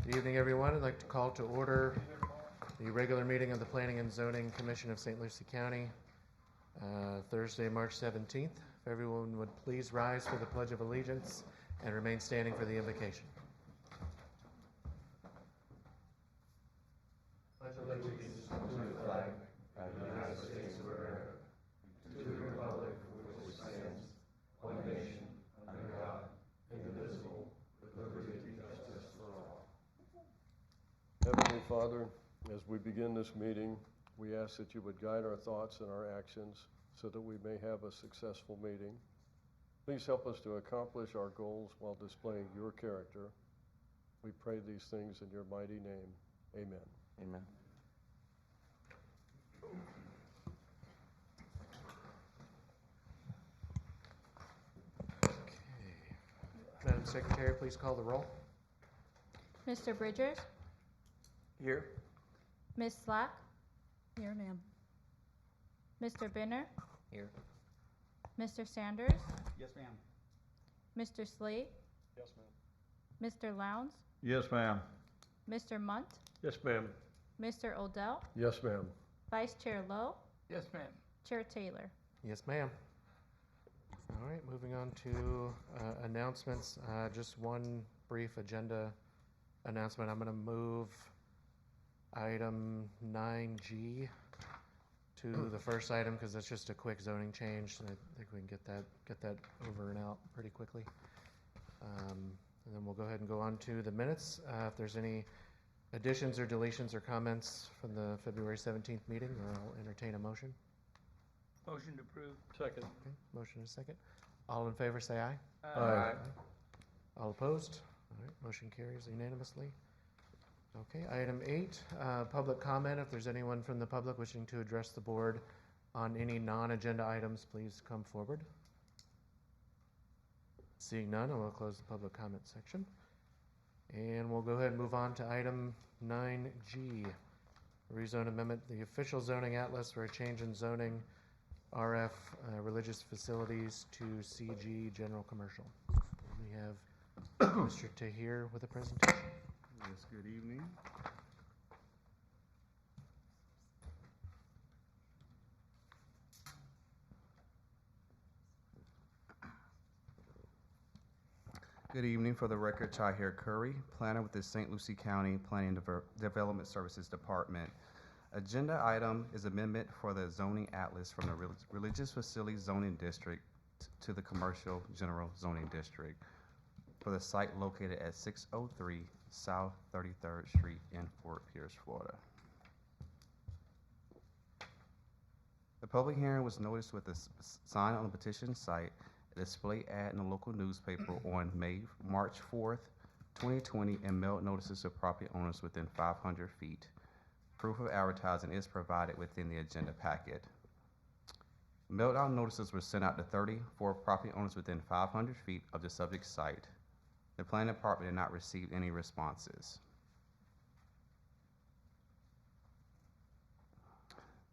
Good evening, everyone. I'd like to call to order the regular meeting of the Planning and Zoning Commission of St. Lucie County, Thursday, March 17th. If everyone would please rise for the Pledge of Allegiance and remain standing for the invocation. Pledge allegiance to the flag of the United States of America, to the republic for which it stands, one nation, under God, indivisible, with liberty and justice for all. Heavenly Father, as we begin this meeting, we ask that you would guide our thoughts and our actions so that we may have a successful meeting. Please help us to accomplish our goals while displaying your character. We pray these things in your mighty name. Amen. Amen. Okay. Madam Secretary, please call the roll. Mr. Bridgers? Here. Ms. Slack? Here, ma'am. Mr. Benner? Here. Mr. Sanders? Yes, ma'am. Mr. Slade? Yes, ma'am. Mr. Lowndes? Yes, ma'am. Mr. Munt? Yes, ma'am. Mr. Odell? Yes, ma'am. Vice Chair Lowe? Yes, ma'am. Chair Taylor? Yes, ma'am. All right, moving on to announcements. Just one brief agenda announcement. I'm going to move item 9G to the first item because it's just a quick zoning change, and I think we can get that over and out pretty quickly. And then we'll go ahead and go on to the minutes. If there's any additions or deletions or comments from the February 17th meeting, I'll entertain a motion. Motion to approve. Second. Okay, motion is second. All in favor say aye. Aye. All opposed? All right, motion carries unanimously. Okay, item 8, public comment. If there's anyone from the public wishing to address the board on any non-agenda items, please come forward. Seeing none, I will close the public comment section. And we'll go ahead and move on to item 9G, rezone amendment, the official zoning atlas for a change in zoning RF religious facilities to CG general commercial. We have Mr. Tahir with a presentation. Yes, good evening. Good evening. For the record, Tahir Curry, planner with the St. Lucie County Planning and Development Services Department. Agenda item is amendment for the zoning atlas from the Religious Facility Zoning District to the Commercial General Zoning District for the site located at 603 South 33rd Street in Fort Pierce, Florida. The public hearing was noticed with a sign on the petition site, a display ad in the local newspaper on March 4th, 2020, and mailed notices to property owners within 500 feet. Proof of advertising is provided within the agenda packet. Mailed out notices were sent out to 34 property owners within 500 feet of the subject site. The planning department did not receive any responses.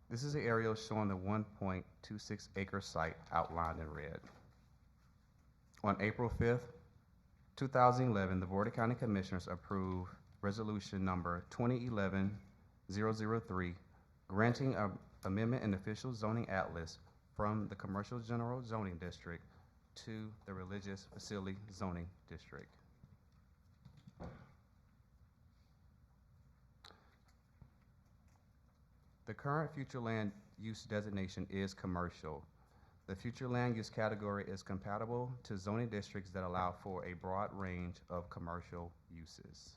This is the aerial showing the 1.26 acre site outlined in red. On April 5th, 2011, the Board of County Commissioners approved resolution number 2011-003, granting an amendment in official zoning atlas from the Commercial General Zoning District to the Religious Facility Zoning District. The current future land use designation is commercial. The future land use category is compatible to zoning districts that allow for a broad range of commercial uses.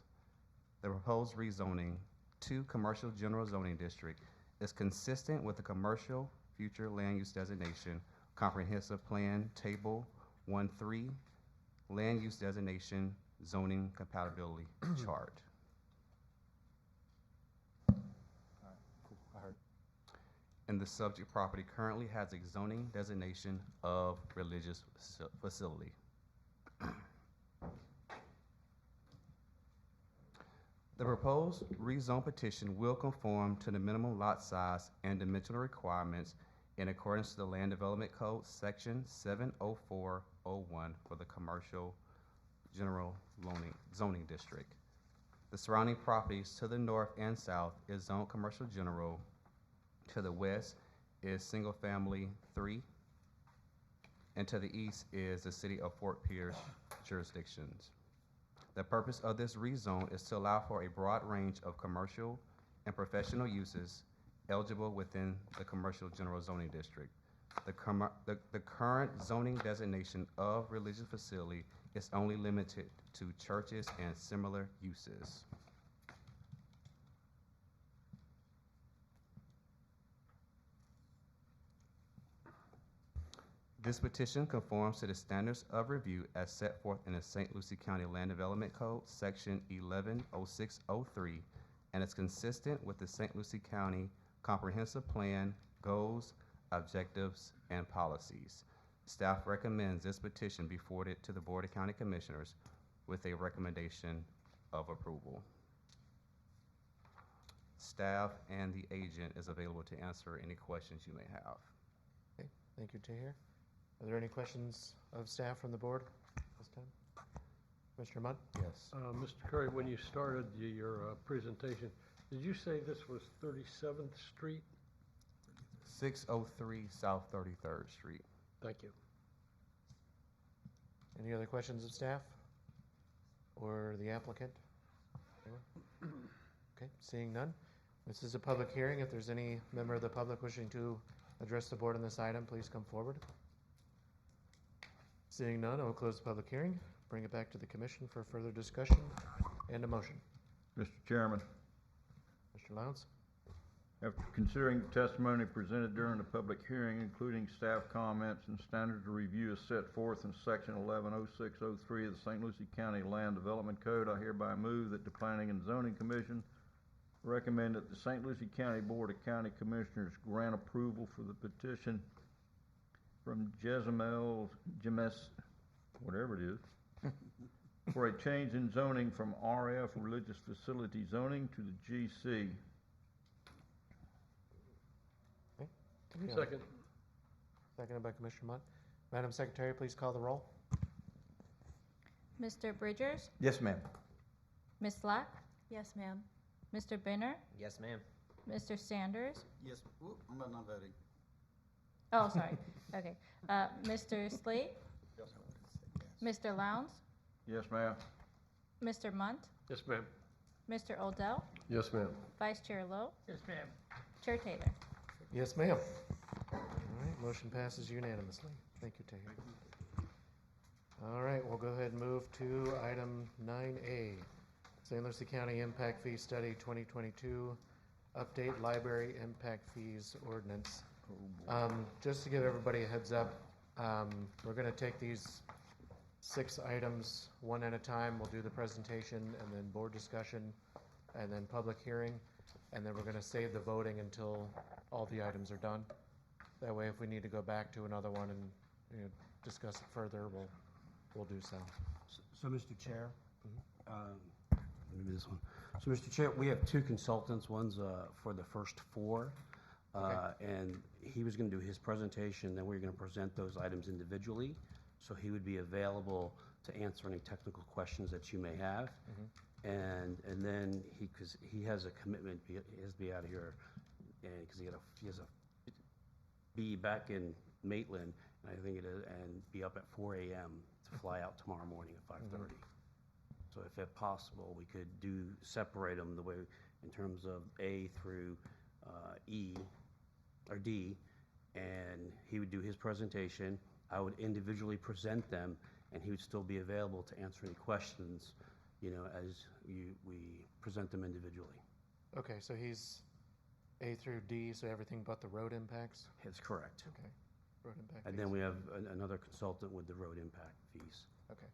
The proposed rezoning to Commercial General Zoning District is consistent with the Commercial Future Land Use Designation Comprehensive Plan Table 1.3 Land Use Designation Zoning Compatibility Chart. And the subject property currently has a zoning designation of religious facility. The proposed rezone petition will conform to the minimum lot size and dimensional requirements in accordance to the Land Development Code, Section 70401 for the Commercial General Zoning District. The surrounding properties to the north and south is zoned commercial general. To the west is single family 3. And to the east is the city of Fort Pierce jurisdictions. The purpose of this rezone is to allow for a broad range of commercial and professional uses eligible within the commercial general zoning district. The current zoning designation of religious facility is only limited to churches and similar uses. This petition conforms to the standards of review as set forth in the St. Lucie County Land Development Code, Section 110603, and is consistent with the St. Lucie County Comprehensive Plan, goals, objectives, and policies. Staff recommends this petition be forwarded to the Board of County Commissioners with a recommendation of approval. Staff and the agent is available to answer any questions you may have. Okay, thank you, Tahir. Are there any questions of staff from the board this time? Mr. Mudd? Yes. Mr. Curry, when you started your presentation, did you say this was 37th Street? 603 South 33rd Street. Thank you. Any other questions of staff or the applicant? Anyone? Okay, seeing none. This is a public hearing. If there's any member of the public wishing to address the board on this item, please come forward. Seeing none, I will close the public hearing, bring it back to the commission for further discussion and a motion. Mr. Chairman, Mr. Lowndes? after considering the testimony presented during the public hearing, including staff comments and standards of review as set forth in Section 110603 of the St. Lucie County Land Development Code, I hereby move that the Planning and Zoning Commission recommend that the St. Lucie County Board of County Commissioners grant approval for the petition from Jezemel, whatever it is, for a change in zoning from RF Religious Facility zoning to the GC. Yeah. Second. Seconded by Commissioner Mudd. Madam Secretary, please call the roll. Mr. Bridgers? Yes, ma'am. Ms. Slack? Yes, ma'am. Mr. Benner? Yes, ma'am. Mr. Sanders? Yes, I'm not voting. Oh, sorry. Okay. Mr. Slade? Mr. Lowndes? Yes, ma'am. Mr. Munt? Yes, ma'am. Mr. Odell? Yes, ma'am. Vice Chair Lowe? Yes, ma'am. Chair Taylor? Yes, ma'am. All right, motion passes unanimously. Thank you, Tahir. All right, we'll go ahead and move to item 9A, St. Lucie County Impact Fee Study 2022, Update Library Impact Fees Ordinance. Just to give everybody a heads up, we're going to take these 6 items one at a time. We'll do the presentation and then board discussion and then public hearing. And then we're going to save the voting until all the items are done. That way, if we need to go back to another one and discuss it further, we'll do so. So, Mr. Chair, maybe this one. So, Mr. Chair, we have 2 consultants. One's for the first 4, and he was going to do his presentation. Then we were going to present those items individually, so he would be available to answer any technical questions that you may have. And then because he has a commitment, he has to be out of here, and because he has a be back in Maitland, and I think it is, and be up at 4 a.m. to fly out tomorrow morning at 5:30. So if possible, we could separate them the way in terms of A through E or D, and he would do his presentation. I would individually present them, and he would still be available to answer any questions, as we present them individually. Okay, so he's A through D, so everything but the road impacts? That's correct. Okay, road impact And fees. then we have another consultant with the road impact fees. Okay.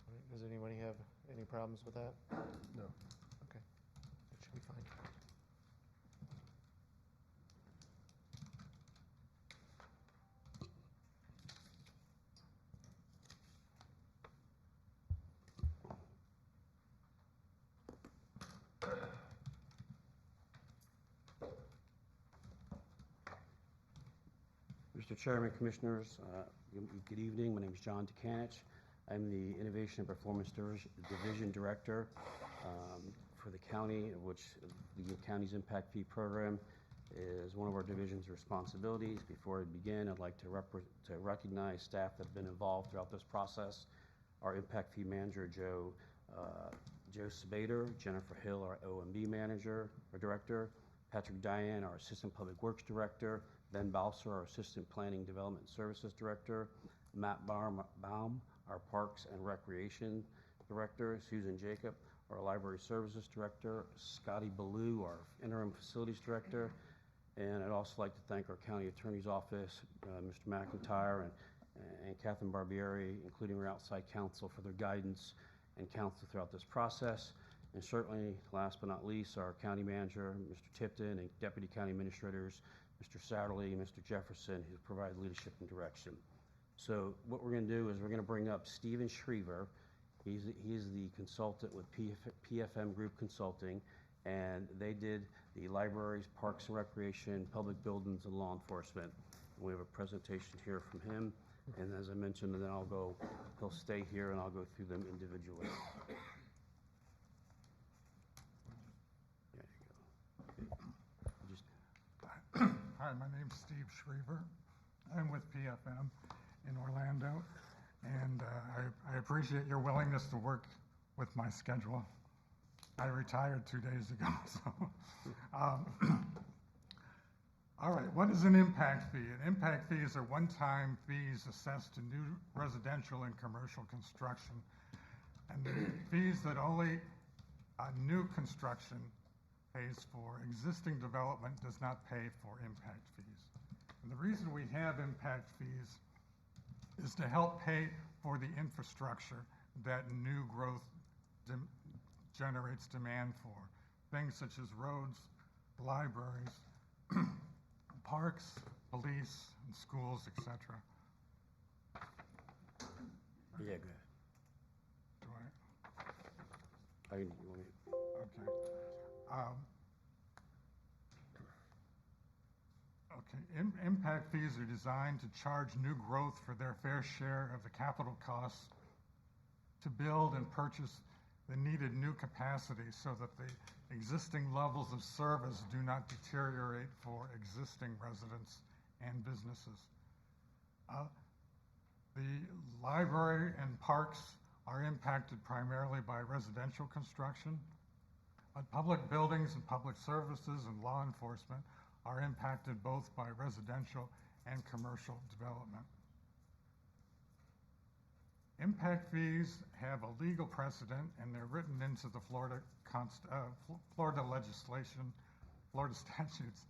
All right, does anybody have any problems with that? No. Okay, that should be fine. Mr. Chairman, Commissioners, good evening. My name is John Ducanich. I'm the Innovation and Performance Division Director for the county, of which the county's impact fee program is one of our division's responsibilities. Before I begin, I'd like to recognize staff that have been involved throughout this process. Our impact fee manager, Joe Sabater, Jennifer Hill, our OMB manager or director, Patrick Diane, our Assistant Public Works Director, Ben Balser, our Assistant Planning Development Services Director, Matt Baum, our Parks and Recreation Director, Susan Jacob, our Library Services Director, Scotty Ballou, our Interim Facilities Director, and I'd also like to thank our County Attorney's Office, Mr. McIntyre and Catherine Barbieri, including our outside counsel, for their guidance and counsel throughout this process. And certainly, last but not least, our County Manager, Mr. Tipton, and Deputy County Administrators, Mr. Satterley and Mr. Jefferson, who provide leadership and direction. So what we're going to do is we're going to bring up Stephen Schriever. He's the consultant with PFM Group Consulting, and they did the libraries, parks and recreation, public buildings, and law enforcement. And we have a presentation here from him, and as I mentioned, and then he'll stay here and I'll go through them individually. There you go. Just Hi, my name's Steve Schriever. I'm with PFM in Orlando, and I appreciate your willingness to work with my schedule. I retired 2 days ago, so. All right, what is an impact fee? An impact fees are one-time fees assessed to new residential and commercial construction, and the fees that only new construction pays for. Existing development does not pay for impact fees. And the reason we have impact fees is to help pay for the infrastructure that new growth generates demand for. Things such as roads, libraries, parks, police, and schools, etc. Yeah, go ahead. Do You want me? okay. Impact fees are designed to charge new growth for their fair share of the capital costs to build and purchase the needed new capacity so that the existing levels of service do not deteriorate for existing residents and businesses. The library and parks are impacted primarily by residential construction, but public buildings and public services and law enforcement are impacted both by residential and commercial development. Impact fees have a legal precedent, and they're written into the Florida legislation, Florida statutes.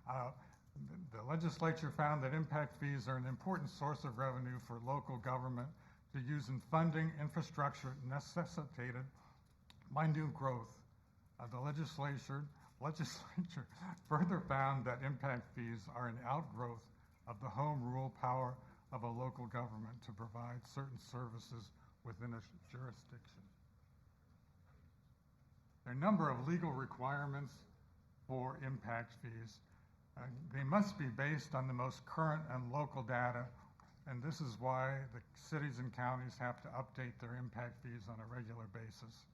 The legislature found that impact fees are an important source of revenue for local government to use in funding infrastructure necessitated by new growth. The legislature further found that impact fees are an outgrowth of the home rule power of a local government to provide certain services within a jurisdiction. There are a number of legal requirements for impact fees. They must be based on the most current and local data, and this is why the cities and counties have to update their impact fees on a regular basis.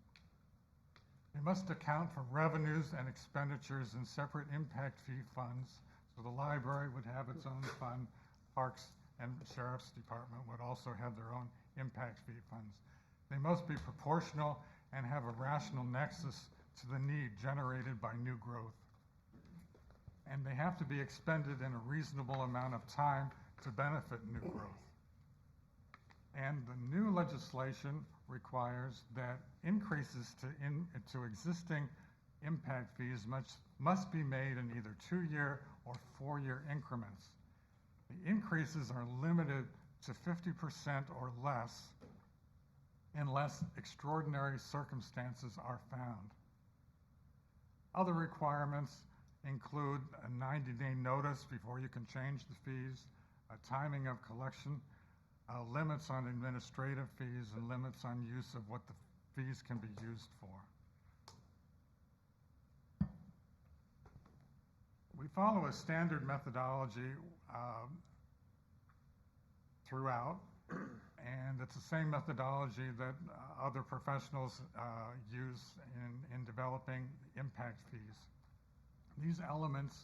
They must account for revenues and expenditures in separate impact fee funds, so the library would have its own fund, parks and Sheriff's Department would also have their own impact fee funds. They must be proportional and have a rational nexus to the need generated by new growth. And they have to be expended in a reasonable amount of time to benefit new growth. And the new legislation requires that increases to existing impact fees must be made in either 2-year or 4-year increments. The increases are limited to 50% or less unless extraordinary circumstances are found. Other requirements include a 90-day notice before you can change the fees, a timing of collection, limits on administrative fees, and limits on use of what the fees can be used for. We follow a standard methodology throughout, and And it's the same methodology that other professionals use in developing impact fees. These elements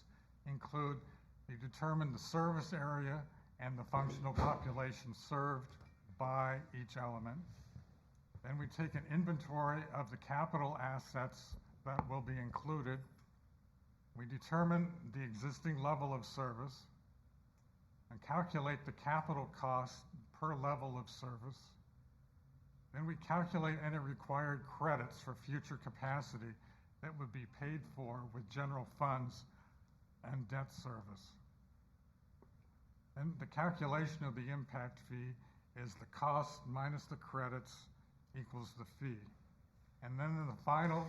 include, you determine the service area and the functional population served by each element. Then we take an inventory of the capital assets that will be included. We determine the existing level of service and calculate the capital cost per level of service. Then we calculate any required credits for future capacity that would be paid for with general funds and debt service. And the calculation of the impact fee is the cost minus the credits equals the fee. And then in the final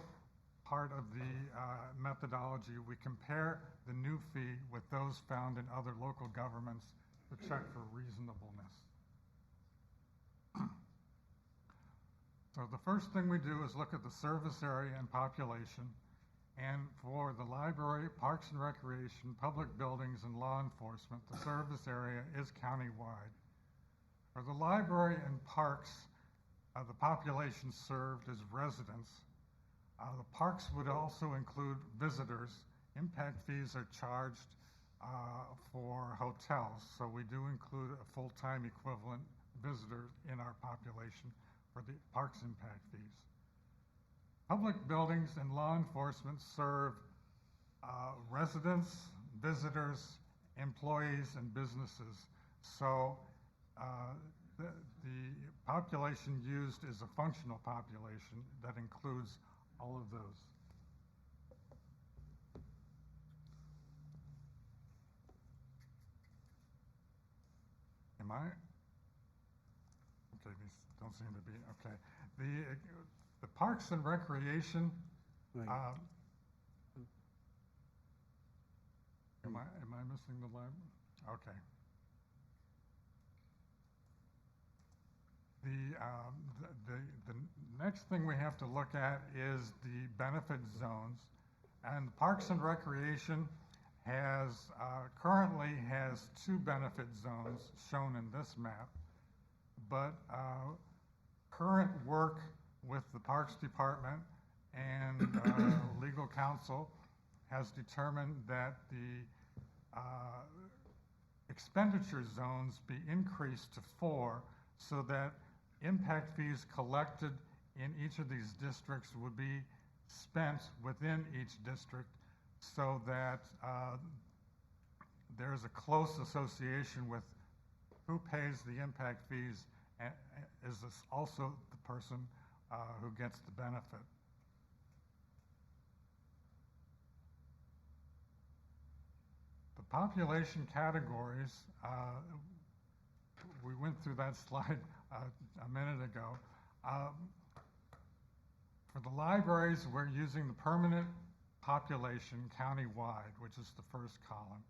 part of the methodology, we compare the new fee with those found in other local governments to check for reasonableness. So the first thing we do is look at the service area and population. And for the library, parks and recreation, public buildings, and law enforcement, the service area is countywide. For the library and parks, the population served is residents. The parks would also include visitors. Impact fees are charged for hotels, so we do include a full-time equivalent visitor in our population for the parks impact fees. Public buildings and law enforcement serve residents, visitors, employees, and businesses. So the population used is a functional population that includes all of those. Am I? Okay, these don't seem to be, okay. The parks and recreation, Right. am I missing the line? Okay. The next thing we have to look at is the benefit zones. And Parks and Recreation has, currently has 2 benefit zones shown in this map. But current work with the Parks Department and legal counsel has determined that the expenditure zones be increased to 4 so that impact fees collected in each of these districts would be spent within each district so that there's a close association with who pays the impact fees is this also the person who gets the benefit. The population categories, we went through that slide a minute ago. For the libraries, we're using the permanent population countywide, which is the first column.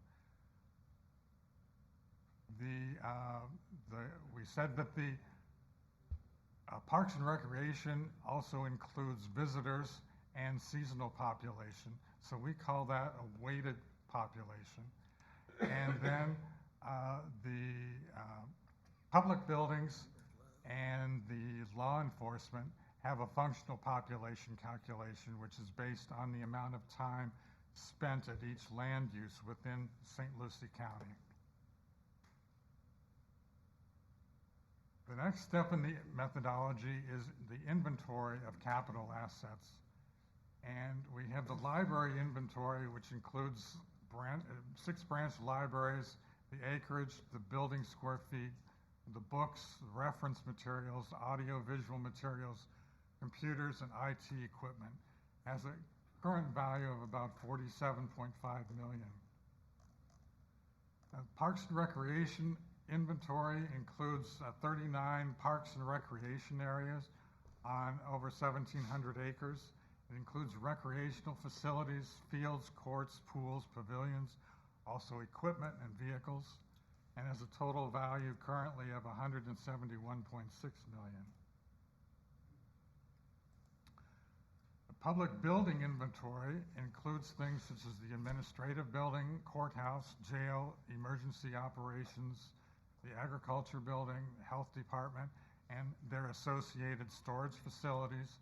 We said that the Parks and Recreation also includes visitors and seasonal population, so we call that a weighted population. And then the public buildings and the law enforcement have a functional population calculation, which is based on the amount of time spent at each land use within St. Lucie County. The next step in the methodology is the inventory of capital assets. And we have the library inventory, which includes 6 branch libraries, the acreage, the building square feet, the books, the reference materials, audio-visual materials, computers, and IT equipment, has a current value of about $47.5 million. Parks and Recreation inventory includes 39 parks and recreation areas on over 1,700 acres. It includes recreational facilities, fields, courts, pools, pavilions, also equipment and vehicles, and has a total value currently of $171.6 million. The public building inventory includes things such as the administrative building, courthouse, jail, emergency operations, the agriculture building, health department, and their associated storage facilities.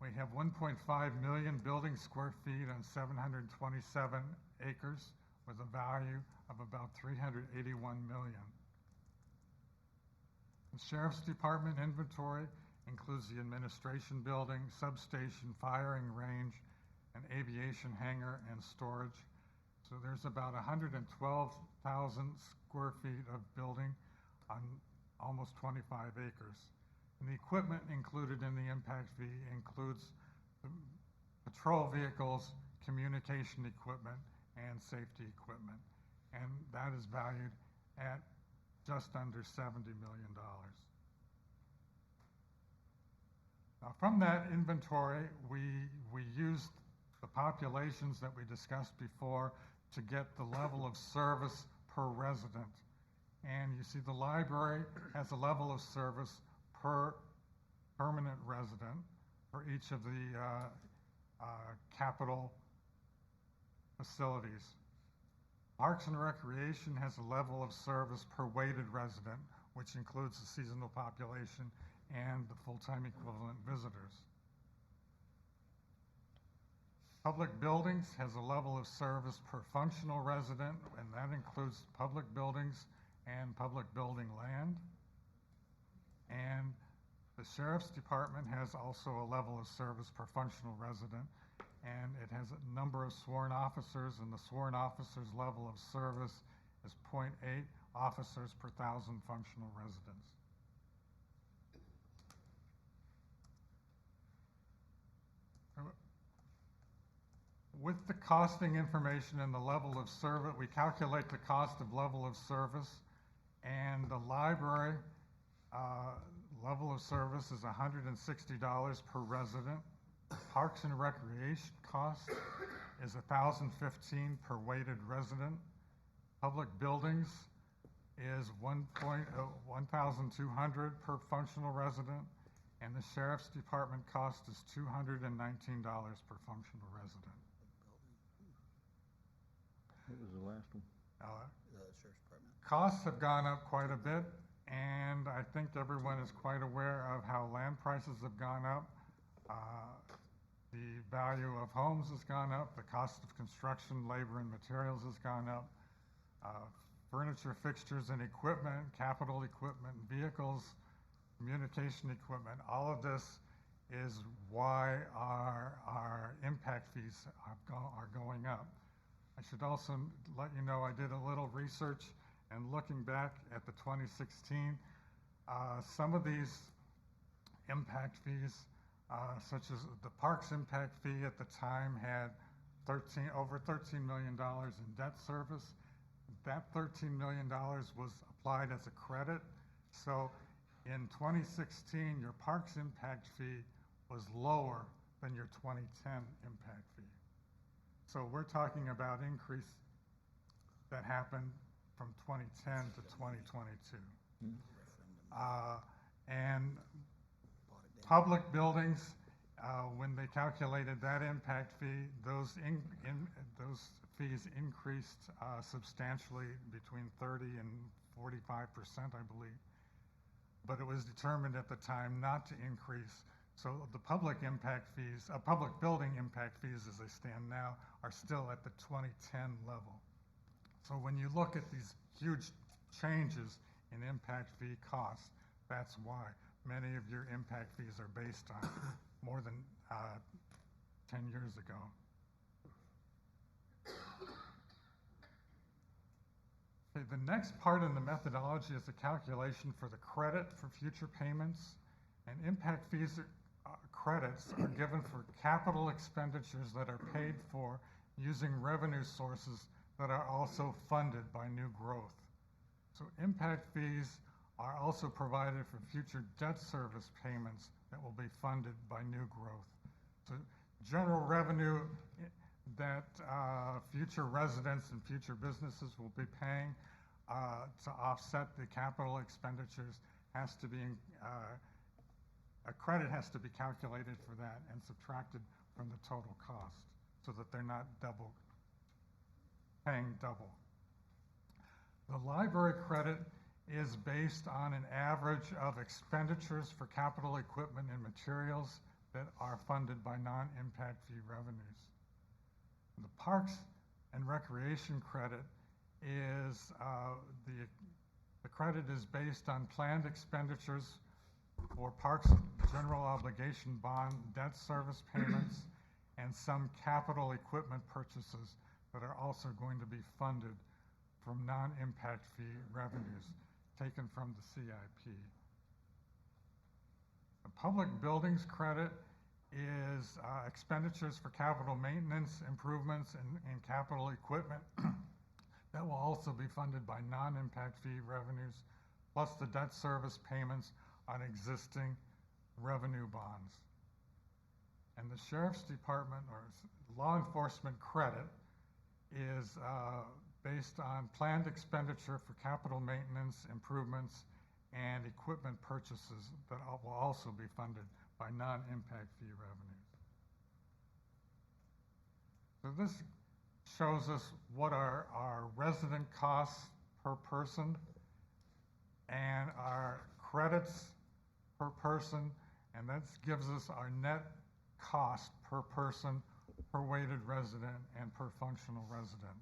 We have 1.5 million building square feet on 727 acres with a value of about 381 million. The Sheriff's Department inventory includes the administration building, substation, firing range, an aviation hangar, and storage. So there's about 112,000 square feet of building on almost 25 acres. And the equipment included in the impact fee includes the patrol vehicles, communication equipment, and safety equipment. And that is valued at just under $70 million. Now, from that inventory, we used the populations that we discussed before to get the level of service per resident. And you see the library has a level of service per permanent resident for each of the capital facilities. Parks and Recreation has a level of service per weighted resident, which includes the seasonal population and the full-time equivalent visitors. Public Buildings has a level of service per functional resident, and that includes public buildings and public building land. And the Sheriff's Department has also a level of service per functional resident, and it has a number of sworn officers, and the sworn officers' level of service is 0.8 officers per 1,000 functional residents. With the costing information and the level of service, we calculate the cost of level of service, and the library level of service is $160 per resident. Parks and Recreation cost is $1,015 per weighted resident. Public Buildings is $1,200 per functional resident, and the Sheriff's Department cost is $219 per functional resident. What was the last one? Costs have gone up quite a bit, and I think everyone is quite aware of how land prices have gone up. The value of homes has gone up. The cost of construction, labor, and materials has gone up. Furniture, fixtures, and equipment, capital equipment, vehicles, communication equipment, all of this is why our impact fees are going up. I should also let you know I did a little research, and looking back at the 2016, some of these impact fees, such as the Parks impact fee at the time had over $13 million in debt service. That $13 million was applied as a credit. So in 2016, your Parks impact fee was lower than your 2010 impact fee. So we're talking about increase that happened from 2010 to 2022. And public buildings, when they calculated that impact fee, those fees increased substantially, between 30 and 45%, I believe. But it was determined at the time not to increase. So the public impact fees, public building impact fees as they stand now, are still at the 2010 level. So when you look at these huge changes in impact fee costs, that's why many of your impact fees are based on more than 10 years ago. Okay, the next part in the methodology is the calculation for the credit for future payments. And impact fees credits are given for capital expenditures that are paid for using revenue sources that are also funded by new growth. So impact fees are also provided for future debt service payments that will be funded by new growth. So general revenue that future residents and future businesses will be paying to offset the capital expenditures has to be, a credit has to be calculated for that and subtracted from the total cost so that they're not paying double. The library credit is based on an average of expenditures for capital equipment and materials that are funded by non-impact fee revenues. The Parks and Recreation credit is, the credit is based on planned expenditures for Parks General Obligation Bond debt service payments and some capital equipment purchases that are also going to be funded from non-impact fee revenues taken from the CIP. The Public Buildings credit is expenditures for capital maintenance, improvements, and capital equipment that will also be funded by non-impact fee revenues, plus the debt service payments on existing revenue bonds. And the Sheriff's Department or law enforcement credit is based on planned expenditure for capital maintenance, improvements, and equipment purchases that will also be funded by non-impact fee revenues. So this shows us what are our resident costs per person and our credits per person, and that gives us our net cost per person, per weighted resident, and per functional resident.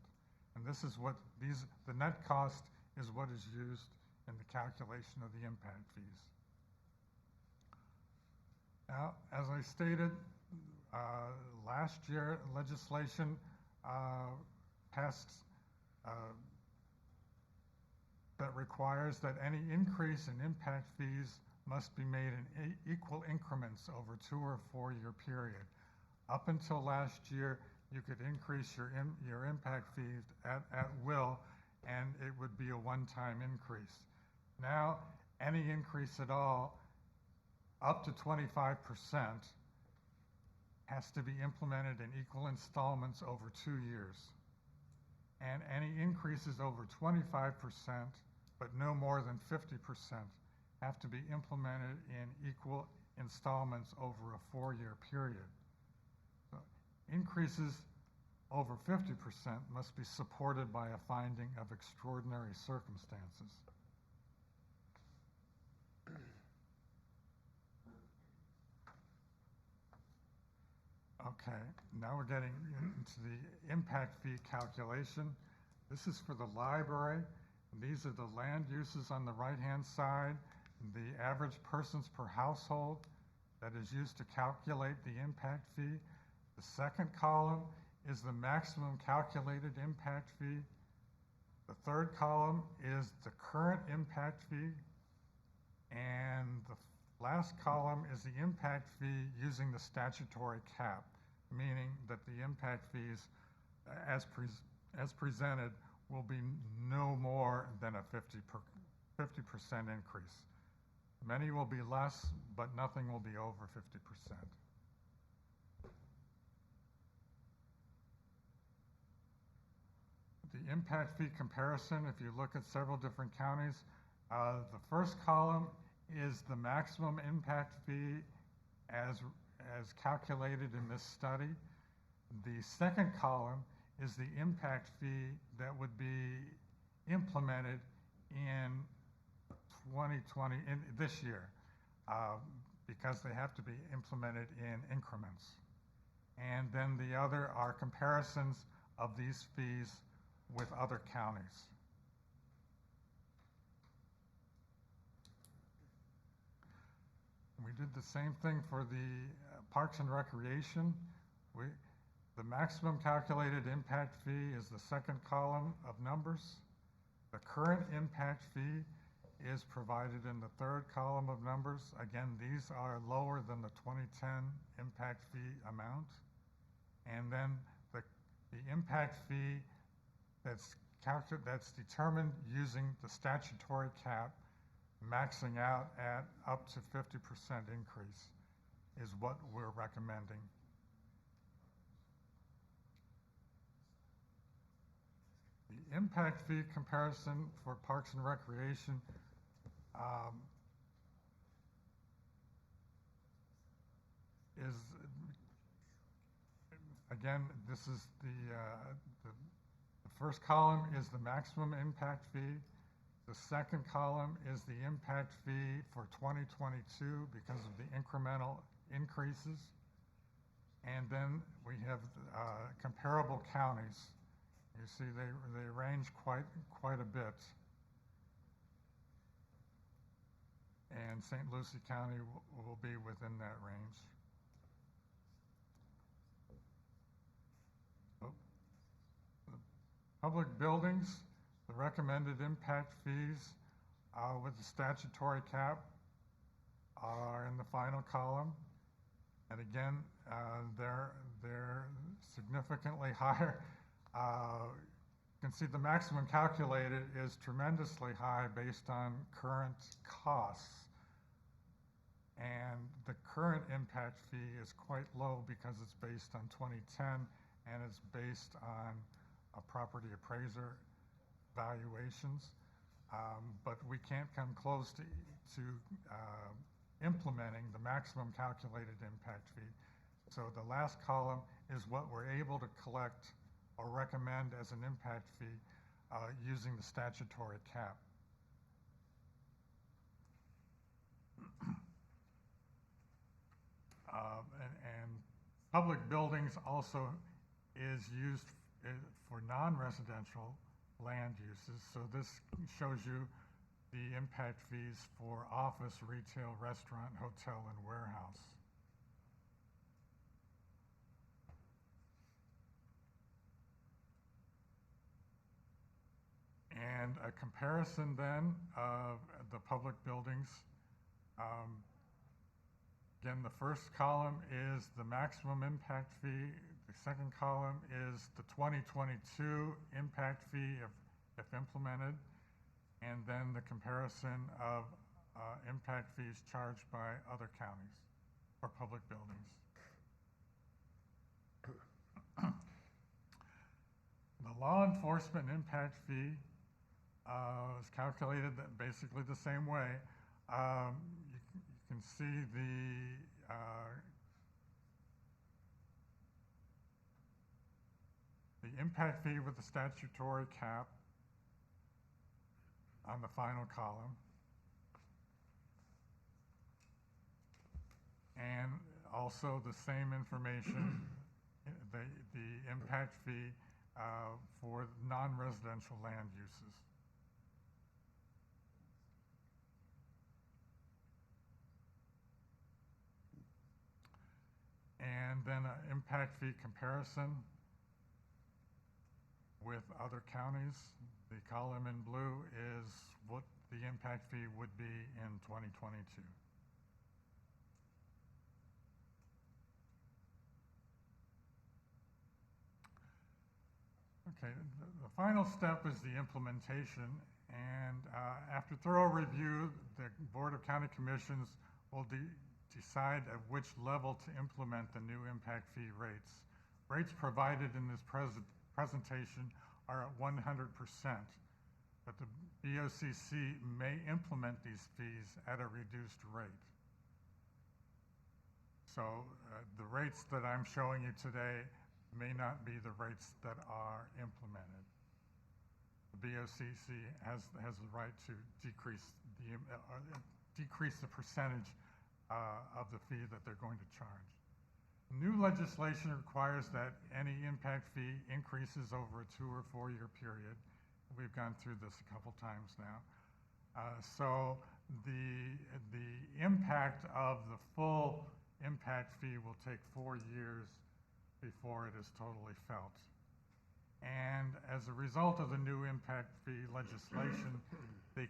And this is what the net cost is what is used in the calculation of the impact fees. Now, as I stated, last year legislation passed that requires that any increase in impact fees must be made in equal increments over 2 or 4 year period. Up until last year, you could increase your impact fees at will, and it would be a one-time increase. Now, any increase at all, up to 25%, has to be implemented in equal installments over 2 years. And any increases over 25%, but no more than 50%, have to be implemented in equal installments over a 4-year period. So increases over 50% must be supported by a finding of extraordinary circumstances. Okay, now we're getting into the impact fee calculation. This is for the library. These are the land uses on the right-hand side, the average persons per household that is used to calculate the impact fee. The second column is the maximum calculated impact fee. The third column is the current impact fee. And the last column is the impact fee using the statutory cap, meaning that the impact fees, as presented, will be no more than a 50% increase. Many will be less, but nothing will be over 50%. The impact fee comparison, if you look at several different counties, the first column is the maximum impact fee as calculated in this study. The second column is the impact fee that would be implemented in 2020, in this year, because they have to be implemented in increments. And then the other are comparisons of these fees with other counties. We did the same thing for the Parks and Recreation. The maximum calculated impact fee is the second column of numbers. The current impact fee is provided in the third column of numbers. Again, these are lower than the 2010 impact fee amount. And then the impact fee that's determined using the statutory cap, maxing out at up to 50% increase, is what we're recommending. The impact fee comparison for Parks and Recreation is, again, this is the first column is the maximum impact fee. The second column is the impact fee for 2022 because of the incremental increases. And then we have comparable counties. You see, they range quite a bit. And St. Lucie County will be within that range. Public buildings, the recommended impact fees with the statutory cap are in the final column. And again, they're significantly higher. You can see the maximum calculated is tremendously high based on current costs. And the current impact fee is quite low because it's based on 2010 and it's based on a property appraiser valuations. But we can't come close to implementing the maximum calculated impact fee. So the last column is what we're able to collect or recommend as an impact fee using the statutory cap. And public buildings also is used for non-residential land uses. So this shows you the impact fees for office, retail, restaurant, hotel, and warehouse. And a comparison then of the public buildings. Again, the first column is the maximum impact fee. The second column is the 2022 impact fee if implemented. And then the comparison of impact fees charged by other counties for public buildings. The law enforcement impact fee is calculated basically the same way. You can see the impact fee with the statutory cap on the final column. And also the same information, the impact fee for non-residential land uses. And then an impact fee comparison with other counties. The column in blue is what the impact fee would be in 2022. Okay, the final step is the implementation, and after thorough review, the Board of County Commissions will decide at which level to implement the new impact fee rates. Rates provided in this presentation are at 100%, but the BOCC may implement these fees at a reduced rate. So the rates that I'm showing you today may not be the rates that are implemented. The BOCC has the right to decrease the percentage of the fee that they're going to charge. New legislation requires that any impact fee increases over a 2 or 4 year period. We've gone through this a couple times now. So the impact of the full impact fee will take 4 years before it is totally felt. And as a result of the new impact fee legislation, the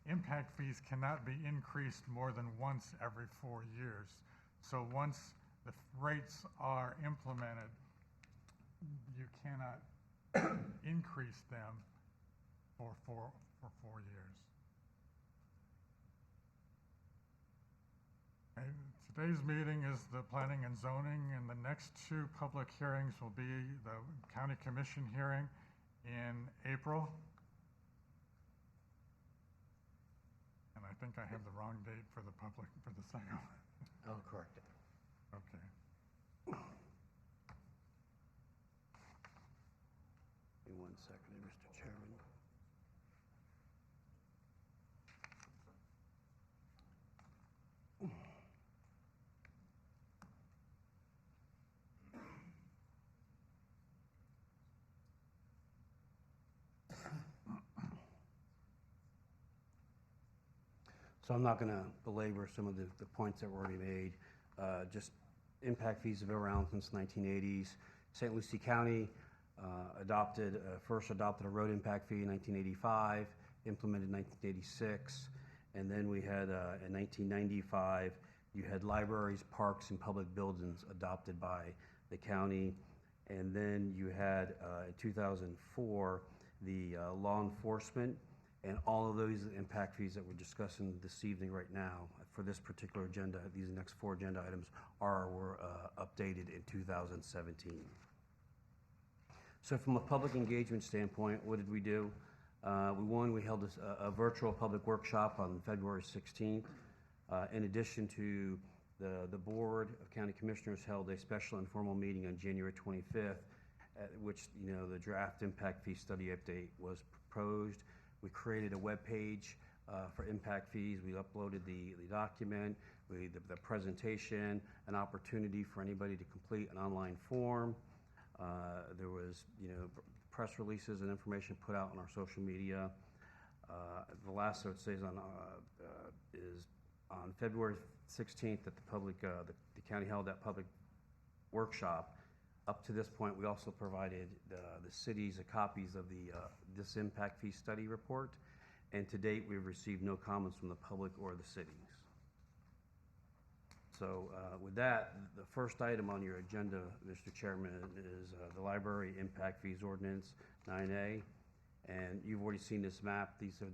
impact fees cannot be increased more than once every 4 years. So once the rates are implemented, you cannot increase them for 4 years. Okay, today's meeting is the planning and zoning, and the next 2 public hearings will be the county commission hearing in April. And I think I have the wrong date for the second one. I'll correct it. Okay. Give me 1 second, Mr. Chairman. So I'm not going to belabor some of the points that were already made. Just impact fees have been around since the 1980s. St. Lucie County first adopted a road impact fee in 1985, implemented in 1986, and then we had in 1995, you had libraries, parks, and public buildings adopted by the county, and then you had in 2004 the law enforcement, and all of those impact fees that we're discussing this evening right now for this particular agenda, these next 4 agenda items were updated in 2017. So from a public engagement standpoint, what did we do? We held a virtual public workshop on February 16th. In addition to the Board of County Commissioners held a special informal meeting on January 25th, at which the draft impact fee study update was proposed. We created a web page for impact fees. We uploaded the document, the presentation, an opportunity for anybody to complete an online form. There was, press releases and information put out on our social media. The last I would say is on February 16th that the county held that public workshop. Up to this point, we also provided the cities copies of this impact fee study report, and to date, we've received no comments from the public or the cities. So with that, the first item on your agenda, Mr. Chairman, is the Library Impact Fees Ordinance 9A. And you've already seen this map. These are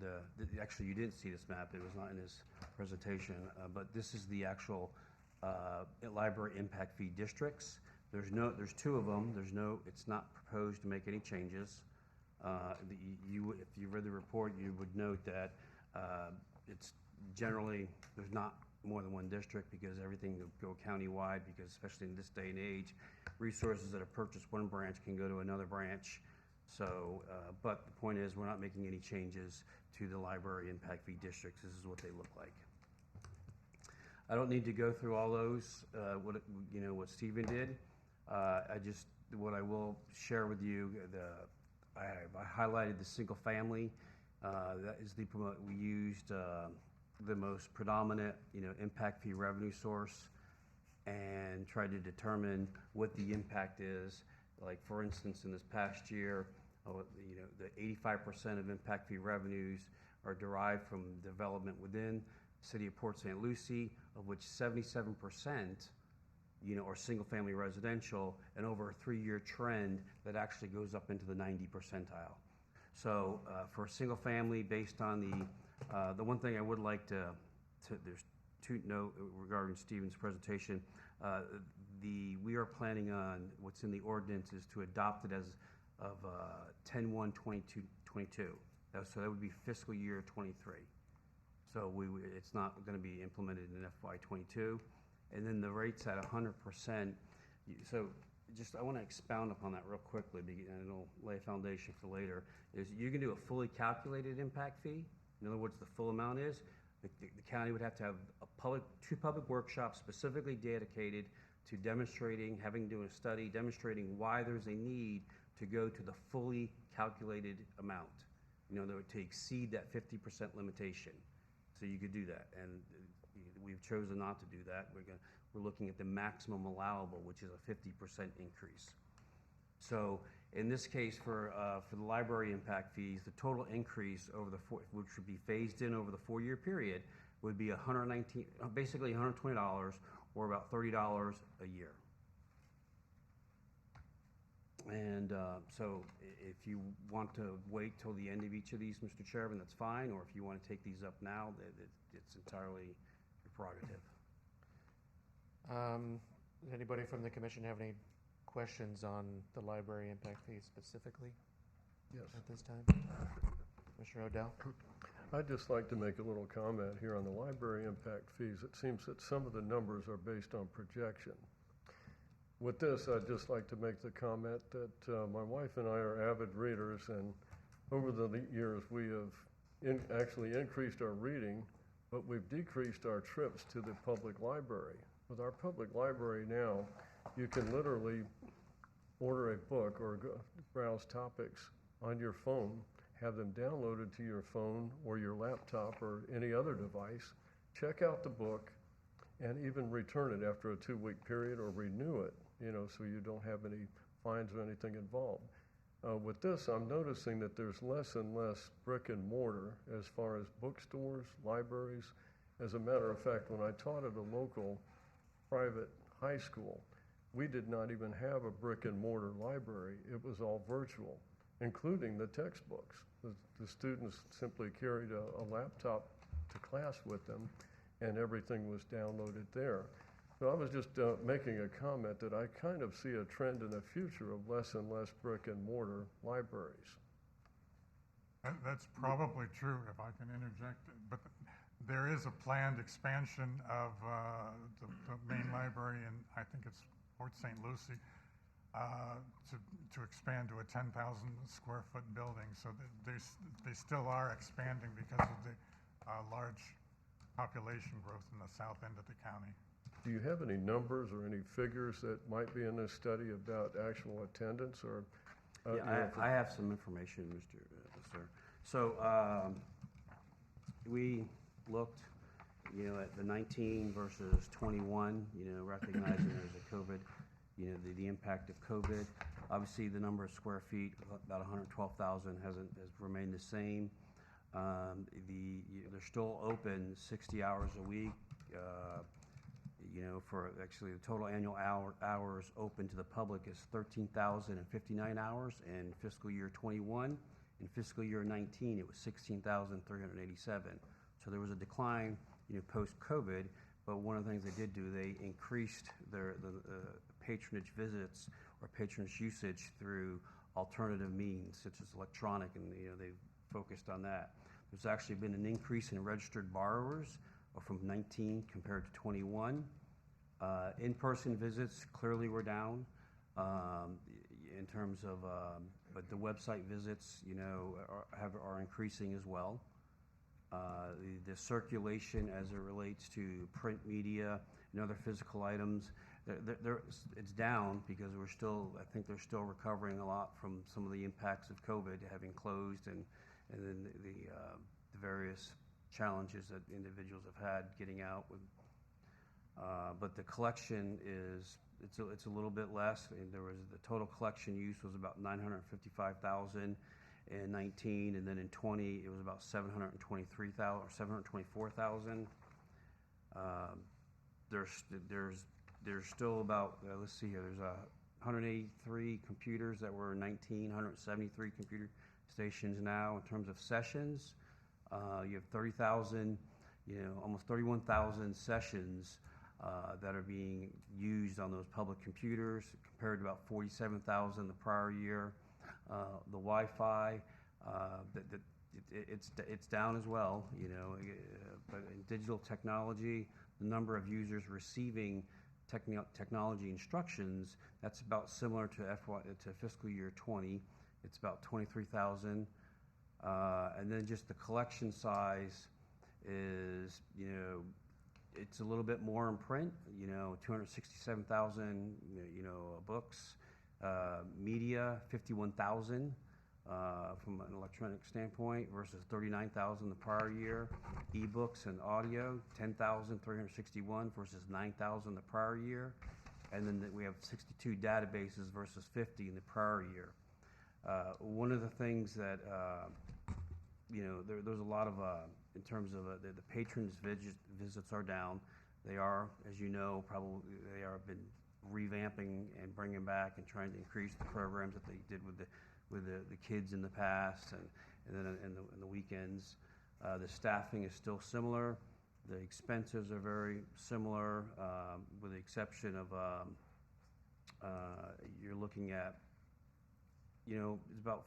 actually, you didn't see this map. It was not in this presentation. But this is the actual library impact fee districts. There's 2 of them. It's not proposed to make any changes. If you read the report, you would note that it's generally, there's not more than one district because everything will go countywide, because especially in this day and age, resources that are purchased one branch can go to another branch. So, but the point is, we're not making any changes to the library impact fee districts. This is what they look like. I don't need to go through all those, what Stephen did. What I will share with you, I highlighted the single family. That is we used the most predominant, impact fee revenue source, and tried to determine what the impact is. Like, for instance, in this past year, the 85% of impact fee revenues are derived from development within the city of Port St. Lucie, of which 77% are single-family residential, and over a 3-year trend that actually goes up into the 90 percentile. So for a single family, based on the one thing I would like there's 2 note regarding Stephen's presentation. We are planning on, what's in the ordinance is to adopt it as of 10/1/22. So that would be fiscal year 23. So it's not going to be implemented in FY22. And then the rate's at 100%. So I want to expound upon that real quickly, and it'll lay a foundation for later, is you can do a fully calculated impact fee. In other words, the full amount is, the county would have to have 2 public workshops specifically dedicated to doing a study, demonstrating why there's a need to go to the fully calculated amount, to exceed that 50% limitation. So you could do that, and we've chosen not to do that. We're looking at the maximum allowable, which is a 50% increase. So in this case, for the library impact fees, the total increase which would be phased in over the 4-year period, would be basically $120, or about $30 a year. And so if you want to wait till the end of each of these, Mr. Chairman, that's fine. Or if you want to take these up now, it's entirely your prerogative. Does anybody from the commission have any questions on the library impact fee specifically? Yes. At this time? Commissioner Odell? I'd just like to make a little comment here on the library impact fees. It seems that some of the numbers are based on projection. With this, I'd just like to make the comment that my wife and I are avid readers, and over the years we have actually increased our reading, but we've decreased our trips to the public library. With our public library now, you can literally order a book or browse topics on your phone, have them downloaded to your phone or your laptop or any other device, check out the book, and even return it after a 2-week period or renew it, so you don't have any fines or anything involved. With this, I'm noticing that there's less and less brick and mortar as far as bookstores, libraries. As a matter of fact, when I taught at a local private high school, we did not even have a brick and mortar library. It was all virtual, including the textbooks. The students simply carried a laptop to class with them, and everything was downloaded there. So I was just making a comment that I kind of see a trend in the future of less and less brick and mortar libraries. That's probably true, if I can interject, but there is a planned expansion of the main library in, I think it's Port St. Lucie, to expand to a 10,000 square foot building. So they still are expanding because of the large population growth in the south end of the county. Do you have any numbers or any figures that might be in this study about actual attendance or? Yeah, I have some information, Mr. Sir. So we looked, at the 19 versus 21, recognizing there's a COVID, the impact of COVID. Obviously, the number of square feet, about 112,000, has remained the same. They're still open 60 hours a week. For actually the total annual hours open to the public is 13,059 hours in fiscal year 21. In fiscal year 19, it was 16,387. So there was a decline, post-COVID. But one of the things they did do, they increased the patronage visits or patronage usage through alternative means, such as electronic, and they've focused on that. There's actually been an increase in registered borrowers from 19 compared to 21. In-person visits clearly were down in terms of, but the website visits, are increasing as well. The circulation as it relates to print media and other physical items, it's down because I think they're still recovering a lot from some of the impacts of COVID, having closed, and then the various challenges that individuals have had getting out with. But the collection it's a little bit less. And the total collection use was about 955,000 in 19, and then in 20 it was about 723,000 or 724,000. There's still about let's see here. There's 183 computers that were 19, 173 computer stations now. In terms of sessions, you have 30,000, almost 31,000 sessions that are being used on those public computers, compared to about 47,000 the prior year. The Wi-Fi, it's down as well, but in digital technology, the number of users receiving technology instructions, that's about similar to fiscal year 20. It's about 23,000. And then just the collection size is, it's a little bit more in print, 267,000, books, media, 51,000 from an electronic standpoint versus 39,000 the prior year. Ebooks and audio, 10,361 versus 9,000 the prior year. And then we have 62 databases versus 50 in the prior year. One of the things that, there's a lot of, in terms of the patrons' visits are down. They are, as you know, probably they are been revamping and bringing back and trying to increase the programs that they did with the kids in the past, and then in the weekends. The staffing is still similar. The expenses are very similar, with the exception of you're looking at, it's about,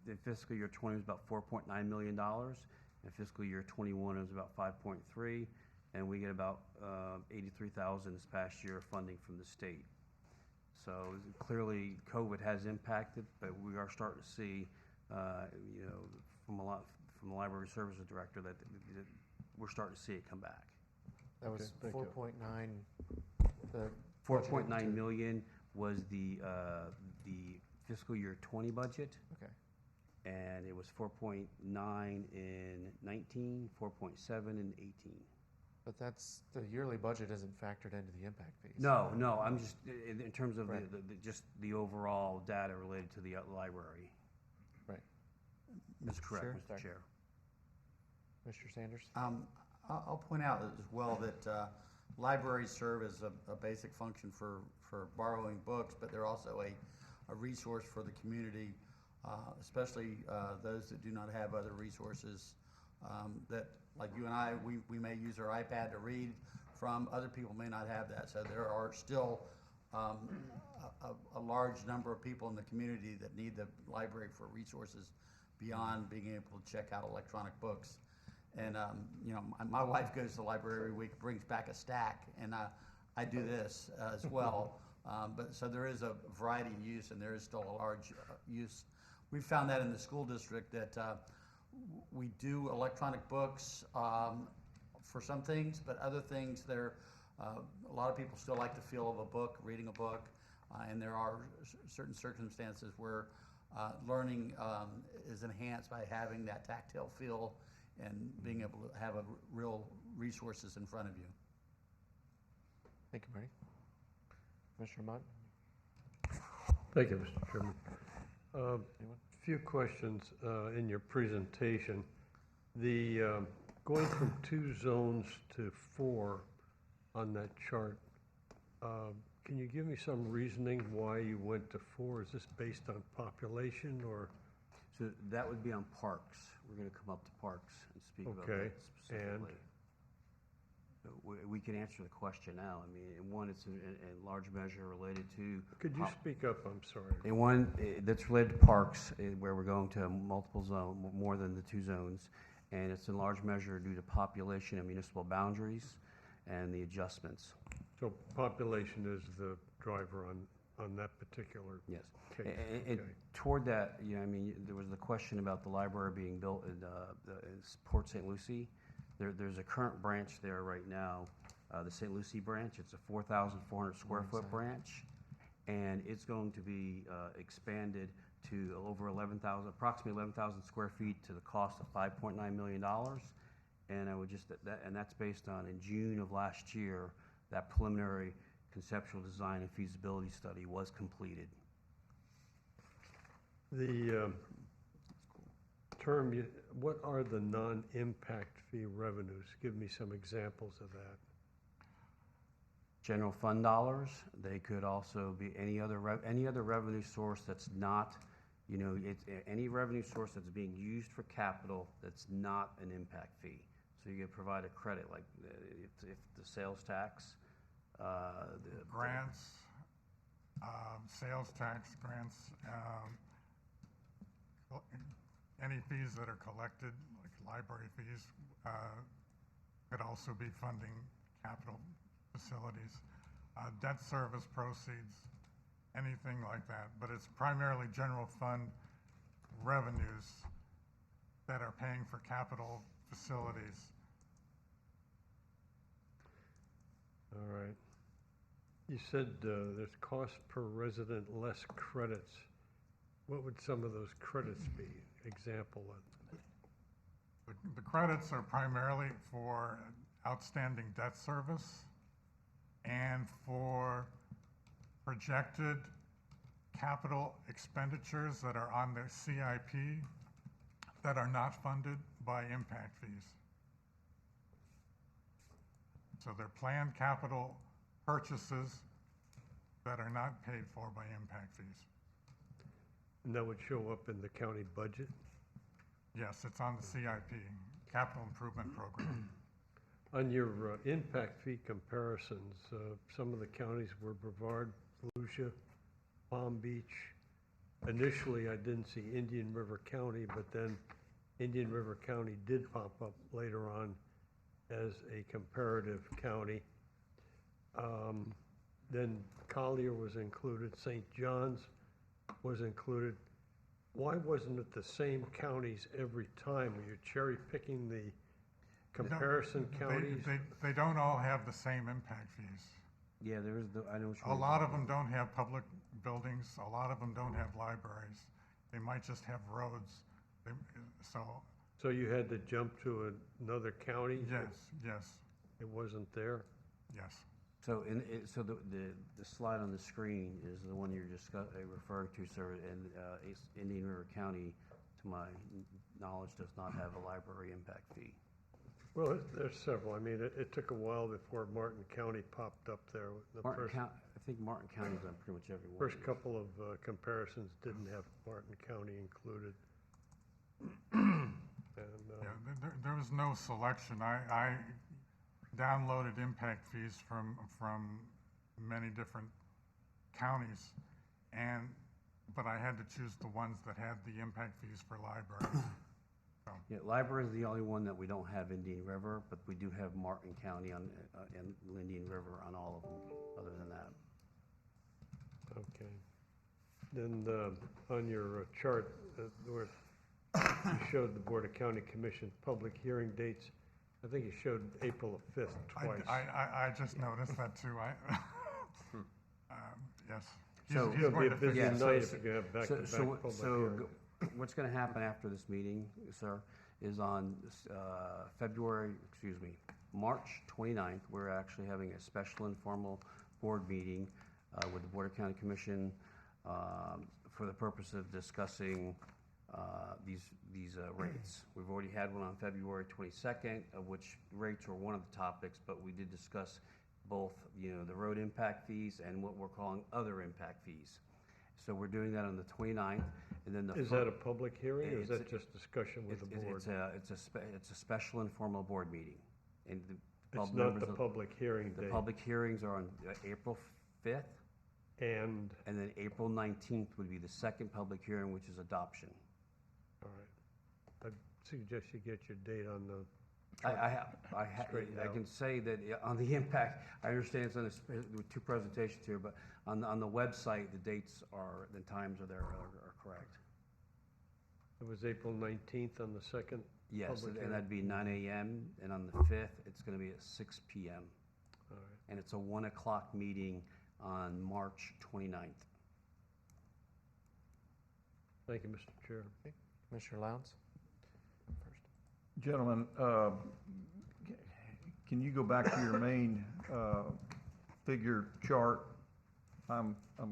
the fiscal year 20 was about $4.9 million. In fiscal year 21 it was about 5.3, and we get about 83,000 this past year funding from the state. So clearly COVID has impacted, but we are starting to see, from the library services director that we're starting to see it come back. That was Okay, thank you. 4.9. 4.9 million was the fiscal year 20 budget. Okay. and it was 4.9 in 19, 4.7 in 18. But that's, the yearly budget isn't factored into the impact fees. No, no, I'm just, in terms of Right. just the overall data related to the library. Right. That's correct, Sure. Mr. Chair. Mr. Sanders? I'll point out as well that libraries serve as a basic function for borrowing books, but they're also a resource for the community, especially those that do not have other resources that, like you and I, we may use our iPad to read from. Other people may not have that. So there are still a large number of people in the community that need the library for resources beyond being able to check out electronic books. And, you know, my wife goes to the library every week, brings back a stack, and I do this as well. But so there is a variety of use, and there is still a large use. We found that in the school district that we do electronic books for some things, but other things a lot of people still like the feel of a book, reading a book, and there are certain circumstances where learning is enhanced by having that tactile feel and being able to have real resources in front of you. Thank you, Marty. Commissioner Mott? Thank you, Mr. Chairman. Anyone? Few questions in your presentation. The going from 2 zones to 4 on that chart, can you give me some reasoning why you went to 4? Is this based on population or? So that would be on parks. We're going to come up to parks and speak about Okay, that specifically. We can answer the question now. I mean, in one, it's in large measure related to. Could you speak up? I'm sorry. In one, that's related to parks, where we're going to multiple zones, more than the 2 zones, and it's in large measure due to population and municipal boundaries and the adjustments. So population is the driver on that particular Yes. case? And Okay. toward that, you know, I mean, there was the question about the library being built in Port St. Lucie. There's a current branch there right now, the St. Lucie branch. It's a 4,400 square foot branch, and it's going to be expanded to over approximately 11,000 square feet to the cost of $5.9 million. And I would just, and that's based on, in June of last year, that preliminary conceptual design and feasibility study was completed. The term, what are the non-impact fee revenues? Give me some examples of that. General fund dollars, they could also be any other revenue source that's not, you know, any revenue source that's being used for capital that's not an impact fee. So you could provide a credit, like if the sales tax, Grants, sales tax grants, any fees that are collected, like library fees, could also be funding capital facilities, debt service proceeds, anything like that. But it's primarily general fund revenues that are paying for capital facilities. All right. You said there's cost per resident, less credits. What would some of those credits be? Example of. The credits are primarily for outstanding debt service and for projected capital expenditures that are on their CIP that are not funded by impact fees. So they're planned capital purchases that are not paid for by impact fees. And that would show up in the county budget? Yes, it's on the CIP, Capital Improvement Program. On your impact fee comparisons, some of the counties were Brevard, Volusia, Palm Beach. Initially, I didn't see Indian River County, but then Indian River County did pop up later on as a comparative county. Then Collier was included, St. John's was included. Why wasn't it the same counties every time? Were you cherry picking the comparison counties? They don't all have the same impact fees. Yeah, there is, I know. A lot of them don't have public buildings, a lot of them don't have libraries. They might just have roads. So, So you had to jump to another county? yes, It wasn't there? yes. So so the slide on the screen is the one you're referring to, sir, and it's Indian River County, to my knowledge, does not have a library impact fee. Well, there's several. I mean, it took a while before Martin County popped up there. I think Martin County's on pretty much every one. First couple of comparisons didn't have Martin County included. Yeah, there was no selection. I downloaded impact fees from many different counties, but I had to choose the ones that had the impact fees for libraries. Yeah, library is the only one that we don't have Indian River, but we do have Martin County and Indian River on all of them, other than that. Okay. Then on your chart, where you showed the Board of County Commission public hearing dates, I think you showed April 5th twice. I just noticed that too. Yes. So- He's It'll be going a to busy fix it. night if you have back-to-back public So hearings. what's going to happen after this meeting, sir, is on March 29th, we're actually having a special informal board meeting with the Board of County Commission for the purpose of discussing these rates. We've already had one on February 22nd, of which rates were one of the topics, but we did discuss both, the road impact fees and what we're calling other impact fees. So we're doing that on the 29th, and then Is that a public hearing, or is that just discussion with the board? It's a special informal board meeting. And It's not the public hearing The date. public hearings are on April 5th, And, and then April 19th would be the second public hearing, which is adoption. all right. I suggest you get your date on the, I can say that on the impact, I understand it's on this, there were two presentations here, but on the website, the dates the times are there are correct. it was April 19th on the second? Yes, Public and hearing. that'd be 9 a.m., and on the 5th, it's gonna be at 6 p.m. All right. And it's a 1 o'clock meeting on March 29th. Thank you, Mr. Chair. Commissioner Lowndes? First. Gentlemen, can you go back to your main figure chart? I'm a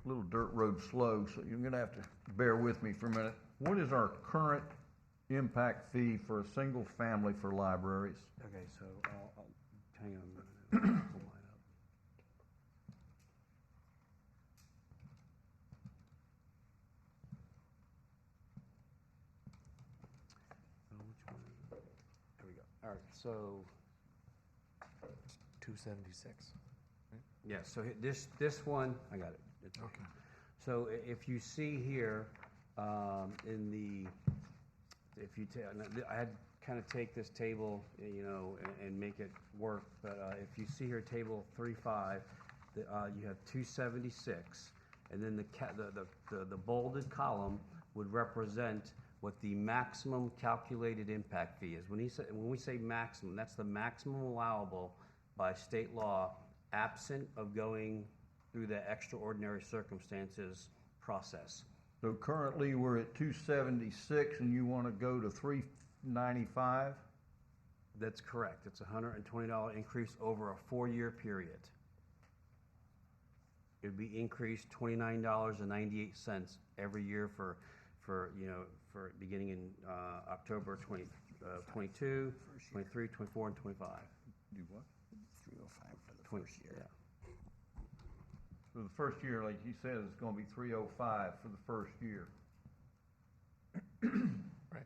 little dirt road slow, so you're gonna have to bear with me for a minute. What is our current impact fee for a single family for libraries? Okay, so I'll hang on a minute. Pull mine up. Which one is it? There we go. All right, so, 276. yeah, so this one, I got it. It's okay. So if you see here, if you I had kind of take this table, and make it work, but if you see here, table 3.5, you have 276, and then the bolded column would represent what the maximum calculated impact fee is. When we say maximum, that's the maximum allowable by state law, absent of going through the extraordinary circumstances process. So currently, we're at 276, and you wanna go to 395? That's correct. It's a $120 increase over a 4-year period. It'd be increased $29.98 every year for beginning in October 22, 23, 24, and 25. Do what? 305 for the first year. Yeah. For the first year, like he says, it's gonna be 305 for the first year. Right.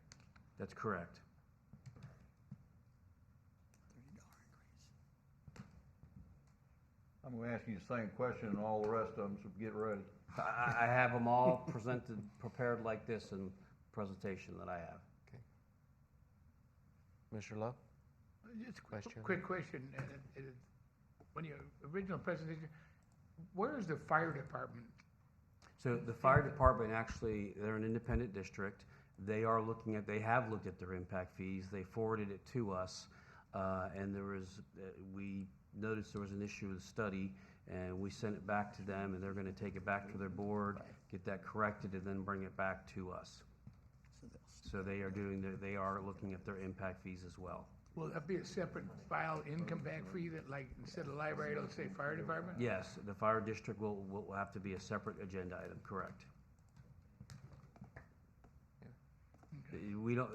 That's correct. I'm gonna ask you the same question and all the rest of them, so get ready. I have them all prepared like this in presentation that I have. Commissioner Love? Just a Question. quick question. When your original presentation, where is the fire department? So the fire department, actually, they're an independent district. They have looked at their impact fees. They forwarded it to us, and we noticed there was an issue with the study, and we sent it back to them, and they're gonna take it back to their board, get that corrected, and then bring it back to us. So they are they are looking at their impact fees as well. Will that be a separate file income back fee that, like, instead of library, it'll say fire department? Yes, the fire district will have to be a separate agenda item, correct. We don't,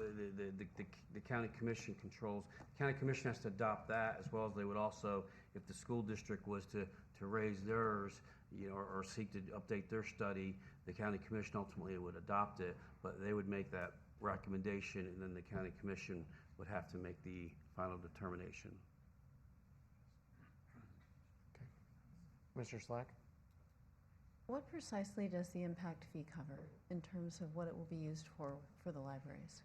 the county commission controls, the county commission has to adopt that, as well as they would also, if the school district was to raise theirs, you know, or seek to update their study, the county commission ultimately would adopt it, but they would make that recommendation, and then the county commission would have to make the final determination. Mr. Slack? What precisely does the impact fee cover in terms of what it will be used for the libraries?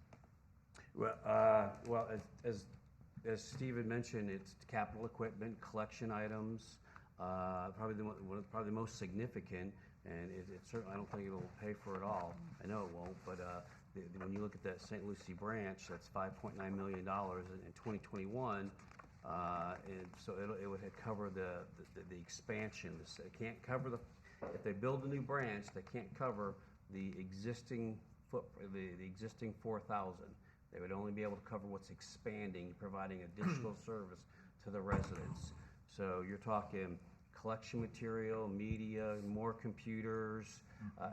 Well, as Stephen mentioned, it's capital equipment, collection items, probably the most significant, and it certainly, I don't think it'll pay for it all. I know it won't, but when you look at that St. Lucie branch, that's $5.9 million in 2021, and so it would cover the expansion. It can't cover if they build a new branch, they can't cover the existing the existing 4,000. They would only be able to cover what's expanding, providing additional service to the residents. So you're talking collection material, media, more computers.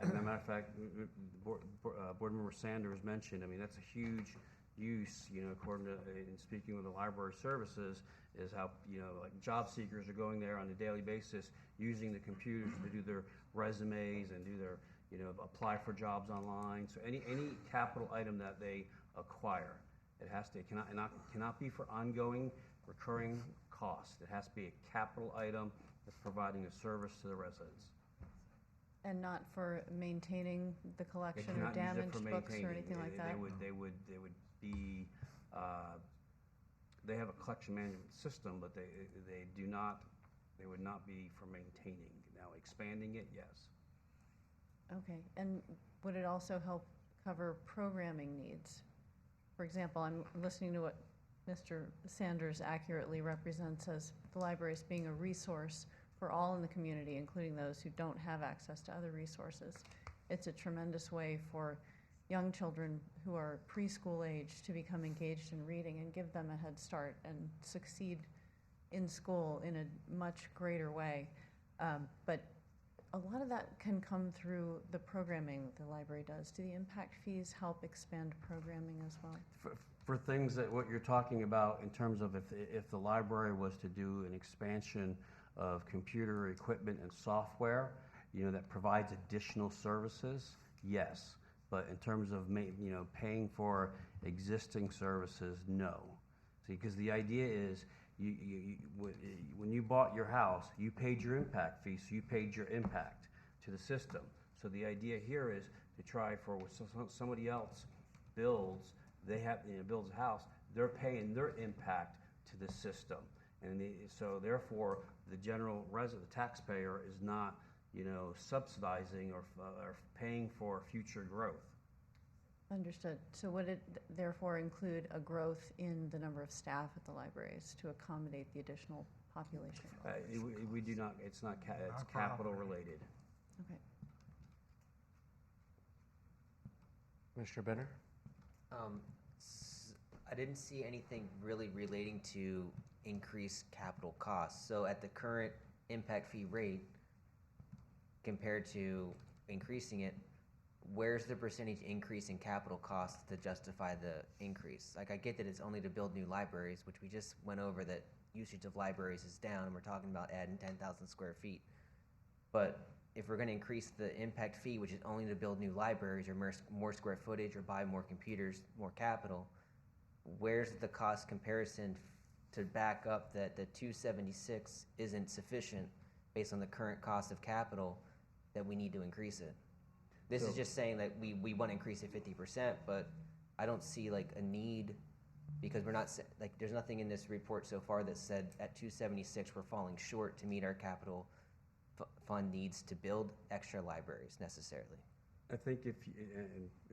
As a matter of fact, Board Member Sanders mentioned, I mean, that's a huge use, you know, according to, in speaking with the library services, is how, you know, like job seekers are going there on a daily basis using the computers to do their resumes and do their, you know, apply for jobs online. So any capital item that they acquire, it cannot be for ongoing recurring costs. It has to be a capital item that's providing a service to the residents. And not for maintaining the collection or damaged books or anything like that? They would be, they have a collection management system, but they would not be for maintaining. Now, expanding it, yes. Okay, and would it also help cover programming needs? For example, I'm listening to what Mr. Sanders accurately represents as the library as being a resource for all in the community, including those who don't have access to other resources. It's a tremendous way for young children who are preschool age to become engaged in reading and give them a head start and succeed in school in a much greater way. But a lot of that can come through the programming that the library does. Do the impact fees help expand programming as well? For things that what you're talking about in terms of if the library was to do an expansion of computer equipment and software, you know, that provides additional services, yes. But in terms of paying for existing services, no. See, because the idea is when you bought your house, you paid your impact fee, so you paid your impact to the system. So the idea here is to try for when somebody else builds, builds a house, they're paying their impact to the system, and so therefore the general resident, the taxpayer, is not subsidizing or paying for future growth. Understood. So would it therefore include a growth in the number of staff at the libraries to accommodate the additional population? We do not. It's not. It's capital related. Okay. Mr. Benner? I didn't see anything really relating to increased capital costs. So at the current impact fee rate, compared to increasing it, where's the percentage increase in capital costs to justify the increase? Like, I get that it's only to build new libraries, which we just went over, that usage of libraries is down, and we're talking about adding 10,000 square feet. But if we're going to increase the impact fee, which is only to build new libraries or more square footage or buy more computers, more capital, where's the cost comparison to back up that the 276 isn't sufficient based on the current cost of capital, that we need to increase it? This is just saying that we want to increase it 50%, but I don't see like a need, because we're not, like, there's nothing in this report so far that said at 276 we're falling short to meet our capital fund needs to build extra libraries necessarily. I think and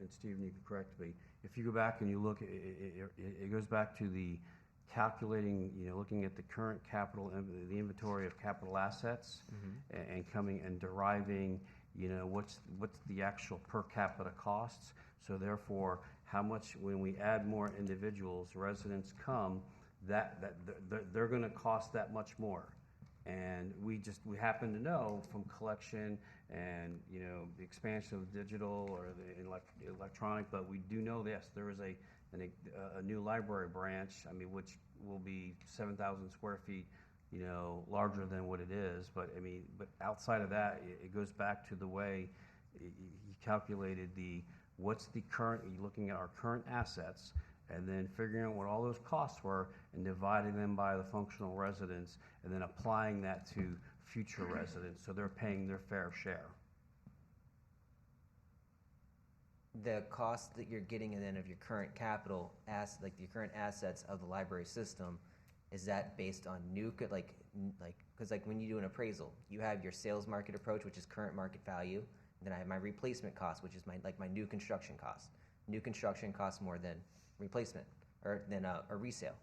Stephen, you can correct me, if you go back and you look, it goes back to the calculating, looking at the current capital, the inventory of capital assets, and coming and deriving you know, what's the actual per capita costs? So therefore, how much, when we add more individuals, residents come, they're gonna cost that much more. And we happen to know from collection and, you know, the expansion of digital or the electronic, but we do know this, there is a new library branch, I mean, which will be 7,000 square feet, you know, larger than what it is, but I mean, but outside of that, it goes back to the way he calculated what's the current, looking at our current assets, and then figuring out what all those costs were and dividing them by the functional residents, and then applying that to future residents, so they're paying their fair share. The cost that you're getting then of your current capital, like your current assets of the library system, is that based on new, because like when you do an appraisal, you have your sales market approach, which is current market value, and then I have my replacement cost, which is my new construction cost. New construction costs more than replacement, or than a resale.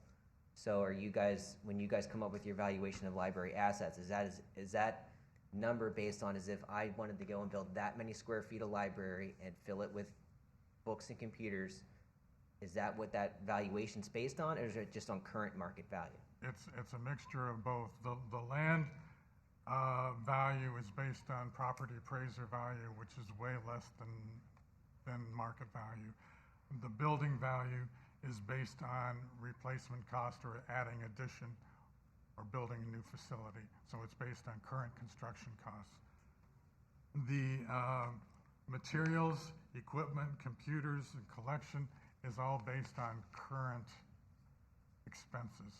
So are you guys, when you guys come up with your valuation of library assets, is that number based on as if I wanted to go and build that many square feet of library and fill it with books and computers? Is that what that valuation's based on, or is it just on current market value? It's a mixture of both. The land value is based on property appraiser value, which is way less than market value. The building value is based on replacement cost or adding addition or building a new facility. So it's based on current construction costs. The materials, equipment, computers, and collection is all based on current expenses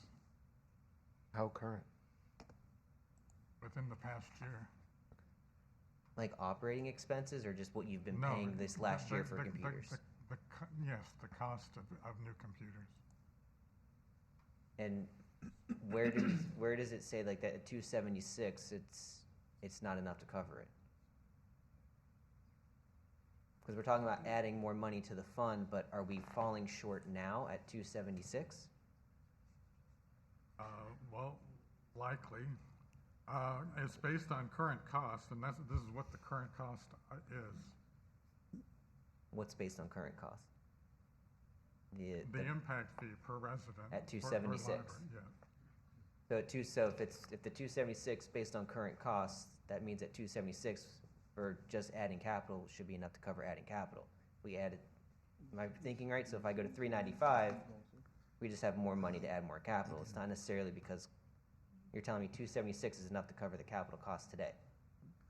How current? within the past year. Like operating expenses, or just what you've been No, paying this last year for the- computers? Yes, the cost of new computers. And where does it say like that at 276, it's not enough to cover it? Because we're talking about adding more money to the fund, but are we falling short now at 276? Well, likely. It's based on current cost, and this is what the current cost is. What's based on current cost? The impact fee per resident. At per 276. library, yeah. So if the 276 based on current costs, that means at 276 for just adding capital should be enough to cover adding capital. We added, am I thinking right? So if I go to 395, we just have more money to add more capital. It's not necessarily because you're telling me 276 is enough to cover the capital cost today.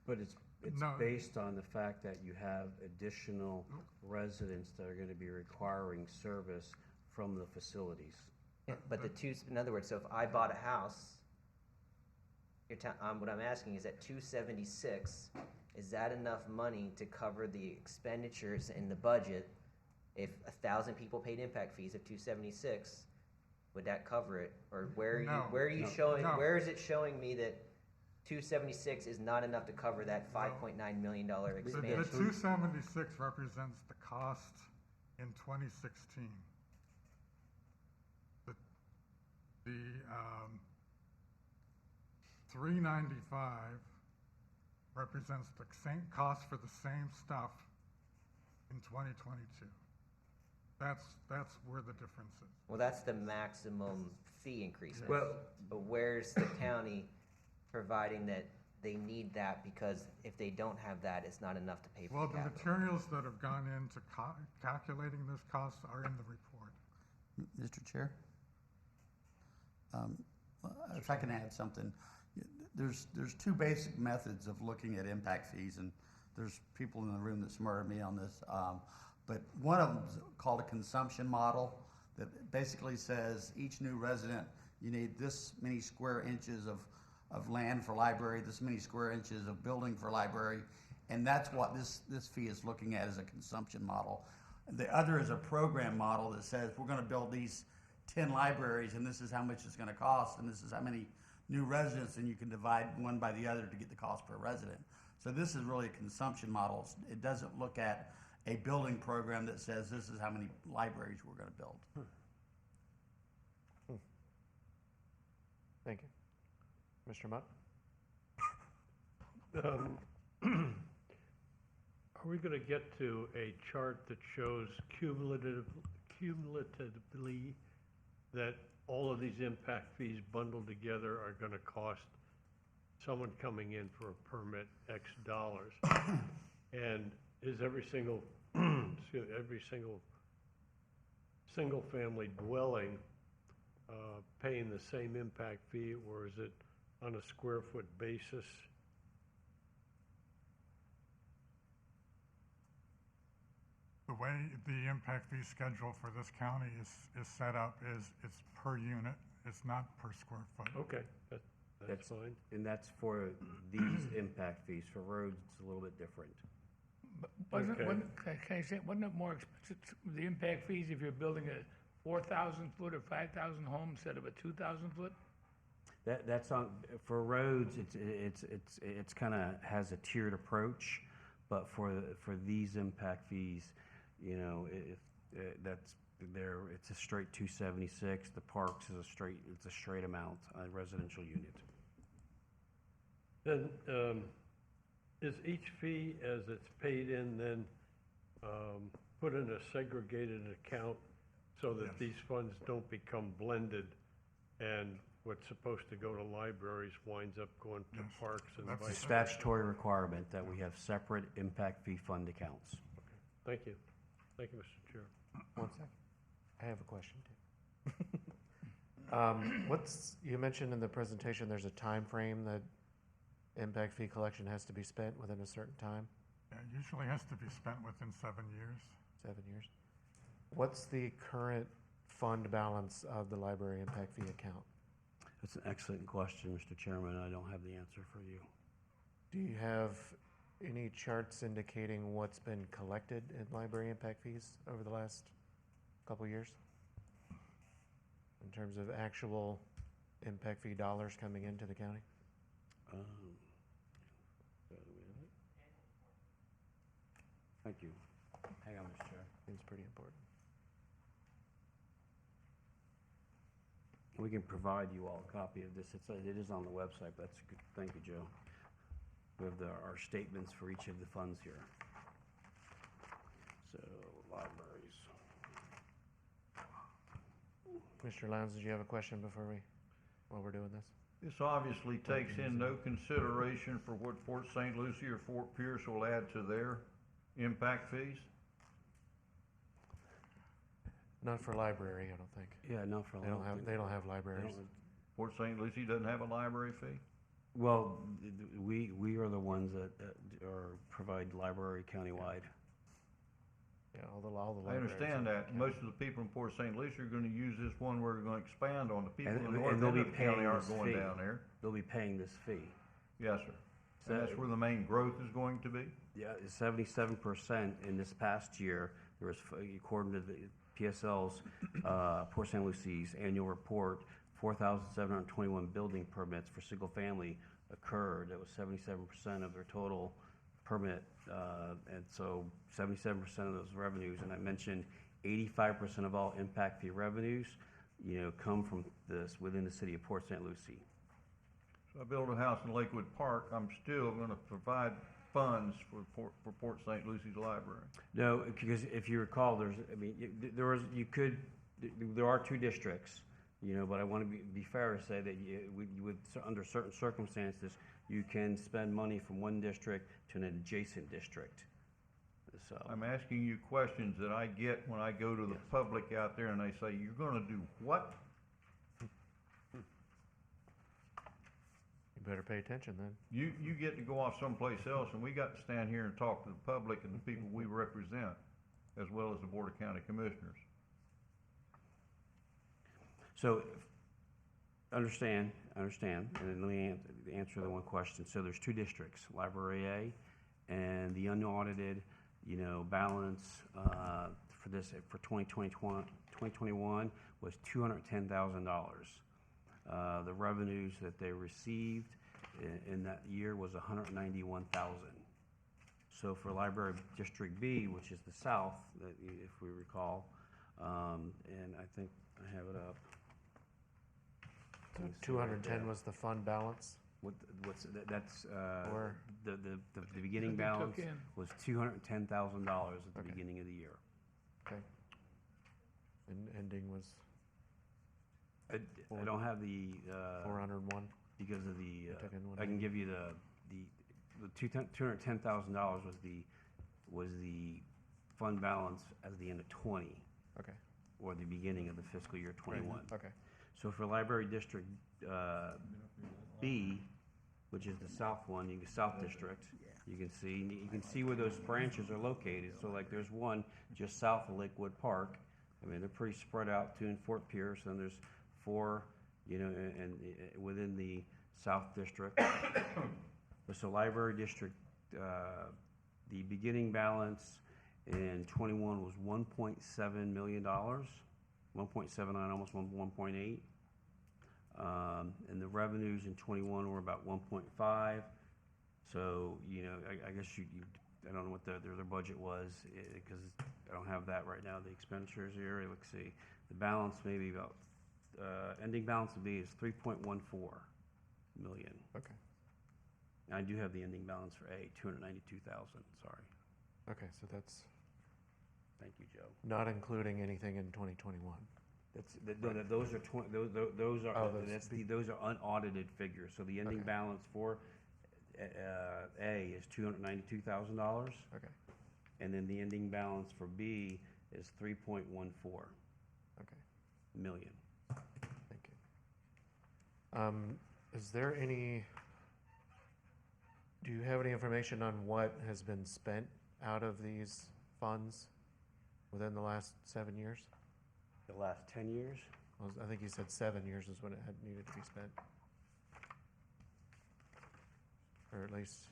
But it's No. based on the fact that you have additional residents that are gonna be requiring service from the facilities. Yeah, but in other words, so if I bought a house, what I'm asking is at 276, is that enough money to cover the expenditures in the budget? If 1,000 people paid impact fees at 276, would that cover it? Or where are you No. showing, No. where is it showing me that 276 is not enough to cover that $5.9 million The expansion? 276 represents the cost in 2016. The 395 represents the same cost for the same stuff in 2022. That's where the difference is. Well, that's the maximum fee increase. Well- But where's the county providing that they need that, because if they don't have that, it's not enough to pay for Well, the the capital? materials that have gone into calculating this cost are in the report. Mr. Chair? If I can add something, there's two basic methods of looking at impact fees, and there's people in the room that smarter me on this. But one of them is called a consumption model that basically says each new resident, you need this many square inches of land for library, this many square inches of building for library, and that's what this fee is looking at, as a consumption model. The other is a program model that says we're gonna build these 10 libraries, and this is how much it's gonna cost, and this is how many new residents, and you can divide one by the other to get the cost per resident. So this is really a consumption model. It doesn't look at a building program that says this is how many libraries we're gonna build. Thank you. Mr. Mutt? Are we gonna get to a chart that shows cumulatively that all of these impact fees bundled together are gonna cost someone coming in for a permit X dollars? And is every single, every single-family dwelling paying the same impact fee, or is it on a square foot basis? The way the impact fee schedule for this county is set up is it's per unit, it's not per square foot. Okay, that's fine. And that's for these impact fees. For roads, it's a little bit different. Okay. Can I say, wasn't it more expensive, the impact fees, if you're building a 4,000 foot or 5,000 home instead of a 2,000 foot? That's on, for roads, it's kind of has a tiered approach, but for these impact fees, you know, it's a straight 276. The parks is it's a straight amount on a residential unit. Then, is each fee as it's paid in then put in a segregated account so that these funds don't become blended and what's supposed to go to libraries winds up going to parks and That's vice It's a versa? statutory requirement that we have separate impact fee fund accounts. Thank you. Thank you, Mr. Chair. One second. I have a question too. You mentioned in the presentation, there's a time frame that impact fee collection has to be spent within a certain time, Yeah, it usually has to be spent within 7 years. 7 years. What's the current fund balance of the library impact fee account? That's an excellent question, Mr. Chairman. I don't have the answer for you. Do you have any charts indicating what's been collected in library impact fees over the last couple years? In terms of actual impact fee dollars coming into the county? Thank you. Hang on, Mr. Chair. Seems pretty important. We can provide you all a copy of this. It is on the website. That's good. Thank you, Joe. We have our statements for each of the funds here. So, libraries. Mr. Lowndes, did you have a question while we're doing this? This obviously takes in no consideration for what Fort St. Lucie or Fort Pierce will add to their impact fees? Not for library, I don't think. Yeah, not for. They don't have libraries. Fort St. Lucie doesn't have a library fee? Well, we are the ones that provide library countywide. Yeah, all the libraries. I understand that. Most of the people in Port St. Lucie are gonna use this one, we're gonna expand on. The people in the north end of the county aren't going down there. They'll be paying this fee. Yes, sir. And that's where the main growth is going to be? Yeah, 77% in this past year. There was, according to the PSL's, Port St. Lucie's annual report, 4,721 building permits for single family occurred. That was 77% of their total permit, and so 77% of those revenues. And I mentioned 85% of all impact fee revenues, come from this within the city of Port St. Lucie. So I build a house in Lakewood Park, I'm still gonna provide funds for Port St. Lucie's library. No, because if you recall, there are two districts, but I want to be fair to say that under certain circumstances, you can spend money from one district to an adjacent district. So I'm asking you questions that I get when I go to the public out there and they say, you're gonna do what? You better pay attention then. You get to go off someplace else, and we got to stand here and talk to the public and the people we represent, as well as the Board of County Commissioners. So, understand, and then let me answer the one question. So there's two districts, Library A, and the unaudited, balance for 2021 was $210,000. The revenues that they received in that year was $191,000. So for Library District B, which is the south, if we recall, and I think I have it up. So 210 was the fund balance? That's, Or- the beginning They took balance in. was $210,000 at the Okay. beginning of the year. Okay. And ending was I don't have the, 401. because of the, took in I can give you the $210,000 was the fund balance at the end of 20, Okay. or the beginning of the fiscal year 21. Okay. So for Library District B, which is the south one, South District, you can see where those branches are located. So like there's one just south of Lakewood Park. I mean, they're pretty spread out, two in Fort Pierce, and there's 4, and within the South District. So Library District, the beginning balance in 21 was $1.7 million, 1.79, almost 1.8. And the revenues in 21 were about 1.5. So, I guess I don't know what their budget was, because I don't have that right now, the expenditures here. Let's see. The balance maybe about, ending balance would be is 3.14 million. Okay. And I do have the ending balance for A, 292,000, sorry. Okay, so that's Thank you, Joe. not including anything in 2021. Those are those are Oh, those those are unaudited figures. So the ending Okay. balance for A is $292,000, Okay. and then the ending balance for B is 3.14 Okay. million. Thank you. Is there any, do you have any information on what has been spent out of these funds within the last 7 years? The last 10 years? I think you said 7 years is when it had needed to be spent. Or at least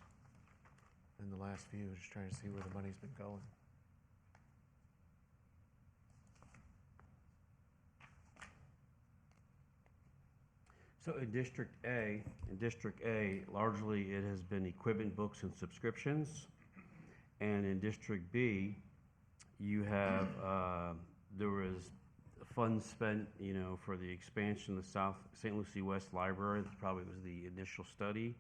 in the last few, just trying to see where the money's been going. So in District A, largely it has been equipment, books, and subscriptions. And in District B, you have, there was funds spent, for the expansion of the South St. Lucie West Library. That probably was the initial study.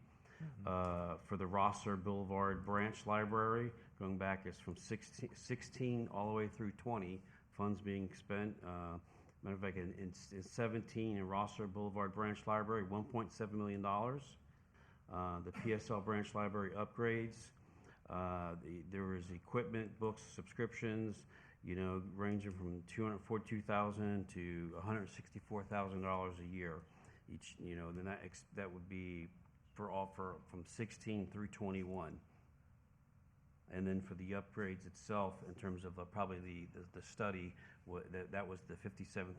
For the Rosser Boulevard Branch Library, going back, it's from 16 all the way through 20, funds being spent. Matter of fact, in 17, in Rosser Boulevard Branch Library, $1.7 million. The PSL Branch Library upgrades. There was equipment, books, subscriptions, ranging from $242,000 to $164,000 a year each. Then that would be from 16 through 21. And then for the upgrades itself, in terms of probably the study, that was the $57,000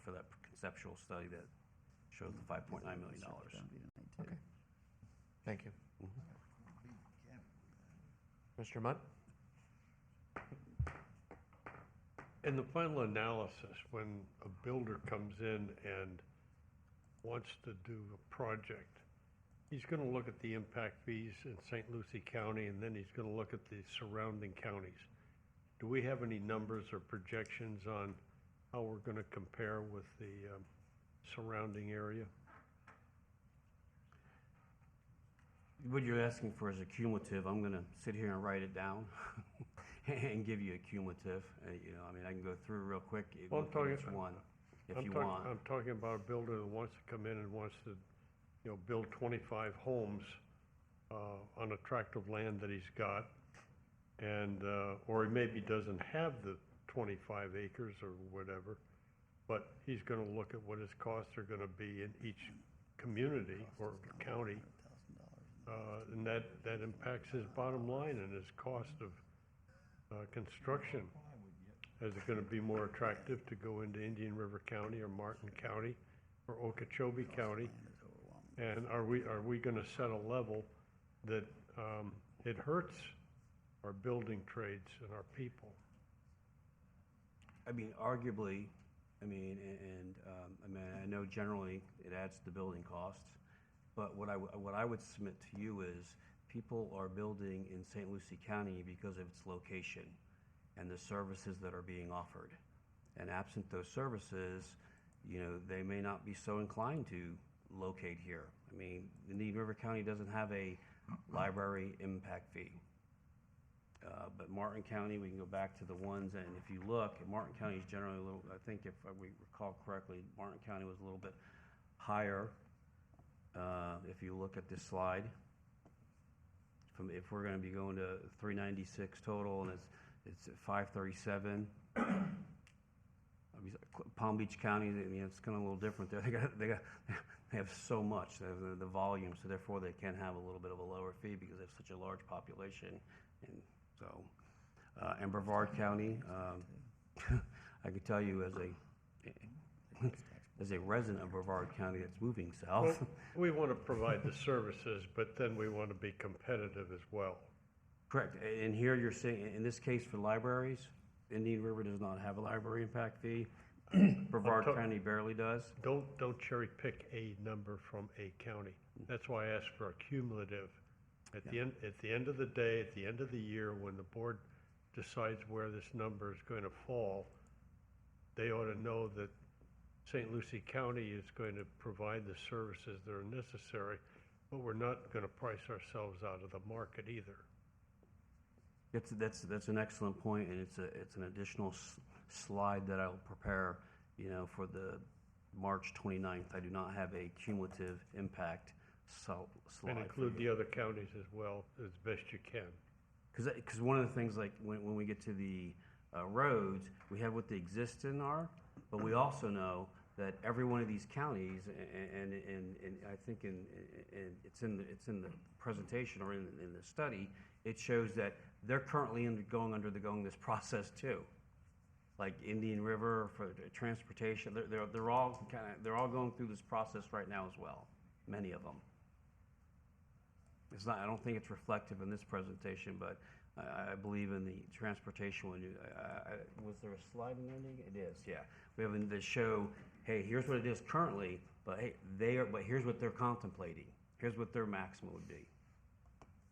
for that conceptual study that shows the $5.9 million. Okay. Thank you. Mr. Munt? In the final analysis, when a builder comes in and wants to do a project, he's going to look at the impact fees in St. Lucie County, and then he's going to look at the surrounding counties. Do we have any numbers or projections on how we're going to compare with the surrounding area? What you're asking for is a cumulative. I'm going to sit here and write it down and give you a cumulative. I can go through real quick. Well, I'm talking- each one if you want. I'm talking about a builder that wants to come in and wants to, build 25 homes on a tract of land that he's got, and or he maybe doesn't have the 25 acres or whatever, but he's going to look at what his costs are going to be in each community or county, and that impacts his bottom line and his cost of construction. Is it going to be more attractive to go into Indian River County or Martin County or Okeechobee County? And are we going to set a level that it hurts our building trades and our people? Arguably, I know generally it adds to building costs, but what I would submit to you is people are building in St. Lucie County because of its location and the services that are being offered. And absent those services, they may not be so inclined to locate here. I mean, Indian River County doesn't have a library impact fee. But Martin County, we can go back to the ones, and if you look, Martin County is generally a little, I think if we recall correctly, Martin County was a little bit higher. If you look at this slide, if we're gonna be going to 396 total, and it's at 537. Palm Beach County, it's kind of a little different there. They have so much, they have the volume, so therefore they can have a little bit of a lower fee because they have such a large population. And so, and Brevard County, I could tell you as a resident of Brevard County that's moving south. Well, we want to provide the services, but then we want to be competitive as well. Correct. And here you're saying, in this case for libraries, Indian River does not have a library impact fee. Brevard County barely does. Don't cherry pick a number from a county. That's why I asked for a cumulative. At the end of the day, at the end of the year, when the board decides where this number is going to fall, they ought to know that St. Lucie County is going to provide the services that are necessary, but we're not going to price ourselves out of the market either. That's an excellent point, and it's an additional slide that I'll prepare, for the March 29th. I do not have a cumulative impact slide. And include the other counties as well, as best you can. Because one of the things, like when we get to the roads, we have what the existing are, but we also know that every one of these counties, and I think it's in the presentation or in the study, it shows that they're currently undergoing this process too. Like Indian River for transportation, they're all going through this process right now as well. Many of them. It's not. I don't think it's reflective in this presentation, but I believe in the transportation one. Was there a slide in there? It is. Yeah, we have in the show. Hey, here's what it is currently, but hey, But here's what they're contemplating. Here's what their maximum would be.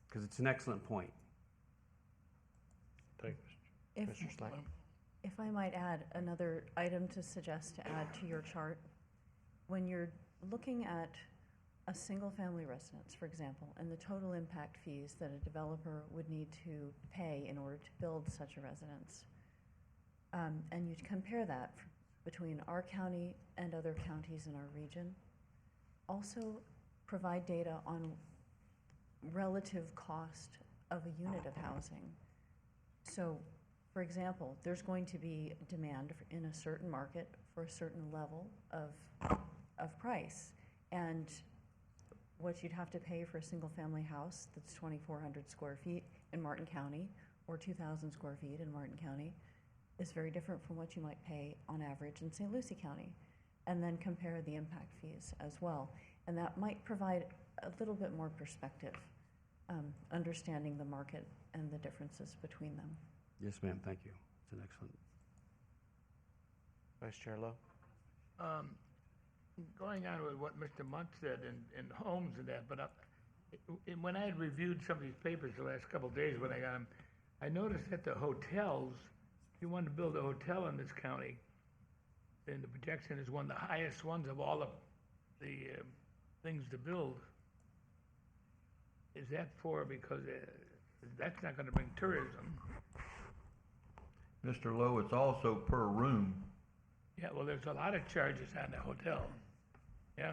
Because it's an excellent point. Thank you, Mr. Slack. If I might add another item to suggest to add to your chart, when you're looking at a single-family residence, for example, and the total impact fees that a developer would need to pay in order to build such a residence, and you compare that between our county and other counties in our region, also provide data on relative cost of a unit of housing. So, for example, there's going to be demand in a certain market for a certain level of price, and what you'd have to pay for a single-family house that's 2,400 square feet in Martin County or 2,000 square feet in Martin County is very different from what you might pay on average in St. Lucie County, and then compare the impact fees as well. And that might provide a little bit more perspective, understanding the market and the differences between them. Yes, ma'am. Thank you. It's an excellent. Vice Chair Lowe? Going on with what Mr. Munt said in homes and that, but when I had reviewed some of these papers the last couple of days when I got them, I noticed that the hotels, if you want to build a hotel in this county, then the projection is one of the highest ones of all of the things to build. Is that because that's not going to bring tourism? Mr. Lowe, it's also per room. Yeah, well, there's a lot of charges on the hotel. Yeah. I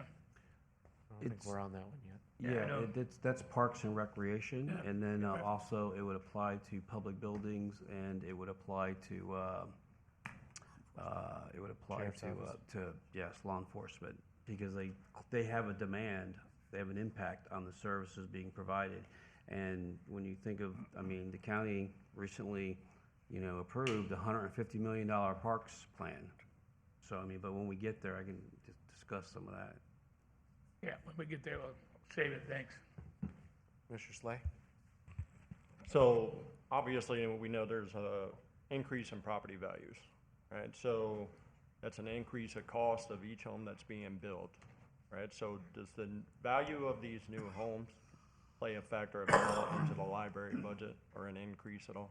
don't think we're on that one yet. Yeah, that's Parks and Recreation, and then also it would apply to public buildings, and it would apply to law enforcement, because they have a demand, they have an impact on the services being provided. And when you think of, the county recently, approved a $150 million parks plan. So, but when we get there, I can just discuss some of that. Yeah, when we get there, we'll save it. Thanks. Mr. Slay? So obviously, we know there's a increase in property values, right? So that's an increase of cost of each home that's being built, right? So does the value of these new homes play a factor at all into the library budget or an increase at all,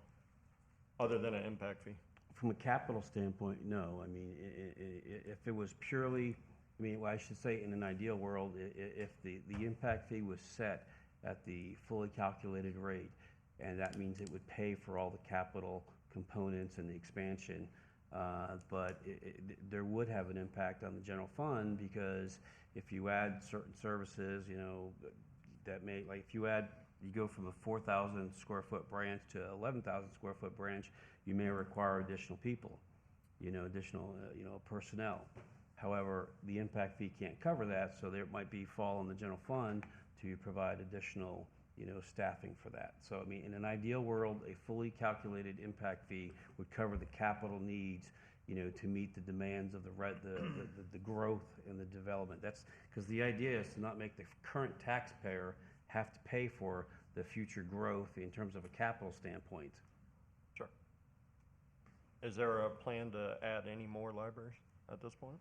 other than an impact fee? From a capital standpoint, no. If it was purely I mean, well, I should say, in an ideal world, if the impact fee was set at the fully calculated rate, and that means it would pay for all the capital components and the expansion, but there would have an impact on the general fund, because if you add certain services, you know, that may, like, if you go from a 4,000 square foot branch to 11,000 square foot branch, you may require additional people, additional, personnel. However, the impact fee can't cover that, so there might be fall in the general fund to provide additional, staffing for that. So, I mean, in an ideal world, a fully calculated impact fee would cover the capital needs, to meet the demands of the growth and the development. That's because the idea is to not make the current taxpayer have to pay for the future growth in terms of a capital standpoint. Sure. Is there a plan to add any more libraries at this point?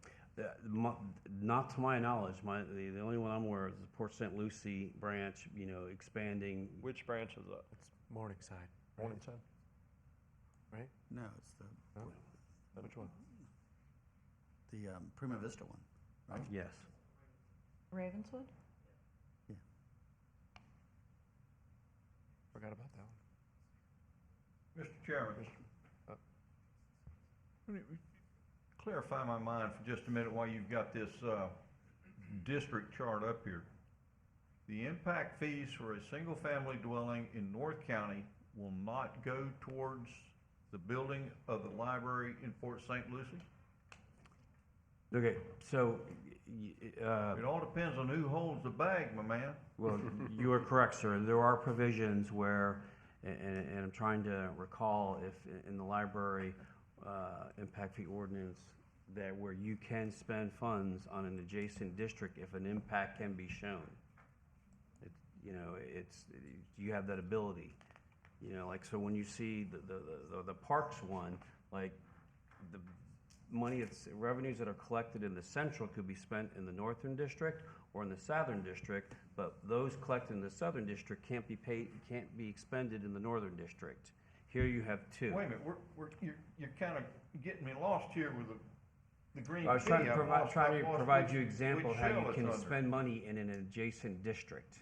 Not to my knowledge. The only one I'm aware of is the Port St. Lucie branch, expanding. Which branch is that? It's Morningside. Morningside? Right? No, it's the, No? Which one? the Prima Vista one, right? Yes. Ravenswood? Forgot about that one. Mr. Chairman, let me clarify my mind for just a minute while you've got this district chart up here. The impact fees for a single-family dwelling in North County will not go towards the building of the library in Port St. Lucie? Okay, so It all depends on who holds the bag, my man. well, you are correct, sir. There are provisions where, and I'm trying to recall if in the library impact fee ordinance, that where you can spend funds on an adjacent district if an impact can be shown. You have that ability. Like, so when you see the parks one, like, the money, revenues that are collected in the central could be spent in the northern district or in the southern district, but those collected in the southern district can't be expended in the northern district. Here you have two. Wait a minute, you're kind of getting me lost here with the green I was key. trying to I've provide lost you which example of how shell you it's can under. spend money in an adjacent district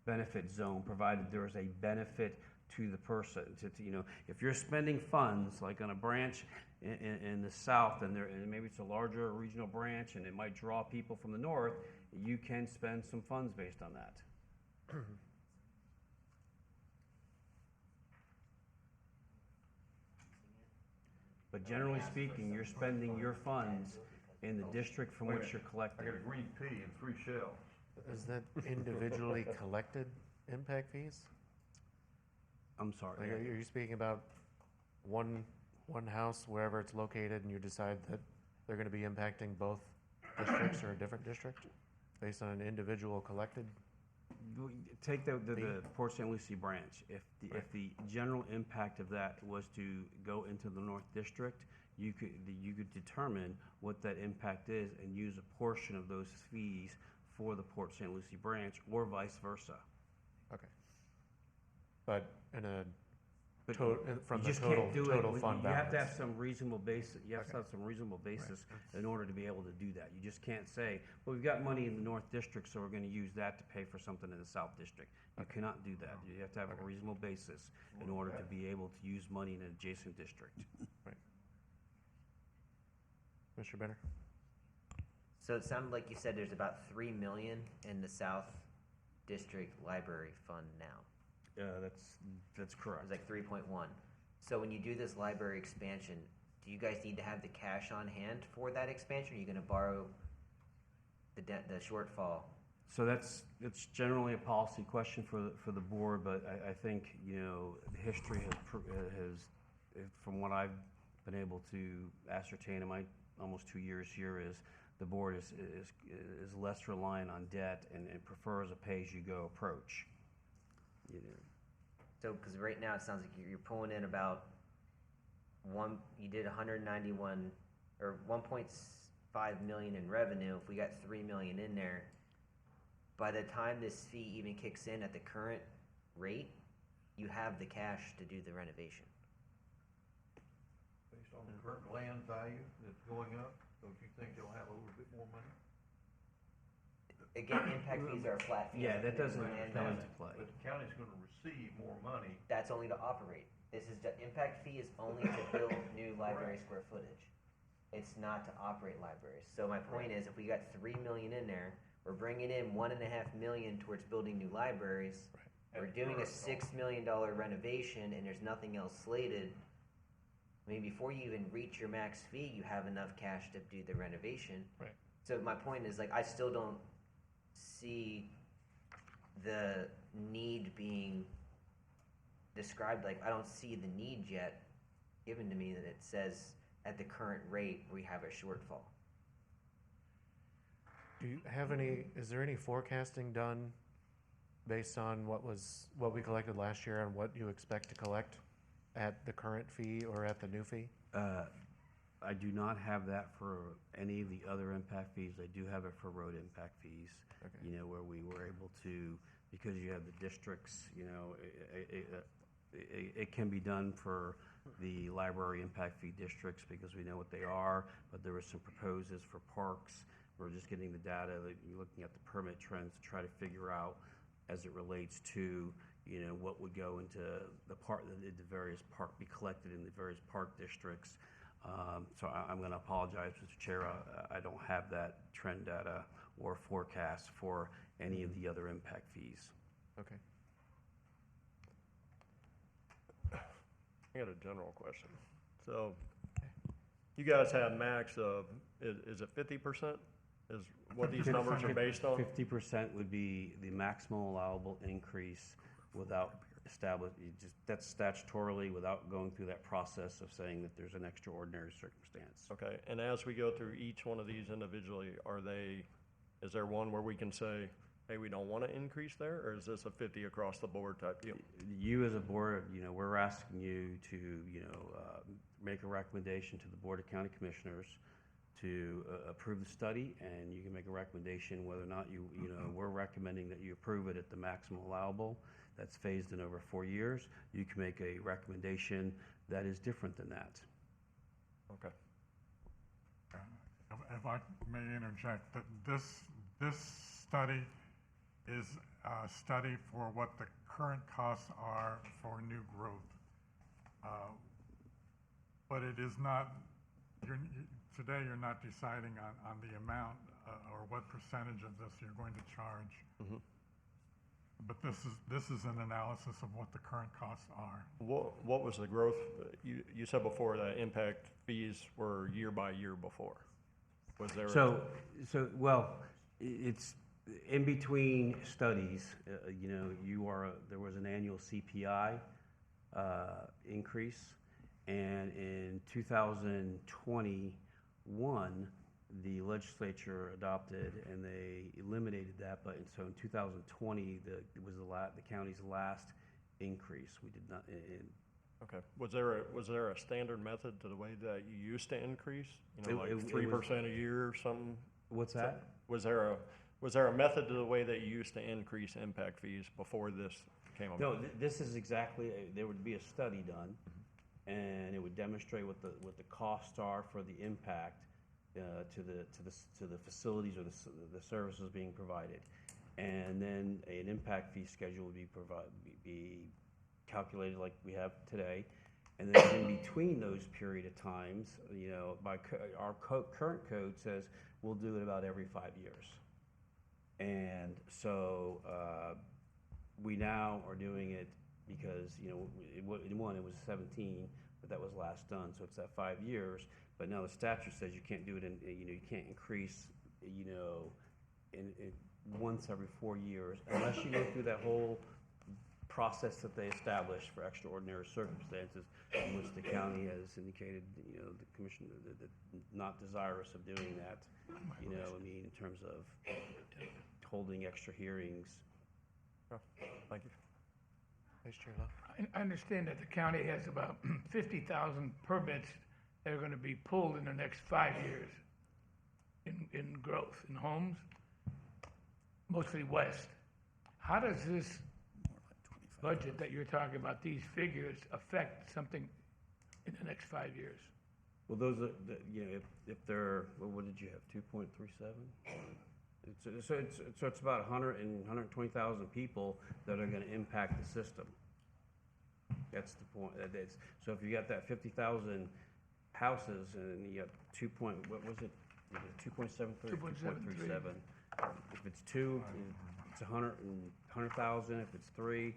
benefit zone, provided there is a benefit to the person. If you're spending funds, like on a branch in the south, and maybe it's a larger regional branch, and it might draw people from the north, you can spend some funds based on that. But generally speaking, you're spending your funds in the district from Wait a which you're minute. collecting. I got a green pea and 3 shells. Is that individually collected impact fees? I'm sorry. Like, are you speaking about one house, wherever it's located, and you decide that they're gonna be impacting both districts or a different district based on an individual collected? Take the Port St. Lucie branch. If the general impact of that was to go into the North District, you could determine what that impact is and use a portion of those fees for the Port St. Lucie branch, or vice versa. Okay. But in a But from you the just total can't do it. total fund You have to have balance. some reasonable basis. You have to Okay. have some reasonable basis Right. in order to be able to do that. You just can't say, well, we've got money in the North District, so we're going to use that to pay for something in the South District. You cannot do that. You have to have a reasonable basis in order to be able to use money in an adjacent district. Right. Mr. Benner? So it sounded like you said there's about 3 million in the South District Library Fund now. That's correct. It's like 3.1. So when you do this library expansion, do you guys need to have the cash on hand for that expansion? Or are you going to borrow the shortfall? So it's generally a policy question for the board, but I think, the history has, from what I've been able to ascertain in my almost 2 years here, is the board is less reliant on debt and prefers a pay-as-you-go approach. So, because right now it sounds like you're pulling in about you did 191 or 1.5 million in revenue. If we got 3 million in there, by the time this fee even kicks in at the current rate, you have the cash to do the renovation. Based on the current land value that's going up, don't you think they'll have a little bit more money? again, impact fees are a flat fee. Yeah, that doesn't And come into play. But the county's gonna receive more money. that's only to operate. This is, the impact fee is only to build new library square footage. It's not to operate libraries. So my point is, if we got 3 million in there, we're bringing in 1.5 million towards building new libraries. We're doing a $6 million renovation and there's nothing else slated. I mean, before you even reach your max fee, you have enough cash to do the renovation. Right. So my point is, like, I still don't see the need being described. Like, I don't see the need yet given to me that it says at the current rate we have a shortfall. Do you have any, is there any forecasting done based on what we collected last year and what you expect to collect at the current fee or at the new fee? I do not have that for any of the other impact fees. I do have it for road impact fees. Okay. You know, where we were able to, because you have the districts, you know, it can be done for the library impact fee districts because we know what they are, but there were some proposals for parks. We're just getting the data, looking at the permit trends to try to figure out as it relates to, you know, what would go into the various park, be collected in the various park districts. So I'm going to apologize, Mr. Chair. I don't have that trend data or forecast for any of the other impact fees. Okay. I got a general question. So, you guys had max of, is it 50%? Is what these numbers are based on? 50% would be the maximum allowable increase without that's statutorily, without going through that process of saying that there's an extraordinary circumstance. Okay, and as we go through each one of these individually, is there one where we can say, hey, we don't want to increase there, or is this a 50 across the board type deal? You as a board, you know, we're asking you to, you know, make a recommendation to the Board of County Commissioners to approve the study, and you can make a recommendation whether or not you know, we're recommending that you approve it at the maximum allowable. That's phased in over 4 years. You can make a recommendation that is different than that. Okay. If I may interject, that this study is a study for what the current costs are for new growth. But it is not, today you're not deciding on the amount or what percentage of this you're going to charge. Mm-hmm. But this is an analysis of what the current costs are. What was the growth? You said before that impact fees were year by year before. Was there? Well, it's in between studies. You know, there was an annual CPI increase, and in 2021. The legislature adopted and they eliminated that, but so in 2020, it was the county's last increase. We did not. Okay. Was there a standard method to the way that you used to increase? You know, like 3% a year or something. What's that? Was there a method to the way that you used to increase impact fees before this came about? No, this is exactly. There would be a study done, and it would demonstrate what the costs are for the impact. To the facilities or the services being provided, and then an impact fee schedule would be calculated like we have today, and then in between those period of times, you know, our current code says we'll do it about every 5 years, and so we now are doing it because, you know, it was 17, but that was last done, so it's at 5 years. But now the statute says you can't do it you can't increase, you know, in once every 4 years unless you go through that whole process that they established for extraordinary circumstances, in which the county has indicated, you know, the commission that not desirous of doing that, you know, I mean, in terms of holding extra hearings. Oh, thank you. Vice Chair Lowe. I understand that the county has about 50,000 permits that are going to be pulled in the next 5 years in growth, in homes, mostly west. How does this budget that you're talking about, these figures, affect something in the next 5 years? Well, those are, you know, if they're, what did you have, 2.37? So it's about 120,000 people that are gonna impact the system. That's the point. So if you got that 50,000 houses and you got what was it? 2.73, 2.37. If it's two, it's 100,000. If it's three,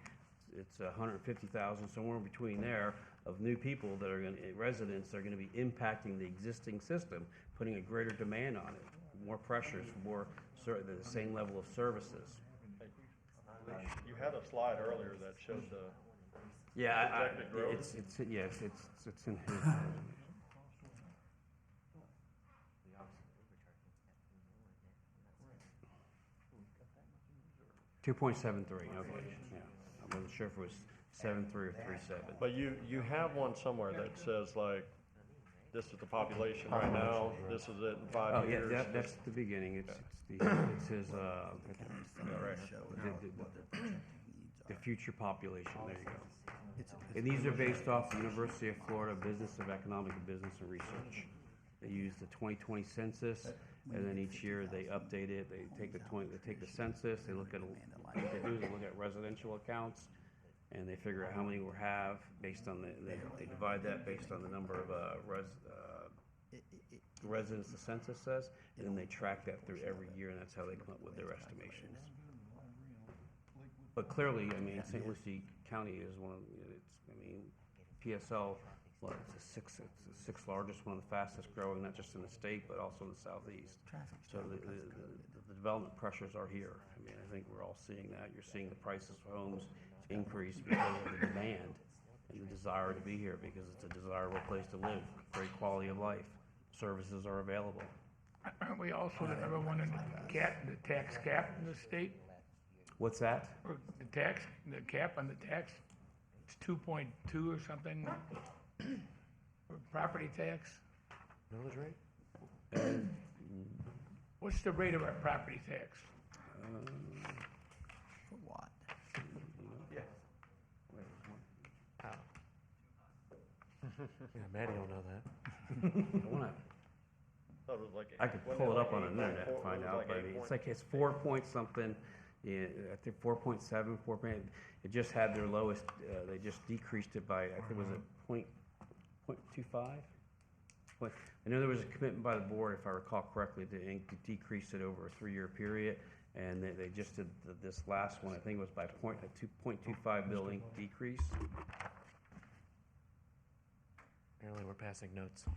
it's 150,000, somewhere in between there of new people that are residents that are gonna be impacting the existing system, putting a greater demand on it, more pressures, the same level of services. You had a slide earlier that showed the Yeah, projected growth. it's in his. 2.73, okay, yeah. I wasn't sure if it was 7.3 or 3.7. But you have one somewhere that says like, this is the population right now, this is it in 5 Oh, years. yeah, that's the beginning, it's his, the future population, there you go. And these are based off the University of Florida Business of Economic and Business and Research. They use the 2020 census, and then each year they update it, they take the census, they look at, what they do is they look at residential accounts, and they figure out how many we have based on they divide that based on the number of residents the census says, and then they track that through every year, and that's how they come up with their estimations. But clearly, I mean, St. Lucie County is one of, PSL, well, it's the sixth largest, one of the fastest growing, not just in the state, but also in the southeast. So the development pressures are here. I mean, I think we're all seeing that. You're seeing the prices of homes increase because of the demand and the desire to be here, because it's a desirable place to live, great quality of life. Services are available. Aren't we also the number one in the tax cap in the state? What's that? Or the cap on the tax, it's 2.2 or something, for property tax? Millage rate? What's the rate of our property tax? For what? Yeah. Yeah, Maddie will know that. I could pull it up on the internet and find out, but it's 4 point something. Yeah, I think 4.7, 4. It just had their lowest. They just decreased it by, I think, was it 0.25? But I know there was a commitment by the board, if I recall correctly, to decrease it over a 3-year period, and they just did this last one. I think it was by a 2.25 billion decrease. Apparently, we're passing notes.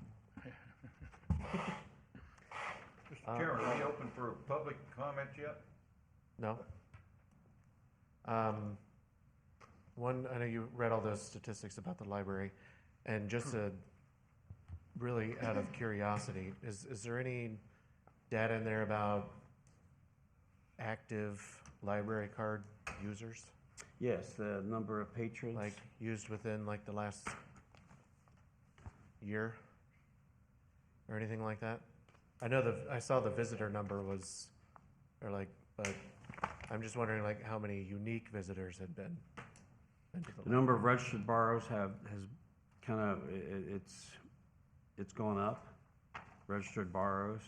Mr. Chairman, are we open for public comment yet? No. One, I know you read all those statistics about the library, and just really out of curiosity, is there any data in there about active library card users? Yes, the number of patrons. Like used within like the last year or anything like that? I know I saw the visitor number was, but I'm just wondering like how many unique visitors had been. The number of registered borrowers has kind of, it's gone up, registered borrowers.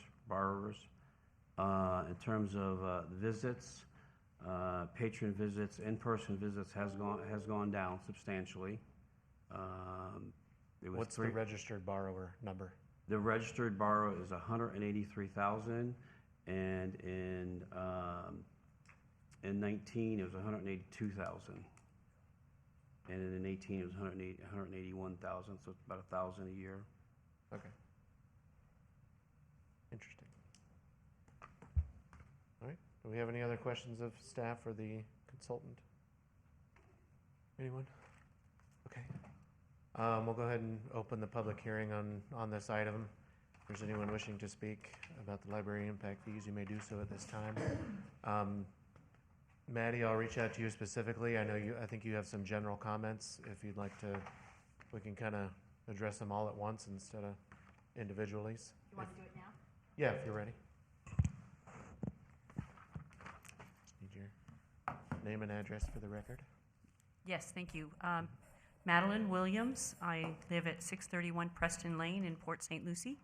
In terms of visits, patron visits, in-person visits has gone down substantially. What's the registered borrower number? The registered borrower is 183,000, and in 19 it was 182,000, and in 18 it was 181,000. So it's about 1,000 a year. Okay. Interesting. All right. Do we have any other questions of staff or the consultant? Anyone? Okay. We'll go ahead and open the public hearing on this item. If there's anyone wishing to speak about the library impact fees, you may do so at this time. Maddie, I'll reach out to you specifically. I think you have some general comments. If you'd like to, we can kind of address them all at once instead of individually. You want to do it now? Yeah, if you're ready. Just need your name and address for the record. Yes, thank you. Madeline Williams. I live at 631 Preston Lane in Port St. Lucie.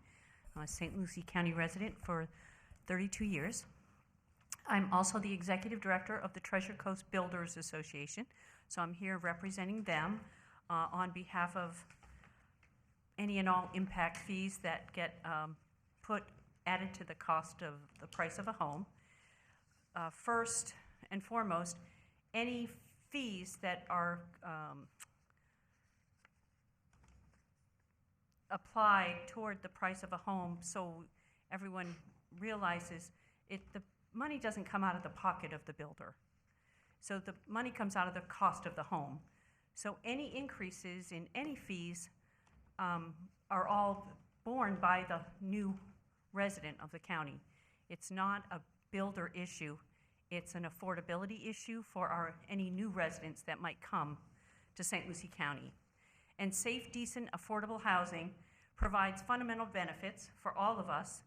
I'm a St. Lucie County resident for 32 years. I'm also the executive director of the Treasure Coast Builders Association, so I'm here representing them on behalf of any and all impact fees that get added to the cost of the price of a home. First and foremost, any fees that are applied toward the price of a home, so everyone realizes the money doesn't come out of the pocket of the builder. So the money comes out of the cost of the home. So any increases in any fees are all borne by the new resident of the county. It's not a builder issue. It's an affordability issue for any new residents that might come to St. Lucie County. And safe, decent, affordable housing provides fundamental benefits for all of us,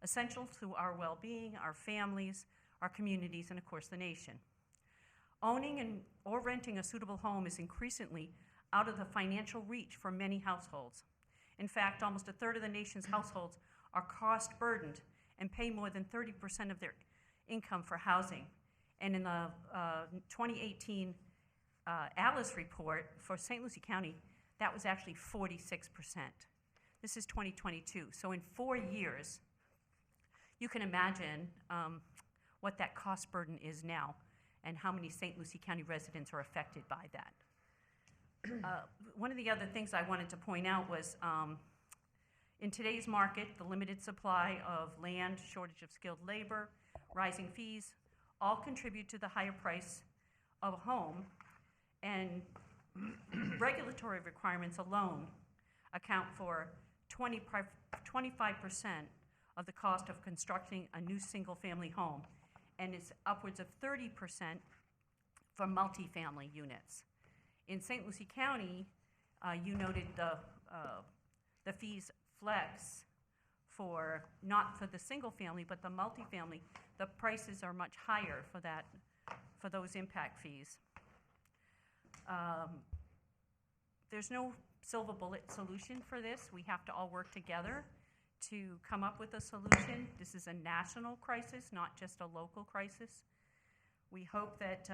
essential to our well-being, our families, our communities, and of course the nation. Owning or renting a suitable home is increasingly out of the financial reach for many households. In fact, almost a third of the nation's households are cost burdened and pay more than 30% of their income for housing. And in the 2018 ALIS report for St. Lucie County, that was actually 46%. This is 2022. So in 4 years, you can imagine what that cost burden is now and how many St. Lucie County residents are affected by that. One of the other things I wanted to point out was in today's market, the limited supply of land, shortage of skilled labor, rising fees, all contribute to the higher price of a home, and regulatory requirements alone account for 25% of the cost of constructing a new single-family home, and it's upwards of 30% for multifamily units. In St. Lucie County, you noted the fees flex for not for the single family, but the multifamily. The prices are much higher for those impact fees. There's no silver bullet solution for this. We have to all work together to come up with a solution. This is a national crisis, not just a local crisis. We hope that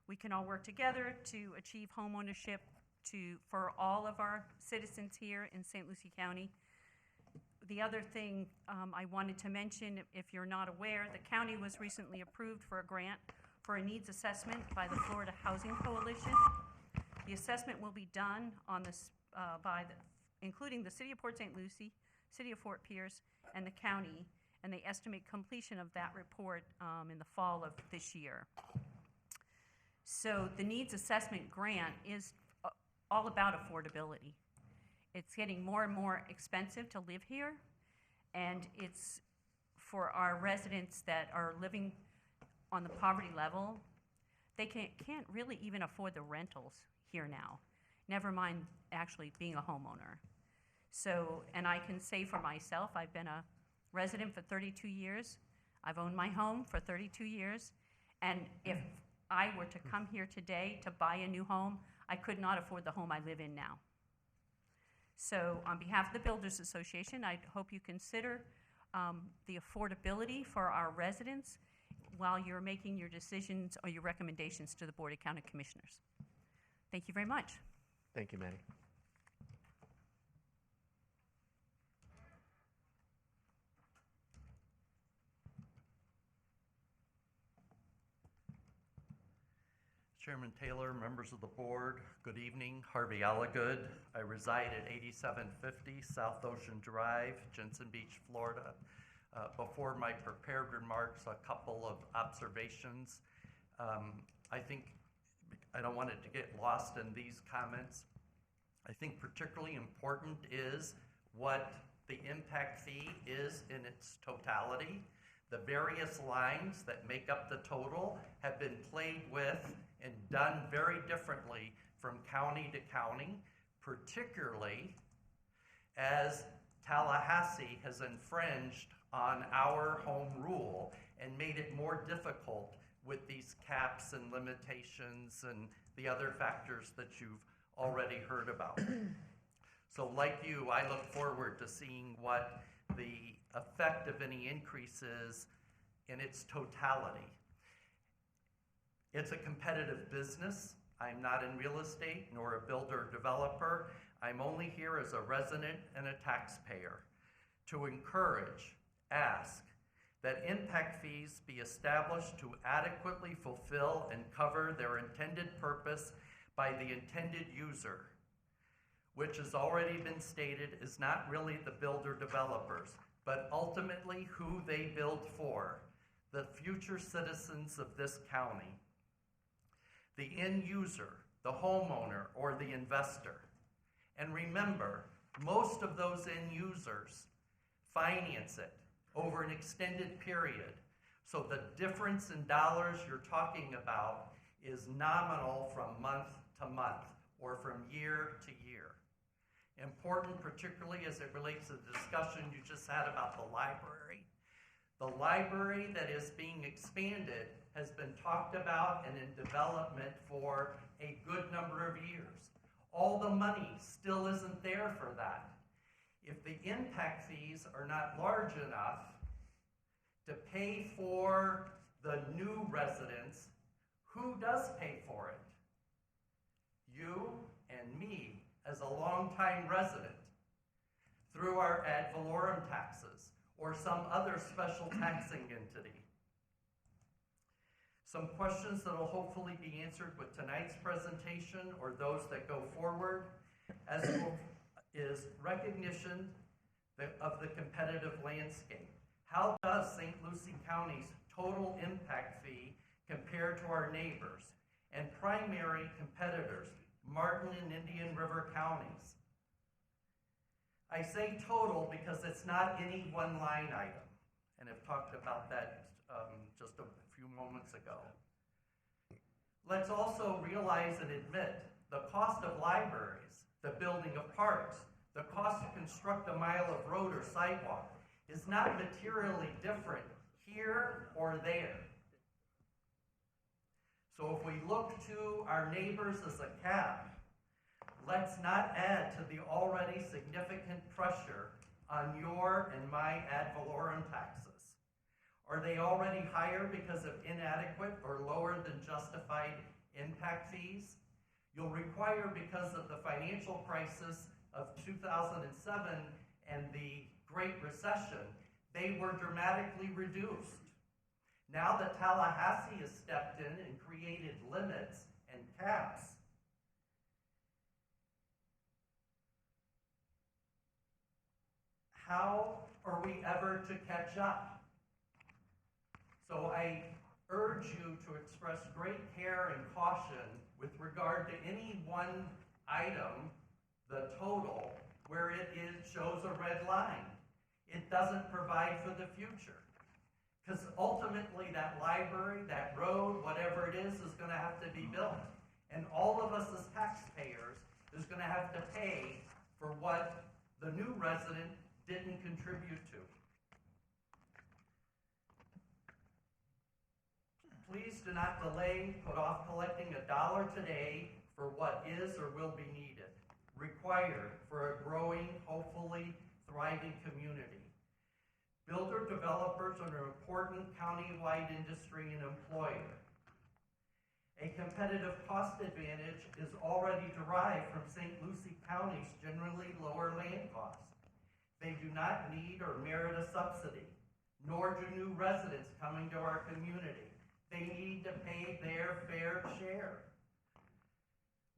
we can all work together to achieve homeownership for all of our citizens here in St. Lucie County. The other thing I wanted to mention, if you're not aware, the county was recently approved for a grant for a needs assessment by the Florida Housing Coalition. The assessment will be done on this including the City of Port St. Lucie, City of Fort Pierce, and the county, and they estimate completion of that report in the fall of this year. So the needs assessment grant is all about affordability. It's getting more and more expensive to live here, and it's for our residents that are living on the poverty level. They can't really even afford the rentals here now, never mind actually being a homeowner. So, and I can say for myself, I've been a resident for 32 years. I've owned my home for 32 years, and if I were to come here today to buy a new home, I could not afford the home I live in now. So on behalf of the Builders Association, I hope you consider the affordability for our residents while you're making your decisions or your recommendations to the Board of County Commissioners. Thank you very much. Thank you, Manny. Chairman Taylor, members of the board, good evening. Harvey Allagood. I reside at 8750 South Ocean Drive, Jensen Beach, Florida. Before my prepared remarks, a couple of observations. I think I don't want it to get lost in these comments. I think particularly important is what the impact fee is in its totality. The various lines that make up the total have been played with and done very differently from county to county, particularly as Tallahassee has infringed on our home rule and made it more difficult with these caps and limitations and the other factors that you've already heard about. So like you, I look forward to seeing what the effect of any increases in its totality. It's a competitive business. I'm not in real estate nor a builder developer. I'm only here as a resident and a taxpayer to encourage, ask, that impact fees be established to adequately fulfill and cover their intended purpose by the intended user, which has already been stated is not really the builder developers, but ultimately who they build for, the future citizens of this county. The end user, the homeowner, or the investor. And remember, most of those end users finance it over an extended period. So the difference in dollars you're talking about is nominal from month to month or from year to year. Important, particularly as it relates to the discussion you just had about the library. The library that is being expanded has been talked about and in development for a good number of years. All the money still isn't there for that. If the impact fees are not large enough to pay for the new residents, who does pay for it? You and me as a longtime resident through our ad valorem taxes or some other special taxing entity. Some questions that will hopefully be answered with tonight's presentation or those that go forward is recognition of the competitive landscape. How does St. Lucie County's total impact fee compare to our neighbors and primary competitors, Martin and Indian River counties? I say total because it's not any one line item, and I've talked about that just a few moments ago. Let's also realize and admit the cost of libraries, the building of parks, the cost to construct a mile of road or sidewalk is not materially different here or there. So if we look to our neighbors as a cap, let's not add to the already significant pressure on your and my ad valorem taxes. Are they already higher because of inadequate or lower than justified impact fees? You'll require, because of the financial crisis of 2007 and the Great Recession, they were dramatically reduced. Now that Tallahassee has stepped in and created limits and caps, how are we ever to catch up? So I urge you to express great care and caution with regard to any one item, the total, where it shows a red line. It doesn't provide for the future. Because ultimately that library, that road, whatever it is going to have to be built. And all of us as taxpayers is going to have to pay for what the new resident didn't contribute to. Please do not delay, put off collecting $1 today for what is or will be needed, required for a growing, hopefully thriving community. Builder developers are an important county-wide industry and employer. A competitive cost advantage is already derived from St. Lucie County's generally lower land costs. They do not need or merit a subsidy, nor do new residents coming to our community. They need to pay their fair share.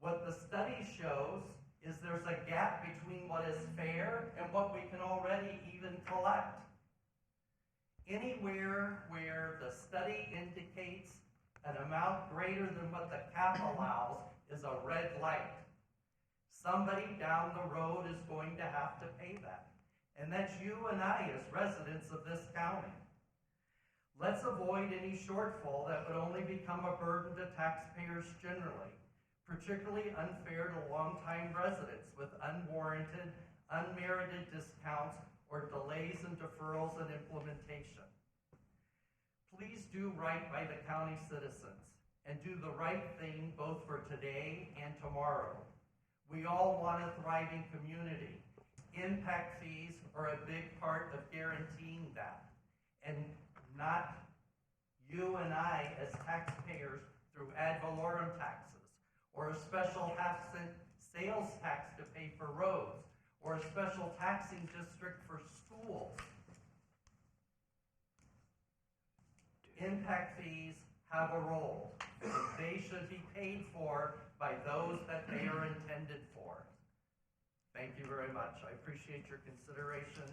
What the study shows is there's a gap between what is fair and what we can already even collect. Anywhere where the study indicates an amount greater than what the cap allows is a red light. Somebody down the road is going to have to pay that. And that's you and I as residents of this county. Let's avoid any shortfall that would only become a burden to taxpayers generally, particularly unfair to longtime residents with unwarranted, unmerited discounts or delays and deferrals in implementation. Please do right by the county citizens and do the right thing both for today and tomorrow. We all want a thriving community. Impact fees are a big part of guaranteeing that, and not you and I as taxpayers through ad valorem taxes, or a special half-cent sales tax to pay for roads, or a special taxing district for schools. Impact fees have a role. They should be paid for by those that they are intended for. Thank you very much. I appreciate your consideration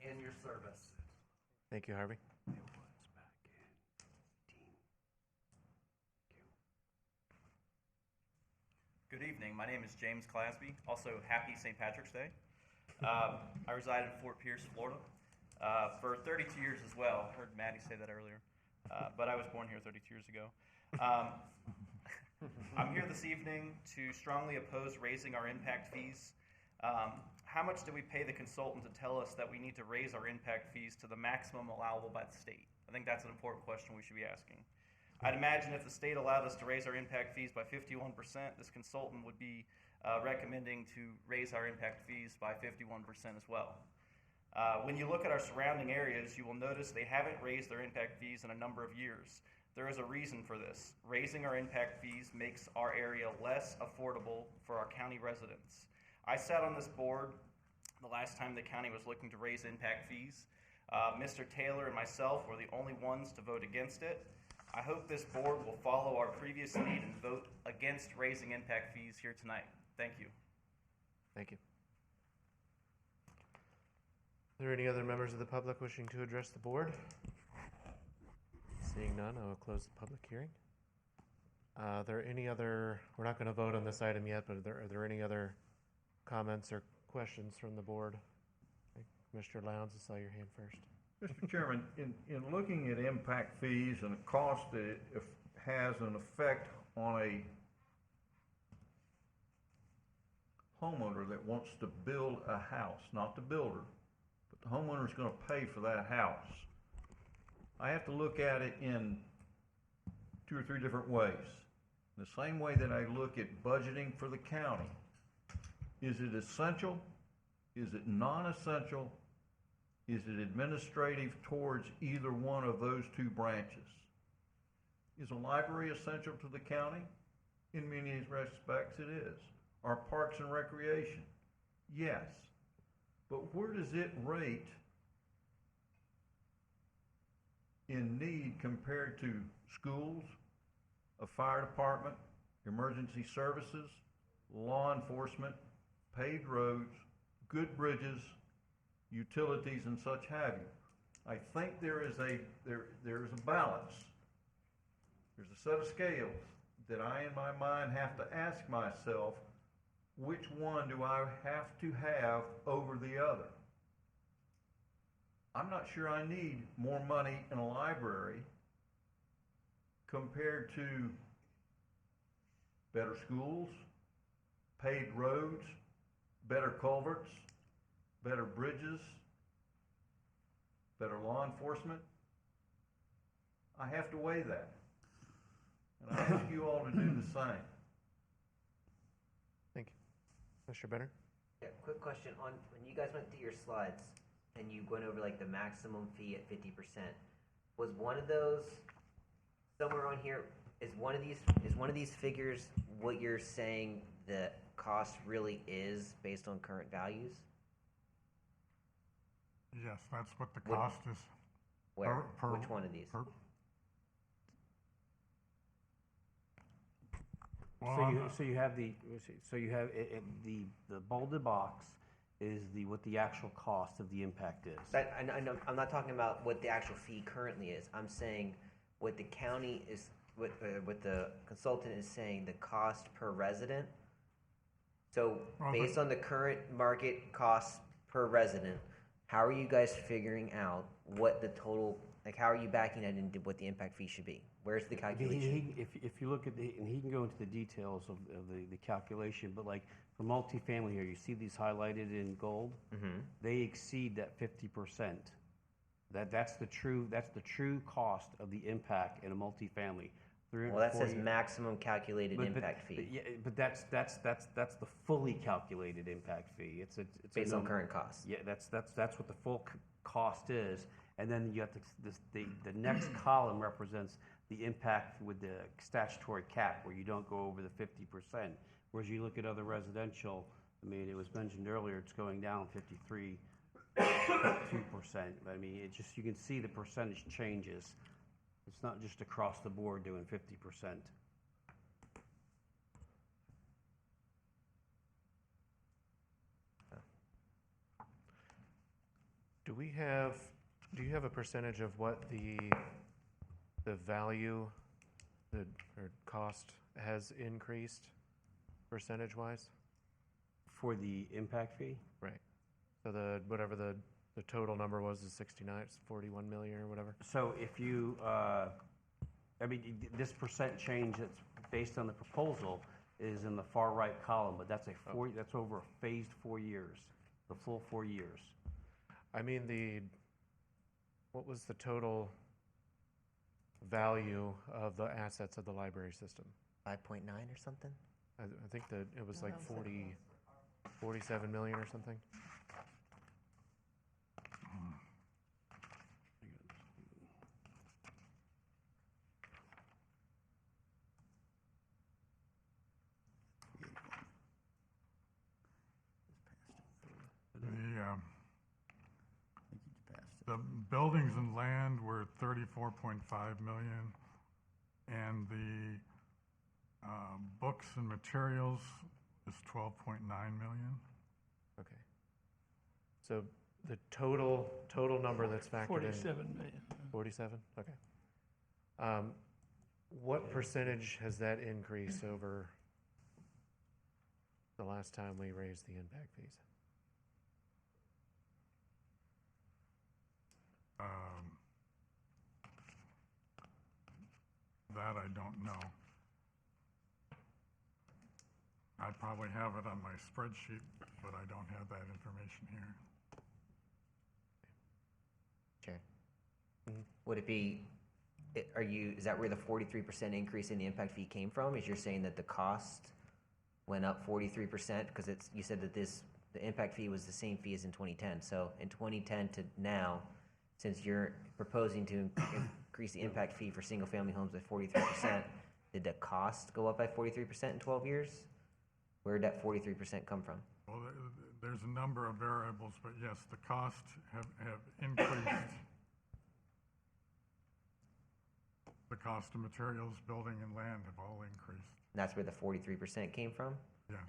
and your service. Thank you, Harvey. Good evening. My name is James Clasby. Also, happy St. Patrick's Day. I reside in Fort Pierce, Florida, for 32 years as well. I heard Maddie say that earlier, but I was born here 32 years ago. I'm here this evening to strongly oppose raising our impact fees. How much do we pay the consultant to tell us that we need to raise our impact fees to the maximum allowable by the state? I think that's an important question we should be asking. I'd imagine if the state allowed us to raise our impact fees by 51%, this consultant would be recommending to raise our impact fees by 51% as well. When you look at our surrounding areas, you will notice they haven't raised their impact fees in a number of years. There is a reason for this. Raising our impact fees makes our area less affordable for our county residents. I sat on this board the last time the county was looking to raise impact fees. Mr. Taylor and myself were the only ones to vote against it. I hope this board will follow our previous lead and vote against raising impact fees here tonight. Thank you. Thank you. Are there any other members of the public wishing to address the board? Seeing none, I will close the public hearing. Are there any other, we're not going to vote on this item yet, but are there any other comments or questions from the board? Mr. Lowndes, I saw your hand first. Mr. Chairman, in looking at impact fees and the cost that it has an effect on a homeowner that wants to build a house, not the builder, but the homeowner is going to pay for that house. I have to look at it in 2 or 3 different ways. The same way that I look at budgeting for the county. Is it essential? Is it non-essential? Is it administrative towards either one of those 2 branches? Is a library essential to the county? In many respects it is. Are parks and recreation? Yes. But where does it rate in need compared to schools, a fire department, emergency services, law enforcement, paved roads, good bridges, utilities, and such have you? I think there is a balance. There's a set of scales that I, in my mind, have to ask myself, which one do I have to have over the other? I'm not sure I need more money in a library compared to better schools, paved roads, better culverts, better bridges, better law enforcement. I have to weigh that. And I ask you all to do the same. Thank you. Mr. Benner? Yeah, quick question on when you guys went through your slides and you went over like the maximum fee at 50%. Was one of those somewhere on here? Is one of these figures what you're saying the cost really is based on current values? Yes, that's what the cost is. Where? Which one of these? So you have the bolded box is what the actual cost of the impact is. I know, I'm not talking about what the actual fee currently is. I'm saying what the county is, what the consultant is saying, the cost per resident. So based on the current market cost per resident, how are you guys figuring out what the total, like how are you backing that into what the impact fee should be? Where's the calculation? If you look at and he can go into the details of the calculation, but like for multifamily here, you see these highlighted in gold? Mm-hmm. They exceed that 50%. That's the true cost of the impact in a multifamily. Well, that says maximum calculated impact fee. But that's the fully calculated impact fee. It's based on current costs. Yeah, that's what the full cost is, And then you have the next column represents the impact with the statutory cap, where you don't go over the 50%. Whereas you look at other residential, I mean, it was mentioned earlier, it's going down 53%. I mean, it just, you can see the percentage changes. It's not just across the board doing 50%. Do you have a percentage of what the value, or cost has increased percentage-wise? For the impact fee? Right. So whatever the total number was is 69, it's 41 million or whatever? So if you, I mean, this percent change that's based on the proposal is in the far right column, but that's that's over a phased 4 years, the full 4 years. I mean, what was the total value of the assets of the library system? 5.9 or something? I think that it was like 47 million or something. The buildings and land were 34.5 million, and the books and materials is 12.9 million. Okay. So the total number that's factored in? 47 million. 47? Okay. What percentage has that increased over the last time we raised the impact fees? That I don't know. I probably have it on my spreadsheet, but I don't have that information here. Sure. Would it be, is that where the 43% increase in the impact fee came from? Is you're saying that the cost went up 43%? Because you said that the impact fee was the same fee as in 2010. So in 2010 to now, since you're proposing to increase the impact fee for single-family homes by 43%, did the cost go up by 43% in 12 years? Where did that 43% come from? Well, there's a number of variables, but yes, the costs have increased. The cost of materials, building, and land have all increased. And that's where the 43% came from? Yes.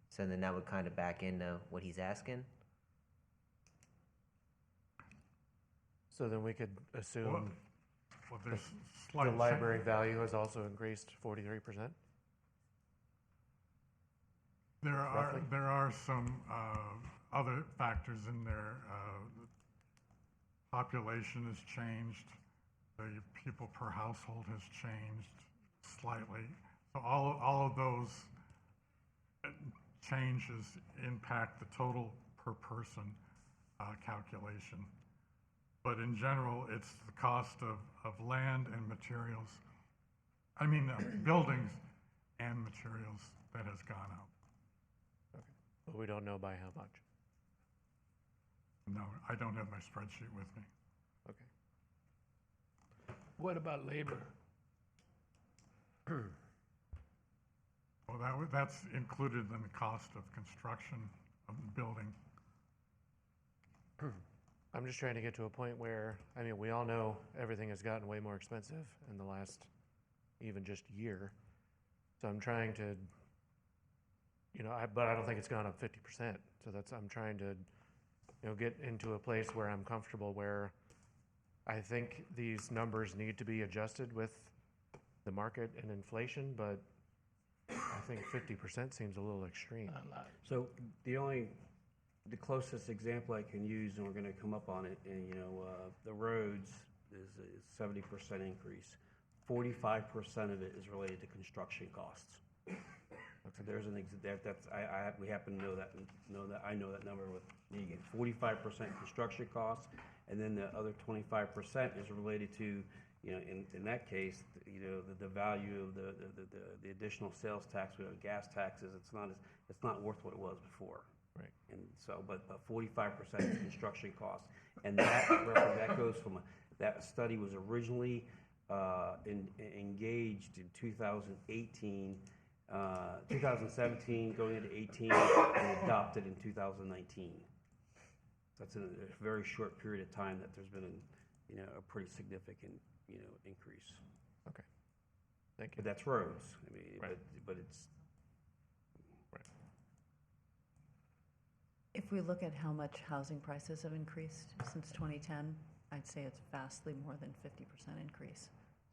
So then that would kind of back into what he's asking? So then we could assume well, there's the library value has also increased 43%? There are some other factors in there. Population has changed. The people per household has changed slightly. So all of those changes impact the total per person calculation. But in general, it's the cost of land and materials. I mean, buildings and materials that has gone up. Okay. But we don't know by how much? No, I don't have my spreadsheet with me. Okay. What about labor? Well, that's included in the cost of construction of the building. I'm just trying to get to a point where, I mean, we all know everything has gotten way more expensive in the last even just year. So I'm trying to, but I don't think it's gone up 50%. So I'm trying to, get into a place where I'm comfortable, where I think these numbers need to be adjusted with the market and inflation, but I think 50% seems a little extreme. So the closest example I can use, and we're going to come up on it, and the roads is a 70% increase. 45% of it is related to construction costs. So there's we happen to know that I know that number with Negan. 45% construction costs, and then the other 25% is related to, in that case, the value of the additional sales tax, gas taxes. It's not worth what it was before. Right. And so, but 45% is construction costs. And that goes from, that study was originally engaged in 2018, 2017, going into 18, and adopted in 2019. That's in a very short period of time that there's been, a pretty significant, increase. Okay. Thank you. But that's roads. I mean, Right. but it's. Right. If we look at how much housing prices have increased since 2010, I'd say it's vastly more than 50% increase.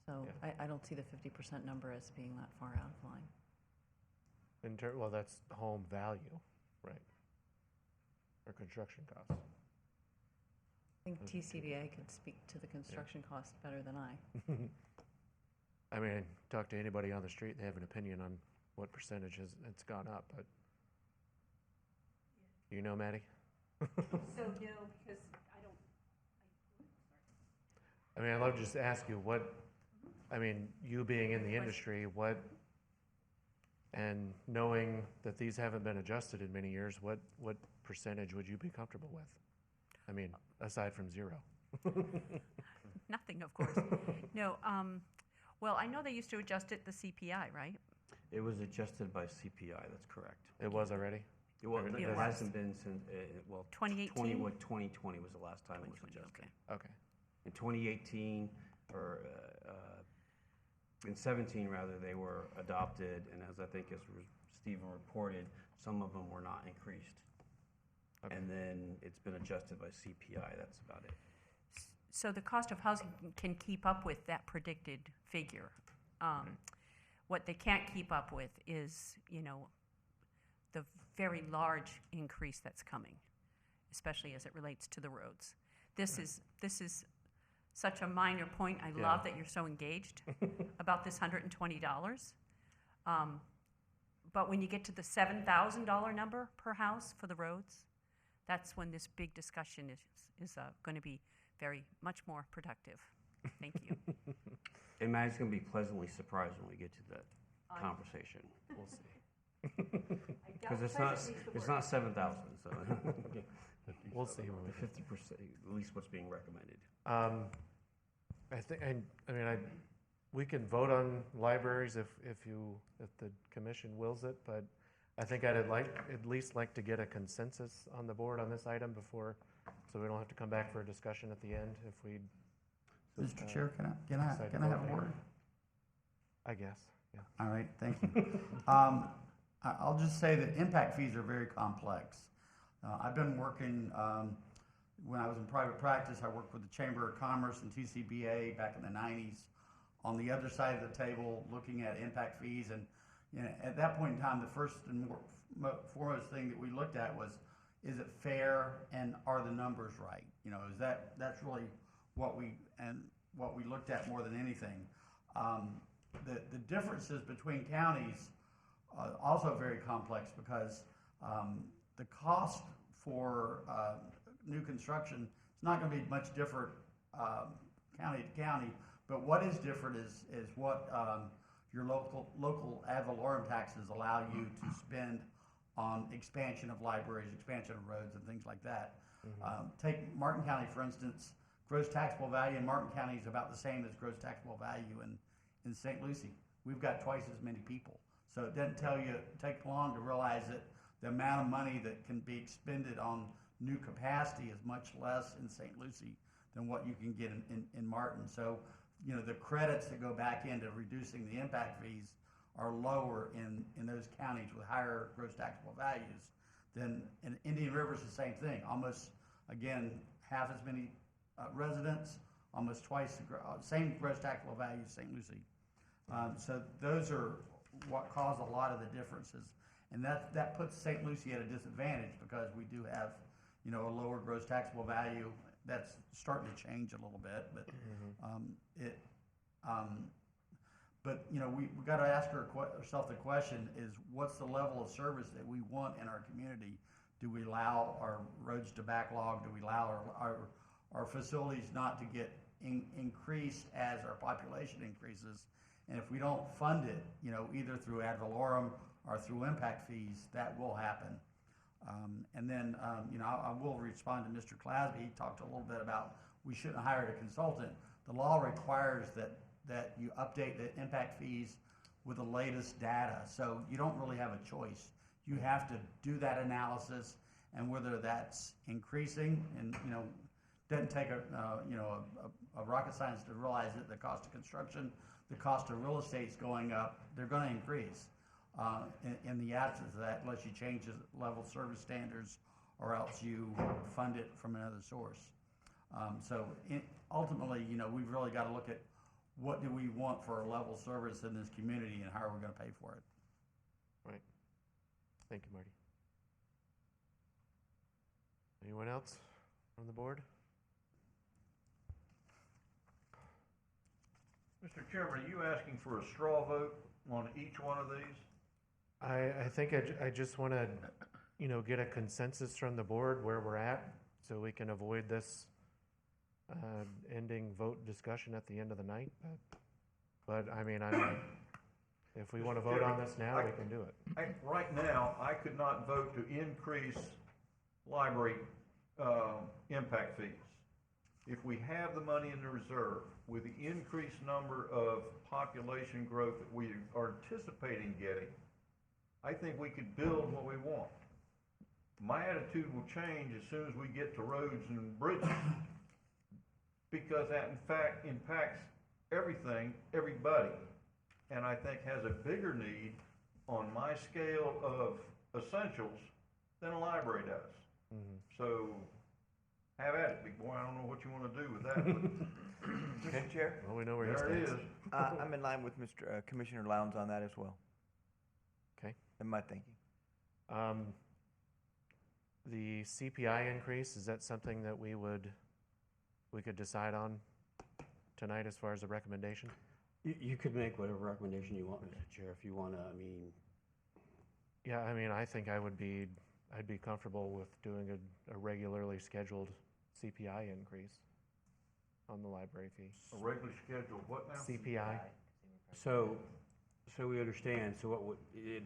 So Yeah. I don't see the 50% number as being that far out of line. Well, that's home value, right? Or construction costs. I think TCBA could speak to the construction cost better than I. I mean, talk to anybody on the street, they have an opinion on what percentage it's gone up, but you know, Maddie? So, no, because I don't, I mean, I'd love to just ask you I mean, you being in the industry, and knowing that these haven't been adjusted in many years, what percentage would you be comfortable with? I mean, aside from zero. nothing, of course. No, well, I know they used to adjust it, the CPI, right? It was adjusted by CPI, that's correct. It was already? It hasn't been since, 2018? 2020 was the last time it was adjusted. Okay. In 2018, or in 17 rather, they were adopted, and as I think as Stephen reported, some of them were not increased. Okay. And then it's been adjusted by CPI, that's about it. So the cost of housing can keep up with that predicted figure. What they can't keep up with is, the very large increase that's coming, especially as it relates to the roads. This is such a minor point. I love that you're so engaged about this $120. But when you get to the $7,000 number per house for the roads, that's when this big discussion is going to be very much more productive. Thank you. And Matt's going to be pleasantly surprised when we get to that conversation. We'll see. Because it's not 7,000, so. We'll see. 50%, at least what's being recommended. I think, we can vote on libraries if the commission wills it, but I think I'd at least like to get a consensus on the board on this item before, so we don't have to come back for a discussion at the end if we. Mr. Chair, can I have a word? I guess, yeah. All right, thank you. I'll just say that impact fees are very complex. I've been working, when I was in private practice, I worked with the Chamber of Commerce and TCBA back in the 90s on the other side of the table looking at impact fees. And at that point in time, the first and foremost thing that we looked at was, is it fair and are the numbers right? That's really what we looked at more than anything. The differences between counties also very complex because the cost for new construction is not going to be much different county to county, but what is different is what your local ad valorem taxes allow you to spend on expansion of libraries, expansion of roads, and things like that. Mm-hmm. Take Martin County, for instance. Gross taxable value in Martin County is about the same as gross taxable value in St. Lucie. We've got twice as many people. So it doesn't take long to realize that the amount of money that can be expended on new capacity is much less in St. Lucie than what you can get in Martin. So, the credits that go back into reducing the impact fees are lower in those counties with higher gross taxable values than in Indian River is the same thing. Almost, again, half as many residents, almost twice the same gross taxable value as St. Lucie. So those are what cause a lot of the differences. And that puts St. Lucie at a disadvantage because we do have, a lower gross taxable value. That's starting to change a little bit, but we've got to ask ourselves the question: is what's the level of service that we want in our community? Do we allow our roads to backlog? Do we allow our facilities not to get increased as our population increases? And if we don't fund it, either through ad valorem or through impact fees, that will happen. And then, I will respond to Mr. Clasby. He talked a little bit about we shouldn't hire a consultant. The law requires that you update the impact fees with the latest data. So you don't really have a choice. You have to do that analysis, and whether that's increasing, and doesn't take a rocket science to realize that the cost of construction, the cost of real estate's going up. They're going to increase in the absence of that, unless you change the level service standards, or else you fund it from another source. Ultimately, we've really got to look at what do we want for a level service in this community, and how are we going to pay for it. Right. Thank you, Marty. Anyone else on the board? Mr. Chairman, are you asking for a straw vote on each one of these? I think I just want to, get a consensus from the board where we're at, so we can avoid this ending vote discussion at the end of the night. But I mean, if we want to vote on this now, we can do it. Right now, I could not vote to increase library impact fees. If we have the money in the reserve, with the increased number of population growth that we are anticipating getting, I think we could build what we want. My attitude will change as soon as we get to roads and bridges, because that in fact impacts everything, everybody, and I think has a bigger need on my scale of essentials than a library does. Mm-hmm. So have at it, big boy. I don't know what you want to do with that. But Okay. Mr. Chair, Well, we know where he there it stands. is. I'm in line with Commissioner Lowndes on that as well, Okay. in my thinking. The CPI increase, is that something that we could decide on tonight as far as a recommendation? You could make whatever recommendation you want, Mr. Chair, if you want to, Yeah, I mean, I think I'd be comfortable with doing a regularly scheduled CPI increase on the library fee. A regularly scheduled what now? CPI. So we understand,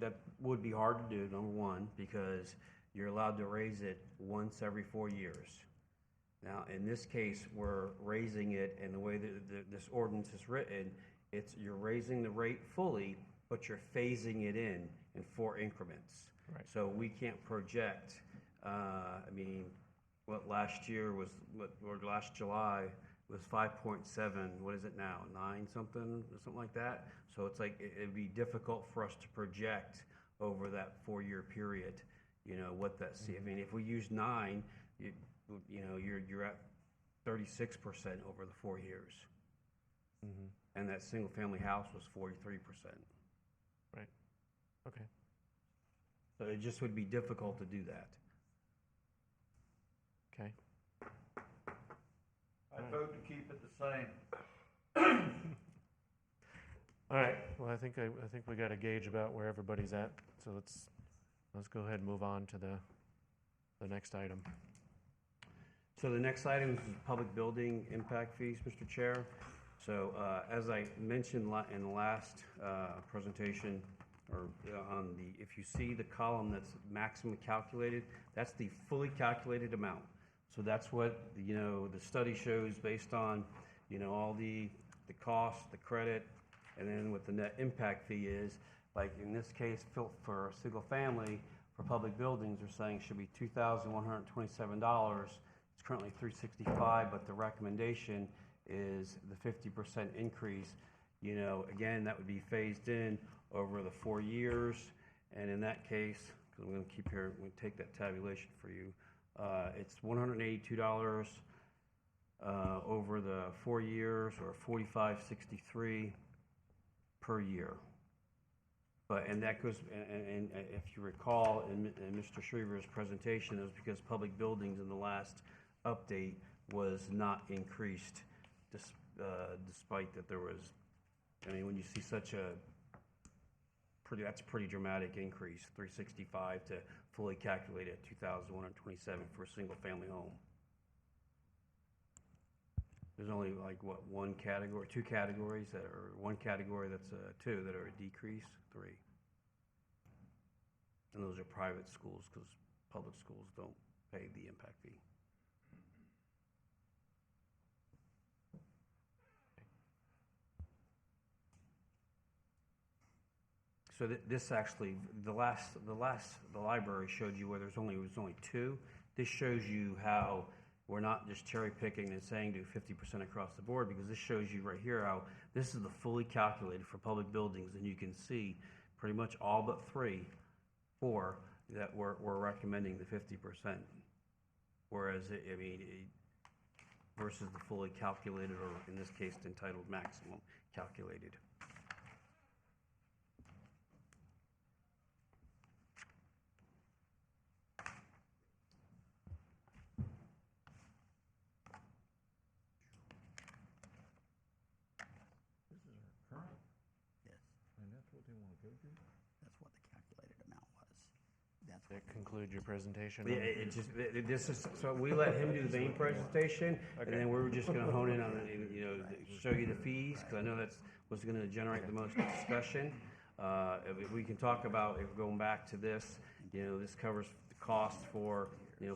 that would be hard to do, number one, because you're allowed to raise it once every 4 years. Now, in this case, we're raising it, and the way that this ordinance is written, you're raising the rate fully, but you're phasing it in 4 increments. Right. So we can't project, what last year was, or last July was 5.7, what is it now, 9 something, or something like that? So it's like, it'd be difficult for us to project over that 4-year period, what that, if we use 9, you're at 36% over the 4 years. Mm-hmm. And that single-family house was 43%. Right. Okay. So it just would be difficult to do that. Okay. I'd vote to keep it the same. All right. Well, I think we got a gauge about where everybody's at. So let's go ahead and move on to the next item. So the next item is public building impact fees, Mr. Chair. So as I mentioned in the last presentation, if you see the column that's maximum calculated, that's the fully calculated amount. So that's what the study shows based on all the cost, the credit, and then what the net impact fee is. Like in this case, for a single family, for public buildings, they're saying it should be $2,127. It's currently $365, but the recommendation is the 50% increase. Again, that would be phased in over the 4 years. And in that case, because I'm going to keep here, I'm going to take that tabulation for you. It's $182 over the 4 years, or $45.63 per year. And that goes, and if you recall in Mr. Shriver's presentation, it was because public buildings in the last update was not increased, despite that there was, when you see such that's a pretty dramatic increase, 365 to fully calculated at 2,127 for a single family home. There's only one category, 2 categories one category that's 2 that are a decrease, 3. And those are private schools, because public schools don't pay the impact fee. So this actually, the library showed you where there was only two. This shows you how we're not just cherry picking and saying do 50% across the board, because this shows you right here how this is the fully calculated for public buildings, and you can see pretty much all but 4 that we're recommending the 50%. Whereas, versus the fully calculated, or in this case, the entitled maximum calculated. And that's what they want to go to? That's what the calculated amount was. That's That conclude your presentation? Yeah, this is, so we let him do the main presentation, and then we were just gonna hone in on, show you the fees, because I know that's what's gonna generate the most discussion. If we can talk about, if going back to this, this covers the cost for,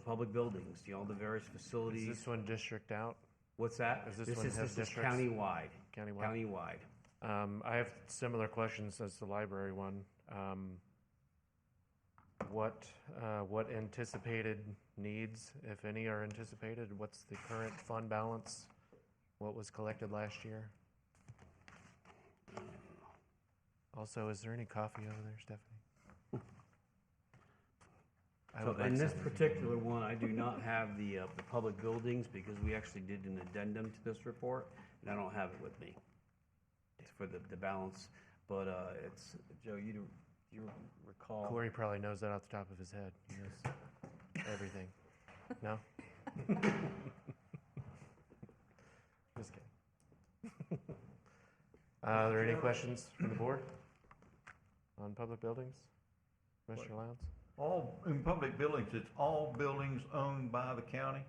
public buildings, all the various facilities. Is this one district out? What's that? Does this one have This is districts? countywide. Countywide. I have similar questions as the library one. What anticipated needs, if any, are anticipated? What's the current fund balance? What was collected last year? Also, is there any coffee over there, Stephanie? I So would like in this some. particular one, I do not have the public buildings, because we actually did an addendum to this report, and I don't have it with me. It's for the balance, but it's, Joe, you recall. Corey probably knows that off the top of his head. He knows everything. No? Just kidding. Are there any questions from the board on public buildings? Commissioner Lowndes? In public buildings, it's all buildings owned by the county?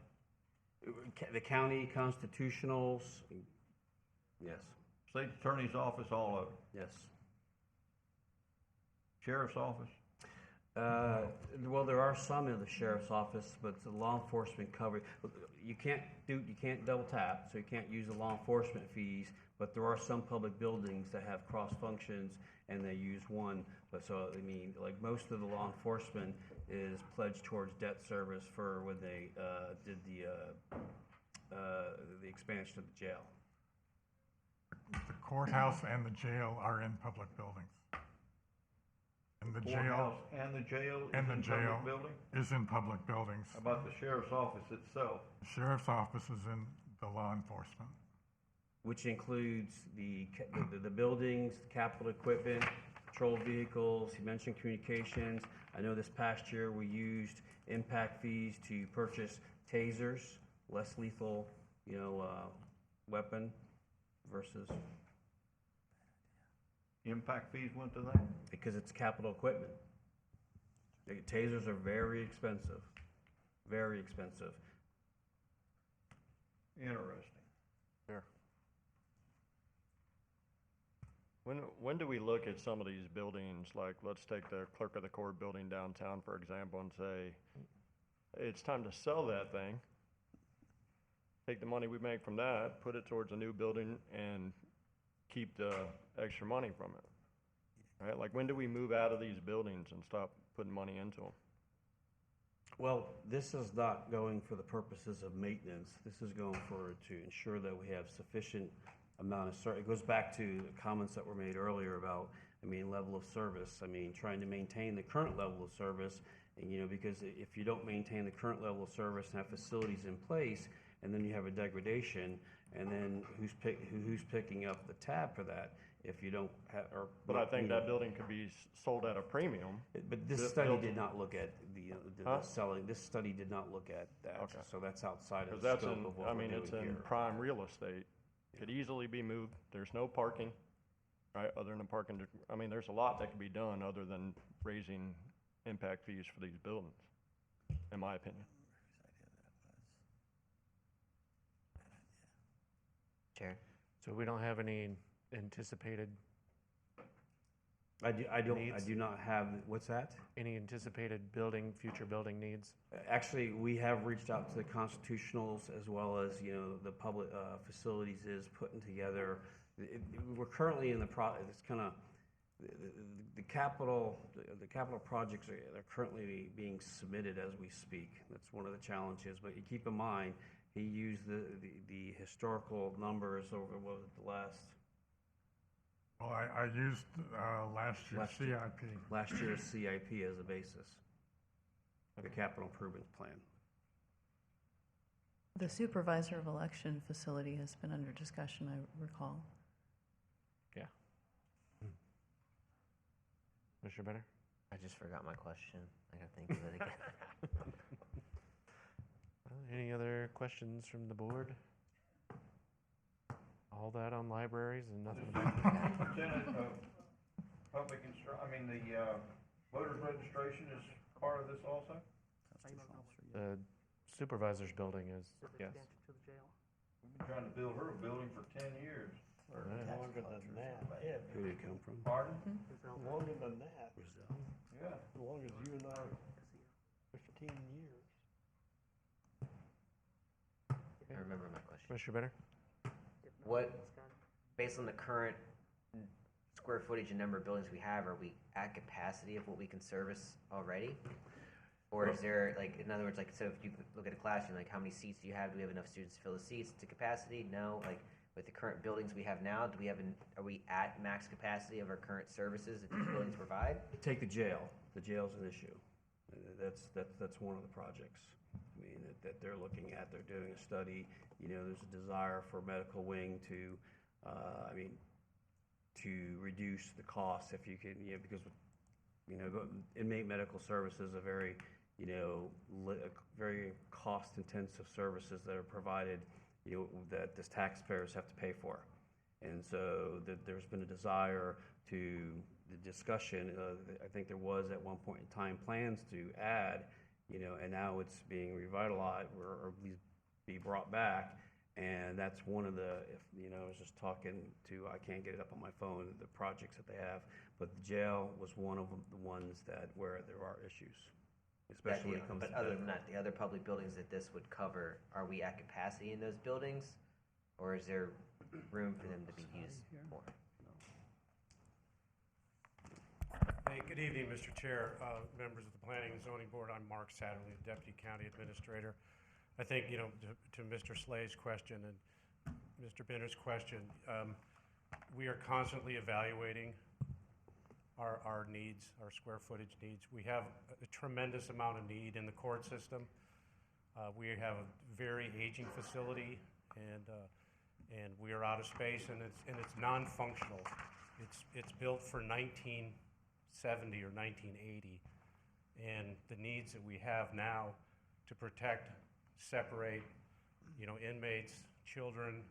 The county constitutionals, yes. State Attorney's Office, all of it? Yes. Sheriff's Office? Well, there are some in the sheriff's office, but the law enforcement coverage, you can't double tap, so you can't use the law enforcement fees, but there are some public buildings that have cross functions and they use one. But so, like most of the law enforcement is pledged towards debt service for when they did the expansion of the jail. The courthouse and the jail are in public buildings. And the jail. Courthouse and the jail is And the in jail public building? is in public buildings. How about the sheriff's office itself? The sheriff's office is in the law enforcement. Which includes the buildings, the capital equipment, patrol vehicles, you mentioned communications. I know this past year we used impact fees to purchase tasers, less lethal, weapon versus. Impact fees went to that? Because it's capital equipment. Tasers are very expensive, very expensive. Interesting. Sure. When do we look at some of these buildings, like let's take the clerk of the court building downtown, for example, and say, hey, it's time to sell that thing. Take the money we make from that, put it towards a new building, and keep the extra money from it, right? Like, when do we move out of these buildings and stop putting money into them? Well, this is not going for the purposes of maintenance. This is going to ensure that we have sufficient amount of service. It goes back to the comments that were made earlier about, level of service. Trying to maintain the current level of service, and, because if you don't maintain the current level of service and have facilities in place, and then you have a degradation, and then who's picking up the tab for that if you don't have, or. But I think that building could be sold at a premium. But this study did not look at the selling, this study did not look at that. Okay. So that's outside of Because the that's scope in, of what we're doing it's here. in prime real estate. Could easily be moved. There's no parking, right, other than parking. There's a lot that could be done other than raising impact fees for these buildings, in my opinion. Chair? So we don't have any anticipated I needs? do not have, what's that? Any anticipated future building needs? Actually, we have reached out to the constitutionals as well as, the public facilities is putting together. We're currently in it's kind of, the capital projects are currently being submitted as we speak. That's one of the challenges, but you keep in mind, he used the historical numbers over, what was it, the last? Well, I used last year's CIP. Last year's CIP as a basis for the capital improvements plan. The supervisor of election facility has been under discussion, I recall. Yeah. Mr. Benner? I just forgot my question. I gotta think of it again. Any other questions from the board? All that on libraries and nothing about Public the voters registration is part of this also? the supervisor's building is, yes. We've been trying to build her a building for 10 years. Or longer than that. Yeah. Where did it come from? Pardon? Longer than that. Yeah. As long as you and I, 15 years. I remember my question. Commissioner Benner? What, based on the current square footage and number of buildings we have, are we at capacity of what we can service already? Or is there, in other words, so if you look at a classroom, how many seats do you have? Do we have enough students to fill the seats to capacity? No. With the current buildings we have now, are we at max capacity of our current services that these buildings provide? Take the jail. The jail's an issue. That's one of the projects. That they're looking at. They're doing a study. There's a desire for medical wing to reduce the cost if you can, because inmate medical services are very, very cost-intensive services that are provided, that the taxpayers have to pay for. And so there's been a desire to, the discussion, I think there was at one point in time plans to add, and now it's being revitalized or at least be brought back. And that's one of the, I was just talking to, I can't get it up on my phone, the projects that they have, but the jail was one of the ones where there are issues, especially when it comes to. But other than that, the other public buildings that this would cover, are we at capacity in those buildings? Or is there room for them to be used more? Hey, good evening, Mr. Chair, members of the Planning and Zoning Board. I'm Mark Satterley, the Deputy County Administrator. I think, to Mr. Slay's question and Mr. Benner's question, we are constantly evaluating our needs, our square footage needs. We have a tremendous amount of need in the court system. We have a very aging facility, and we are out of space, and it's non-functional. It's built for 1970 or 1980, and the needs that we have now to protect, separate, inmates, children,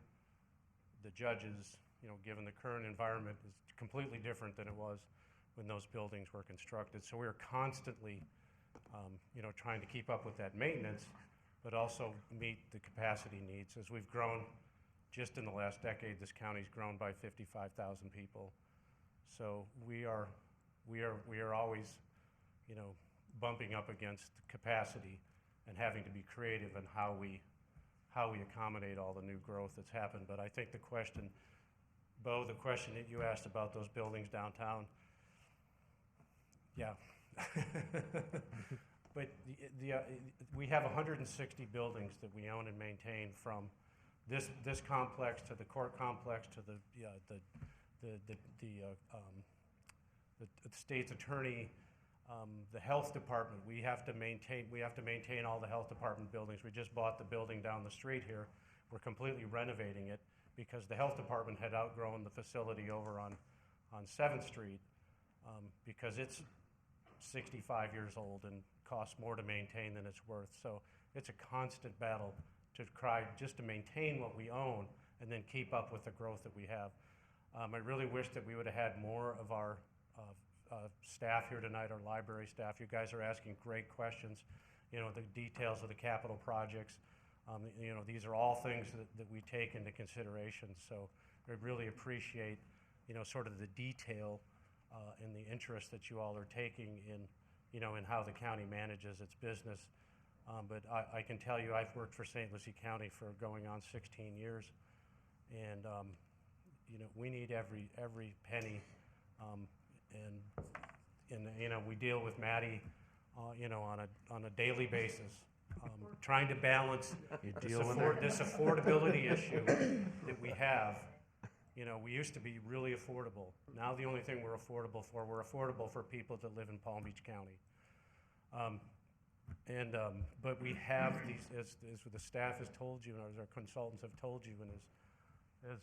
the judges, given the current environment, is completely different than it was when those buildings were constructed. So we're constantly, trying to keep up with that maintenance, but also meet the capacity needs. As we've grown, just in the last decade, this county's grown by 55,000 people. So we are always, bumping up against capacity and having to be creative in how we accommodate all the new growth that's happened. But I think the question, Bo, the question that you asked about those buildings downtown, yeah. But we have 160 buildings that we own and maintain, from this complex to the court complex to the state's attorney, the health department. We have to maintain all the health department buildings. We just bought the building down the street here. We're completely renovating it because the health department had outgrown the facility over on 7th Street, because it's 65 years old and costs more to maintain than it's worth. So it's a constant battle to try just to maintain what we own and then keep up with the growth that we have. I really wish that we would have had more of our staff here tonight, our library staff. You guys are asking great questions, the details of the capital projects. These are all things that we take into consideration. So I really appreciate, sort of the detail in the interest that you all are taking in, in how the county manages its business. But I can tell you, I've worked for St. Lucie County for going on 16 years, and we need every penny, and we deal with Maddie, on a daily basis, trying to balance this affordability issue that we have. We used to be really affordable. Now the only thing we're affordable for people that live in Palm Beach County. But we have these, as the staff has told you, and as our consultants have told you, and as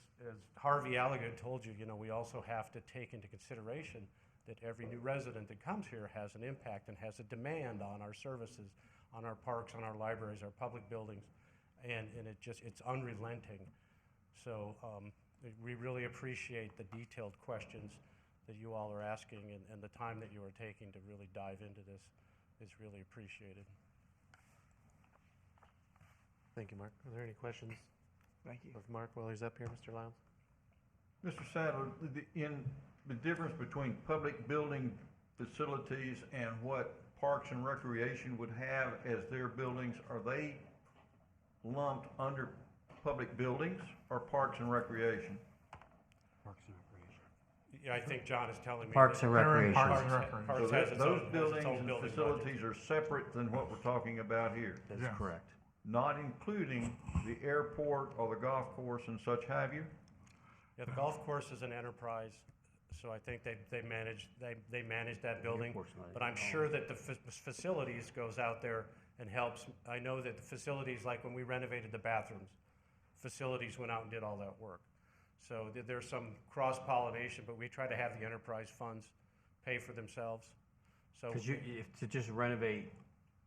Harvey Alligood told you, we also have to take into consideration that every new resident that comes here has an impact and has a demand on our services, on our parks, on our libraries, our public buildings, and it's unrelenting. So we really appreciate the detailed questions that you all are asking, and the time that you are taking to really dive into this is really appreciated. Thank you, Mark. Are there any questions? Thank you. Of Mark while he's up here, Mr. Lowndes? Mr. Sadler, in the difference between public building facilities and what Parks and Recreation would have as their buildings, are they lumped under public buildings or Parks and Recreation? Parks and Recreation. Yeah, I think John is telling me. Parks and that Recreation. Parks So has its those own buildings and building facilities are separate than what we're talking about here? That's Yes. correct. Not including the airport or the golf course and such have you? Yeah, the golf course is an enterprise, so I think they manage that building. airport's not But I'm involved. sure that the facilities goes out there and helps. I know that the facilities, like when we renovated the bathrooms, facilities went out and did all that work. So there's some cross-pollination, but we try to have the enterprise funds pay for themselves. So Because if to just renovate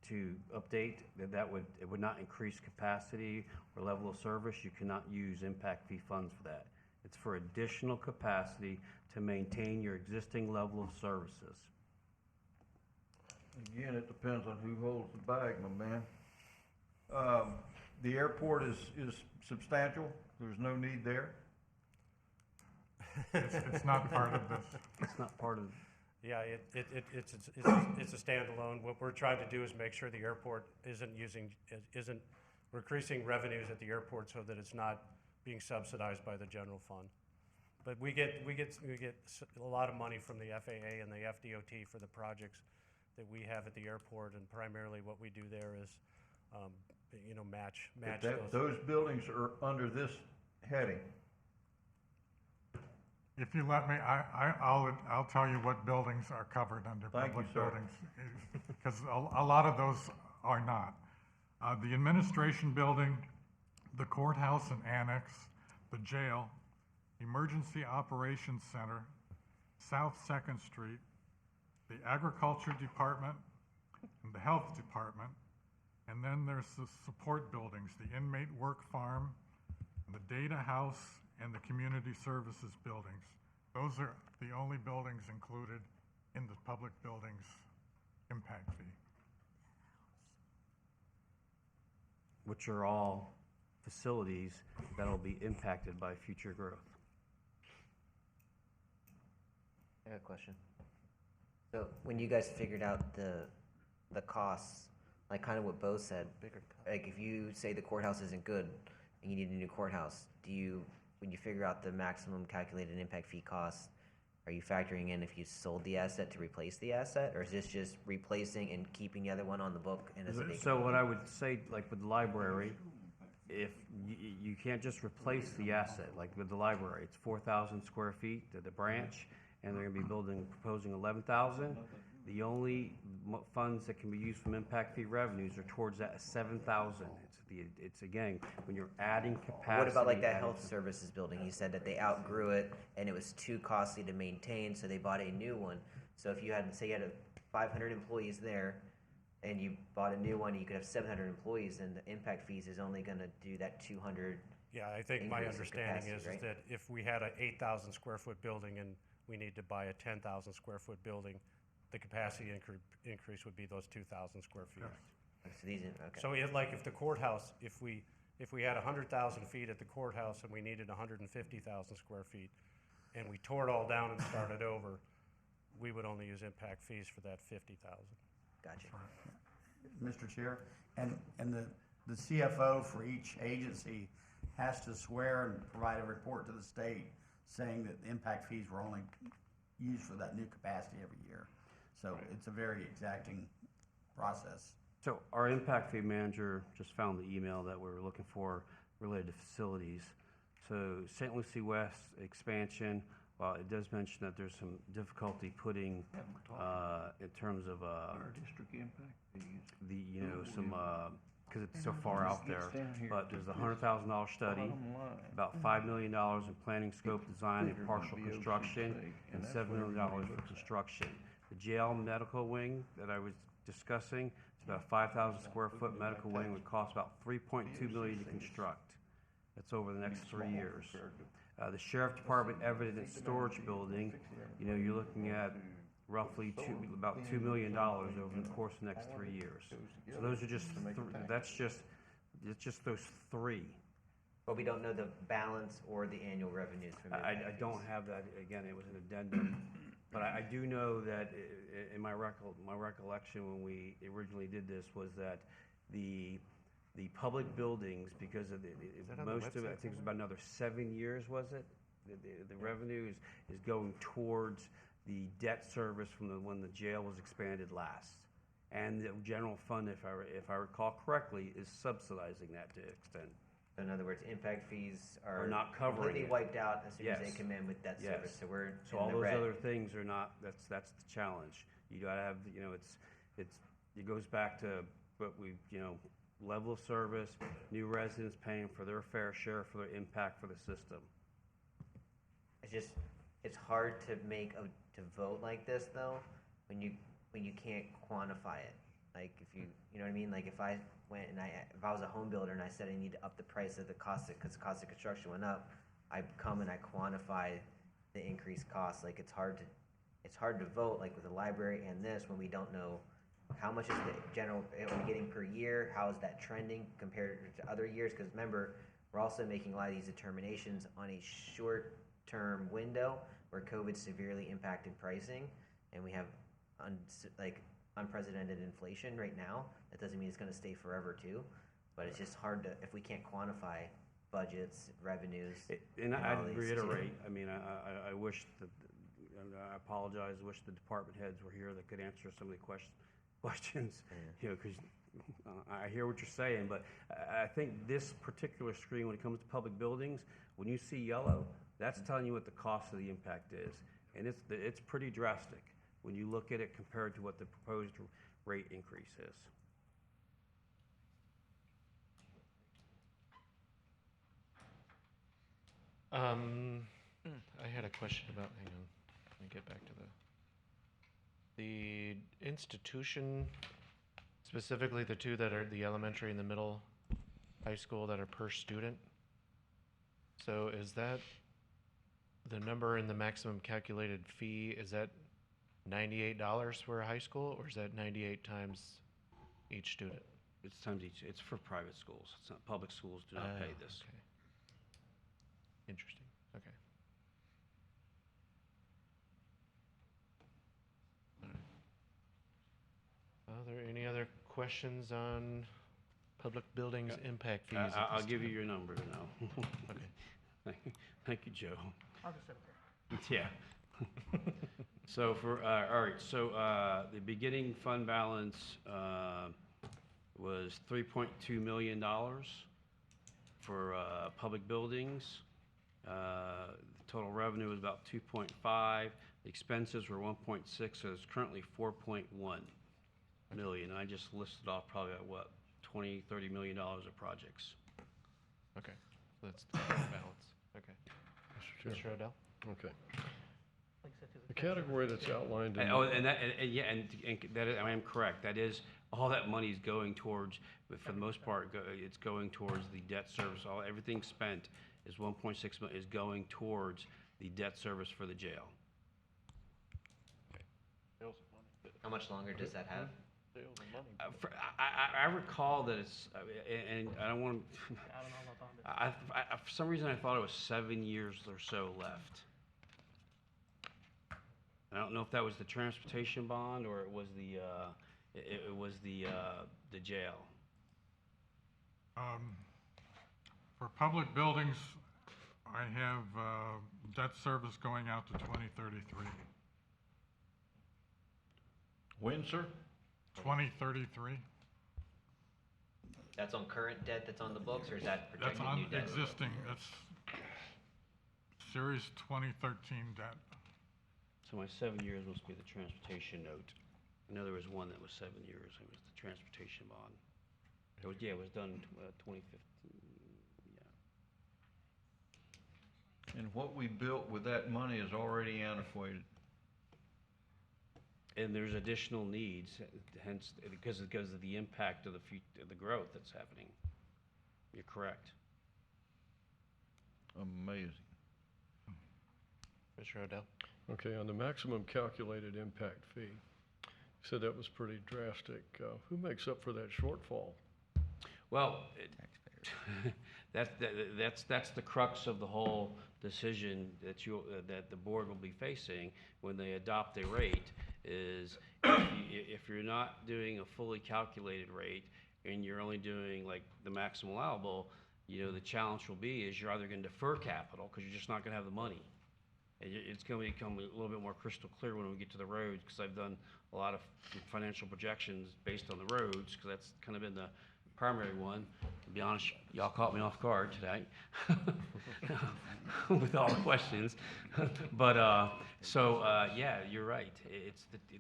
to update, it would not increase capacity or level of service. You cannot use impact fee funds for that. It's for additional capacity to maintain your existing level of services. Again, it depends on who holds the bag, my man. The airport is substantial. There's no need there. It's not part of this. It's not part of. yeah, it's a standalone. What we're trying to do is make sure the airport isn't increasing revenues at the airport so that it's not being subsidized by the general fund. But we get a lot of money from the FAA and the FDOT for the projects that we have at the airport, and primarily what we do there is, match Those buildings are under this heading. If you let me, I'll tell you what buildings are covered under Thank you, public sir. buildings, because a lot of those are not. The administration building, the courthouse and annex, the jail, Emergency Operations Center, South Second Street, the Agriculture Department, and the Health Department, and then there's the support buildings, the Inmate Work Farm, the Data House, and the Community Services buildings. Those are the only buildings included in the public buildings impact fee. Which are all facilities that will be impacted by future growth. I got a question. So when you guys figured out the costs, like kind of what Bo said, like if you say the courthouse isn't good and you need a new courthouse, when you figure out the maximum calculated impact fee cost, are you factoring in if you sold the asset to replace the asset, or is this just replacing and keeping the other one on the book and as a vacant? So what I would say, like with the library, if you can't just replace the asset, like with the library, it's 4,000 square feet to the branch, and they're gonna be proposing 11,000. The only funds that can be used from impact fee revenues are towards that 7,000. It's again, when you're adding capacity. What about like that health services building? You said that they outgrew it and it was too costly to maintain, so they bought a new one. So if you had, say you had 500 employees there and you bought a new one, you could have 700 employees, and the impact fees is only gonna do that 200. Yeah, I think my increase in understanding capacity, is right? that if we had an 8,000 square foot building and we need to buy a 10,000 square foot building, the capacity increase would be those 2,000 square feet. So these, okay. So like if the courthouse, if we had 100,000 feet at the courthouse and we needed 150,000 square feet, and we tore it all down and started over, we would only use impact fees for that 50,000. Gotcha. Mr. Chair, and the CFO for each agency has to swear and provide a report to the state saying that the impact fees were only used for that new capacity every year. So it's a very exacting process. So our impact fee manager just found the email that we were looking for related to facilities. So St. Lucie West expansion, well, it does mention that there's some difficulty putting, in terms of, Our district impact fees. because it's so far out there. But there's a $100,000 study, about $5 million in planning, scope, design, and partial construction, and $7 million for construction. The jail medical wing that I was discussing, it's about a 5,000 square foot medical wing, would cost about $3.2 million to construct. That's over the next 3 years. The Sheriff Department Evidence Storage Building, you're looking at roughly about $2 million over the course of the next 3 years. So those are just, it's just those three. But we don't know the balance or the annual revenues from I impact don't fees. have that, again, it was an addendum. But I do know that in my recollection when we originally did this was that the public buildings, because of most of it, I think it was about another 7 years, was it? The revenue is going towards the debt service from when the jail was expanded last. And the general fund, if I recall correctly, is subsidizing that to extent. In other words, impact fees are not covering completely it. wiped out as soon as Yes. they come in with debt Yes. service. So we're So in all the those red. other things are not, that's the challenge. You gotta have, it goes back to what we, level of service, new residents paying for their fair share for their impact for the system. It's hard to to vote like this though, when you can't quantify it. Like if you know what I mean? Like if I went and if I was a home builder and I said I need to up the price of because the cost of construction went up, I come and I quantify the increased cost. Like it's hard to vote like with the library and this when we don't know how much is the general are we getting per year, how is that trending compared to other years? Because remember, we're also making a lot of these determinations on a short-term window where COVID severely impacted pricing, and we have unprecedented inflation right now. That doesn't mean it's going to stay forever too, but it's just hard to if we can't quantify budgets, revenues. And all I'd these reiterate, too. I mean, I wish that, and I apologize, I wish the department heads were here that could answer some of the questions, because I hear what you're saying, but I think this particular screen, when it comes to public buildings, when you see yellow, that's telling you what the cost of the impact is. And it's pretty drastic when you look at it compared to what the proposed rate increase is. I had a question about, hang on, let me get back to the institution, specifically the two that are the elementary and the middle high school that are per student. So is that the number in the maximum calculated fee, is that $98 for a high school, or is that 98 times each student? It's times each, it's for private schools. It's not, public schools do not pay this. Okay. Interesting, okay. All right. Are there any other questions on public buildings impact fees? at I'll this give you time? your number now. Okay. Thank you, Joe. I'll just sit there. Yeah. So all right, so the beginning fund balance was $3.2 million for public buildings. The total revenue was about 2.5. The expenses were 1.6, so it's currently 4.1 million. And I just listed off probably what, $20-30 million of projects. Okay, so that's the balance, okay. Mr. Mr. Odell? Okay. The category that's outlined in. And that is, I am correct. That is, all that money is going towards, but for the most part, it's going towards the debt service. Everything spent is 1.6 million, is going towards the debt service for the jail. How much longer does that have? I recall that it's, and I don't want to, for some reason I thought it was 7 years or so left. I don't know if that was the transportation bond or it was the, it was the jail. For public buildings, I have debt service going out to 2033. When, sir? 2033. That's on current debt that's on the books, or is that That's projected on new debt? existing, that's Series 2013 debt. So my 7 years must be the transportation note. I know there was one that was 7 years, it was the transportation bond. It was, yeah, it was done 2015, yeah. And what we built with that money is already antiquated. And there's additional needs, hence, because of the impact of the growth that's happening. You're correct. Amazing. Mr. Odell? Okay, on the maximum calculated impact fee, you said that was pretty drastic. Who makes up for that shortfall? Well, that's the crux of the whole decision that the board will be facing when they adopt a rate, is if you're not doing a fully calculated rate and you're only doing like the maximum allowable, the challenge will be is you're either going to defer capital because you're just not going to have the money. And it's going to become a little bit more crystal clear when we get to the roads, because I've done a lot of financial projections based on the roads, because that's kind of been the primary one. To be honest, y'all caught me off guard today with all the questions. But yeah, you're right.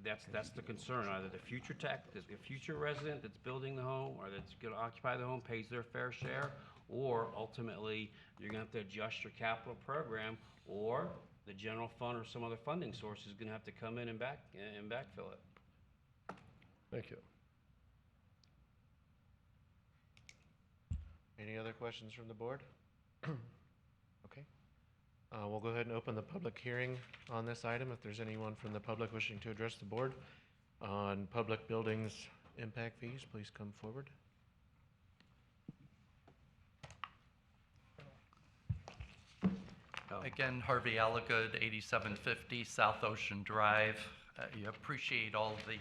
That's the concern. Either the future resident that's building the home or that's going to occupy the home pays their fair share, or ultimately you're going to have to adjust your capital program, or the general fund or some other funding source is going to have to come in and backfill it. Thank you. Any other questions from the board? Okay. We'll go ahead and open the public hearing on this item. If there's anyone from the public wishing to address the board on public buildings impact fees, please come forward. Again, Harvey Alligood, 8750 South Ocean Drive. You appreciate all the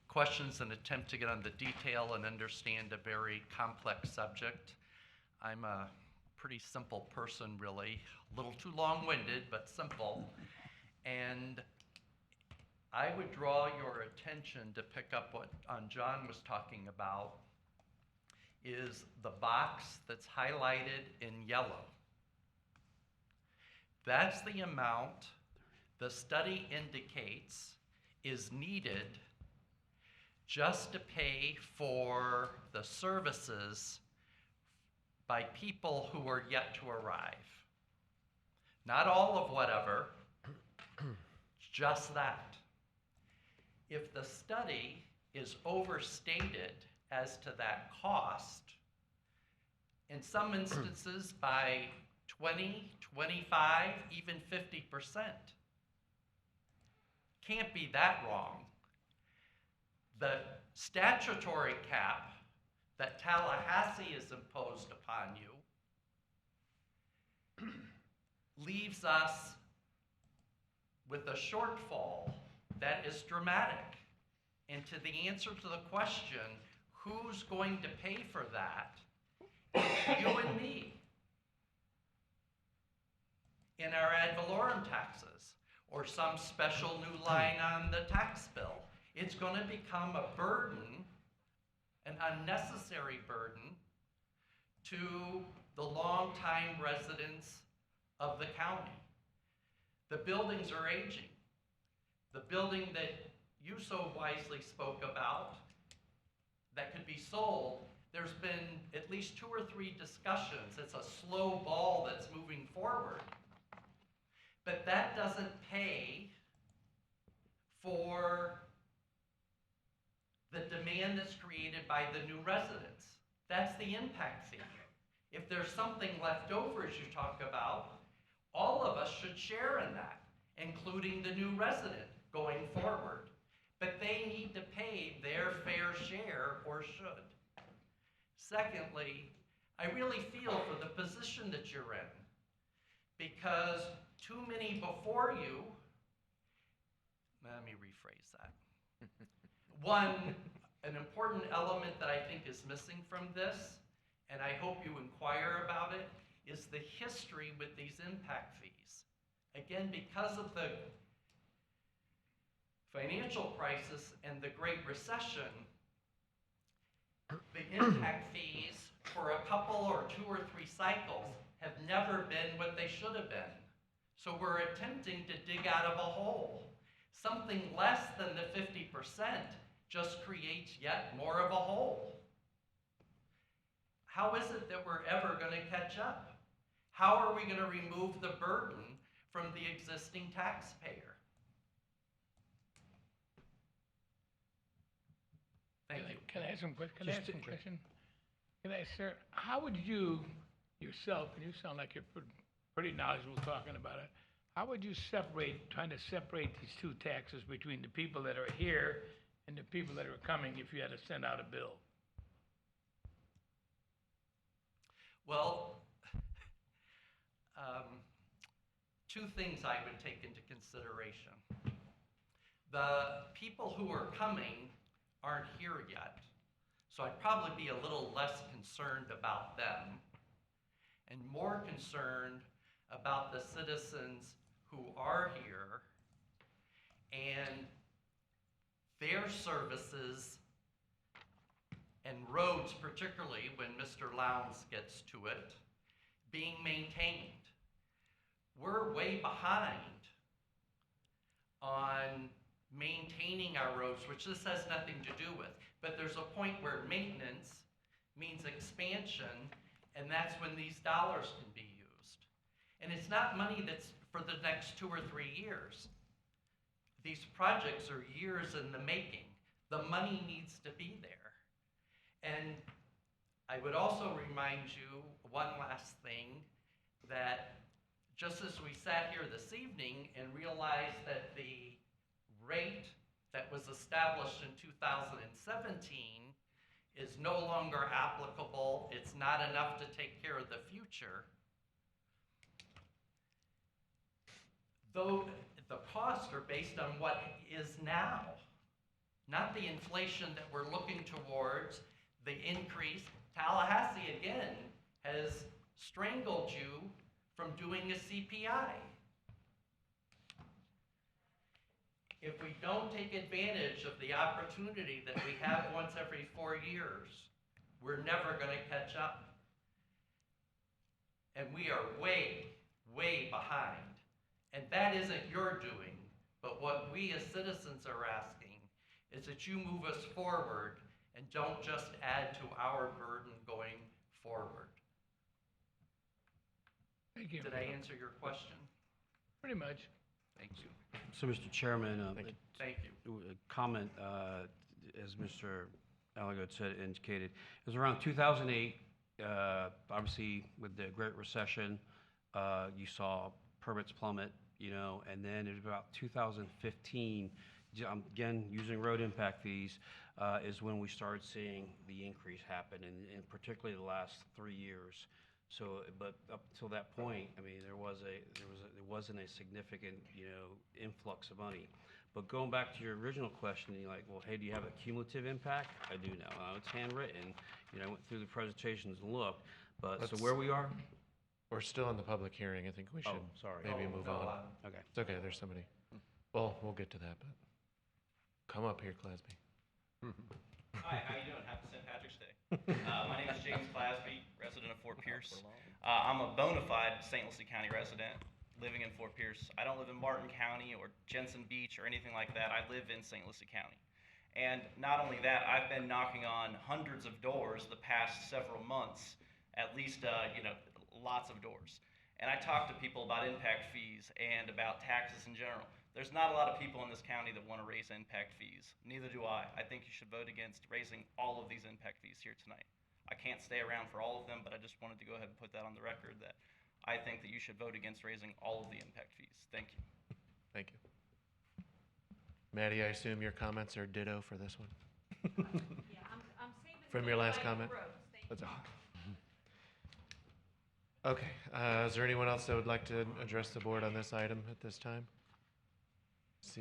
questions and attempt to get on the detail and understand a very complex subject. I'm a pretty simple person, really. A little too long-winded, but simple. And I would draw your attention to pick up what John was talking about, is the box that's highlighted in yellow. That's the amount the study indicates is needed just to pay for the services by people who are yet to arrive. Not all of whatever, just that. If the study is overstated as to that cost, in some instances by 20, 25, even 50%. Can't be that wrong. The statutory cap that Tallahassee has imposed upon you leaves us with a shortfall that is dramatic. And to the answer to the question, who's going to pay for that? It's you and me. In our ad valorem taxes, or some special new line on the tax bill. It's going to become a burden, an unnecessary burden, to the longtime residents of the county. The buildings are aging. The building that you so wisely spoke about that could be sold, there's been at least 2 or 3 discussions. It's a slow ball that's moving forward. But that doesn't pay for the demand that's created by the new residents. That's the impact fee. If there's something left over, as you talk about, all of us should share in that, including the new resident going forward. But they need to pay their fair share, or should. Secondly, I really feel for the position that you're in, because too many before you let me rephrase that. One, an important element that I think is missing from this, and I hope you inquire about it, is the history with these impact fees. Again, because of the financial crisis and the Great Recession, the impact fees for a couple or 2 or 3 cycles have never been what they should have been. So we're attempting to dig out of a hole. Something less than the 50% just creates yet more of a hole. How is it that we're ever going to catch up? How are we going to remove the burden from the existing taxpayer? Thank you. Can I ask some question? Can I, sir, how would you yourself, and you sound like you're pretty knowledgeable talking about it, how would you trying to separate these two taxes between the people that are here and the people that are coming if you had to send out a bill? Well, 2 things I would take into consideration. The people who are coming aren't here yet, so I'd probably be a little less concerned about them and more concerned about the citizens who are here and their services and roads, particularly when Mr. Lowndes gets to it, being maintained. We're way behind on maintaining our roads, which this has nothing to do with. But there's a point where maintenance means expansion, and that's when these dollars can be used. And it's not money that's for the next 2 or 3 years. These projects are years in the making. The money needs to be there. And I would also remind you one last thing, that just as we sat here this evening and realized that the rate that was established in 2017 is no longer applicable, it's not enough to take care of the future, though the costs are based on what is now, not the inflation that we're looking towards, the increase. Tallahassee, again, has strangled you from doing a CPI. If we don't take advantage of the opportunity that we have once every 4 years, we're never going to catch up. And we are way, way behind. And that isn't your doing, but what we as citizens are asking is that you move us forward and don't just add to our burden going forward. Thank you. Did I answer your question? Pretty much. Thank you. So, Mr. Chairman, Thank you. a comment, as Mr. Alligood said, indicated, it was around 2008, obviously with the Great Recession, you saw permits plummet, and then it was about 2015, again, using road impact fees, is when we started seeing the increase happen, and particularly the last 3 years. So, but up until that point, I mean, there wasn't a significant, influx of money. But going back to your original question, you're like, well, hey, do you have a cumulative impact? I do now. It's handwritten. I went through the presentations and looked. But so where we are? We're still in the public hearing. I think we should maybe move on. Okay. It's okay. There's somebody. Well, we'll get to that, but come up here, Clasby. Hi, how you doing? Happy St. Patrick's Day. My name is James Clasby, resident of Fort Pierce. I'm a bona fide St. Lucie County resident living in Fort Pierce. I don't live in Martin County or Jensen Beach or anything like that. I live in St. Lucie County. And not only that, I've been knocking on hundreds of doors the past several months, at least, lots of doors. And I talk to people about impact fees and about taxes in general. There's not a lot of people in this county that want to raise impact fees. Neither do I. I think you should vote against raising all of these impact fees here tonight. I can't stay around for all of them, but I just wanted to go ahead and put that on the record that I think that you should vote against raising all of the impact fees. Thank you. Thank you. Maddie, I assume your comments are ditto for this one? Yeah, I'm saving. From your last comment? That's all. Okay, is there anyone else that would like to address the board on this item at this time?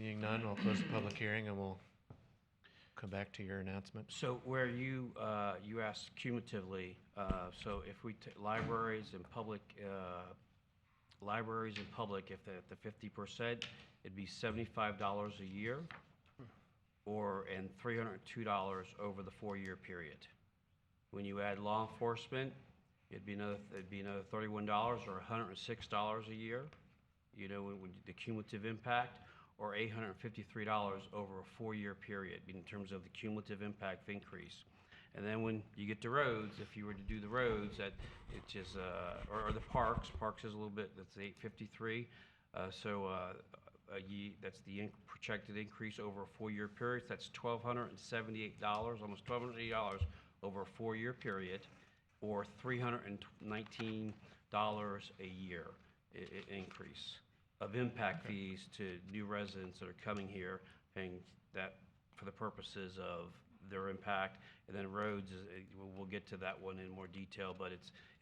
Seeing none, I'll close the public hearing and we'll come back to your announcement. So where you, you asked cumulatively, so if we, libraries and public, if they're at the 50%, it'd be $75 a year, and $302 over the 4-year period. When you add law enforcement, it'd be another $31 or $106 a year, you know, when the cumulative impact, or $853 over a 4-year period in terms of the cumulative impact increase. And then when you get to roads, if you were to do the roads, that it's just, or the parks is a little bit, that's $853. That's the projected increase over a 4-year period. That's $1,278, almost $1,280 over a 4-year period, or $319 a year increase of impact fees to new residents that are coming here, paying that for the purposes of their impact. And then roads, we'll get to that one in more detail, but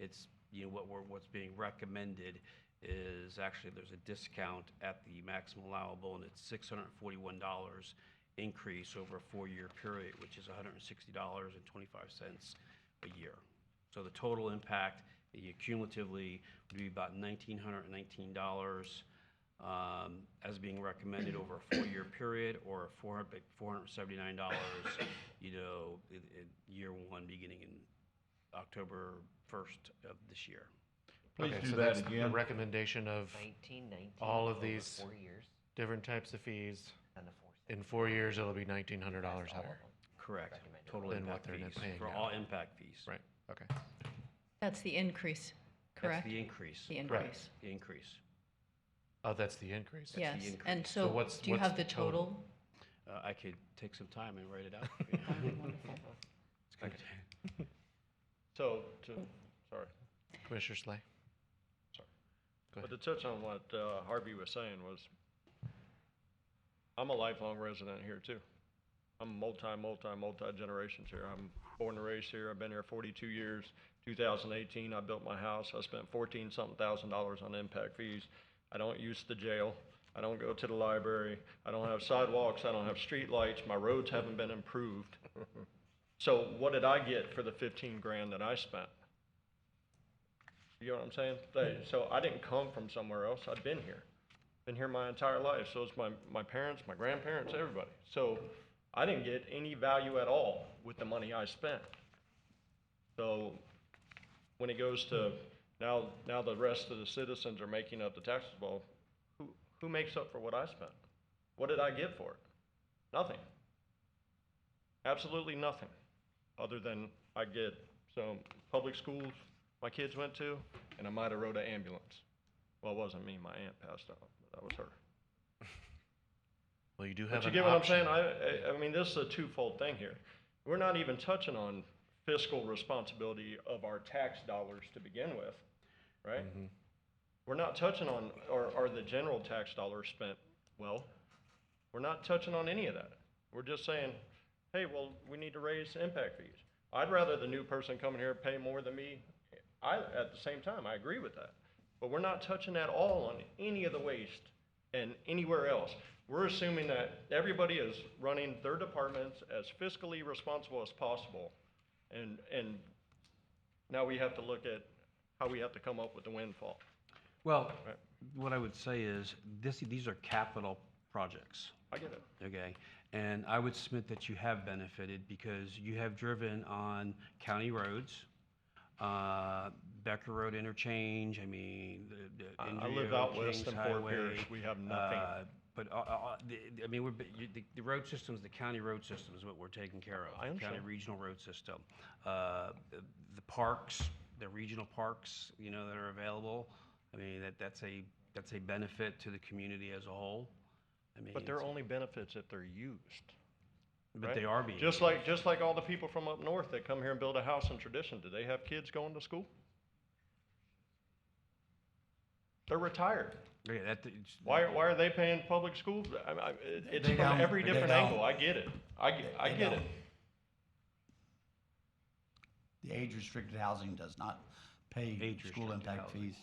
it's you know, what's being recommended is actually there's a discount at the maximum allowable, and it's $641 increase over a 4-year period, which is $160.25 a year. So the total impact cumulatively would be about $1,919 as being recommended over a 4-year period, or $479, you know, in year 1 beginning in October 1st of this year. Please Okay, do so that that's again. the recommendation of 1919 all of over these 4 years. different types of fees. And the In 4 years, it'll be $1,900 higher. Correct. Total Than what impact they're fees paying for now. all impact fees. Right, okay. That's the increase, correct? That's the increase. The increase. The increase. Oh, that's the increase? That's Yes, the increase. and so what's- do you what's have the the total? I could take some time and write it out. It's gonna take- So, sorry. Commissioner Slay? Sorry. Go But to touch on what Harvey was saying was, I'm a lifelong resident here too. I'm multi generations here. I'm born and raised here. I've been here 42 years. 2018, I built my house. I spent $14-something thousand on impact fees. I don't use the jail. I don't go to the library. I don't have sidewalks. I don't have street lights. My roads haven't been improved. So what did I get for the 15 grand that I spent? You know what I'm saying? So I didn't come from somewhere else. I've been here. Been here my entire life. So it's my parents, my grandparents, everybody. So I didn't get any value at all with the money I spent. So when it goes to now the rest of the citizens are making up the taxes, well, who makes up for what I spent? What did I get for it? Nothing. Absolutely nothing, other than I get some public schools my kids went to, and I might have rode an ambulance. Well, it wasn't me, my aunt passed out, but that was her. Well, you do have But you an get what I'm option. saying? I mean, this is a twofold thing here. We're not even touching on fiscal responsibility of our tax dollars to begin with, right? Mhm. We're not touching on, are the general tax dollars spent well? We're not touching on any of that. We're just saying, hey, well, we need to raise impact fees. I'd rather the new person coming here pay more than me. At the same time, I agree with that. But we're not touching at all on any of the waste and anywhere else. We're assuming that everybody is running their departments as fiscally responsible as possible. And now we have to look at how we have to come up with the windfall. Well, Right. what I would say is these are capital projects. I get it. Okay, and I would submit that you have benefited because you have driven on county roads, Becker Road interchange. I mean, the I live out west Kings in Fort Highway, Pierce. We have nothing. But I mean, the road systems, the county road system is what we're taking care of. I understand. County regional road system, the parks, the regional parks, you know, that are available. I mean, that's a benefit to the community as a whole. I mean, But they're only benefits if they're used. But right? they are being just like all the people from up north that come here and build a house in Tradition. Do they have kids going to school? They're retired. Yeah, Why are they paying public schools? It's They from don't. every They different don't. angle. I get it. I They get don't. it. The age-restricted housing does not pay school impact fees.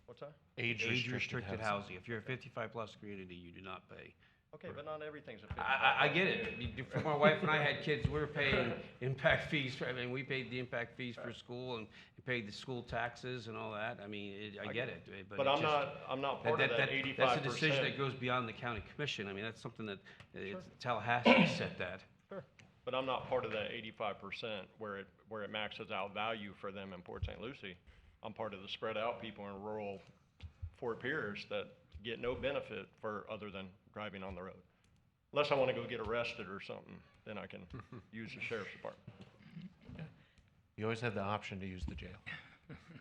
What's that? Age-restricted housing. If you're a 55-plus community, you do not pay Okay, but not everything's a 55. I get it. Before my wife and I had kids, we were paying impact fees. I mean, we paid the impact fees for school and paid the school taxes and all that. I mean, I get it. But it's I'm not part of that 85%. That's a decision that goes beyond the county commission. I mean, that's something that Tallahassee set that. Sure. But I'm not part of that 85% where it maxes out value for them in Port St. Lucie. I'm part of the spread out people in rural Fort Pierce that get no benefit for other than driving on the road. Unless I want to go get arrested or something, then I can use the sheriff's department. You always have the option to use the jail.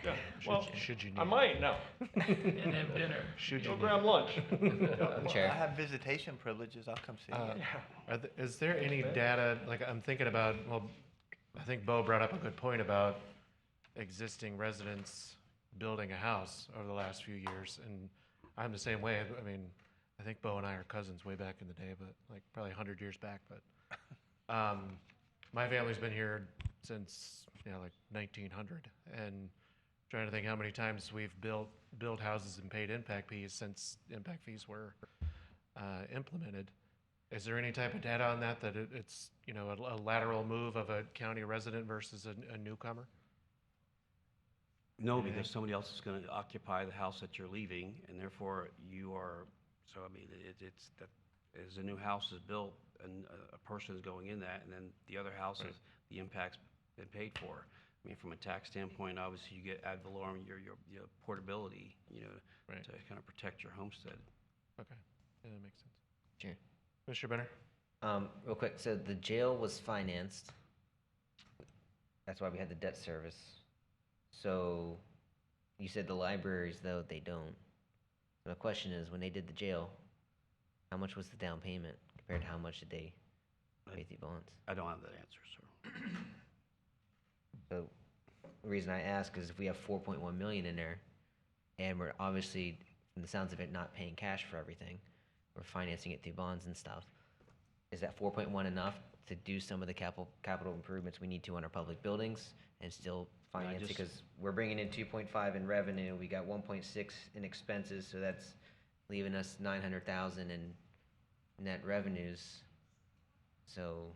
Yeah, well, should you need I might, no. And have dinner. Should you Go need grab it. lunch. I have visitation privileges, I'll come see you. Is there any data, like I'm thinking about, well, I think Bo brought up a good point about existing residents building a house over the last few years, and I'm the same way. I mean, I think Bo and I are cousins way back in the day, but like probably 100 years back. But my family's been here since like 1900, and trying to think how many times we've built houses and paid impact fees since impact fees were implemented. Is there any type of data on that it's a lateral move of a county resident versus a newcomer? No, because somebody else is going to occupy the house that you're leaving, and therefore you are. So I mean, it's that as a new house is built and a person is going in that, and then the other house is the impact's been paid for. I mean, from a tax standpoint, obviously you get ad valorem your portability, to kind of protect your homestead. Okay, yeah, that makes sense. Sure. Mr. Benner? Real quick, so the jail was financed. That's why we had the debt service. So you said the libraries, though, they don't. So the question is, when they did the jail, how much was the down payment compared to how much did they pay the bonds? I don't have that answer, sir. So the reason I ask is if we have 4.1 million in there, and we're obviously, from the sounds of it, not paying cash for everything, we're financing it through bonds and stuff. Is that 4.1 enough to do some of the capital improvements we need to on our public buildings and still finance it? Because we're bringing in 2.5 in revenue, we got 1.6 in expenses, so that's leaving us 900,000 in net revenues. So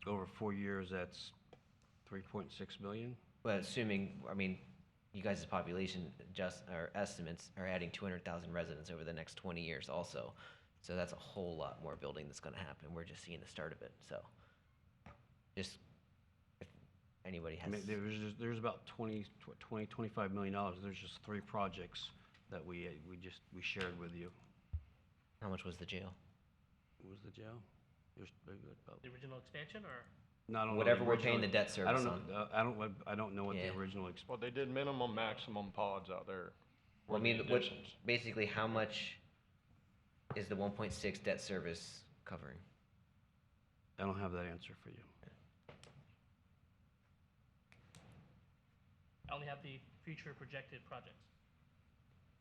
over 4 years, that's 3.6 million. Well, assuming, I mean, you guys' population estimates are adding 200,000 residents over the next 20 years also. So that's a whole lot more building that's going to happen. We're just seeing the start of it. So just if anybody has. I mean, there's about $25 million. There's just 3 projects that we shared with you. How much was the jail? What was the jail? There's about The original expansion, or? No, I don't know Whatever the we're paying original- the debt service I don't know. on. I don't know what the original. Well, they did minimum, maximum pods out there. Well, I mean, the what, additions. basically, how much is the 1.6 debt service covering? I don't have that answer for you. I only have the future projected projects.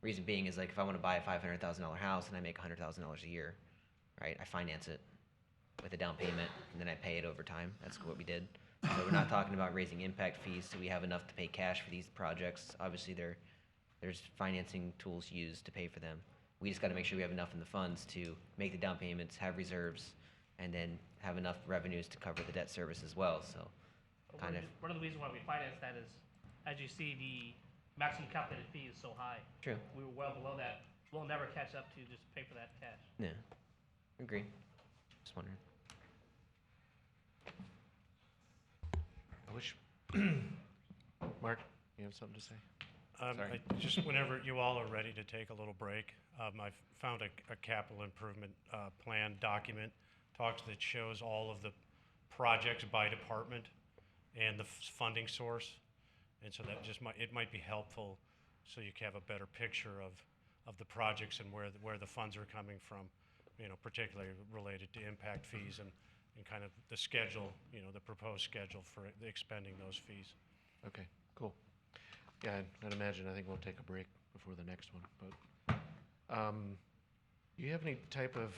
Reason being is like if I want to buy a $500,000 house and I make $100,000 a year, right? I finance it with a down payment and then I pay it over time. That's what we did. So we're not talking about raising impact fees, so we have enough to pay cash for these projects. Obviously, there's financing tools used to pay for them. We just got to make sure we have enough in the funds to make the down payments, have reserves, and then have enough revenues to cover the debt service as well. So, kind of. One of the reasons why we finance that is, as you see, the maximum calculated fee is so high. True. We were well below that. We'll never catch up to just pay for that cash. Yeah, agree. Just wondering. I wish, Mark, you have something to say? Sorry. Just whenever you all are ready to take a little break, I've found a capital improvement plan document that shows all of the projects by department and the funding source, and so that it might be helpful so you can have a better picture of the projects and where the funds are coming from, particularly related to impact fees and kind of the schedule, the proposed schedule for expending those fees. Okay, cool. Yeah, I'd imagine, I think we'll take a break before the next one, but, do you have any type of,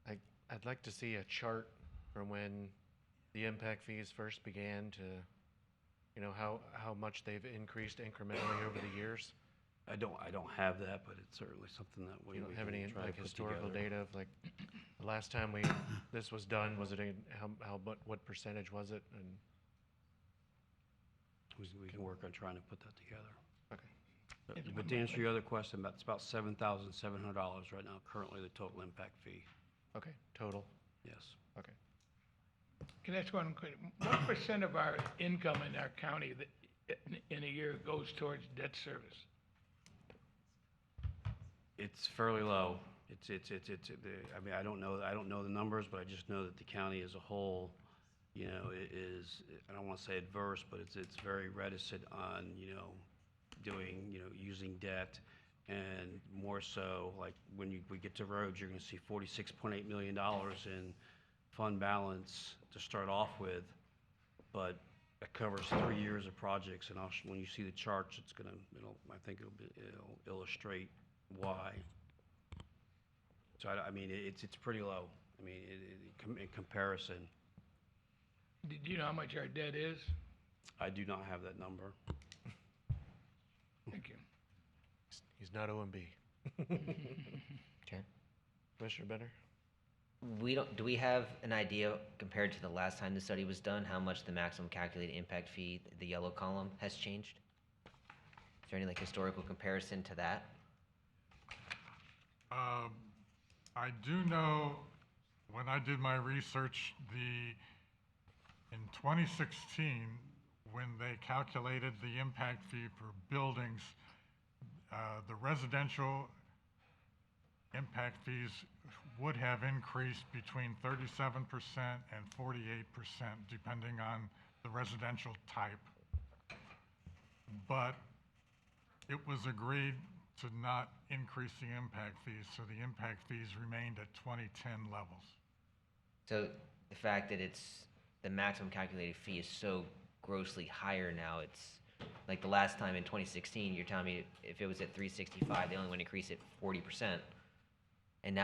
I'd like to see a chart from when the impact fees first began to, how much they've increased incrementally over the years. I don't have that, but it's certainly something that we You don't we have can any try to like put historical together. data of like the last time this was done, was it what percentage was it? And We can work on trying to put that together. Okay. But to answer your other question, it's about $7,700 right now, currently the total impact fee. Okay, total. Yes. Okay. Can I ask one question? What percent of our income in our county in a year goes towards debt service? It's fairly low. I mean, I don't know the numbers, but I just know that the county as a whole, you know, is, I don't want to say adverse, but it's very reticent on, you know, using debt. And more so, like when we get to roads, you're going to see $46.8 million in fund balance to start off with, but it covers 3 years of projects. And when you see the charts, I think it'll illustrate why. So I mean, it's pretty low. I mean, in comparison. Do you know how much our debt is? I do not have that number. Thank you. He's not OMB. Okay. Commissioner Benner? Do we have an idea compared to the last time the study was done, how much the maximum calculated impact fee, the yellow column, has changed? Is there any like historical comparison to that? I do know, when I did my research, in 2016, when they calculated the impact fee for buildings, the residential impact fees would have increased between 37% and 48%, depending on the residential type. But it was agreed to not increase the impact fees, so the impact fees remained at 2010 levels. So the fact that the maximum calculated fee is so grossly higher now, it's like the last time in 2016, you're telling me if it was at 365, they only want to increase it 40%. And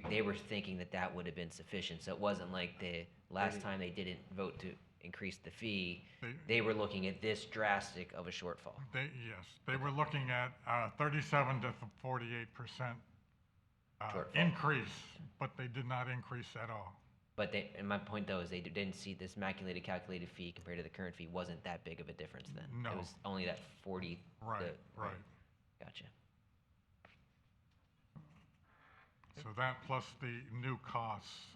they were thinking that would have been sufficient. So it wasn't like the last time they didn't vote to increase the fee, they were looking at this drastic of a shortfall. Yes, they were looking at 37 to 48% increase, but they did not increase at all. But and my point though is they didn't see this calculated fee compared to the current fee wasn't that big of a difference then. No. It was only that 40. Right. Gotcha. So that plus the new costs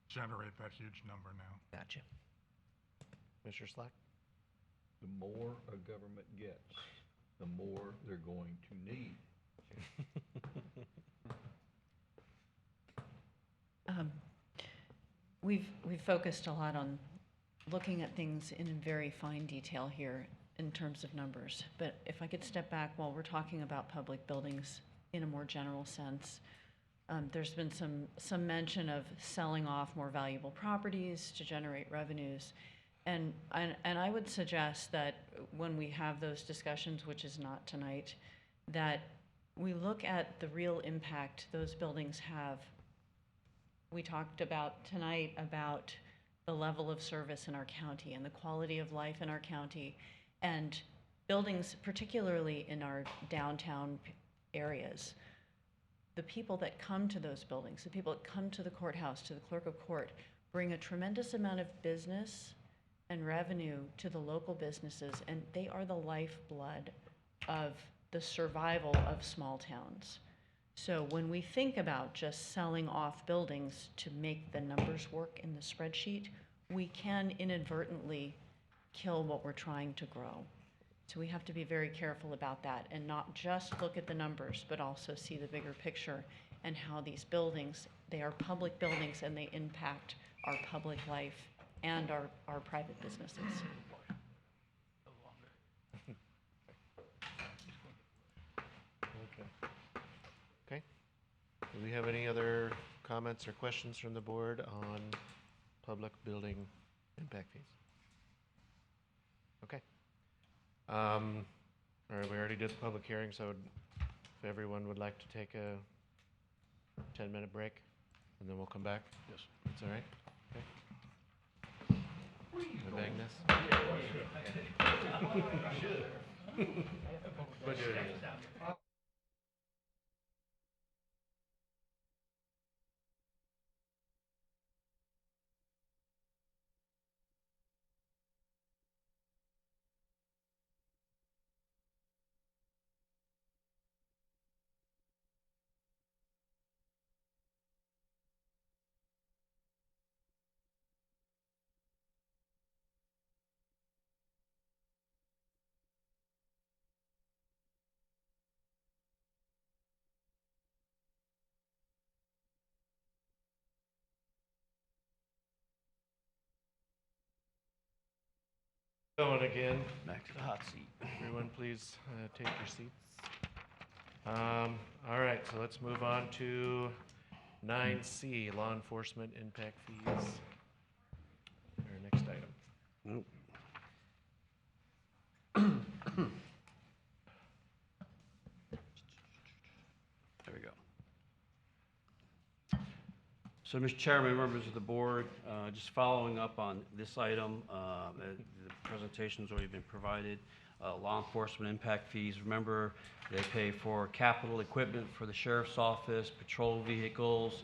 generate that huge number now. Gotcha. Mr. Slack? The more a government gets, the more they're going to need. We've focused a lot on looking at things in very fine detail here in terms of numbers. But if I could step back while we're talking about public buildings in a more general sense, there's been some mention of selling off more valuable properties to generate revenues. And I would suggest that when we have those discussions, which is not tonight, that we look at the real impact those buildings have. We talked about tonight about the level of service in our county and the quality of life in our county, and buildings, particularly in our downtown areas. The people that come to those buildings, the people that come to the courthouse, to the clerk of court, bring a tremendous amount of business and revenue to the local businesses, and they are the lifeblood of the survival of small towns. So when we think about just selling off buildings to make the numbers work in the spreadsheet, we can inadvertently kill what we're trying to grow. So we have to be very careful about that and not just look at the numbers, but also see the bigger picture and how these buildings, they are public buildings and they impact our public life and our private businesses. Okay. Do we have any other comments or questions from the board on public building impact fees? Okay. All right, we already did the public hearing, so if everyone would like to take a 10-minute break, and then we'll come back? Yes. That's all right? Okay. Can I bang this? Going again. Back to the hot seat. Everyone, please take your seats. All right, so let's move on to 9C, law enforcement impact fees. Our next item. There we go. So, Mr. Chairman, members of the board, just following up on this item, the presentation's already been provided. Law enforcement impact fees, remember, they pay for capital equipment for the sheriff's office, patrol vehicles,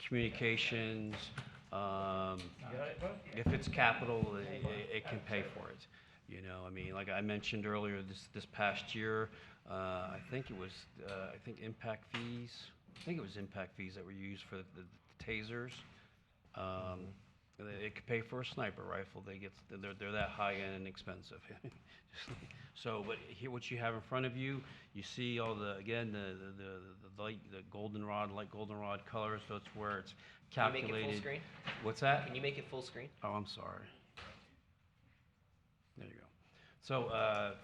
communications. If it's capital, it can pay for it. You know, I mean, like I mentioned earlier, this past year, I think it was, impact fees. I think it was impact fees that were used for the tasers. It could pay for a sniper rifle. They're that high end and expensive. So, but here, what you have in front of you, you see all the light, the goldenrod, light goldenrod colors. So it's where it's calculated. Can you make it full screen? What's that? Can you make it full screen? Oh, I'm sorry. There you go. So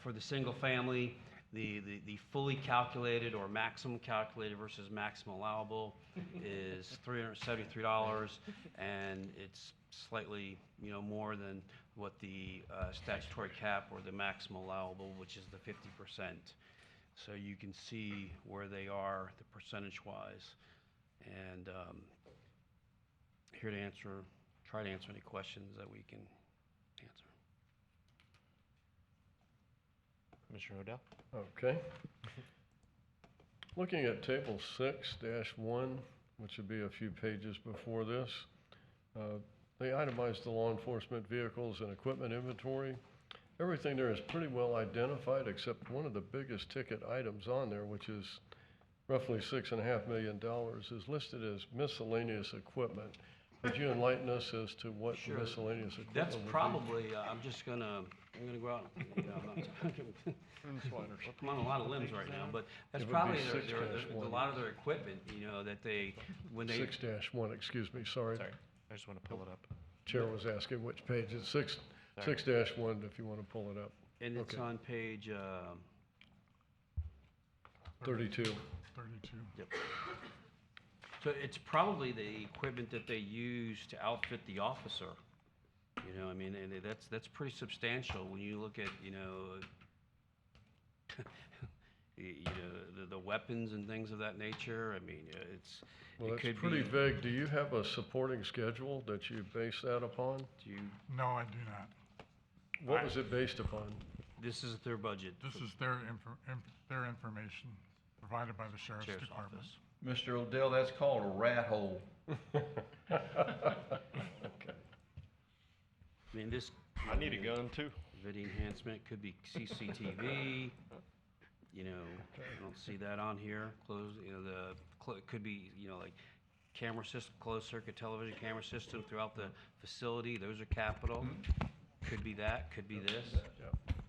for the single family, the fully calculated or maximum calculated versus maximum allowable is $373, and it's slightly more than what the statutory cap or the maximum allowable, which is the 50%. So you can see where they are, the percentage-wise, and here to try to answer any questions that we can answer. Commissioner Odell? Okay. Looking at table 6-1, which would be a few pages before this, they itemized the law enforcement vehicles and equipment inventory. Everything there is pretty well identified, except one of the biggest ticket items on there, which is roughly $6.5 million, is listed as miscellaneous equipment. Could you enlighten us as to what Sure. miscellaneous equipment That's would be? probably, I'm gonna go out, I'm on a lot of limbs right now, but that's It would be probably 6-1. a lot of their equipment, that when they. 6-1, excuse me, sorry. Sorry, I just want to pull it up. Chair was asking which page. It's 6-1 if you want to pull it up. And it's Okay. on page, 32. 32. Yep. So it's probably the equipment that they use to outfit the officer. I mean, and that's pretty substantial when you look at, the weapons and things of that nature. I mean, Well, it that's could pretty be. vague. Do you have a supporting schedule that you base that upon? No, I do not. What was it based upon? This is their budget. This is their information provided by the Sheriff's Sheriff's Department. Office. Mr. Odell, that's called a rat hole. Okay. I mean, this. I need a gun too. Video enhancement could be CCTV. I don't see that on here. It could be, like camera system, closed circuit television camera system throughout the facility. Those are capital. Could be that. Could be this.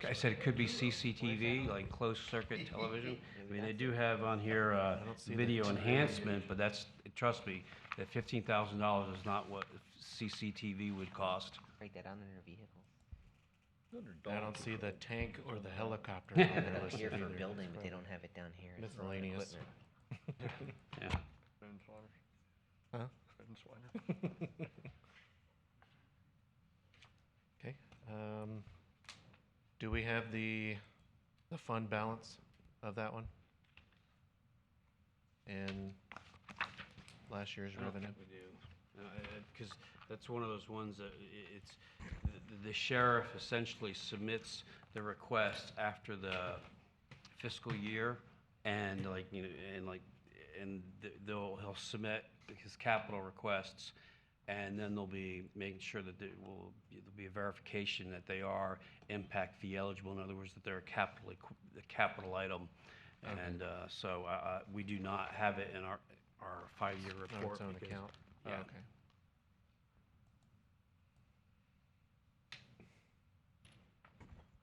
I said it could be CCTV, like closed circuit television. I mean, they do have on here video enhancement, but trust me, that $15,000 is not what CCTV would cost. Write that on in their vehicle. I don't see the tank or the helicopter. They have it on here for building, but they don't have it down here. It's for Miscellaneous. equipment. Yeah. Huh? Swiner. Okay. Do we have the fund balance of that one? And last year's I don't revenue? think we do, because that's one of those ones that the sheriff essentially submits the request after the fiscal year, and he'll submit his capital requests, and then they'll be making sure that there'll be a verification that they are impact fee eligible. In other words, that they're a capital item. Okay. And so we do not have it in our 5-year On report. its own because- account? Oh, Yeah. okay.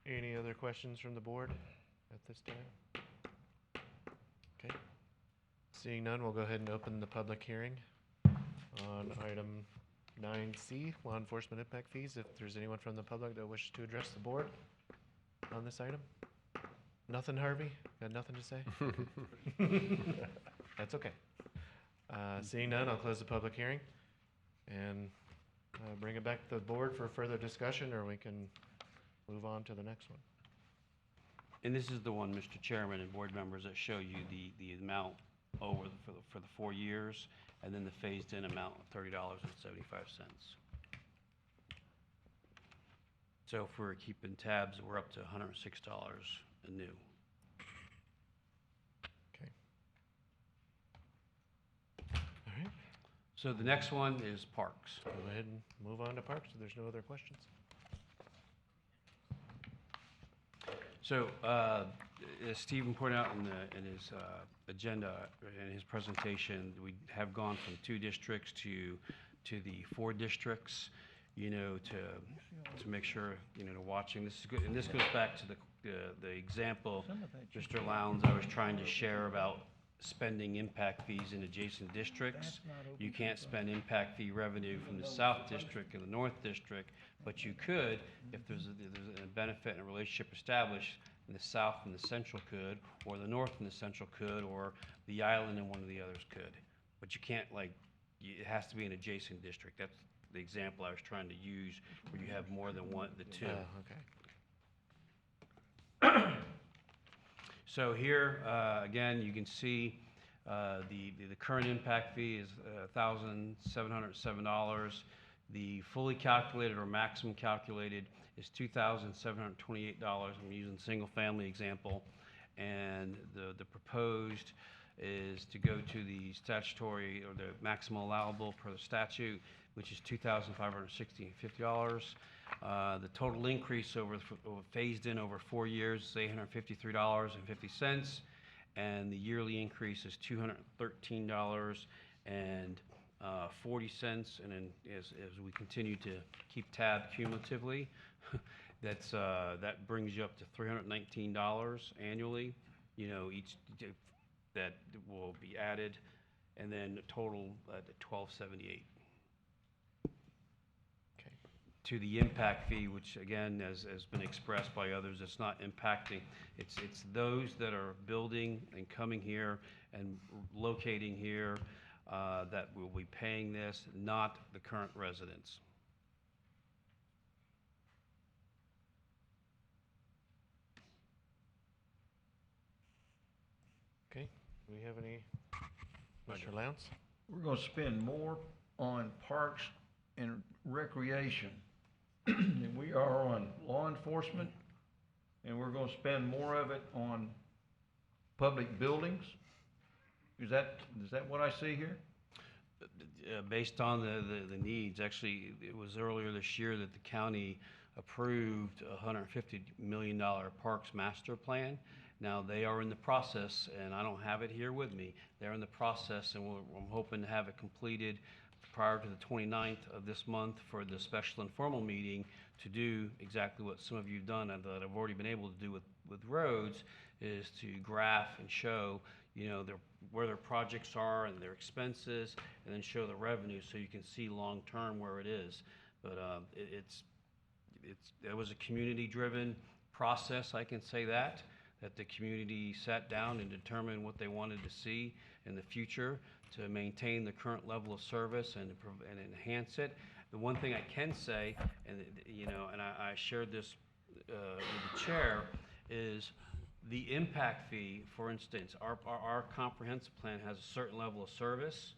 Any other questions from the board at this time? Okay. Seeing none, we'll go ahead and open the public hearing on item 9C, law enforcement impact fees. If there's anyone from the public that wishes to address the board on this item? Nothing, Harvey? Got nothing to say? That's okay. Seeing none, I'll close the public hearing and bring it back to the board for further discussion, or we can move on to the next one. And this is the one, Mr. Chairman and board members, that show you the amount for the 4 years, and then the phased-in amount of $30.75. So if we're keeping tabs, we're up to $106 anew. Okay. All right. So the next one is parks. Go ahead and move on to parks if there's no other questions. So, as Stephen pointed out in his agenda, in his presentation, we have gone from 2 districts to the 4 districts, to make sure, watching. This is good, and this goes back to the example, Mr. Lowndes, I was trying to share about spending impact fees in adjacent districts. You can't spend impact fee revenue from the South District and the North District, but you could if there's a benefit and a relationship established, and the South and the Central could, or the North and the Central could, or the Island and one of the others could. But you can't, it has to be an adjacent district. That's the example I was trying to use, where you have more than the 2. Okay. So here, again, you can see the current impact fee is $1,707. The fully calculated or maximum calculated is $2,728. I'm using single-family example. And the proposed is to go to the statutory or the maximum allowable per the statute, which is $2,550. The total increase phased in over 4 years is $853.50, and the yearly increase is $213.40. And then as we continue to keep tab cumulatively, that brings you up to $319 annually. Each that will be added, and then a total at $1,278. To the impact fee, which again, as has been expressed by others, it's not impacting. It's those that are building and coming here and locating here that will be paying this, not the current residents. Okay. Do we have any, Mr. Lowndes? We're going to spend more on parks and recreation than we are on law enforcement, and we're going to spend more of it on public buildings. Is that what I see here? Based on the needs, actually, it was earlier this year that the county approved a $150 million parks master plan. Now, they are in the process, and I don't have it here with me. They're in the process, and I'm hoping to have it completed prior to the 29th of this month for the special informal meeting to do exactly what some of you have done and that I've already been able to do with roads, is to graph and show, where their projects are and their expenses, and then show the revenue so you can see long-term where it is. But it was a community-driven process, I can say that the community sat down and determined what they wanted to see in the future to maintain the current level of service and enhance it. The one thing I can say, and I shared this with the chair, is the impact fee. For instance, our comprehensive plan has a certain level of service,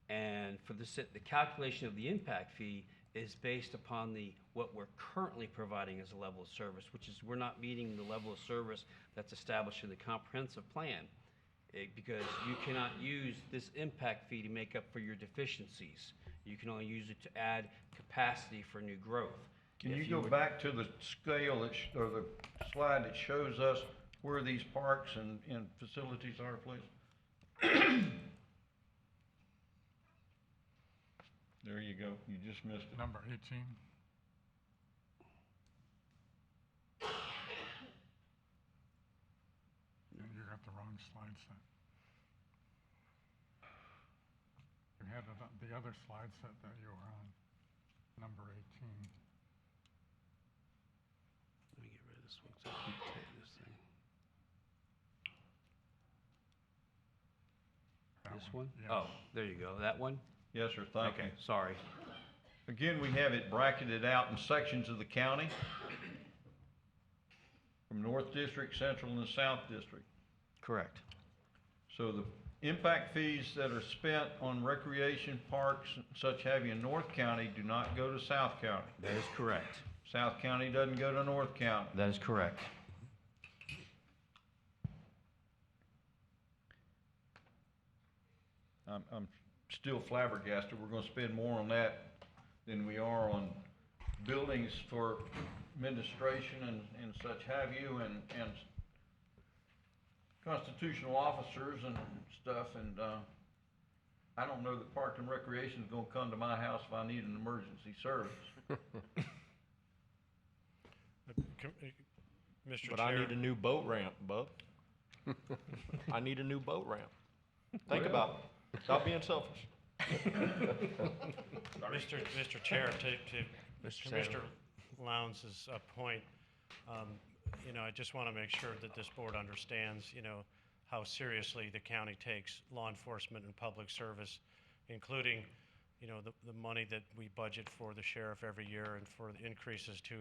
and for the calculation of the impact fee is based upon what we're currently providing as a level of service, which is we're not meeting the level of service that's established in the comprehensive plan. Because you cannot use this impact fee to make up for your deficiencies. You can only use it to add capacity for new growth. Can If you go would- back to the scale that, or the slide that shows us where these parks and facilities are, please? There you go, you just missed it. Number 18. You got the wrong slide set. You had the other slide set that you were on, number 18. Let me get rid of this one, 'cause I keep taking this thing. This one? Yes. Oh, there you go, that one? Yes, sir, thank you. Okay, sorry. Again, we have it bracketed out in sections of the county, from North District, Central, and the South District. Correct. So the impact fees that are spent on recreation parks, such have you in North County, do not go to South County. That is correct. South County doesn't go to North County. That is correct. I'm still flabbergasted. We're gonna spend more on that than we are on buildings for administration and such have you, and constitutional officers and stuff, and, I don't know that Park and Recreation is gonna come to my house if I need an emergency service. Mr. But Chair. I need a new boat ramp, Bub. I need a new boat ramp. Think about it. Stop being selfish. Mr. Chair, to Mr. Mr. Lowndes' point, I just want to make sure that this board understands, how seriously the county takes law enforcement and public service, including, the money that we budget for the sheriff every year and for the increases to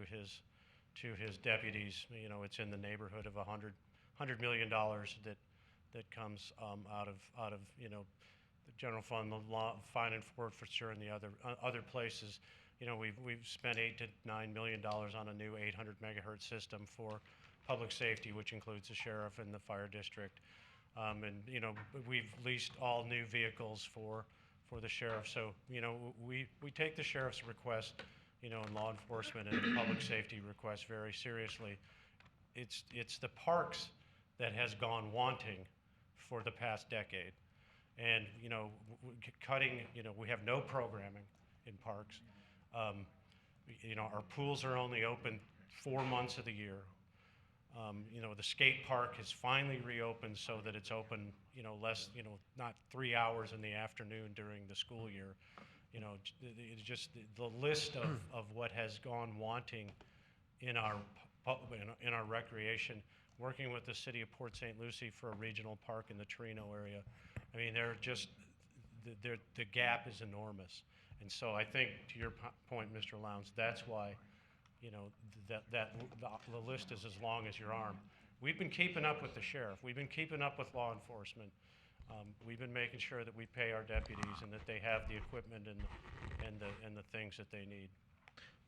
his deputies. It's in the neighborhood of $100 million that comes out of the general fund, the law, fine and forfeiture, and the other places. We've spent $8 to $9 million on a new 800 megahertz system for public safety, which includes the sheriff and the fire district. We've leased all new vehicles for the sheriff. So, we take the sheriff's request, and law enforcement and public safety requests very seriously. It's the parks that has gone wanting for the past decade. And, we have no programming in parks. Our pools are only open 4 months of the year. The skate park has finally reopened so that it's open, less, not 3 hours in the afternoon during the school year. It's just the list of what has gone wanting in our recreation, working with the city of Port St. Lucie for a regional park in the Torino area. I mean, the gap is enormous. And so I think, to your point, Mr. Lowndes, that's why, the list is as long as your arm. We've been keeping up with the sheriff. We've been keeping up with law enforcement. We've been making sure that we pay our deputies and that they have the equipment and the things that they need.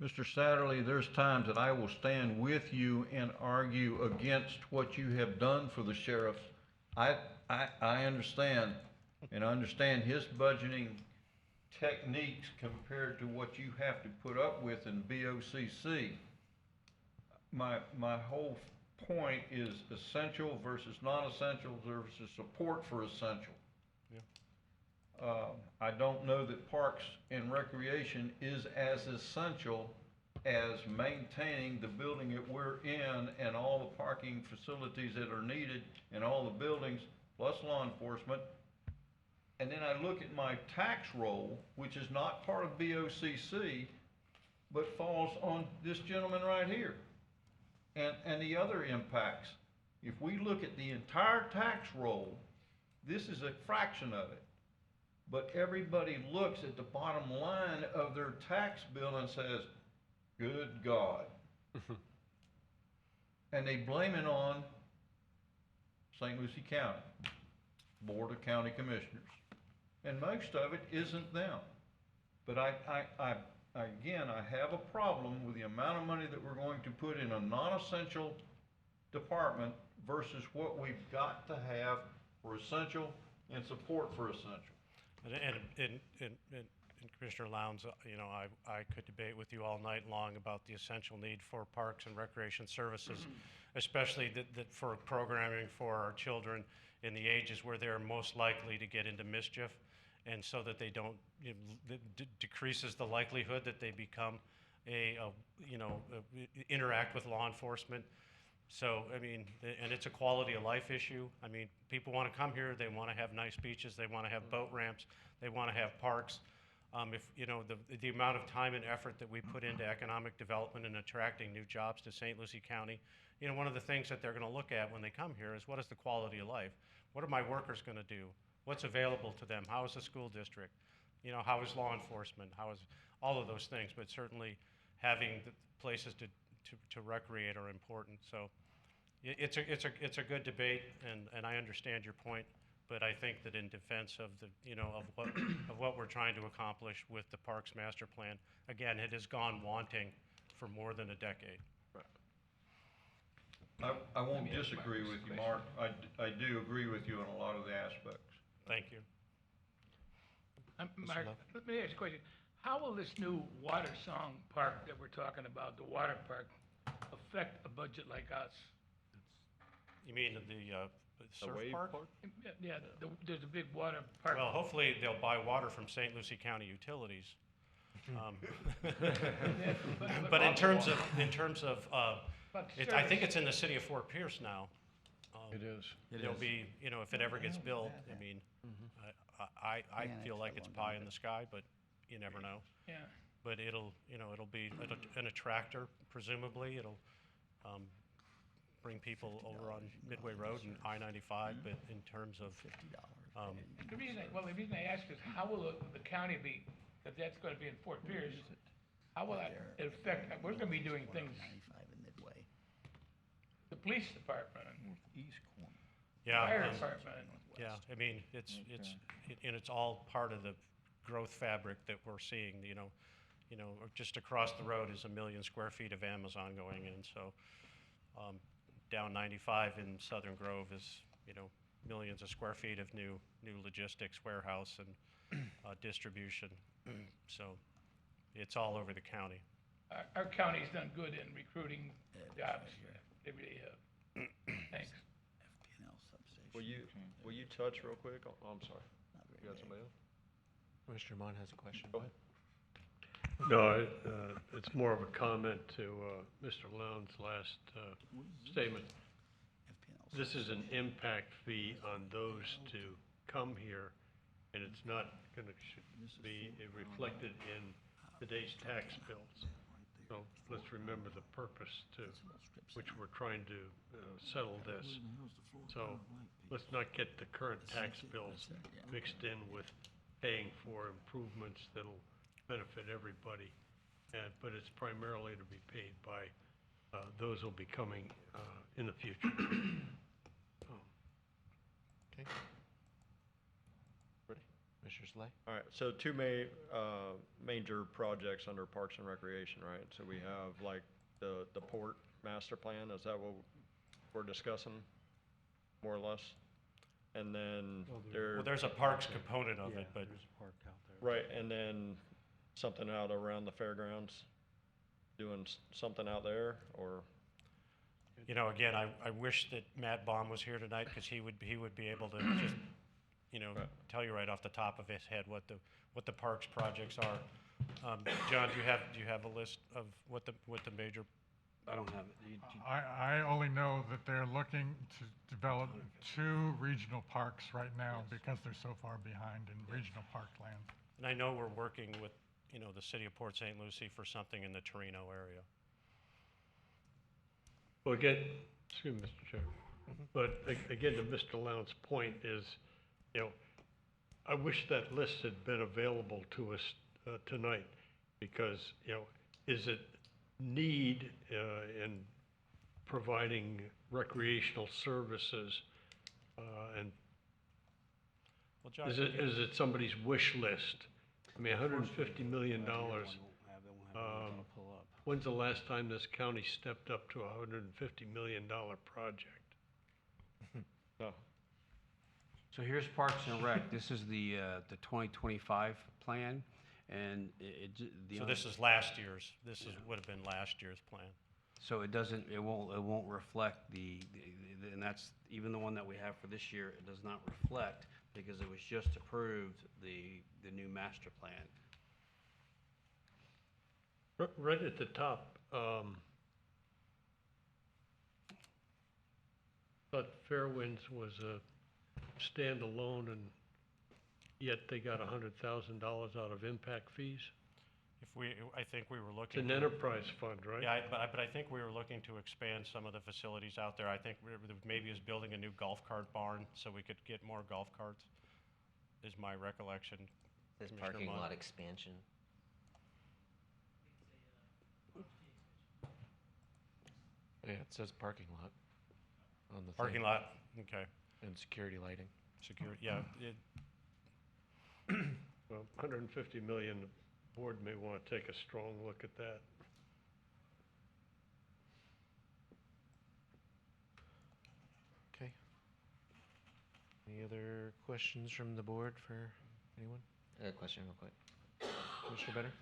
Mr. Satterley, there's times that I will stand with you and argue against what you have done for the sheriff. I understand, and I understand his budgeting techniques compared to what you have to put up with in BOCC. My whole point is essential versus non-essential versus support for essential. I don't know that Parks and Recreation is as essential as maintaining the building that we're in and all the parking facilities that are needed and all the buildings, plus law enforcement. And then I look at my tax roll, which is not part of BOCC, but falls on this gentleman right here. And the other impacts. If we look at the entire tax roll, this is a fraction of it. But everybody looks at the bottom line of their tax bill and says, good God. And they blame it on St. Lucie County, Board of County Commissioners. And most of it isn't them. But I again, I have a problem with the amount of money that we're going to put in a non-essential department versus what we've got to have for essential and support for essential. And Commissioner Lowndes, you know, I could debate with you all night long about the essential need for parks and recreation services, especially that for programming for our children in the ages where they're most likely to get into mischief, and so that they don't, you know, decreases the likelihood that they become interact with law enforcement. So, I mean, and it's a quality of life issue. I mean, people want to come here, they want to have nice beaches, they want to have boat ramps, they want to have parks. If, you know, the amount of time and effort that we put into economic development and attracting new jobs to St. Lucie County, you know, one of the things that they're going to look at when they come here is what is the quality of life? What are my workers going to do? What's available to them? How is the school district? You know, how is law enforcement? How is all of those things? But certainly having the places to recreate are important. So it's a good debate, and I understand your point. But I think that in defense of the, you know, of what we're trying to accomplish with the Parks Master Plan, again, it has gone wanting for more than a decade. I won't disagree with you, Mark. I do agree with you on a lot of the aspects. Thank you. Mark, let me ask you a question. How will this new Water Song Park that we're talking about, the water park, affect a budget like us? You mean the surf park? Yeah, there's a big water park. Well, hopefully they'll buy water from St. Lucie County Utilities. But in terms of, I think it's in the city of Fort Pierce now. It is. It'll be, you know, if it ever gets built, I mean, I feel like it's pie in the sky, but you never know. Yeah. But it'll, you know, it'll be an attractor, presumably. It'll bring people over on Midway Road and I-95, but in terms of, The reason I ask is how will the county be, because that's going to be in Fort Pierce, how will that affect, we're going to be doing things, the police department, yeah, fire department. yeah, I mean, it's all part of the growth fabric that we're seeing, you know, just across the road is 1 million square feet of Amazon going in, so, down 95 in Southern Grove is, you know, millions of square feet of new logistics, warehouse, and distribution. So it's all over the county. Our county's done good in recruiting jobs. They really have. Thanks. Will you touch real quick? Oh, I'm sorry. You got somebody else? Commissioner Mon has a question. Go ahead. No, it's more of a comment to Mr. Lowndes' last statement. This is an impact fee on those to come here, and it's not going to be reflected in today's tax bills. So let's remember the purpose to which we're trying to settle this. So let's not get the current tax bills mixed in with paying for improvements that'll benefit everybody, but it's primarily to be paid by those who'll be coming in the future. Okay. Ready? Commissioner Slay? All right, so two major projects under Parks and Recreation, right? So we have like the port master plan, is that what we're discussing, more or less? And then there's a parks component of it, but. There's a park out there. Right, and then something out around the fairgrounds, doing something out there, or? You know, again, I wish that Matt Baum was here tonight, because he would be able to just, you know, tell you right off the top of his head what the parks projects are. John, do you have a list of what the major? I don't have it. I only know that they're looking to develop 2 regional parks right now because they're so far behind in regional park land. And I know we're working with, you know, the city of Port St. Lucie for something in the Torino area. Well, again, excuse me, Mr. Chair, but again, to Mr. Lowndes' point is, you know, I wish that list had been available to us tonight, because, you know, is it need in providing recreational services, and well, John, is it somebody's wish list? I mean, $150 million When's the last time this county stepped up to a $150 million project? So here's Parks and Rec. This is the 2025 plan, and So this is last year's, would have been last year's plan. So it won't reflect and that's, even the one that we have for this year, it does not reflect, because it was just approved, the new master plan. Right at the top, thought Fairwinds was a standalone, and yet they got $100,000 out of impact fees. I think we were It's looking. an enterprise fund, right? Yeah, but I think we were looking to expand some of the facilities out there. I think maybe was building a new golf cart barn so we could get more golf carts, is my recollection. This Commissioner parking Mott. lot expansion. Yeah, it says parking lot on the Parking thing. lot, okay. And security lighting. Security, yeah. Well, 150 million, the board may want to take a strong look at that. Okay. Any other questions from the board for anyone? I got a question real quick. Commissioner Benner?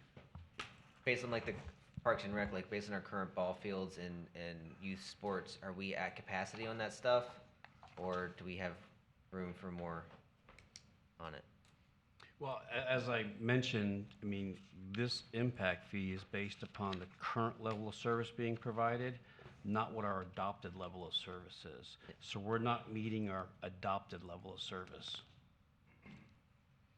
Based on like the Parks and Rec, like based on our current ball fields and youth sports, are we at capacity on that stuff? Or do we have room for more on it? Well, as I mentioned, I mean, this impact fee is based upon the current level of service being provided, not what our adopted level of service is. So we're not meeting our adopted level of service.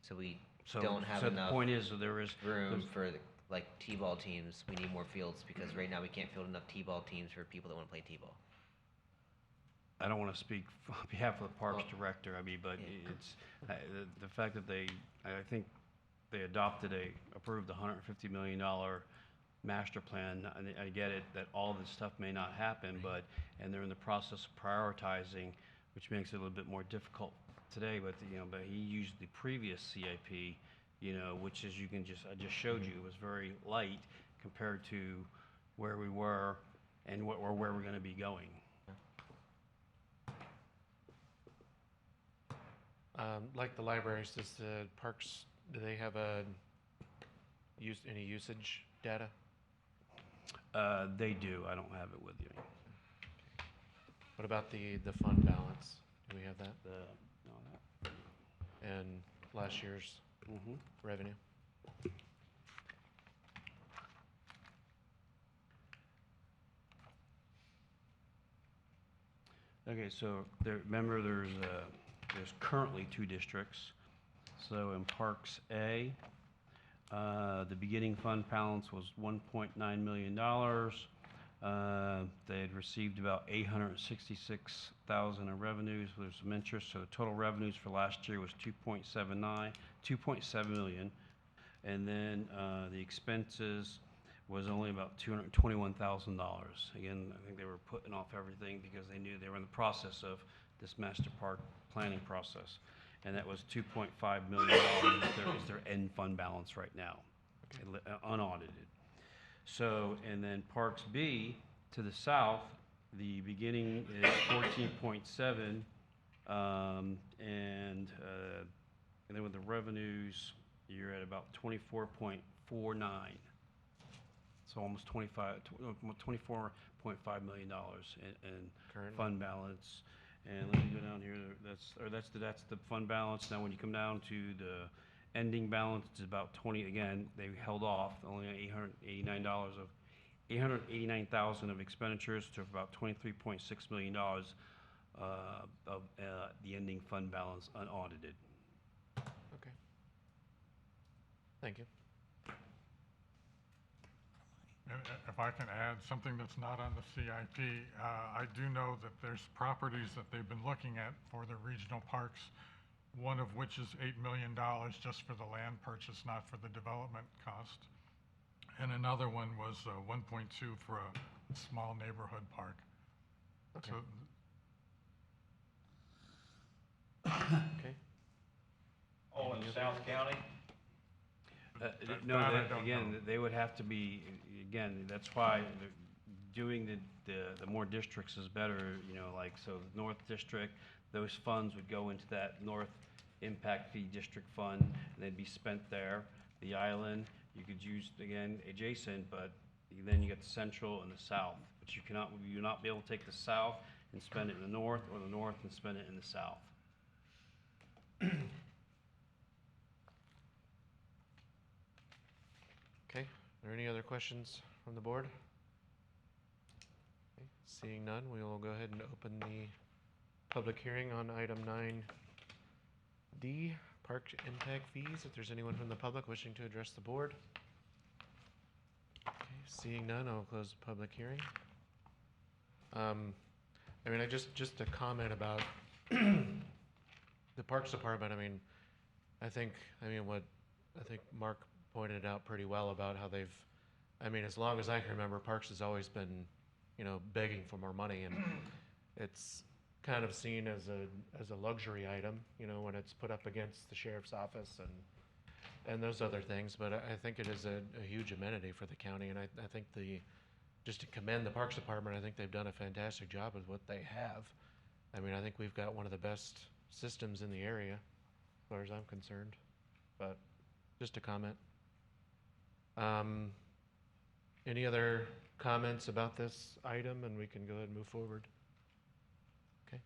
So we don't have so enough the point is, there is room for like T-ball teams. We need more fields because right now we can't field enough T-ball teams for people that want to play T-ball. I don't want to speak on behalf of the Parks Director, I mean, but it's, the fact that I think they approved a $150 million master plan, and I get it, that all this stuff may not happen, and they're in the process of prioritizing, which makes it a little bit more difficult today, but he used the previous CIP, which is, I just showed you, it was very light compared to where we were and where we're gonna be going. Like the libraries, does the parks, do they have any usage data? They do. I don't have it with you. What about the fund balance? Do we have that? And last year's revenue? Okay, so remember there's currently 2 districts. So in Parks A, the beginning fund balance was $1.9 million. They had received about $866,000 in revenues. There's some interest, so the total revenues for last year was $2.7 million. And then the expenses was only about $221,000. Again, I think they were putting off everything because they knew they were in the process of this master park planning process. And that was $2.5 million is their end fund balance right now, unaudited. So, and then Parks B to the south, the beginning is 14.7, and then with the revenues, you're at about 24.49. So almost $24.5 million in Current fund balance. And let me go down here. That's the fund balance. Now, when you come down to the ending balance, it's about 20. Again, they held off only $889,000 of expenditures to about $23.6 million of the ending fund balance unaudited. Okay. Thank you. If I can add something that's not on the CIP, I do know that there's properties that they've been looking at for the regional parks, one of which is $8 million just for the land purchase, not for the development cost. And another one was 1.2 for a small neighborhood park. Okay. So, Oh, in South County? No, That I that- don't again, know. they would have to be, again, that's why doing the more districts is better, you know, like, so the North District, those funds would go into that North Impact Fee District Fund, and they'd be spent there. The island, you could use, again, adjacent, but then you get the Central and the South. But you'll not be able to take the South and spend it in the North, or the North and spend it in the South. Okay, are there any other questions from the board? Okay, seeing none, we will go ahead and open the public hearing on item 9D, park impact fees, if there's anyone from the public wishing to address the board. Okay, seeing none, I'll close the public hearing. I mean, just a comment about the Parks Department. I think Mark pointed out pretty well about how they've, as long as I can remember, Parks has always been, begging for more money, and it's kind of seen as a luxury item, when it's put up against the sheriff's office and those other things. But I think it is a huge amenity for the county, and I think just to commend the Parks Department, I think they've done a fantastic job with what they have. I think we've got one of the best systems in the area, as far as I'm concerned. But just a comment. Any other comments about this item, and we can go ahead and move forward? Okay.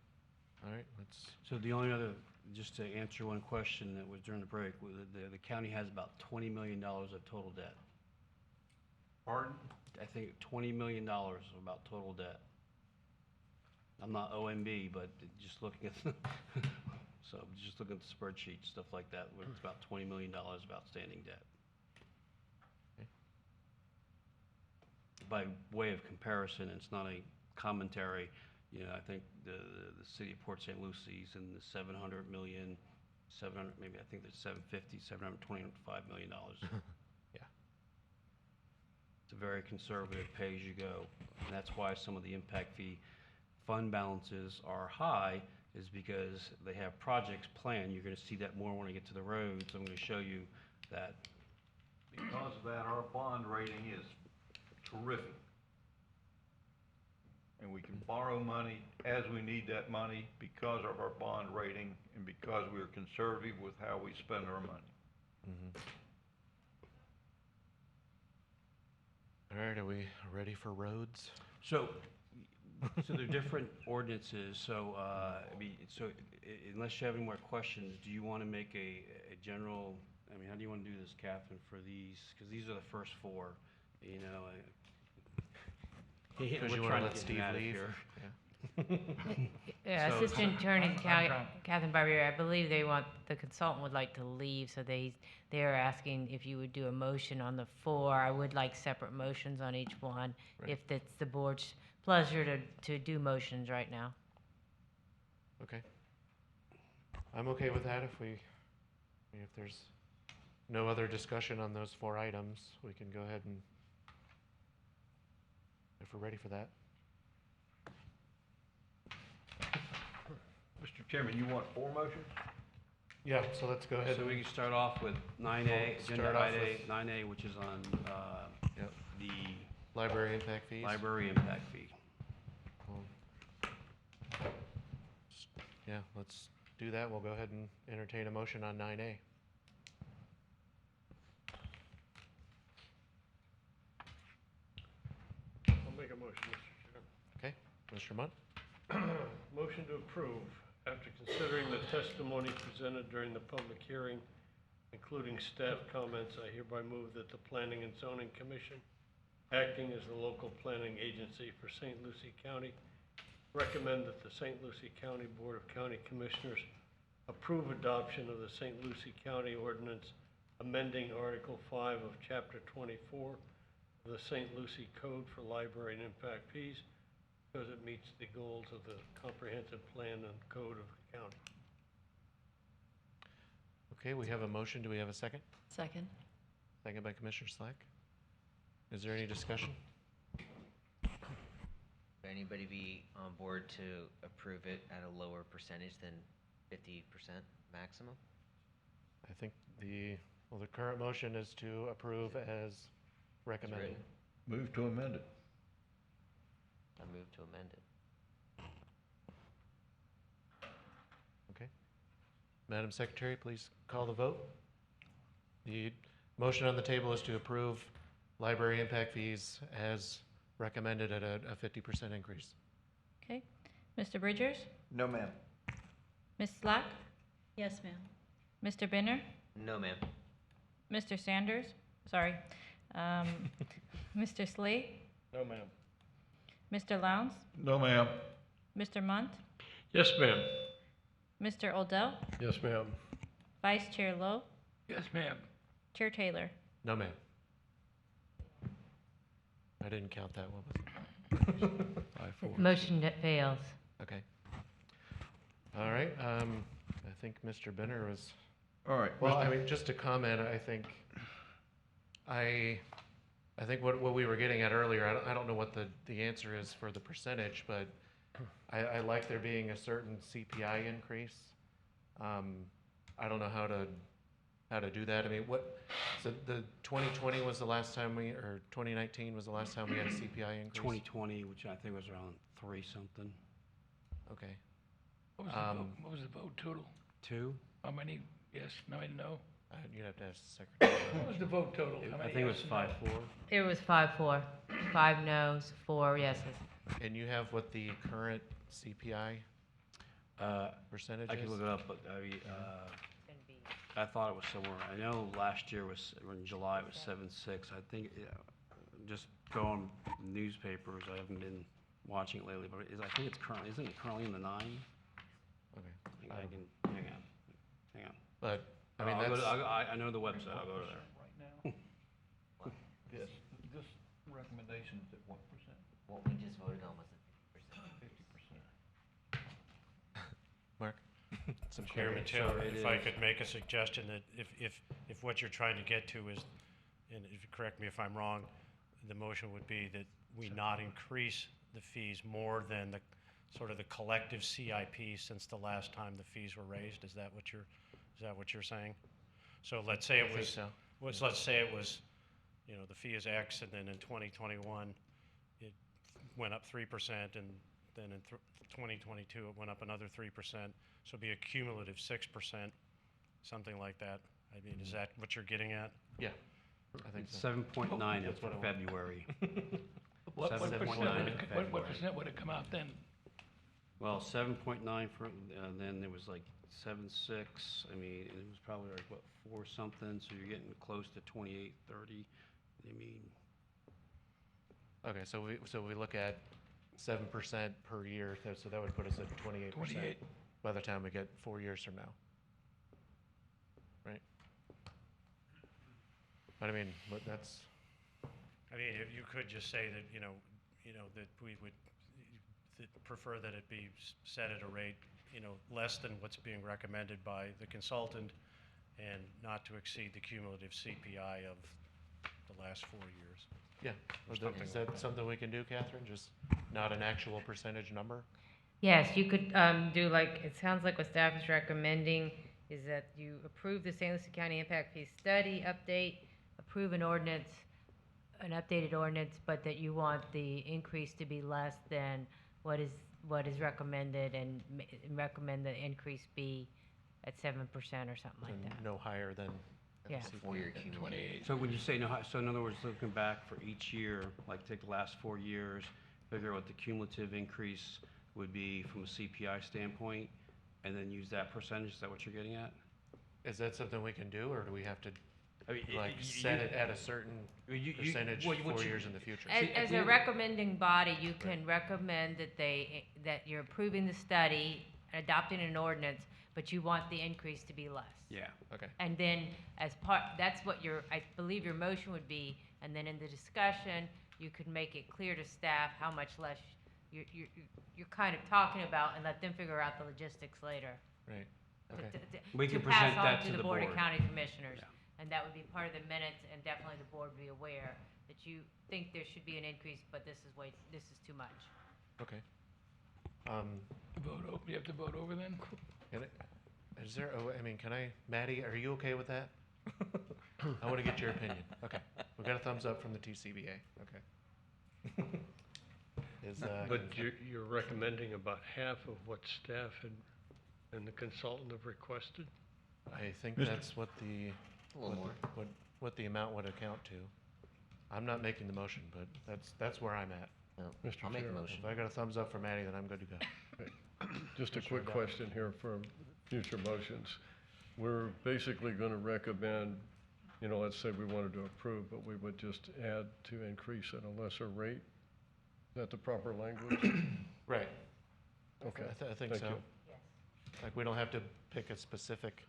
All right, let's. So the only other, just to answer one question that was during the break, the county has about $20 million of total debt. Pardon? I think $20 million about total debt. I'm not OMB, but just looking at, so just looking at the spreadsheet, stuff like that, where it's about $20 million of outstanding debt. Okay. By way of comparison, it's not a commentary, I think the city of Port St. Lucie's in the 700 million, 700, maybe I think there's 750, $725 million. Yeah. It's a very conservative pay-as-you-go, and that's why some of the impact fee fund balances are high, is because they have projects planned. You're gonna see that more when I get to the roads. I'm gonna show you that. Because of that, our bond rating is terrific. And we can borrow money as we need that money because of our bond rating and because we are conservative with how we spend our money. Mm-hmm. All right, are we ready for roads? So there are different ordinances, so, unless you have any more questions, do you want to make a general, how do you want to do this, Catherine, for these? Because these are the first four, Because you we're want trying to let get Steve him out of leave? here. Yeah, So- Assistant Attorney I'm done. Catherine Barbieri, I believe the consultant would like to leave, so they're asking if you would do a motion on the four. I would like separate motions on each one, Right. if it's the board's pleasure to do motions right now. Okay. I'm okay with that if there's no other discussion on those four items, we can go ahead and, if we're ready for that. Mr. Chairman, you want four motions? Yeah, so let's go ahead. So we and- can start off with 9A, We'll agenda start off item with- 9A, which is on Yep. the Library impact fees. library impact fee. Cool. Yeah, let's do that. We'll go ahead and entertain a motion on 9A. I'll make a motion, Mr. Chair. Okay, Mr. Munt? Motion to approve. After considering the testimony presented during the public hearing, including staff comments, I hereby move that the Planning and Zoning Commission, acting as the local planning agency for St. Lucie County, recommend that the St. Lucie County Board of County Commissioners approve adoption of the St. Lucie County Ordinance amending Article 5 of Chapter 24 of the St. Lucie Code for Library and Impact Fees, because it meets the goals of the comprehensive plan and code of the county. Okay, we have a motion. Do we have a second? Second. Second by Commissioner Slack. Is there any discussion? Would anybody be on board to approve it at a lower percentage than 50% maximum? I think the Well, the current motion is to approve as recommended. Move to amend it. I move to amend it. Okay. Madam Secretary, please call the vote. The motion on the table is to approve library impact fees as recommended at a 50% increase. Okay. Mr. Bridgers? No, ma'am. Ms. Slack? Yes, ma'am. Mr. Binner? No, ma'am. Mr. Sanders? Sorry. Mr. Slade? No, ma'am. Mr. Lowndes? No, ma'am. Mr. Munt? Yes, ma'am. Mr. Odell? Yes, ma'am. Vice Chair Lowe? Yes, ma'am. Chair Taylor? No, ma'am. I didn't count that one. 5-4. Motion that fails. Okay. All right, I think Mr. Benner was, All right. well, I mean, just to comment, I think what we were getting at earlier, I don't know what the answer is for the percentage, but I like there being a certain CPI increase. I don't know how to do that. I mean, so the 2020 was the last time or 2019 was the last time we had a CPI increase? 2020, which I think was around 3 something. Okay. What was the vote total? 2? How many yes, how many no? You'd have to ask the secretary. What was the vote total? How I many think it was yes and no? 5-4. It was 5-4. 5 noes, 4 yeses. And you have what the current CPI percentage I is? can look it up, but I thought it was somewhere. I know last year was in July it was 7.6. I think just go on newspapers. I haven't been watching it lately, but I think it's currently isn't it currently in the 9? Okay. I can hang on. But I mean, I know the website. I'll go to there. Right now? Yes, this recommendation is at what percent? What we just voted on was the 50%. 50%. Mark? Some Chairman clarity. Taylor, So it if I is- could make a suggestion that if what you're trying to get to is, and if you correct me if I'm wrong, the motion would be that we not increase the fees more than the sort of the collective CIP since the last time the fees were raised. Is that what you're saying? So let's say it I think was, so. let's say it was, the fee is X, and then in 2021, it went up 3%, and then in 2022, it went up another 3%. So it'd be a cumulative 6%, something like that. I mean, is that what you're getting at? Yeah, I think so. 7.9 That's for what I want. February. What 7.9 percent for would it, what February. percent would it come out then? Well, 7.9 for, then there was like 7.6. I mean, it was probably like, what, 4 something, so you're getting close to 28, 30. I mean, Okay, so we look at 7% per year, so that would put us at 28% 28. by the time we get 4 years from now. Right? But I mean, that's, I mean, if you could just say that, that we would prefer that it be set at a rate, less than what's being recommended by the consultant and not to exceed the cumulative CPI of the last 4 years. yeah. Or Is something that like that. something we can do, Catherine? Just not an actual percentage number? Yes, you could do like, it sounds like what staff is recommending is that you approve the St. Lucie County Impact Fee Study update, approve an ordinance, an updated ordinance, but that you want the increase to be less than what is recommended and recommend the increase be at 7% or something like that. No higher than. Yeah. Four-year cumulative. so when you say so in other words, looking back for each year, like take the last 4 years, figure out what the cumulative increase would be from a CPI standpoint, and then use that percentage. Is that what you're getting at? Is that something we can do, or do we have to I mean, set it at a certain percentage what 4 you- years in the future? As a recommending body, you can recommend that you're approving the study, adopting an ordinance, but you want the increase to be less. Yeah. Okay. And then that's what I believe your motion would be, and then in the discussion, you could make it clear to staff how much less you're kind of talking about, and let them figure out the logistics later. Right. Okay. We can pass present on that to to the the Board of board. County Commissioners. And that would be part of the minutes, and definitely the board be aware that you think there should be an increase, but this is too much. Okay. You have to vote over then? Is there, I mean, Maddie, are you okay with that? I want to get your opinion. Okay. We got a thumbs up from the TCBA. Okay. But you're recommending about half of what staff and the consultant have requested? I think Mr. that's what A little more. what the amount would account to. I'm not making the motion, but that's where I'm at. No, Mr. I'll make a Chair. motion. If I got a thumbs up from Maddie, then I'm good to go. Just a Mr. quick O'Dell. question here for future motions. We're basically going to recommend, let's say we wanted to approve, but we would just add to increase at a lesser rate. Is that the proper language? Right. Okay. I think Thank so. you. Like, we don't have to pick a specific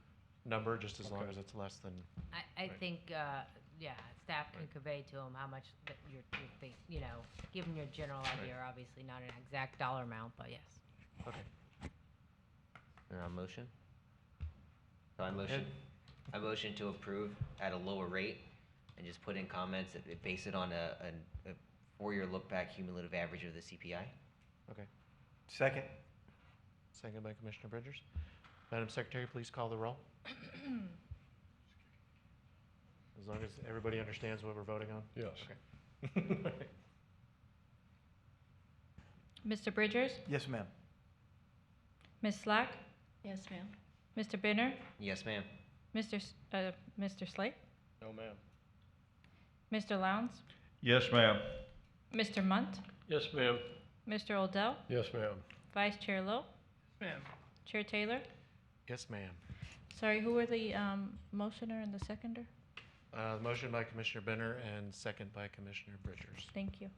number, just as long Okay. as it's less than. I Right. think, yeah, staff can convey to them how much that you're think, give them your general idea, or obviously not an exact dollar amount, but yes. Okay. Motion? So I motion to approve at a lower rate and just put in comments that base it on a 4-year look back cumulative average of the CPI. Okay. Second. Second by Commissioner Bridgers. Madam Secretary, please call the roll. As long as everybody understands what we're voting on? Yes. Okay. Mr. Bridgers? Yes, ma'am. Ms. Slack? Yes, ma'am. Mr. Benner? Yes, ma'am. Mr. Slate? No, ma'am. Mr. Lowndes? Yes, ma'am. Mr. Munt? Yes, ma'am. Mr. Odell? Yes, ma'am. Vice Chair Lowe? Ma'am. Chair Taylor? Yes, ma'am. Sorry, who were the motioner and the seconder? The motion by Commissioner Benner and second by Commissioner Bridgers. Thank you.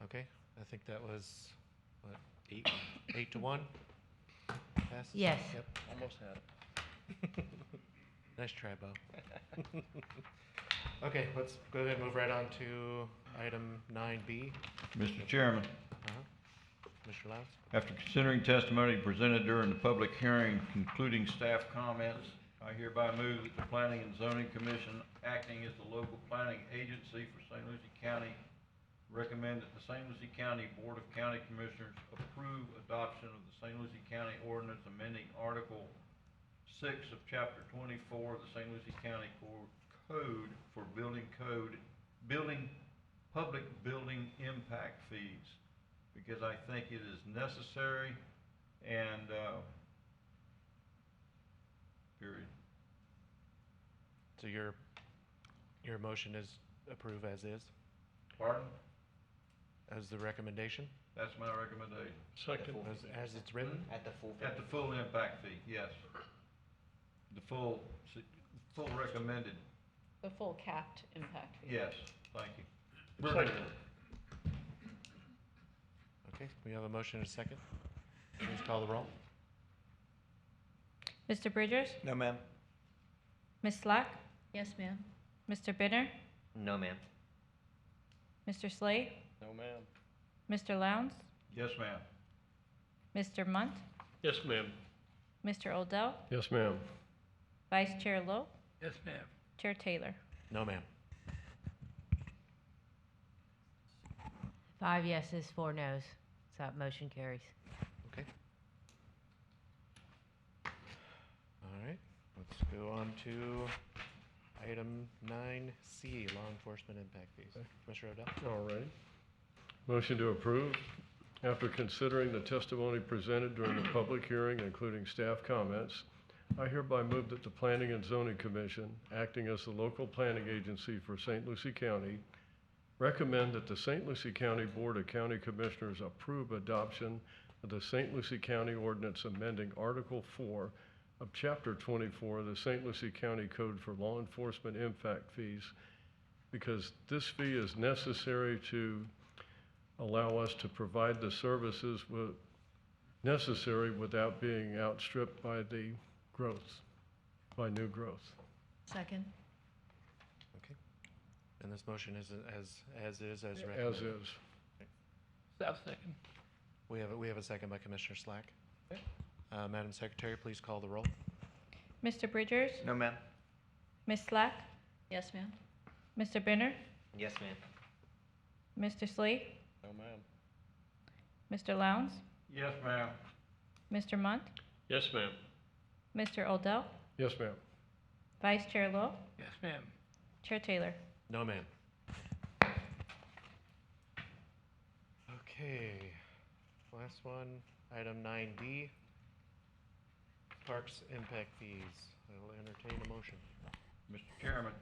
Okay, I think that was, what, 8-1? Passes? Yes. Yep. Almost had it. Nice try, Bo. Okay, let's go ahead and move right on to item 9B. Mr. Chairman, Mr. Lowndes? after considering testimony presented during the public hearing, concluding staff comments, I hereby move that the Planning and Zoning Commission, acting as the local planning agency for St. Lucie County, recommend that the St. Lucie County Board of County Commissioners approve adoption of the St. Lucie County Ordinance amending Article 6 of Chapter 24 of the St. Lucie County Code for building public building impact fees, because I think it is necessary and, period. So your motion is approve as is, Pardon? as the recommendation, That's my recommendation. Second. as it's written? At the full. At the full impact fee, yes. The full recommended, The full capped impact fee. yes, thank you. Second. Okay, we have a motion and a second. Please call the roll. Mr. Bridgers? No, ma'am. Ms. Slack? Yes, ma'am. Mr. Benner? No, ma'am. Mr. Slade? No, ma'am. Mr. Lowndes? Yes, ma'am. Mr. Munt? Yes, ma'am. Mr. Odell? Yes, ma'am. Vice Chair Lowe? Yes, ma'am. Chair Taylor? No, ma'am. 5 yeses, 4 nos, so that motion carries. Okay. All right, let's go on to item 9C, law enforcement impact fees. Commissioner Odell? All right. Motion to approve. After considering the testimony presented during the public hearing, including staff comments, I hereby move that the Planning and Zoning Commission, acting as the local planning agency for St. Lucie County, recommend that the St. Lucie County Board of County Commissioners approve adoption of the St. Lucie County Ordinance amending Article 4 of Chapter 24 of the St. Lucie County Code for Law Enforcement Impact Fees, because this fee is necessary to allow us to provide the services necessary without being outstripped by the growth, by new growth. Second. Okay. And this motion is as recommended? As is. Staff second. We have a second by Commissioner Slack. Madam Secretary, please call the roll. Mr. Bridgers? No, ma'am. Ms. Slack? Yes, ma'am. Mr. Benner? Yes, ma'am. Mr. Slade? No, ma'am. Mr. Lowndes? Yes, ma'am. Mr. Munt? Yes, ma'am. Mr. Odell? Yes, ma'am. Vice Chair Lowe, Yes, ma'am. Chair Taylor. No, ma'am. Okay, last one, item 9D, parks impact fees. I will entertain a motion. Mr. Chairman,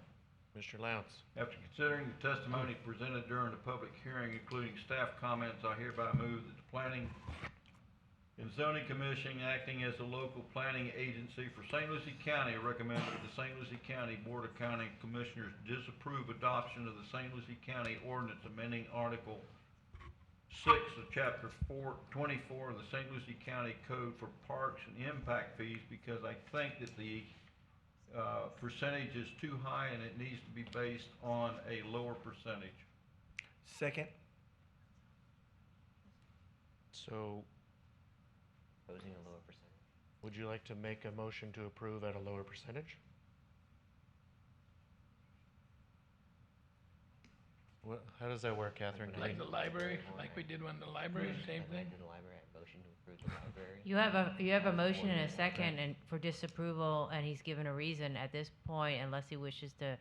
Mr. Lounce. after considering the testimony presented during the public hearing, including staff comments, I hereby move that the Planning and Zoning Commission, acting as the local planning agency for St. Lucie County, recommend that the St. Lucie County Board of County Commissioners disapprove adoption of the St. Lucie County Ordinance amending Article 6 of Chapter 24 of the St. Lucie County Code for Parks and Impact Fees, because I think that the percentage is too high and it needs to be based on a lower percentage. Second. So, Proposing a lower percentage. would you like to make a motion to approve at a lower percentage? What, how does that work, Catherine? Like the library, like we did on the library, same thing? The library, motion to approve the library. You have a motion and a second and for disapproval, and he's given a reason at this point, unless he wishes to,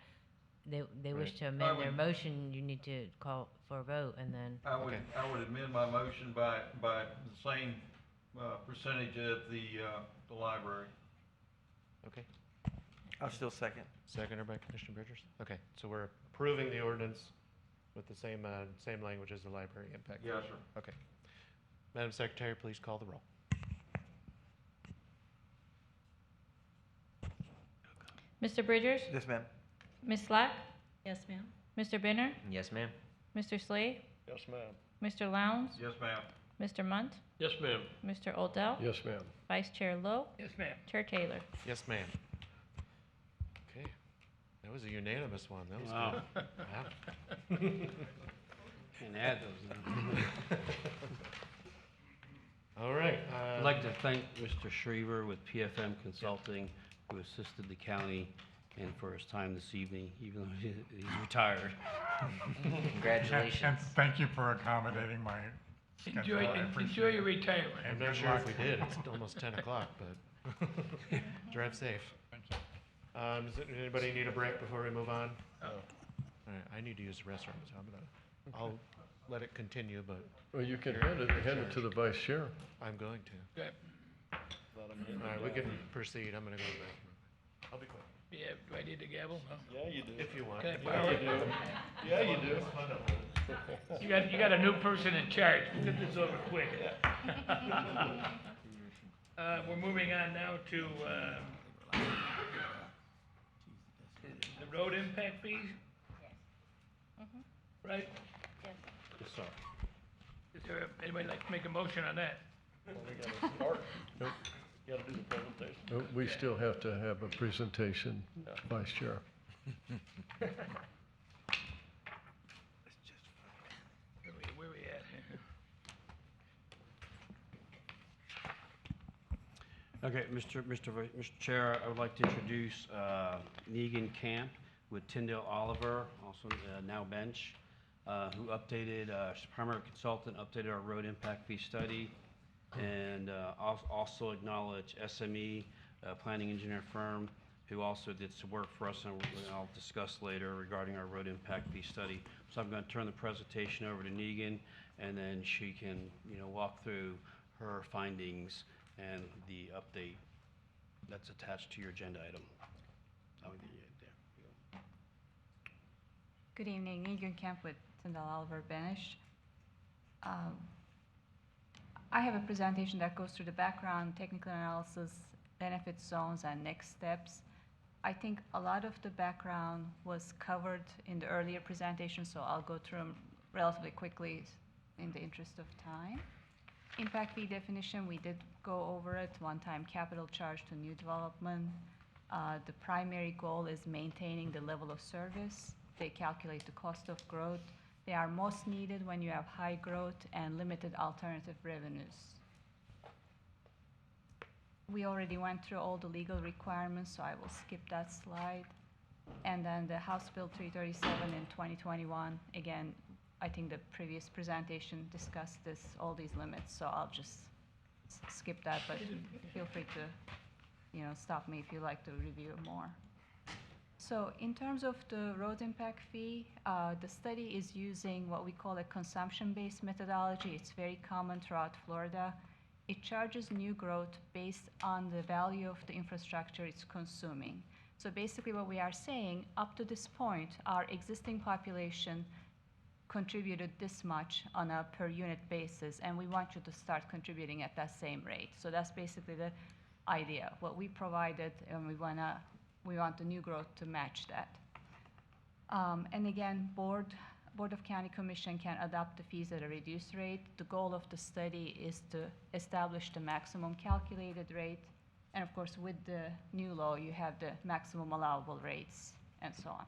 they wish to amend their motion, you need to call for a vote, and then. I would amend my motion by the same percentage at the library. Okay. I'll still second. Seconder by Commissioner Bridgers? Okay, so we're approving the ordinance with the same language as the library impact. Yes, sir. Okay. Madam Secretary, please call the roll. Mr. Bridgers, Yes, ma'am. Ms. Slack, Yes, ma'am. Mr. Benner, Yes, ma'am. Mr. Slade, Yes, ma'am. Mr. Lowndes, Yes, ma'am. Mr. Munt, Yes, ma'am. Mr. Odell, Yes, ma'am. Vice Chair Lowe, Yes, ma'am. Chair Taylor. Yes, ma'am. Okay, that was a unanimous one. That was Wow. good. Wow. Can't add those now. All right. I'd like to thank Mr. Shriver with PFM Consulting, who assisted the county and for his time this evening, even though he's retired. Congratulations. And thank you for accommodating my schedule. I appreciate Enjoy your it. retirement. I'm not sure if we did. It's almost 10 o'clock, but drive safe. Thank you. Does anybody need a break before we move on? All right, I need to use the restroom, so I'll let it continue, but Well, you can hand it to the vice chair. I'm going to. Okay. All right, we can proceed. I'm gonna go to the bathroom. I'll be quick. Yeah, do I need the gavel? No? Yeah, you do. If you want. Can I borrow it? Yeah, you do. You got a new person in charge. We'll get this over quick. We're moving on now to, the road impact fees, right? Yes. Yes, sir. Is there, anybody like to make a motion on that? Well, we gotta start. Nope. You gotta do the presentation. No, we still have to have a presentation, vice chair. Where we at? Okay, Mr. Chair, I would like to introduce Negan Camp with Tyndale Oliver, also now bench, who updated, primary consultant, updated our road impact fee study, and also acknowledge SME, planning engineer firm, who also did some work for us, and I'll discuss later regarding our road impact fee study. So I'm going to turn the presentation over to Negan, and then she can, walk through her findings and the update that's attached to your agenda item. Good evening, Negan Camp with Tyndall Oliver Benish. I have a presentation that goes through the background, technical analysis, benefit zones, and next steps. I think a lot of the background was covered in the earlier presentation, so I'll go through them relatively quickly in the interest of time. Impact fee definition, we did go over it, one-time capital charge to new development. The primary goal is maintaining the level of service. They calculate the cost of growth. They are most needed when you have high growth and limited alternative revenues. We already went through all the legal requirements, so I will skip that slide. And then the House Bill 337 in 2021, again, I think the previous presentation discussed all these limits, so I'll just skip that, but feel free to, stop me if you'd like to review more. So in terms of the road impact fee, the study is using what we call a consumption-based methodology. It's very common throughout Florida. It charges new growth based on the value of the infrastructure it's consuming. So basically what we are saying, up to this point, our existing population contributed this much on a per unit basis, and we want you to start contributing at that same rate. So that's basically the idea. What we provided, and we want the new growth to match that. And again, Board of County Commission can adopt the fees at a reduced rate. The goal of the study is to establish the maximum calculated rate. And of course, with the new law, you have the maximum allowable rates and so on.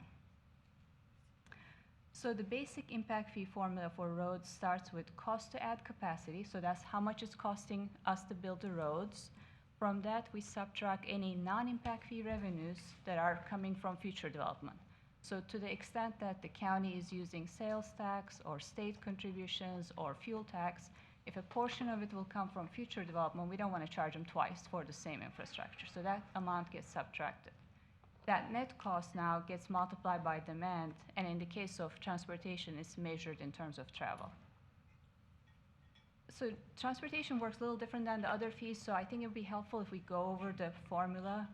So the basic impact fee formula for roads starts with cost to add capacity. So that's how much it's costing us to build the roads. From that, we subtract any non-impact fee revenues that are coming from future development. So to the extent that the county is using sales tax or state contributions or fuel tax, if a portion of it will come from future development, we don't want to charge them twice for the same infrastructure. So that amount gets subtracted. That net cost now gets multiplied by demand, and in the case of transportation, it's measured in terms of travel. So transportation works a little different than the other fees, so I think it would be helpful if we go over the formula.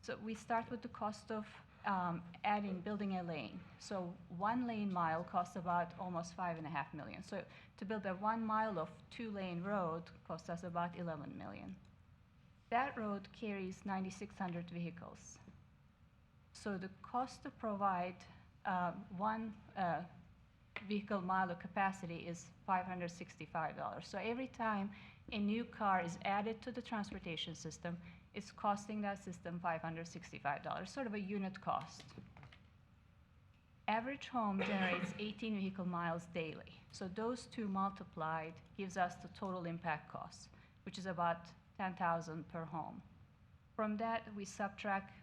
So we start with the cost of building a lane. So 1 lane mile costs about almost $5.5 million. So to build a 1 mile of 2-lane road costs us about $11 million. That road carries 9,600 vehicles. So the cost to provide one vehicle mile of capacity is $565. So every time a new car is added to the transportation system, it's costing that system $565, sort of a unit cost. Average home generates 18 vehicle miles daily. So those two multiplied gives us the total impact cost, which is about $10,000 per home. From that, we subtract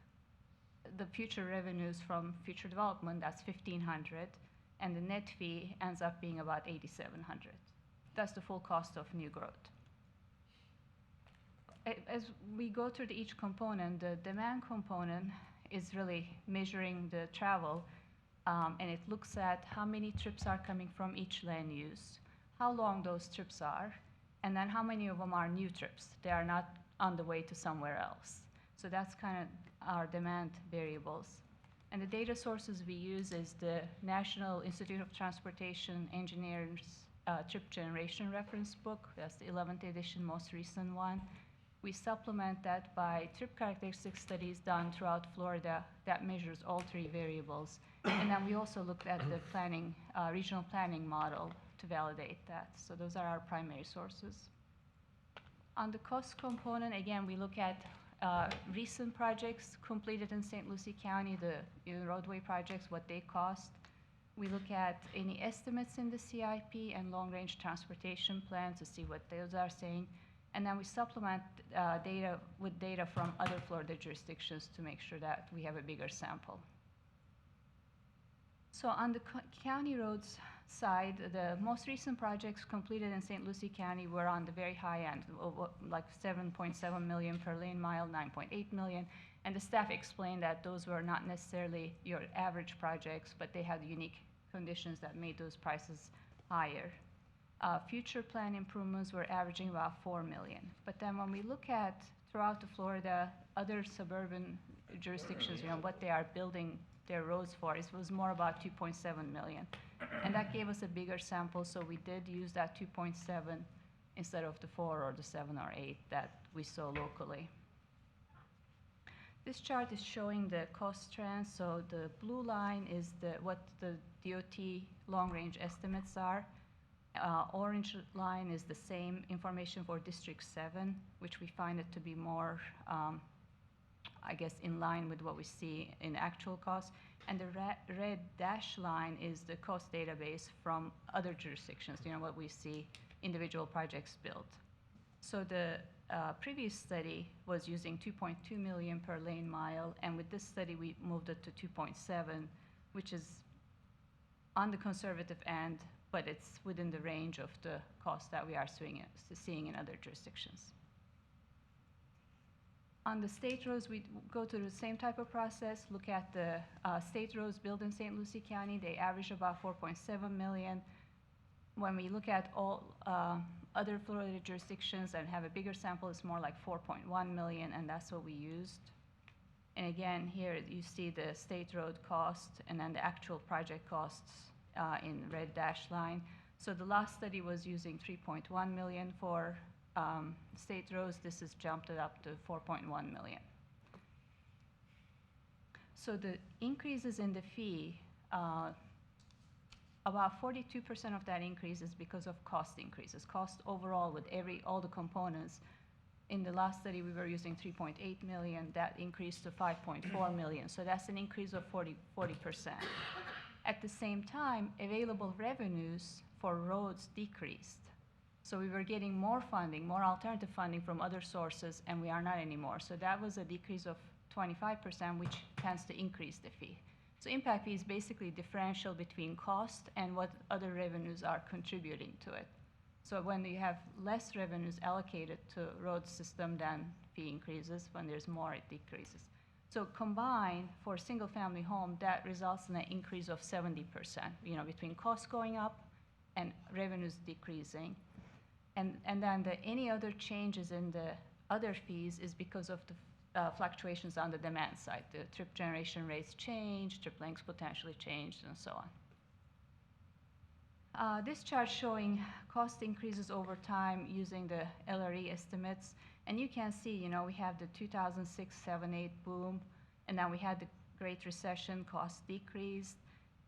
the future revenues from future development, that's $1,500, and the net fee ends up being about $8,700. That's the full cost of new growth. As we go through each component, the demand component is really measuring the travel, and it looks at how many trips are coming from each land use, how long those trips are, and then how many of them are new trips. They are not on the way to somewhere else. So that's kind of our demand variables. And the data sources we use is the National Institute of Transportation Engineers Trip Generation Reference Book. That's the 11th edition, most recent one. We supplement that by trip characteristic studies done throughout Florida that measures all 3 variables. And then we also looked at the planning, regional planning model to validate that. So those are our primary sources. On the cost component, again, we look at recent projects completed in St. Lucie County, the roadway projects, what they cost. We look at any estimates in the CIP and long-range transportation plan to see what those are saying. And then we supplement data with data from other Florida jurisdictions to make sure that we have a bigger sample. So on the county roads side, the most recent projects completed in St. Lucie County were on the very high end, like 7.7 million per lane mile, 9.8 million. And the staff explained that those were not necessarily your average projects, but they had unique conditions that made those prices higher. Future plan improvements were averaging about 4 million. But then when we look at throughout the Florida, other suburban jurisdictions, what they are building their roads for, it was more about 2.7 million. And that gave us a bigger sample, so we did use that 2.7 instead of the 4 or the 7 or 8 that we saw locally. This chart is showing the cost trends. So the blue line is what the DOT long-range estimates are. Orange line is the same information for District 7, which we find it to be more, I guess, in line with what we see in actual costs. And the red dash line is the cost database from other jurisdictions, what we see individual projects built. So the previous study was using 2.2 million per lane mile, and with this study we moved it to 2.7, which is on the conservative end, but it's within the range of the cost that we are seeing in other jurisdictions. On the state roads, we go through the same type of process, look at the state roads built in St. Lucie County. They average about 4.7 million. When we look at all other Florida jurisdictions and have a bigger sample, it's more like 4.1 million, and that's what we used. And again, here you see the state road cost and then the actual project costs in red dashed line. So the last study was using 3.1 million for state roads. This has jumped it up to 4.1 million. So the increases in the fee, about 42% of that increase is because of cost increases. Cost overall with all the components. In the last study, we were using 3.8 million. That increased to 5.4 million. So that's an increase of 40%. At the same time, available revenues for roads decreased. So we were getting more funding, more alternative funding from other sources, and we are not anymore. So that was a decrease of 25%, which tends to increase the fee. So impact fee is basically differential between cost and what other revenues are contributing to it. So when you have less revenues allocated to road system, then fee increases. When there's more, it decreases. So combined for single family home, that results in an increase of 70%, between costs going up and revenues decreasing. And then any other changes in the other fees is because of the fluctuations on the demand side. The trip generation rates change, trip lengths potentially changed, and so on. This chart showing cost increases over time using the LRE estimates. And you can see, we have the 2006, 7, 8 boom, and then we had the Great Recession, costs decreased,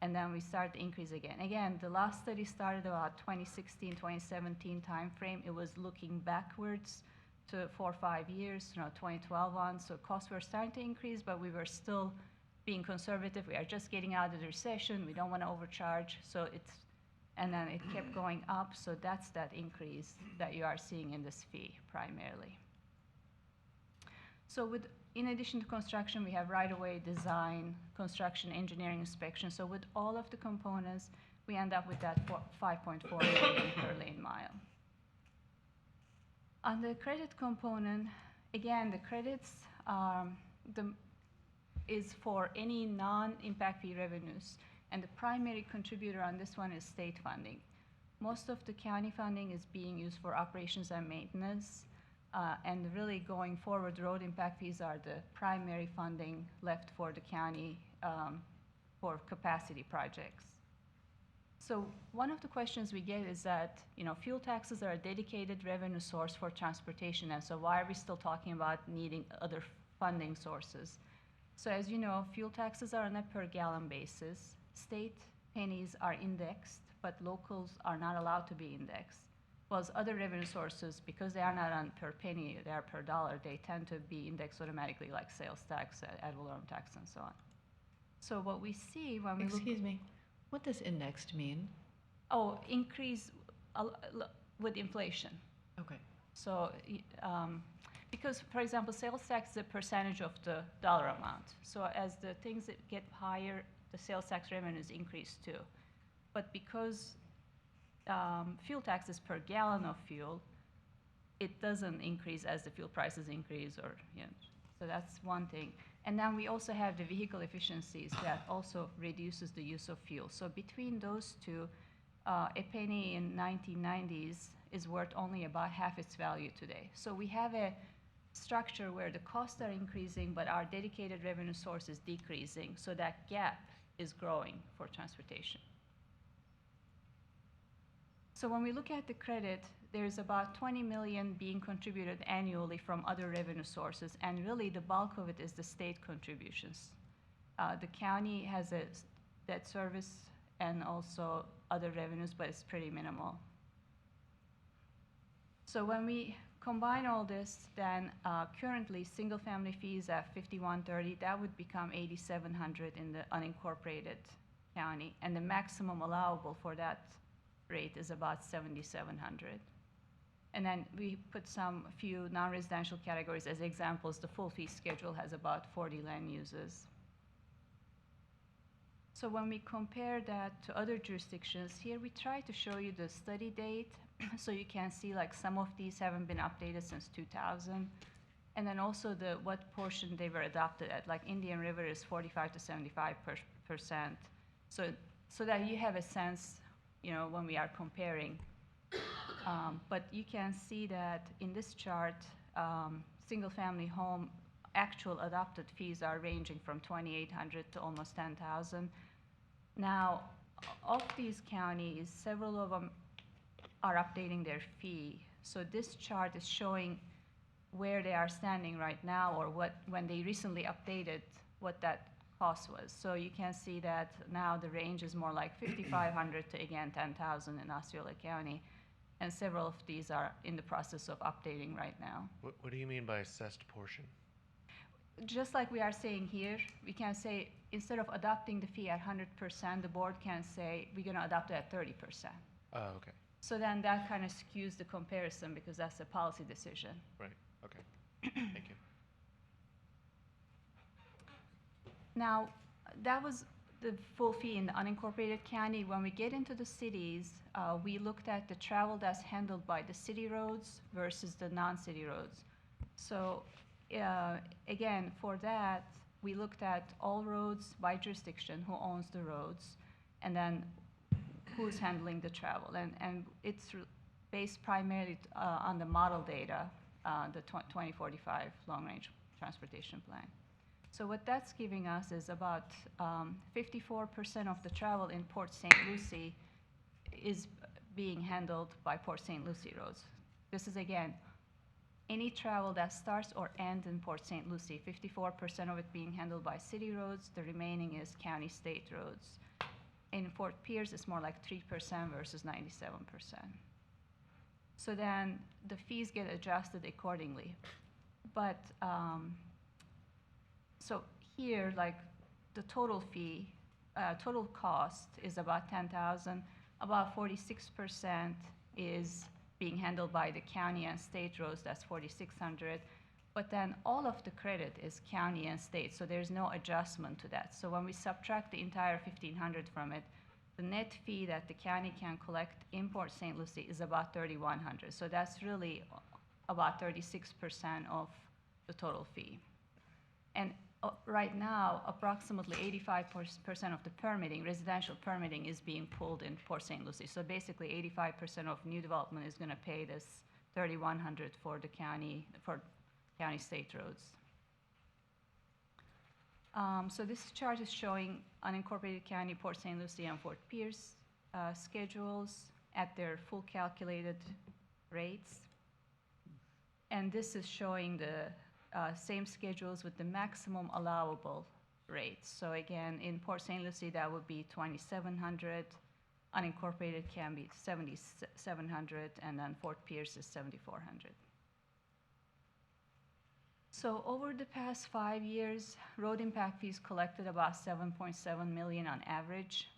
and then we start to increase again. Again, the last study started about 2016, 2017 timeframe. It was looking backwards to 4 or 5 years, 2012 on. So costs were starting to increase, but we were still being conservative. We are just getting out of the recession. We don't want to overcharge. And then it kept going up. So that's that increase that you are seeing in this fee primarily. So in addition to construction, we have right-of-way design, construction, engineering, inspection. So with all of the components, we end up with that 5.4 million per lane mile. On the credit component, again, the credits is for any non-impact fee revenues. And the primary contributor on this one is state funding. Most of the county funding is being used for operations and maintenance. And really going forward, road impact fees are the primary funding left for the county for capacity projects. So one of the questions we get is that, fuel taxes are a dedicated revenue source for transportation, and so why are we still talking about needing other funding sources? So as you know, fuel taxes are on a per gallon basis. State pennies are indexed, but locals are not allowed to be indexed. Whereas other revenue sources, because they are not on per penny, they are per dollar, they tend to be indexed automatically, like sales tax, ad valorem tax, and so on. So what we see when we Excuse me, what does indexed mean? Oh, increase with inflation. Okay. So, because, for example, sales tax is a percentage of the dollar amount. So as the things that get higher, the sales tax revenues increase too. But because fuel tax is per gallon of fuel, it doesn't increase as the fuel prices increase, or so that's one thing. And then we also have the vehicle efficiencies that also reduces the use of fuel. So between those two, a penny in 1990s is worth only about half its value today. So we have a structure where the costs are increasing, but our dedicated revenue source is decreasing. So that gap is growing for transportation. So when we look at the credit, there's about 20 million being contributed annually from other revenue sources, and really the bulk of it is the state contributions. The county has a debt service and also other revenues, but it's pretty minimal. So when we combine all this, then currently single-family fees at $5,130, that would become $8,700 in the unincorporated county, and the maximum allowable for that rate is about $7,700. And then we put a few non-residential categories as examples. The full fee schedule has about 40 land uses. So when we compare that to other jurisdictions, here we try to show you the study date. So you can see like some of these haven't been updated since 2000. And then also what portion they were adopted at, like Indian River is 45 to 75%. So that you have a sense, when we are comparing. But you can see that in this chart, single-family home actual adopted fees are ranging from $2,800 to almost $10,000. Now, of these counties, several of them are updating their fee. So this chart is showing where they are standing right now, or when they recently updated, what that cost was. So you can see that now the range is more like $5,500 to, again, $10,000 in Osceola County. And several of these are in the process of updating right now. What do you mean by assessed portion? Just like we are saying here, we can say instead of adopting the fee at 100%, the board can say we're going to adopt it at 30%. Oh, okay. So then that kind of skews the comparison because that's a policy decision. Right. Okay. Thank you. Now, that was the full fee in the unincorporated county. When we get into the cities, we looked at the travel that's handled by the city roads versus the non-city roads. So again, for that, we looked at all roads by jurisdiction, who owns the roads, and then who's handling the travel. And it's based primarily on the model data, the 2045 Long-Range Transportation Plan. So what that's giving us is about 54% of the travel in Port St. Lucie is being handled by Port St. Lucie roads. This is, again, any travel that starts or ends in Port St. Lucie, 54% of it being handled by city roads, the remaining is county state roads. In Fort Pierce, it's more like 3% versus 97%. So then the fees get adjusted accordingly. But so here, like the total fee, total cost is about $10,000. About 46% is being handled by the county and state roads, that's $4,600. But then all of the credit is county and state, so there's no adjustment to that. So when we subtract the entire $1,500 from it, the net fee that the county can collect in Port St. Lucie is about $3,100. So that's really about 36% of the total fee. And right now, approximately 85% of the permitting, residential permitting, is being pulled in Port St. Lucie. So basically, 85% of new development is going to pay this $3,100 for the county, for county state roads. So this chart is showing unincorporated county, Port St. Lucie, and Fort Pierce schedules at their full calculated rates. And this is showing the same schedules with the maximum allowable rates. So again, in Port St. Lucie, that would be $2,700. Unincorporated can be $7,700, and then Fort Pierce is $7,400. So over the past 5 years, road impact fees collected about $7.7 million on average.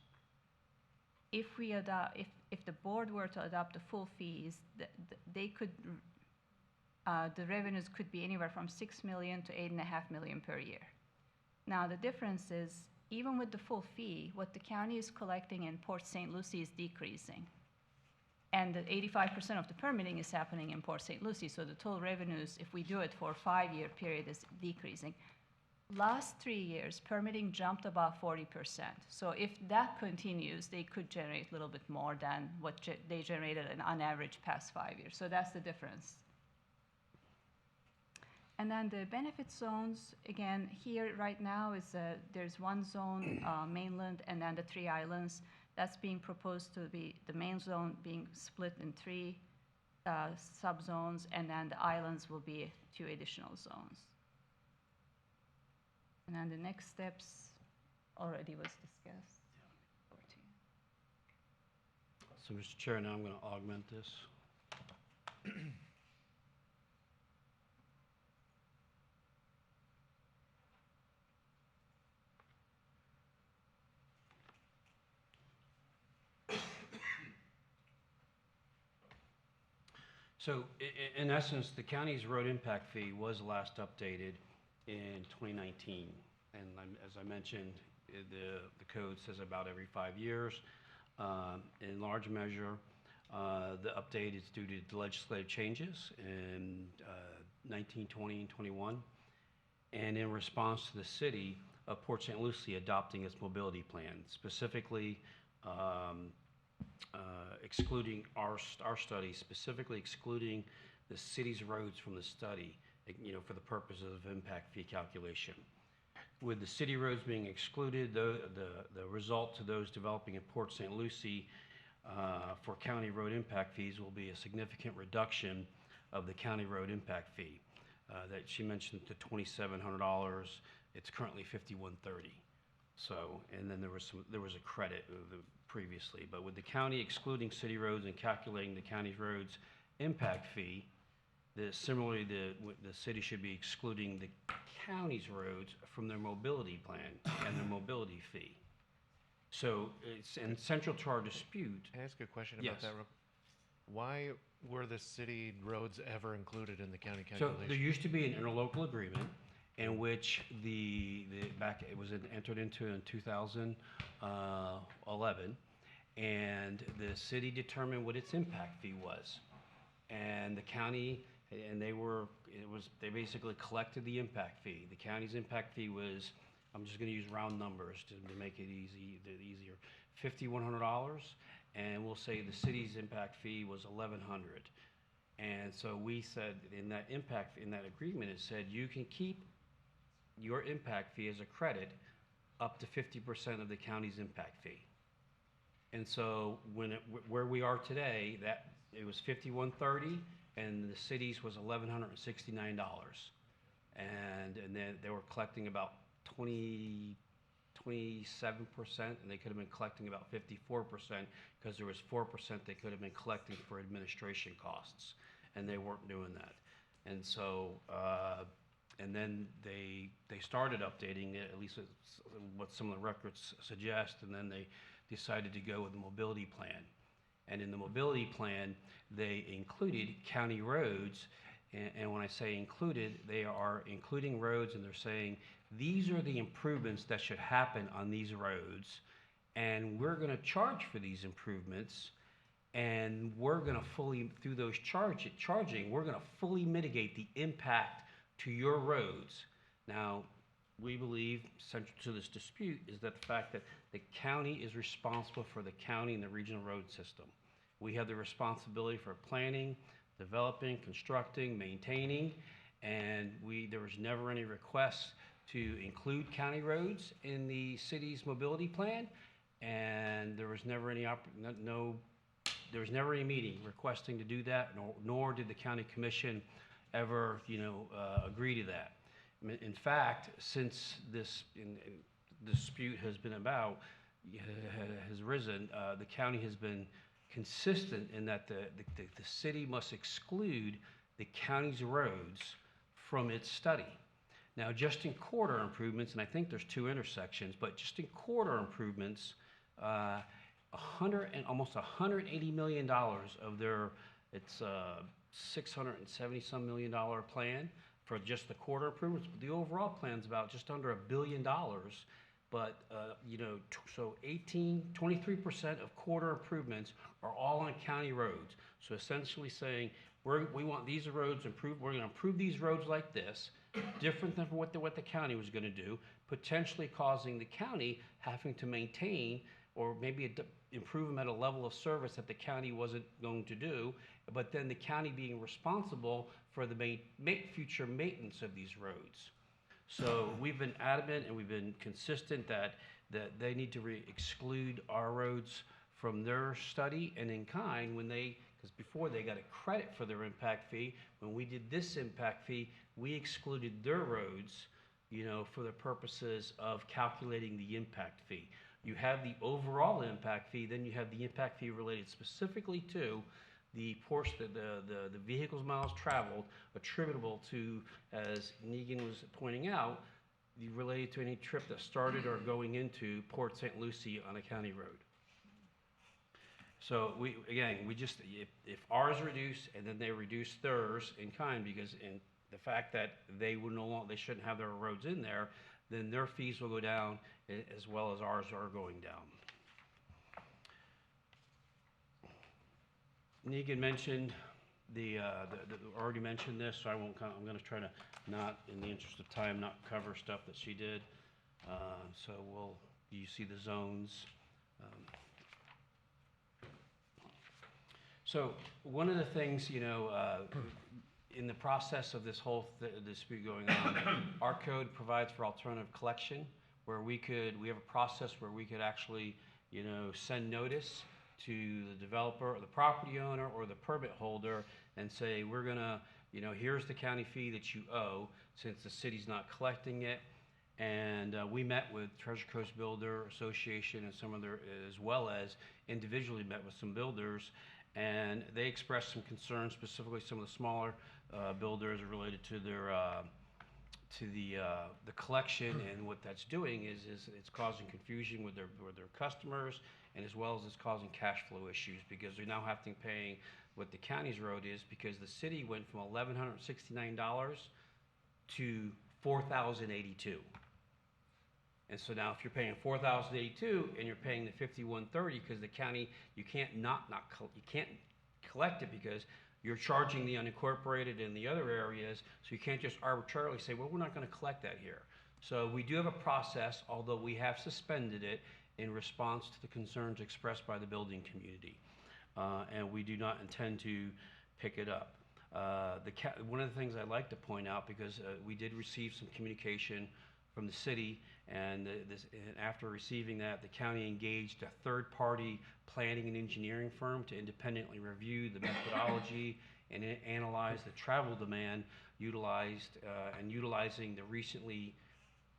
If the board were to adopt the full fees, they could. The revenues could be anywhere from $6 million to $8.5 million per year. Now, the difference is, even with the full fee, what the county is collecting in Port St. Lucie is decreasing. And the 85% of the permitting is happening in Port St. Lucie, so the total revenues, if we do it for a 5-year period, is decreasing. Last 3 years, permitting jumped about 40%. So if that continues, they could generate a little bit more than what they generated on average past 5 years. So that's the difference. And then the benefit zones, again, here right now is there's one zone, mainland, and then the 3 islands. That's being proposed to be the main zone being split in 3 subzones, and then the islands will be 2 additional zones. And then the next steps already was discussed. Over to you. So, Mr. Chair, now I'm going to augment this. So, in essence, the county's road impact fee was last updated in 2019. And as I mentioned, the code says about every 5 years. In large measure, the update is due to legislative changes in 19, 20, and 21. And in response to the city of Port St. Lucie adopting its mobility plan, specifically excluding our study, specifically excluding the city's roads from the study, for the purposes of impact fee calculation. With the city roads being excluded, the result to those developing in Port St. Lucie for county road impact fees will be a significant reduction of the county road impact fee. That she mentioned to $2,700. It's currently $5,130. So, and then there was a credit previously, but with the county excluding city roads and calculating the county's roads impact fee, similarly the city should be excluding the county's roads from their mobility plan and their mobility fee. So it's central to our dispute. Can I ask a question about that? Why were the city roads ever included in the county calculation? So there used to be an interlocal agreement in which it was entered into in 2011, and the city determined what its impact fee was, and the county, and they basically collected the impact fee. The county's impact fee was, I'm just going to use round numbers to make it easier, $5,100, and we'll say the city's impact fee was $1,100. And so we said in that agreement, it said you can keep your impact fee as a credit up to 50% of the county's impact fee. And so where we are today, that it was $5,130, and the city's was $1,169, and then they were collecting about 27%, and they could have been collecting about 54% because there was 4% they could have been collecting for administration costs, and they weren't doing that. And so, and then they started updating it, at least what some of the records suggest, and then they decided to go with the mobility plan. And in the mobility plan, they included county roads, and when I say included, they are including roads, and they're saying these are the improvements that should happen on these roads, and we're going to charge for these improvements, and we're going to fully, through those charging, we're going to fully mitigate the impact to your roads. Now, we believe central to this dispute is that the fact that the county is responsible for the county and the regional road system. We have the responsibility for planning, developing, constructing, maintaining, and there was never any request to include county roads in the city's mobility plan, and there was never any there was never any meeting requesting to do that, nor did the county commission ever agree to that. In fact, since this dispute has risen, the county has been consistent in that the city must exclude the county's roads from its study. Now, just in corridor improvements, and I think there's 2 intersections, but just in corridor improvements, almost $180 million of their, it's $670 million plan for just the corridor improvements. But the overall plan's about just under $1 billion. But, so 23% of corridor improvements are all on county roads. So essentially saying, we want these roads improved, we're going to improve these roads like this, different than what the county was going to do, potentially causing the county having to maintain or maybe improve them at a level of service that the county wasn't going to do, but then the county being responsible for the future maintenance of these roads. So we've been adamant and we've been consistent that they need to exclude our roads from their study and in kind because before they got a credit for their impact fee. When we did this impact fee, we excluded their roads, for the purposes of calculating the impact fee. You have the overall impact fee, then you have the impact fee related specifically to the portion, the vehicles miles traveled attributable to, as Negan was pointing out, related to any trip that started or going into Port St. Lucie on a county road. So we just, if ours reduce and then they reduce theirs in kind, because in the fact that they shouldn't have their roads in there, then their fees will go down as well as ours are going down. Negan mentioned already mentioned this, so I won't, I'm gonna try to not, in the interest of time, not cover stuff that she did. So you see the zones. So one of the things, in the process of this whole dispute going on, our code provides for alternative collection, where we have a process where we could actually, send notice to the developer or the property owner or the permit holder and say, we're gonna, here's the county fee that you owe since the city's not collecting it. And we met with Treasure Coast Builder Association and some other, as well as individually met with some builders, and they expressed some concerns, specifically some of the smaller builders related to their the collection, and what that's doing is it's causing confusion with their customers, and as well as it's causing cash flow issues because they're now having to pay what the county's road is, because the city went from $1,169 to $4,082. And so now if you're paying $4,082 and you're paying the $5,130 because the county, you can't you can't collect it because you're charging the unincorporated in the other areas, so you can't just arbitrarily say, well, we're not going to collect that here. So we do have a process, although we have suspended it in response to the concerns expressed by the building community. And we do not intend to pick it up. One of the things I'd like to point out, because we did receive some communication from the city, and after receiving that, the county engaged a third-party planning and engineering firm to independently review the methodology and analyze the travel demand utilizing the recently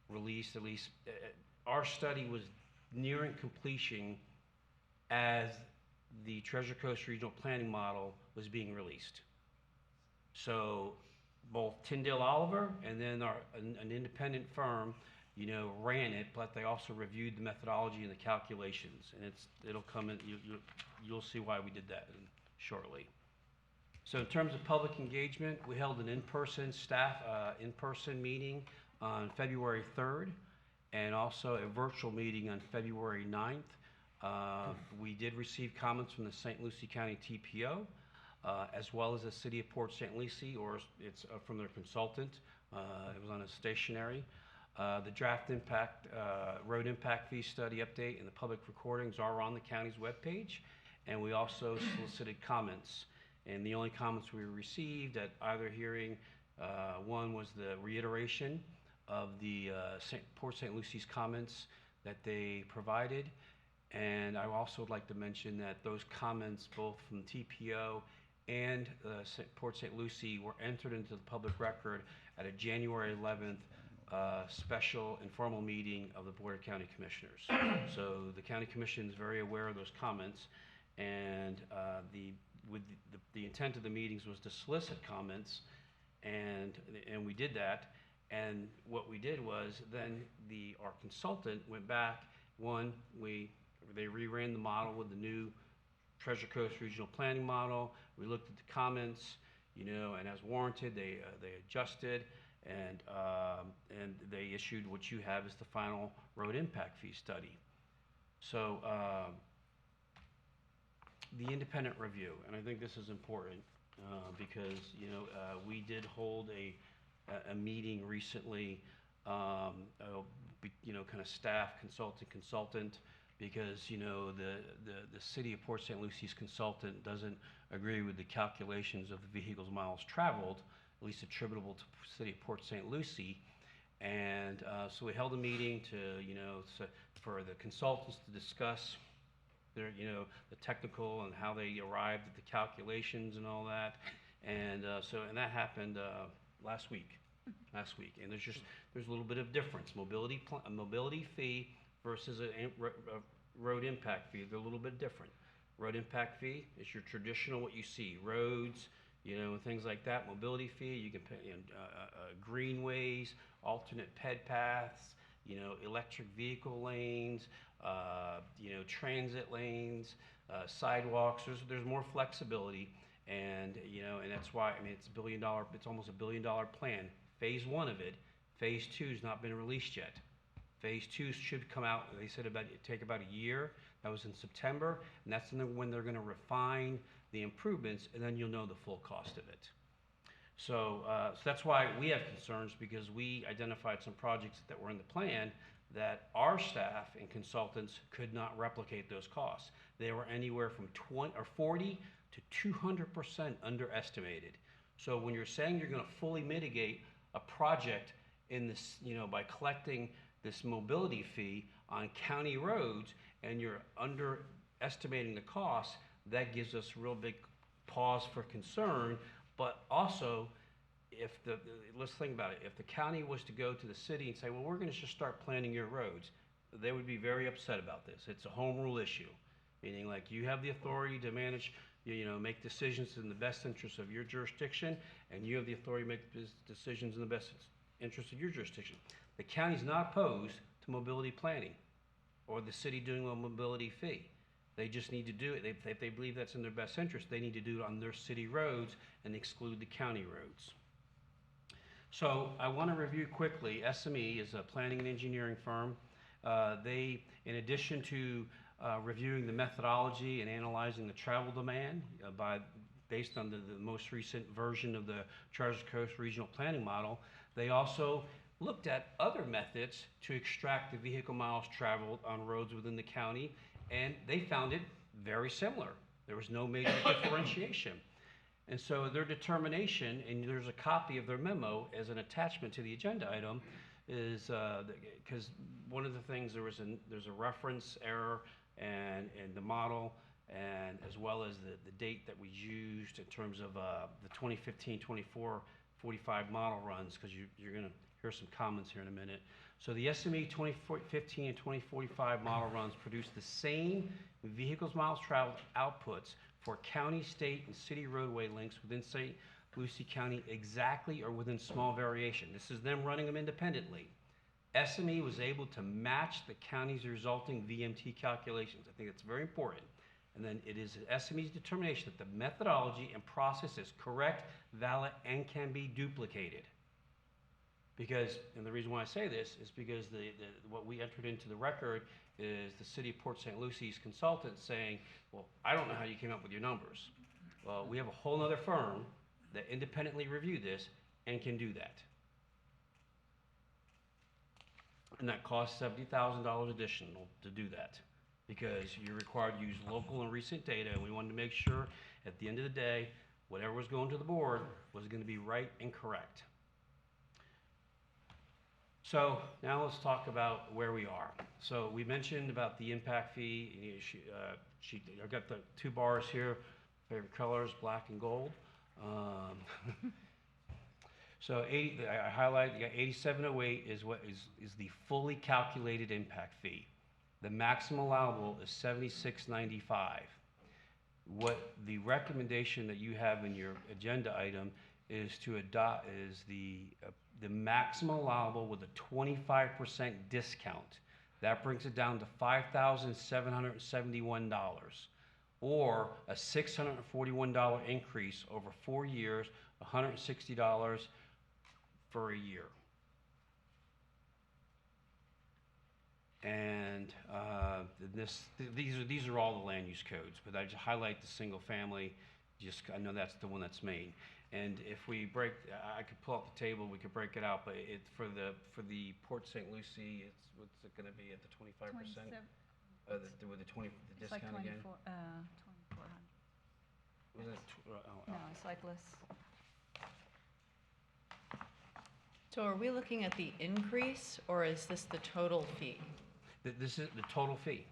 released, at least our study was nearing completion as the Treasure Coast Regional Planning Model was being released. So both Tyndale Oliver and then an independent firm, ran it, but they also reviewed the methodology and the calculations, and it'll come in. You'll see why we did that shortly. So in terms of public engagement, we held an in-person meeting on February 3rd, and also a virtual meeting on February 9th. We did receive comments from the St. Lucie County TPO, as well as the City of Port St. Lucie, or it's from their consultant. It was on a stationery. The draft road impact fee study update and the public recordings are on the county's webpage, and we also solicited comments. And the only comments we received at either hearing, one was the reiteration of the Port St. Lucie's comments that they provided, and I also would like to mention that those comments, both from TPO and Port St. Lucie, were entered into the public record at a January 11th special informal meeting of the Board of County Commissioners. So the County Commission is very aware of those comments, and the intent of the meetings was to solicit comments, and we did that. And what we did was then our consultant went back. They reran the model with the new Treasure Coast Regional Planning Model. We looked at the comments, and as warranted, they adjusted, and they issued what you have as the final road impact fee study. So the independent review, and I think this is important because we did hold a meeting recently, kind of staff consultant, because the City of Port St. Lucie's consultant doesn't agree with the calculations of the vehicles miles traveled, at least attributable to the City of Port St. Lucie. And so we held a meeting for the consultants to discuss their, the technical and how they arrived at the calculations and all that. And and that happened last week. And there's a little bit of difference. A mobility fee versus a road impact fee, they're a little bit different. Road impact fee is your traditional, what you see, roads, things like that. Mobility fee, you can pay greenways, alternate ped paths, electric vehicle lanes, transit lanes, sidewalks. There's more flexibility, and that's why it's almost $1 billion plan. Phase 1 of it. Phase 2 has not been released yet. Phase 2 should come out, they said take about a year. That was in September, and that's when they're going to refine the improvements, and then you'll know the full cost of it. So that's why we have concerns, because we identified some projects that were in the plan that our staff and consultants could not replicate those costs. They were anywhere from 40 to 200% underestimated. So when you're saying you're going to fully mitigate a project in this, by collecting this mobility fee on county roads, and you're underestimating the costs, that gives us real big pause for concern. But also, let's think about it. If the county was to go to the city and say, well, we're going to just start planning your roads, they would be very upset about this. It's a home rule issue, meaning like you have the authority to manage, make decisions in the best interest of your jurisdiction, and you have the authority to make decisions in the best interest of your jurisdiction. The county's not opposed to mobility planning or the city doing a mobility fee. They just need to do it. If they believe that's in their best interest, they need to do it on their city roads and exclude the county roads. So I want to review quickly. SME is a planning and engineering firm. They, in addition to reviewing the methodology and analyzing the travel demand based on the most recent version of the Treasure Coast Regional Planning Model, they also looked at other methods to extract the vehicle miles traveled on roads within the county, and they found it very similar. There was no major differentiation. And so their determination, and there's a copy of their memo as an attachment to the agenda item, is because one of the things, there's a reference error and the model, and as well as the date that we used in terms of the 2015-24-45 model runs, because you're going to hear some comments here in a minute. So the SME 2015 and 2045 model runs produce the same vehicles miles traveled outputs for county, state, and city roadway links within St. Lucie County exactly or within small variation. This is them running them independently. SME was able to match the county's resulting VMT calculations. I think that's very important. And then it is SME's determination that the methodology and process is correct, valid, and can be duplicated. Because, and the reason why I say this is because what we entered into the record is the city of Port St. Lucie's consultant saying, well, I don't know how you came up with your numbers. Well, we have a whole other firm that independently reviewed this and can do that. And that costs $70,000 additional to do that, because you're required to use local and recent data, and we wanted to make sure at the end of the day, whatever was going to the board was going to be right and correct. So now let's talk about where we are. So we mentioned about the impact fee. I've got the two bars here, favorite colors, black and gold. So I highlight 8708 is what is the fully calculated impact fee. The maximum allowable is $76.95. What the recommendation that you have in your agenda item is to adopt the maximum allowable with a 25% discount. That brings it down to $5,771, or a $641 increase over 4 years, $160 for a year. And these are all the land use codes, but I just highlight the single family. I know that's the one that's main. And if we break, I could pull up the table, we could break it out, but for the Port St. Lucie, what's it going to be at the 25%? With the discount like again? 2,400. Was it No, it's like less. So are we looking at the increase, or is this the total fee? This is the total fee.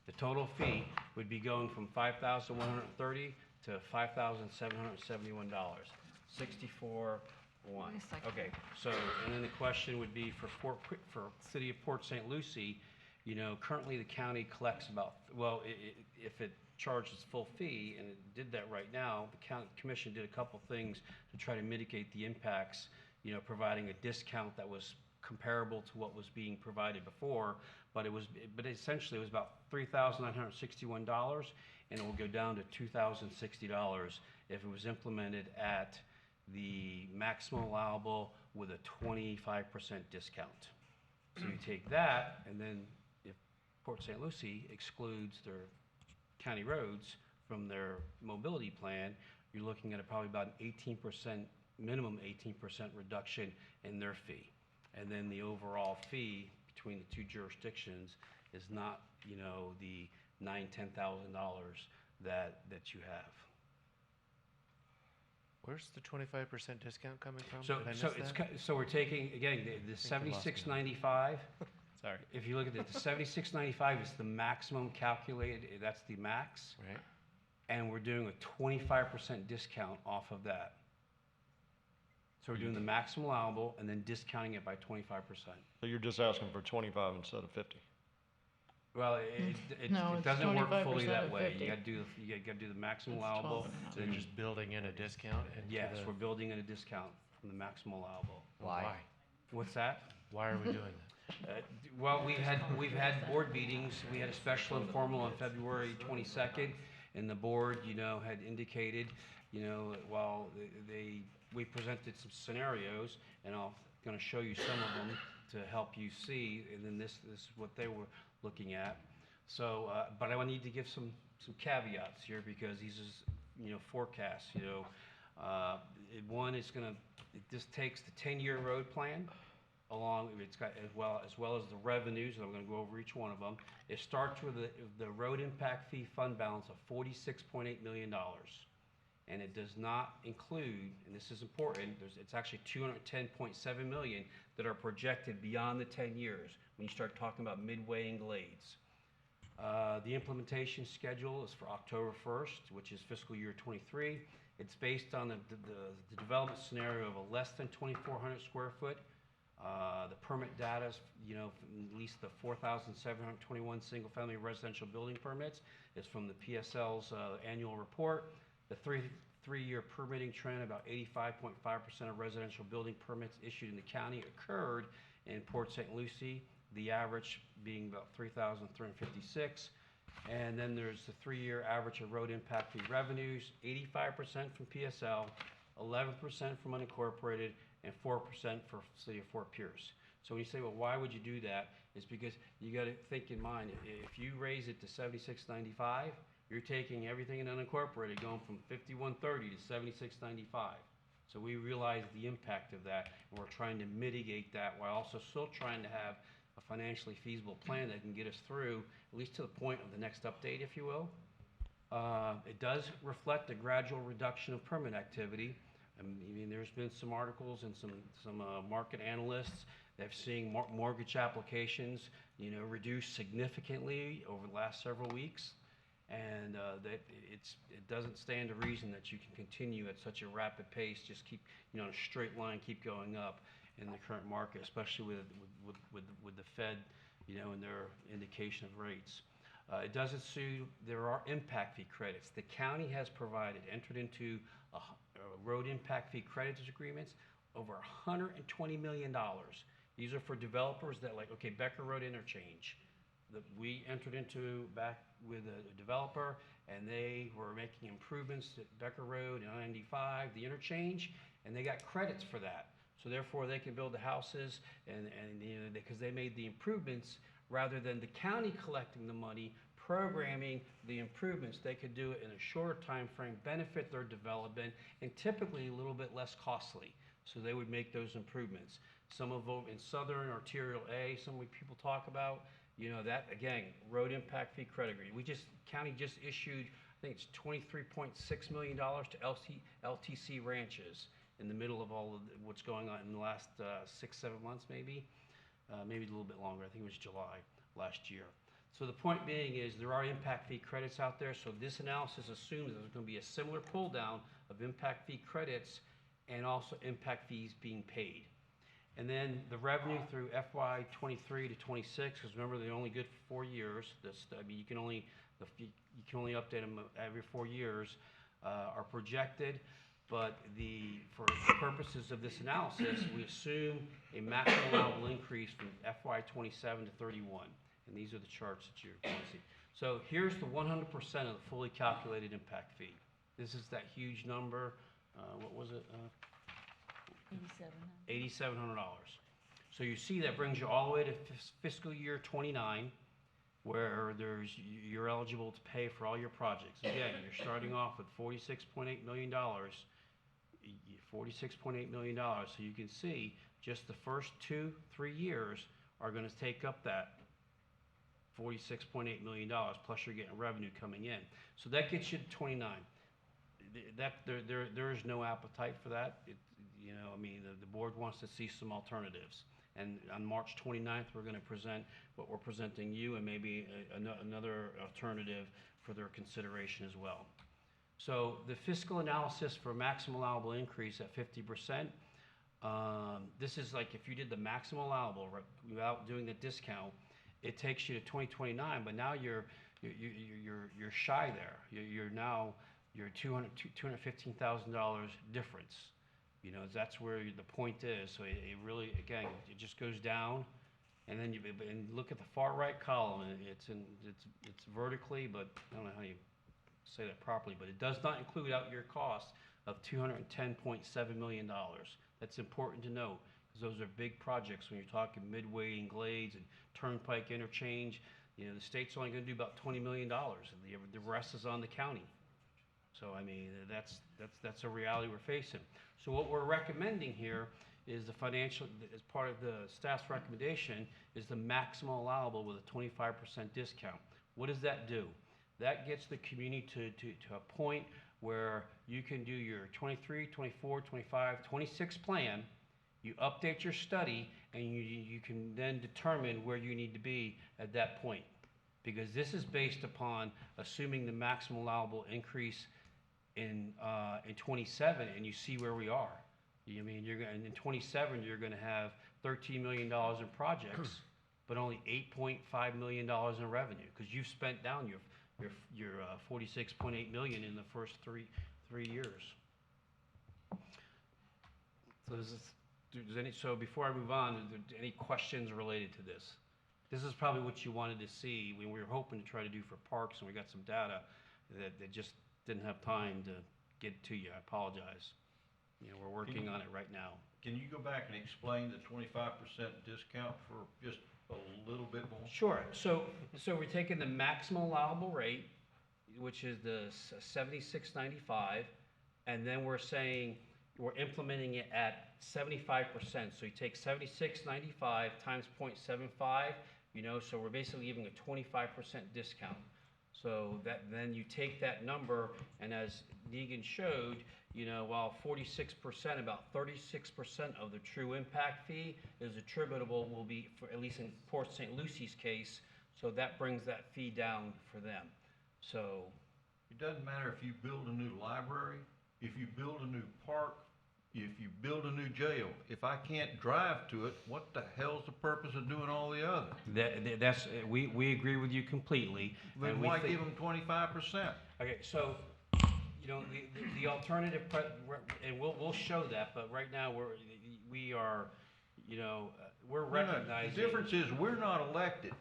The total fee would be going from $5,130 to $5,771, 64.1. Okay, so, and then the question would be for City of Port St. Lucie, currently the county collects about, if it charges full fee, and it did that right now, the county commission did a couple things to try to mitigate the impacts, providing a discount that was comparable to what was being provided before, but essentially it was about $3,961, and it will go down to $2,060 if it was implemented at the maximum allowable with a 25% discount. So you take that, and then if Port St. Lucie excludes their county roads from their mobility plan, you're looking at probably about an 18%, minimum 18% reduction in their fee. And then the overall fee between the two jurisdictions is not, you know, the $9,000-$10,000 that you have. Where's the 25% discount coming from? So, Did I so miss it's, that? so we're taking, again, the $76.95. Sorry. If you look at it, the $76.95 is the maximum calculated, that's the max. Right. And we're doing a 25% discount off of that. So we're doing the maximum allowable and then discounting it by 25%. So you're just asking for 25 instead of 50? Well, No, it it's doesn't work fully 25% that of way. 50. You gotta do the maximum It's allowable. 12.5. So you're just building in a discount into Yes, the... we're building in a discount from the maximum allowable. Why? What's that? Why are we doing that? Well, we've had board meetings. We had a special informal on February 22nd, and the board, you know, had indicated, you know, while we presented some scenarios, and I'm going to show you some of them to help you see, and then this is what they were looking at. So, but I need to give some caveats here because these is, you know, forecasts. You know, one is this takes the 10-year road plan along. It's got as well as the revenues, and I'm going to go over each one of them. It starts with the road impact fee fund balance of $46.8 million, and it does not include, and this is important. It's actually $210.7 million that are projected beyond the 10 years when you start talking about Midway and Glades. The implementation schedule is for October 1st, which is fiscal year 23. It's based on the development scenario of a less than 2,400 square foot. The permit data is, you know, at least the 4,721 single-family residential building permits is from the PSL's annual report. The three-year permitting trend, about 85.5% of residential building permits issued in the county occurred in Port St. Lucie, the average being about 3,356. And then there's the 3-year average of road impact fee revenues, 85% from PSL, 11% from unincorporated, and 4% for City of Fort Pierce. So when you say, well, why would you do that? It's because you got to think in mind, if you raise it to $76.95, you're taking everything in unincorporated, going from $51.30 to $76.95. So we realize the impact of that, and we're trying to mitigate that while also still trying to have a financially feasible plan that can get us through, at least to the point of the next update, if you will. It does reflect a gradual reduction of permit activity. I mean, there's been some articles and some market analysts that have seen mortgage applications, you know, reduce significantly over the last several weeks. And that it doesn't stand to reason that you can continue at such a rapid pace, just keep, you know, in a straight line, keep going up in the current market, especially with the Fed, you know, and their indication of rates. It does assume there are impact fee credits. The county has entered into road impact fee credits agreements over $120 million. These are for developers that, like, okay, Becker Road interchange. That we entered into back with a developer, and they were making improvements to Becker Road and I-95, the interchange, and they got credits for that. So therefore, they can build the houses, and you know, because they made the improvements rather than the county collecting the money, programming the improvements. They could do it in a shorter time frame, benefit their development, and typically a little bit less costly. So they would make those improvements. Some of them in Southern Arterial A, some people talk about. You know, that, again, road impact fee credit agreement. County just issued, I think it's $23.6 million to LTC ranches in the middle of all of what's going on in the last 6-7 months, maybe a little bit longer. I think it was July last year. So the point being is there are impact fee credits out there. So this analysis assumes that there's going to be a similar pull down of impact fee credits and also impact fees being paid. And then the revenue through FY 23 to 26, because remember they're only good for 4 years. I mean, you can only update them every 4 years. Are projected, but for purposes of this analysis, we assume a maximum allowable increase from FY 27 to 31, and these are the charts that you're going to see. So here's the 100% of the fully calculated impact fee. This is that huge number. What was it? $8,700. So you see that brings you all the way to fiscal year 29, where you're eligible to pay for all your projects. Again, you're starting off with $46.8 million, $46.8 million. So you can see just the first 2-3 years are going to take up that $46.8 million, plus you're getting revenue coming in. So that gets you to 29. There is no appetite for that. The board wants to see some alternatives. And on March 29th, we're going to present what we're presenting you and maybe another alternative for their consideration as well. So the fiscal analysis for maximum allowable increase at 50%, this is like if you did the maximum allowable without doing the discount, it takes you to 2029, but now you're shy there. You're $215,000 difference. That's where the point is. So it really, again, it just goes down, and then and look at the far right column. It's vertically, but I don't know how you say that properly. But it does not include out your cost of $210.7 million. That's important to note because those are big projects when you're talking Midway and Glades and Turnpike interchange. The state's only going to do about $20 million, and the rest is on the county. So that's a reality we're facing. So what we're recommending here is the financial, as part of the staff's recommendation, is the maximum allowable with a 25% discount. What does that do? That gets the community to a point where you can do your 23, 24, 25, 26 plan, you update your study, and you can then determine where you need to be at that point. Because this is based upon assuming the maximum allowable increase in 27, and you see where we are. You're going in 27, you're going to have $13 million in projects, but only $8.5 million in revenue because you've spent down your $46.8 million in the first three years. So before I move on, are there any questions related to this? This is probably what you wanted to see. We were hoping to try to do for parks, and we got some data that just didn't have time to get to you. I apologize. We're working on it right now. Can you go back and explain the 25% discount for just a little bit more? Sure. So we're taking the maximum allowable rate, which is the $76.95, and then we're saying we're implementing it at 75%. So you take $76.95 times 0.75, so we're basically giving a 25% discount. So then you take that number, and as Negan showed, while 46%, about 36% of the true impact fee is attributable, will be, for at least in Port St. Lucie's case, so that brings that fee down for them. So it doesn't matter if you build a new library, if you build a new park, if you build a new jail. If I can't drive to it, what the hell's the purpose of doing all the other? We agree with you completely. Then why give them 25%? Okay, so the alternative, and we'll show that, but right now we're recognizing. The difference is we're not elected.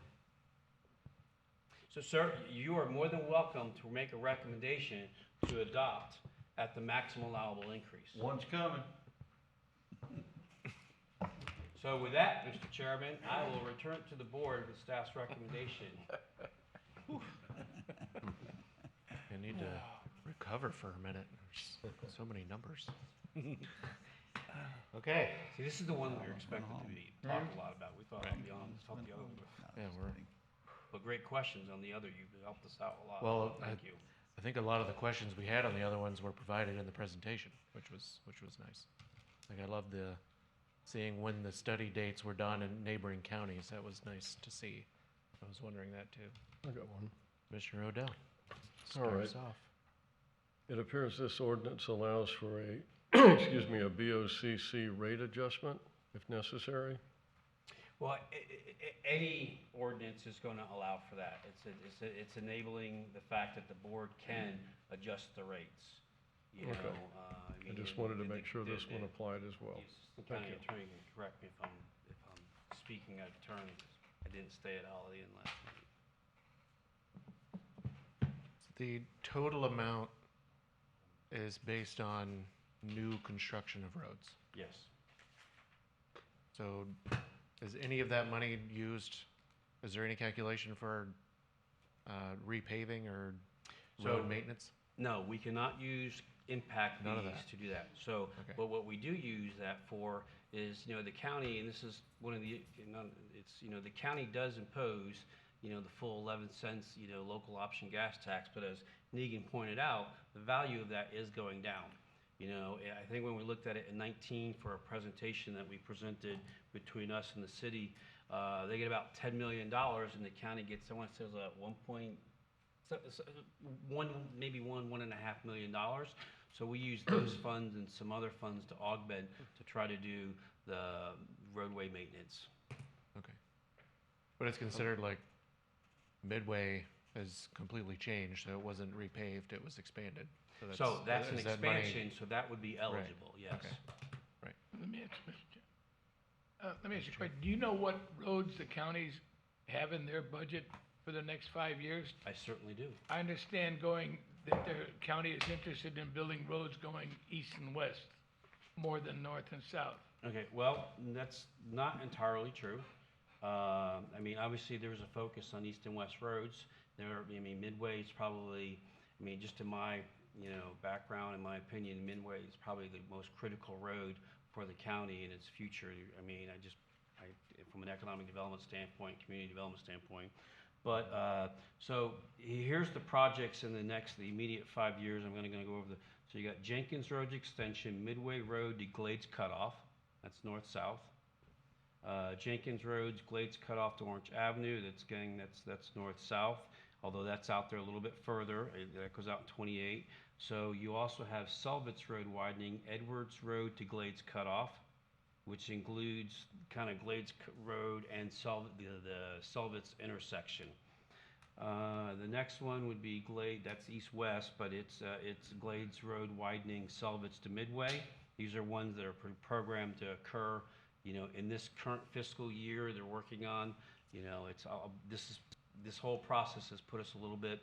So, sir, you are more than welcome to make a recommendation to adopt at the maximum allowable increase. One's coming. So with that, Mr. Chairman, I will return it to the board with staff's recommendation. I need to recover for a minute. There's so many numbers. Okay. See, this is the one we were expected to be talking a lot about. We thought it'd be on the other one. Yeah, But great questions on the other. You helped us out a lot. Well, Thank you. I think a lot of the questions we had on the other ones were provided in the presentation, which was nice. Like I love seeing when the study dates were done in neighboring counties. That was nice to see. I was wondering that too. I got one. Commissioner Odell. All right. Start us off. It appears this ordinance allows for a, a BOCC rate adjustment if necessary. Well, any ordinance is going to allow for that. It's enabling the fact that the board can adjust the rates. Okay. I just wanted to make sure this one applied as well. The county attorney can correct me if I'm speaking out of turn. I didn't stay at Holiday Inn last night. The total amount is based on new construction of roads. Yes. So is any of that money used? Is there any calculation for repaving or So- road maintenance? No, we cannot use impact None of fees that. to do that. So, Okay. but what we do use that for is, the county, and this is one of the, it's, the county does impose, the full 11 cents, local option gas tax, but as Negan pointed out, the value of that is going down. I think when we looked at it in 19 for a presentation that we presented between us and the city, they get about $10 million, and the county gets, I want to say it was maybe $1.5 million. So we use those funds and some other funds to augment to try to do the roadway maintenance. Okay. But it's considered like Midway has completely changed, so it wasn't repaved, it was expanded. So that's an is that money- expansion, so that would be eligible, yes. Okay. Right. Let me ask you, Mr. Chair. Let me ask you a question. Do you know what roads the counties have in their budget for the next 5 years? I certainly do. I understand that their county is interested in building roads going east and west more than north and south. Okay, well, that's not entirely true. Obviously, there's a focus on east and west roads. Midway is probably, just in my, background, in my opinion, Midway is probably the most critical road for the county and its future. From an economic development standpoint, community development standpoint. But, so here's the projects in the immediate 5 years. I'm gonna go over so you got Jenkins Road Extension, Midway Road to Glades Cutoff, that's north-south. Jenkins Road's Glades Cutoff to Orange Avenue, that's north-south, although that's out there a little bit further, that goes out in 28. So you also have Selvitz Road widening, Edwards Road to Glades Cutoff, which includes kind of Glades Road and the Selvitz intersection. The next one would be that's east-west, but it's Glades Road widening Selvitz to Midway. These are ones that are programmed to occur, in this current fiscal year they're working on. This whole process has put us a little bit,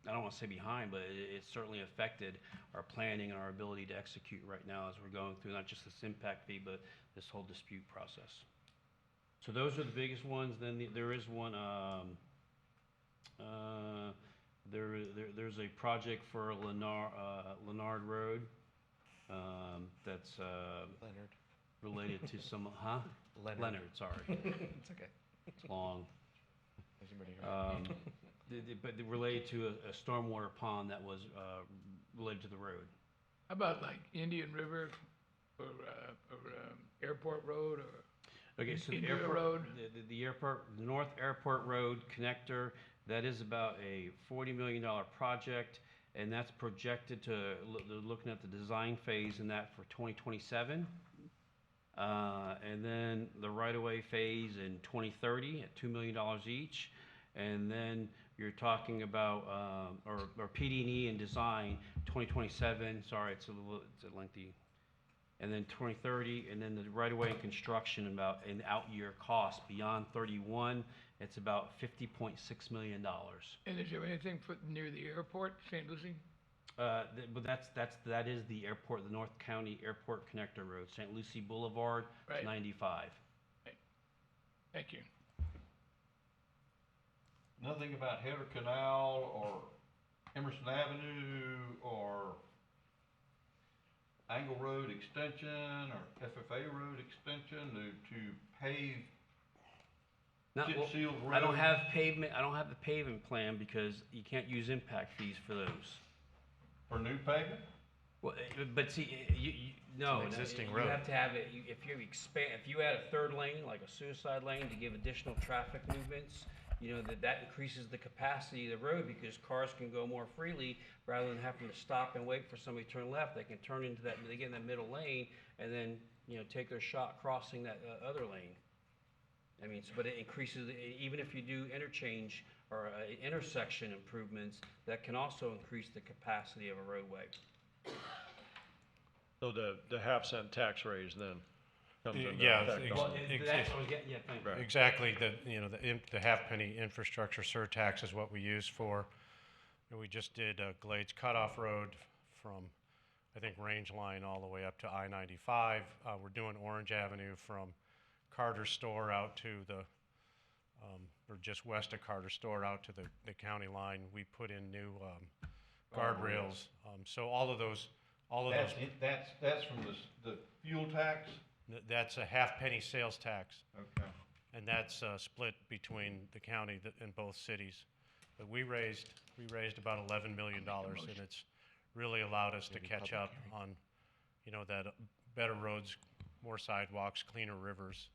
I don't want to say behind, but it's certainly affected our planning and our ability to execute right now as we're going through not just this impact fee, but this whole dispute process. So those are the biggest ones. Then there is one, there's a project for Leonard Road that's related to some, Leonard, sorry. It's okay. It's long. Has anybody heard? But related to a stormwater pond that was related to the road. How about like Indian River or Airport Road or Okay, so the India airport, Road? the airport, the North Airport Road connector, that is about a $40 million project, and that's projected to, they're looking at the design phase in that for 2027. And then the right-of-way phase in 2030 at $2 million each. And then you're talking about, or PD&E and design, 2027, sorry, it's a lengthy, and then 2030, and then the right-of-way and construction about an out-year cost beyond 31, it's about $50.6 million. And is there anything near the airport, St. Lucie? But that is the airport, the North County Airport Connector Road, St. Lucie Boulevard, Right. 95. Thank you. Nothing about Header Canal or Emerson Avenue or Angle Road Extension or FFA Road Extension to pave chip sealed roads? I don't have the pavement plan because you can't use impact fees for those. For new pavement? Well, but see, no, It's an existing you road. have to have it, if you add a third lane, like a suicide lane to give additional traffic movements, that increases the capacity of the road because cars can go more freely rather than having to stop and wait for somebody to turn left. They can turn into they get in that middle lane and then, take their shot crossing that other lane. But it increases, even if you do interchange or intersection improvements, that can also increase the capacity of a roadway. So the half-cent tax raise then comes into Yeah, effect. Right. Exactly. The half-penny infrastructure surtax is what we use for. We just did Glades Cutoff Road from, I think, Range Line all the way up to I-95. We're doing Orange Avenue from Carter Store out to the or just west of Carter Store out to the county line, we put in new guardrails. So all of those, That's from the fuel tax? that's a half-penny sales tax. Okay. And that's split between the county and both cities. But we raised about $11 million, and it's really allowed us to catch up on, that better roads, more sidewalks, cleaner rivers.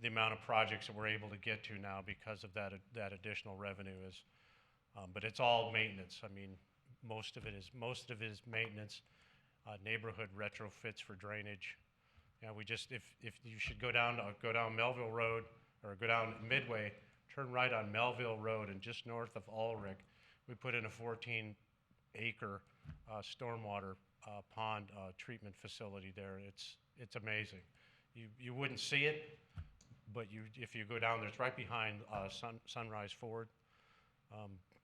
The amount of projects that we're able to get to now because of that additional revenue is, but it's all maintenance. I mean, most of it is maintenance, neighborhood retrofits for drainage. We just, if you should go down Melville Road or go down Midway, turn right on Melville Road, and just north of Ulrich, we put in a 14-acre stormwater pond treatment facility there. It's amazing. You wouldn't see it, but if you go down there, it's right behind Sunrise Ford.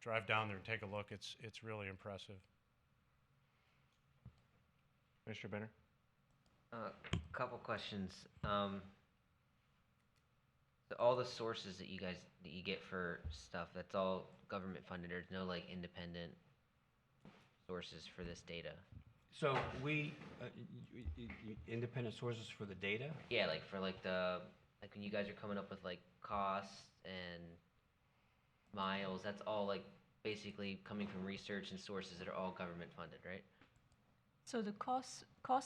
Drive down there and take a look. It's really impressive. Mr. Benner? Couple questions. All the sources that you get for stuff, that's all government funded. There's no like independent sources for this data. So we, independent sources for the data? Yeah, like for like when you guys are coming up with like costs and miles, that's all like basically coming from research and sources that are all government funded, right? So the cost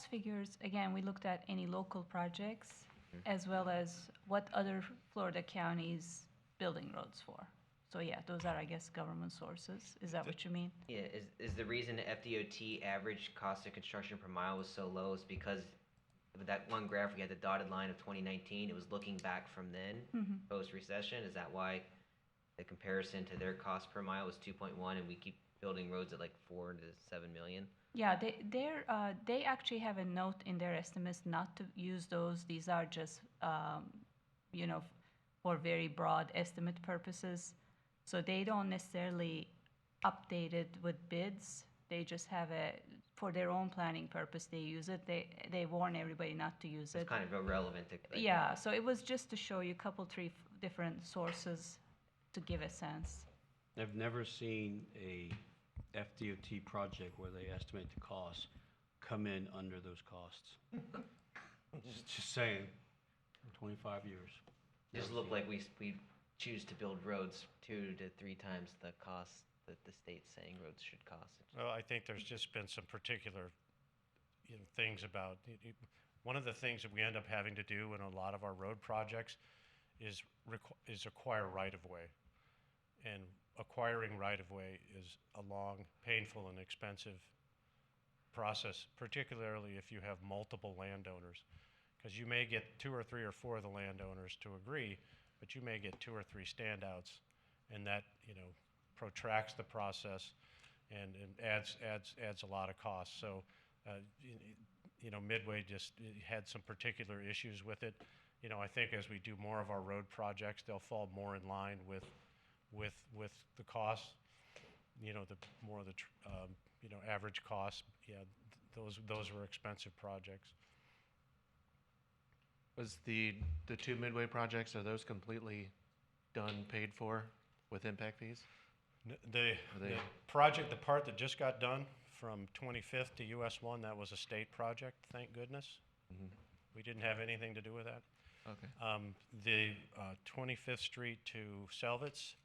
figures, again, we looked at any local projects as well as what other Florida counties building roads for. So yeah, those are, I guess, government sources. Is that what you mean? Yeah, is the reason the FDOT average cost of construction per mile was so low is because with that one graph we had the dotted line of 2019, it was looking back from then, post-recession. Is that why the comparison to their cost per mile was 2.1 and we keep building roads at like 4 to 7 million? Yeah, they actually have a note in their estimates not to use those. These are just, for very broad estimate purposes. So they don't necessarily update it with bids. They just have for their own planning purpose, they use it. They warn everybody not to use it. It's kind of irrelevant. Yeah, so it was just to show you three different sources to give a sense. I've never seen a FDOT project where they estimate the cost come in under those costs. just saying, 25 years. Just look like we choose to build roads 2 to 3 times the cost that the state's saying roads should cost. Well, I think there's just been some particular things about one of the things that we end up having to do in a lot of our road projects is acquire right-of-way. And acquiring right-of-way is a long, painful, and expensive process, particularly if you have multiple landowners. Because you may get 2 or 3 or 4 of the landowners to agree, but you may get 2 or 3 standouts, and that protracts the process and adds a lot of costs. So, Midway just had some particular issues with it. I think as we do more of our road projects, they'll fall more in line with the costs. The more the average cost. Yeah, those were expensive projects. Was the 2 Midway projects, are those completely done, paid for with impact fees? The project, the part that just got done from 25th to US 1, that was a state project, thank goodness. We didn't have anything to do with that. Okay. The 25th Street to Selvitz,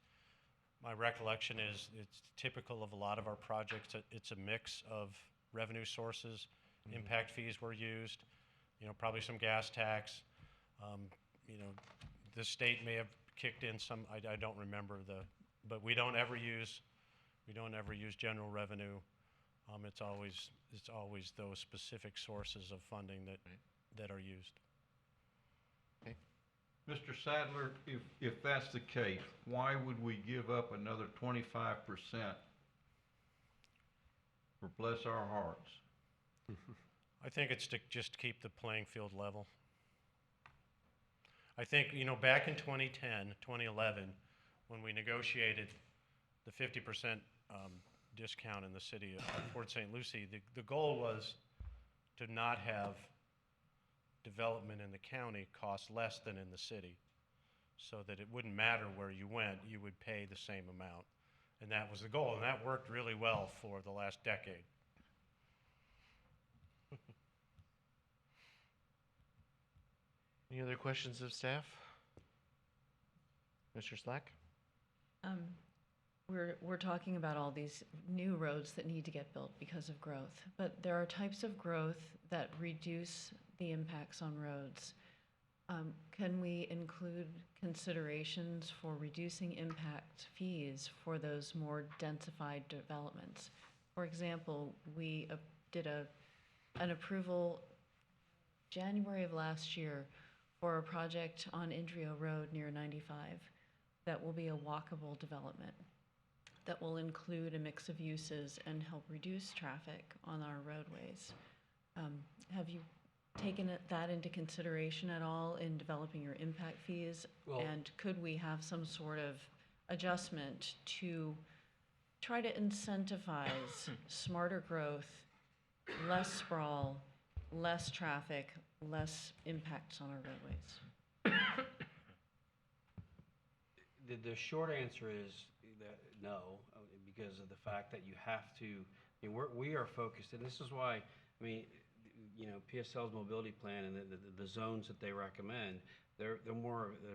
my recollection is it's typical of a lot of our projects. It's a mix of revenue sources. Impact fees were used, probably some gas tax. The state may have kicked in some, I don't remember but we don't ever use general revenue. It's always those specific sources of funding that are used. Okay. Mr. Sadler, if that's the case, why would we give up another 25% for bless our hearts? I think it's to just keep the playing field level. I think, back in 2010, 2011, when we negotiated the 50% discount in the city of Port St. Lucie, the goal was to not have development in the county cost less than in the city. so that it wouldn't matter where you went, you would pay the same amount. And that was the goal, and that worked really well for the last decade. Any other questions of staff? Mr. Slack? We're talking about all these new roads that need to get built because of growth, but there are types of growth that reduce the impacts on roads. Can we include considerations for reducing impact fees for those more densified developments? For example, we did an approval January of last year for a project on Indrio Road near 95 that will be a walkable development that will include a mix of uses and help reduce traffic on our roadways. Have you taken that into consideration at all in developing your impact fees? Well- And could we have some sort of adjustment to try to incentivize smarter growth, less sprawl, less traffic, less impacts on our roadways? The short answer is that no, because of the fact that you have to, I mean, we are focused, and this is why, I mean, you know, PSL's mobility plan and the zones that they recommend, they're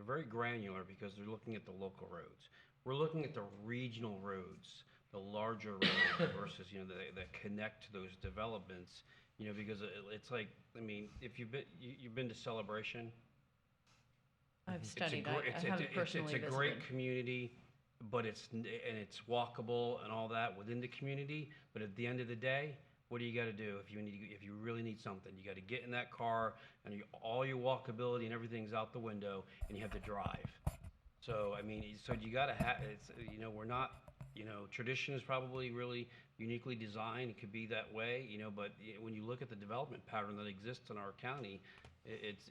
very granular because they're looking at the local roads. We're looking at the regional roads, the larger roads versus, you know, that connect to those developments, you know, because it's like, I mean, if you've been to Celebration. I've studied. I haven't personally It's a great community, but it's walkable and all that within the community. But at the end of the day, what do you got to do if you really need something? You got to get in that car, and all your walkability and everything's out the window, and you have to drive. So I mean, so you got to have. It's, you know, we're not. You know, tradition is probably really uniquely designed. It could be that way. You know, but when you look at the development pattern that exists in our county, it's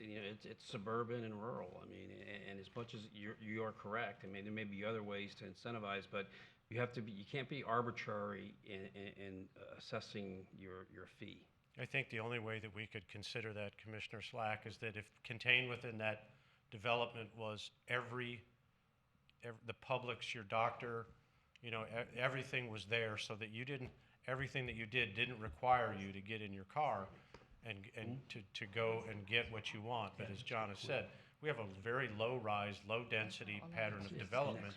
suburban and rural. I mean, and as much as you are correct, I mean, there may be other ways to incentivize, but you can't be arbitrary in assessing your fee. I think the only way that we could consider that, Commissioner Slack, is that if contained within that development was the Publix, your doctor, you know, everything was there, so that everything that you did didn't require you to get in your car and to go and get what you want. But as John has said, we have a very low-rise, low-density pattern of development.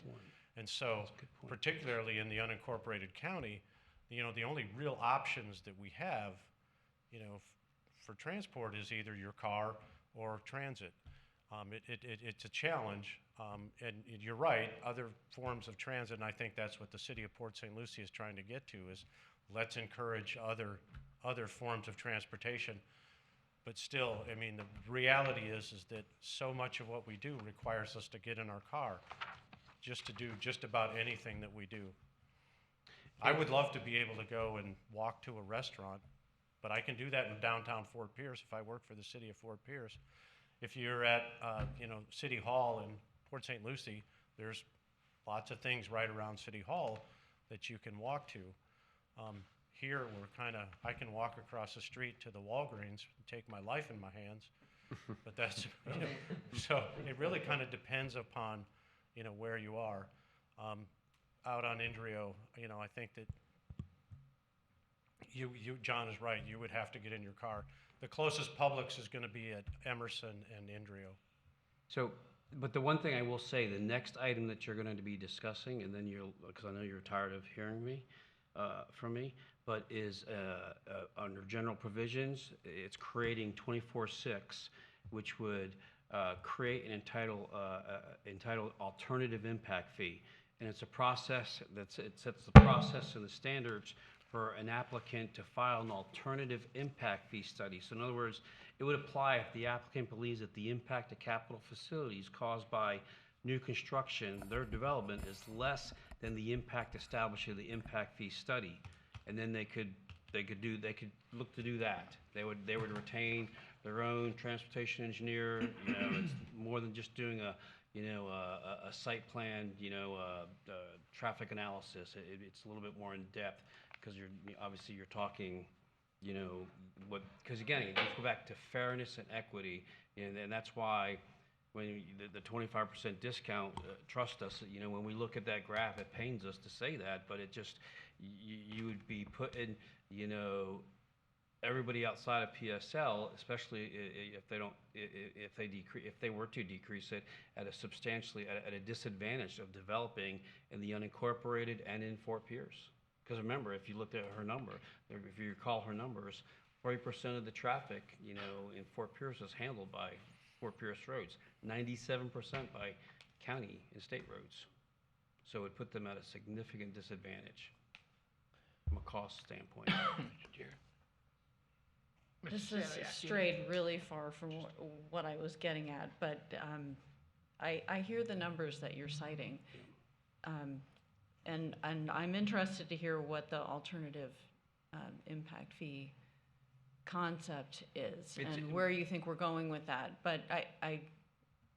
And so, particularly in the unincorporated county, you know, the only real options that we have, you know, for transport is either your car or transit. It's a challenge, and you're right, other forms of transit, and I think that's what the city of Port St. Lucie is trying to get to, is let's encourage other forms of transportation. But still, I mean, the reality is that so much of what we do requires us to get in our car just to do just about anything that we do. I would love to be able to go and walk to a restaurant, but I can do that in downtown Fort Pierce if I work for the city of Fort Pierce. If you're at, you know, City Hall in Port St. Lucie, there's lots of things right around City Hall that you can walk to. Here, I can walk across the street to the Walgreens and take my life in my hands, but that's, you know, so it really kind of depends upon, you know, where you are. Out on Indrio, you know, I think that John is right, you would have to get in your car. The closest Publix is going to be at Emerson and Indrio. So, but the one thing I will say, the next item that you're going to be discussing, and then because I know you're tired of hearing from me, but is under general provisions, it's creating 24/6, which would create an entitled alternative impact fee. And it's a process it sets the process and the standards for an applicant to file an alternative impact fee study. So in other words, it would apply if the applicant believes that the impact to capital facilities caused by new construction, their development, is less than the impact established in the impact fee study. And then they could look to do that. They would retain their own transportation engineer. You know, it's more than just doing a site plan, traffic analysis. It's a little bit more in depth, because you're talking, you know, because again, it goes back to fairness and equity, and that's why when the 25% discount, trust us, you know, when we look at that graph, it pains us to say that, but it just, you would be putting, you know, everybody outside of PSL, especially if they don't, if they were to decrease it at a substantially, at a disadvantage of developing in the unincorporated and in Fort Pierce. Because remember, if you looked at her number, if you recall her numbers, 40% of the traffic, you know, in Fort Pierce is handled by Fort Pierce roads, 97% by county and state roads. So it would put them at a significant disadvantage from a cost standpoint. This has strayed really far from what I was getting at, but I hear the numbers that you're citing. And I'm interested to hear what the alternative impact fee concept is and where you think we're going with that. But I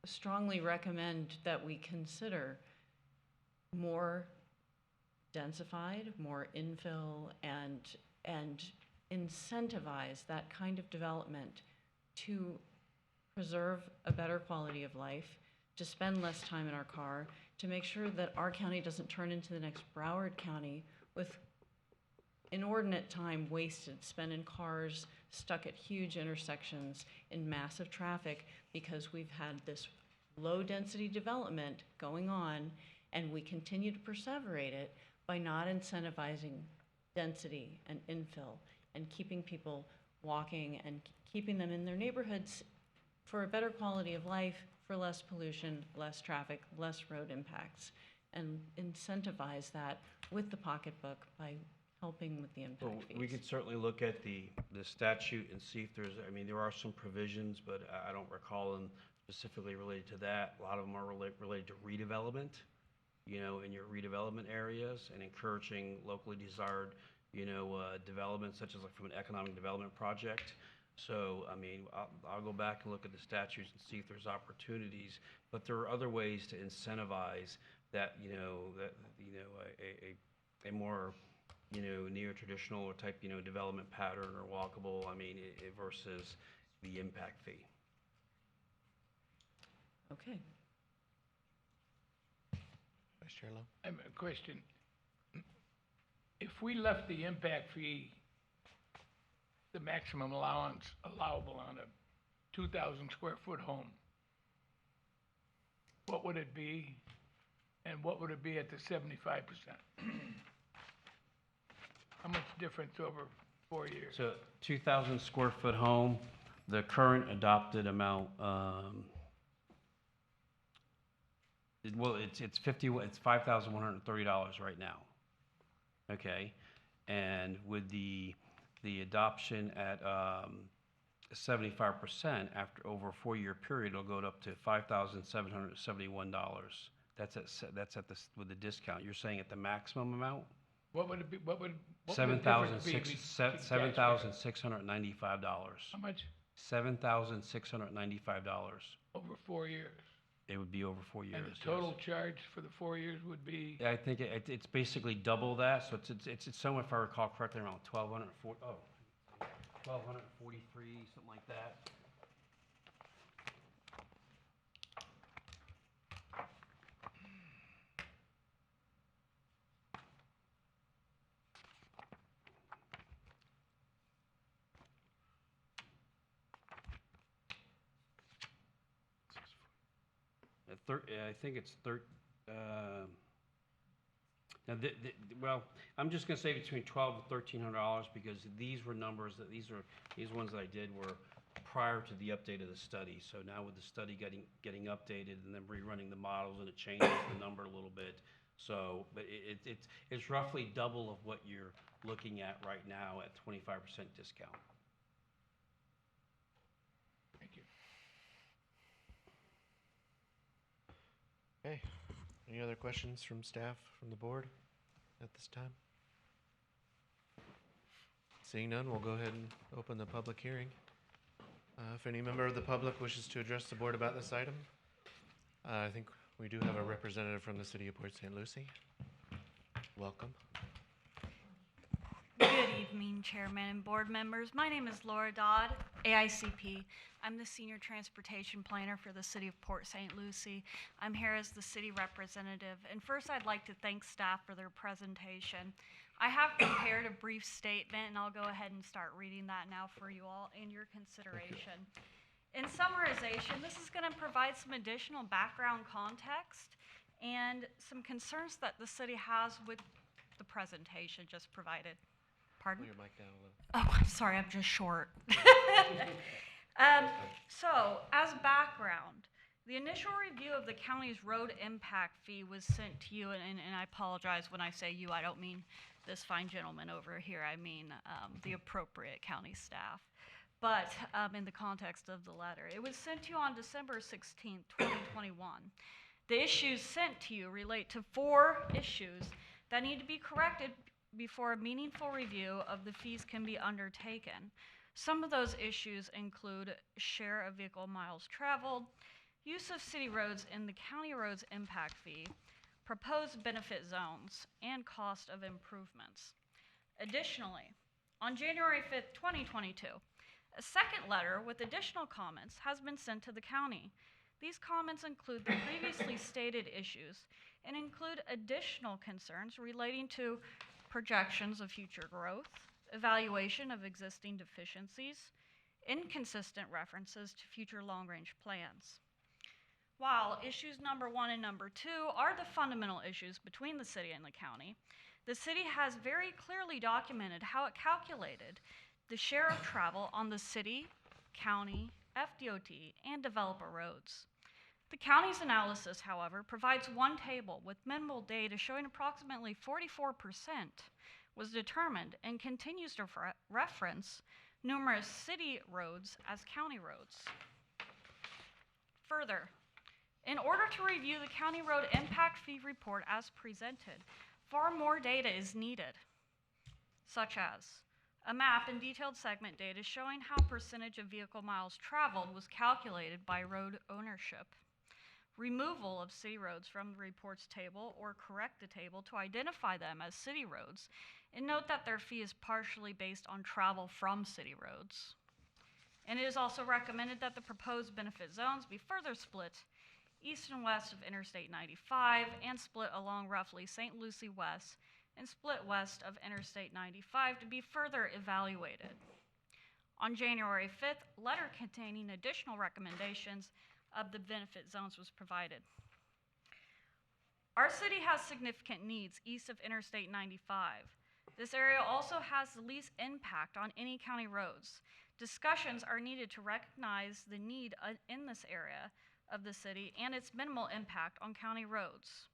strongly recommend that we consider more densified, more infill, and incentivize that kind of development to preserve a better quality of life, to spend less time in our car, to make sure that our county doesn't turn into the next Broward County with inordinate time wasted spent in cars stuck at huge intersections in massive traffic because we've had this low density development going on, and we continue to perseverate it by not incentivizing density and infill and keeping people walking and keeping them in their neighborhoods for a better quality of life, for less pollution, less traffic, less road impacts, and incentivize that with the pocketbook by helping with the impact fees. We could certainly look at the statute and see if there's, I mean, there are some provisions, but I don't recall them specifically related to that. A lot of them are related to redevelopment, you know, in your redevelopment areas, and encouraging locally desired, you know, development, such as like from an economic development project. So, I mean, I'll go back and look at the statutes and see if there's opportunities, but there are other ways to incentivize that, you know, a more, you know, neo-traditional type, you know, development pattern or walkable, I mean, versus the impact fee. Okay. Vice Chair Lowe? I have a question. If we left the impact fee, the maximum allowable on a 2,000 square foot home, what would it be? And what would it be at the 75%? How much difference over 4 years? So 2,000 square foot home, the current adopted amount, it's $5,130 right now. Okay, and with the adoption at 75% after over a 4-year period, it'll go up to $5,771. That's at the with the discount. You're saying at the maximum amount? What would it be? What would $7,695. How much? $7,695. Over 4 years. It would be over 4 years. And the total charge for the 4 years would be? I think it's basically double that. So it's somewhere, if I recall correctly, around 1,243, something like that. I think it's now, well, I'm just going to say between $1,200 and $1,300 because these were numbers that these ones that I did were prior to the update of the study. So now with the study getting updated and then rerunning the models, and it changes the number a little bit. So, but it's roughly double of what you're looking at right now at 25% discount. Okay, any other questions from staff, from the board at this time? Seeing none, we'll go ahead and open the public hearing. If any member of the public wishes to address the board about this item, I think we do have a representative from the city of Port St. Lucie. Welcome. Good evening, Chairman and board members. My name is Laura Dodd, AICP. I'm the Senior Transportation Planner for the City of Port St. Lucie. I'm here as the city representative. And first, I'd like to thank staff for their presentation. I have prepared a brief statement, and I'll go ahead and start reading that now for you all in your consideration. In summarization, this is going to provide some additional background context and some concerns that the city has with the presentation just provided. Pardon? Pull your mic down a little. Oh, I'm sorry, I'm just short. So, as background, the initial review of the county's road impact fee was sent to you, and I apologize when I say you, I don't mean this fine gentleman over here, I mean the appropriate county staff. But in the context of the letter, it was sent to you on December 16th, 2021. The issues sent to you relate to 4 issues that need to be corrected before a meaningful review of the fees can be undertaken. Some of those issues include share of vehicle miles traveled, use of city roads in the county roads impact fee, proposed benefit zones, and cost of improvements. Additionally, on January 5th, 2022, a second letter with additional comments has been sent to the county. These comments include the previously stated issues and include additional concerns relating to projections of future growth, evaluation of existing deficiencies, inconsistent references to future long-range plans. While issues number 1 and number 2 are the fundamental issues between the city and the county, the city has very clearly documented how it calculated the share of travel on the city, county, FDOT, and developer roads. The county's analysis, however, provides one table with minimal data showing approximately 44% was determined and continues to reference numerous city roads as county roads. Further, in order to review the county road impact fee report as presented, far more data is needed, such as a map and detailed segment data showing how percentage of vehicle miles traveled was calculated by road ownership, removal of city roads from the reports table or correct the table to identify them as city roads, and note that their fee is partially based on travel from city roads. And it is also recommended that the proposed benefit zones be further split east and west of Interstate 95 and split along roughly St. Lucie West and split west of Interstate 95 to be further evaluated. On January 5th, a letter containing additional recommendations of the benefit zones was provided. Our city has significant needs east of Interstate 95. This area also has the least impact on any county roads. Discussions are needed to recognize the need in this area of the city and its minimal impact on county roads.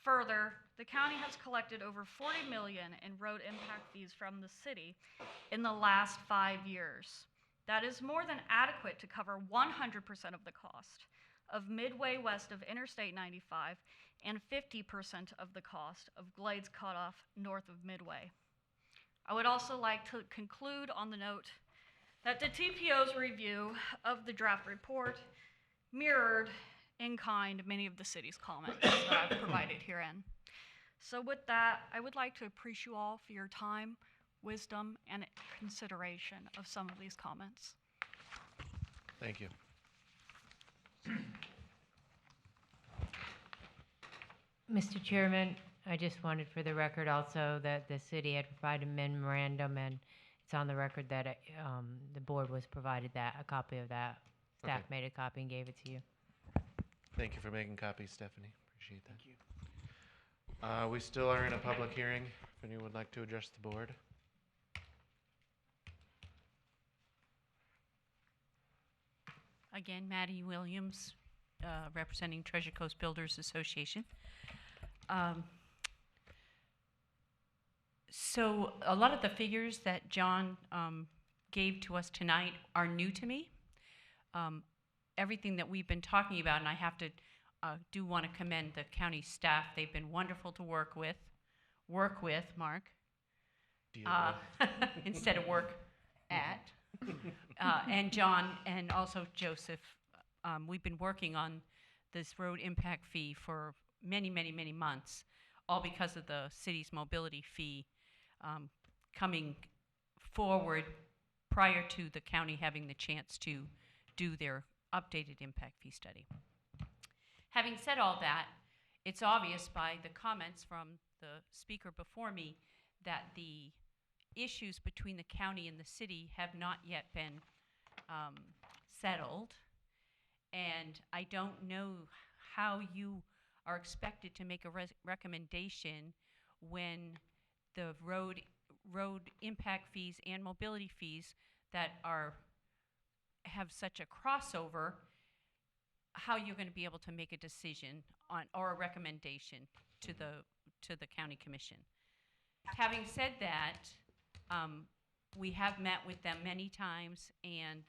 Further, the county has collected over $40 million in road impact fees from the city in the last 5 years. That is more than adequate to cover 100% of the cost of Midway west of Interstate 95 and 50% of the cost of Glades Cutoff north of Midway. I would also like to conclude on the note that the TPO's review of the draft report mirrored in kind many of the city's comments that I've provided herein. So with that, I would like to appreciate you all for your time, wisdom, and consideration of some of these comments. Thank you. Mr. Chairman, I just wanted for the record also that the city had provided a memorandum, and it's on the record that the board was provided that, a copy of that. Staff Okay. made a copy and gave it to you. Thank you for making copies, Stephanie. Appreciate that. Thank you. We still are in a public hearing. If anyone would like to address the board. Again, Maddie Williams, representing Treasure Coast Builders Association. So a lot of the figures that John gave to us tonight are new to me. Everything that we've been talking about, and I have to do want to commend the county staff. They've been wonderful to work with, Mark, instead of work at. And John and also Joseph, we've been working on this road impact fee for many, many, many months, all because of the city's mobility fee coming forward prior to the county having the chance to do their updated impact fee study. Having said all that, it's obvious by the comments from the speaker before me that the issues between the county and the city have not yet been settled. And I don't know how you are expected to make a recommendation when the road impact fees and mobility fees that have such a crossover, how you're going to be able to make a decision on or a recommendation to the county commission. Having said that, we have met with them many times, and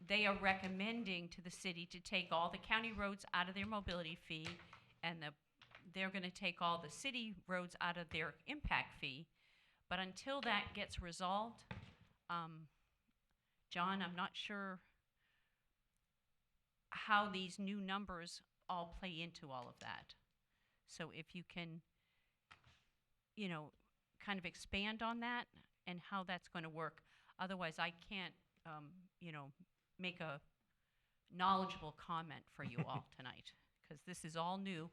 they are recommending to the city to take all the county roads out of their mobility fee, and they're going to take all the city roads out of their impact fee. But until that gets resolved, John, I'm not sure how these new numbers all play into all of that. So if you can, kind of expand on that and how that's going to work. Otherwise, I can't, make a knowledgeable comment for you all tonight, because this is all new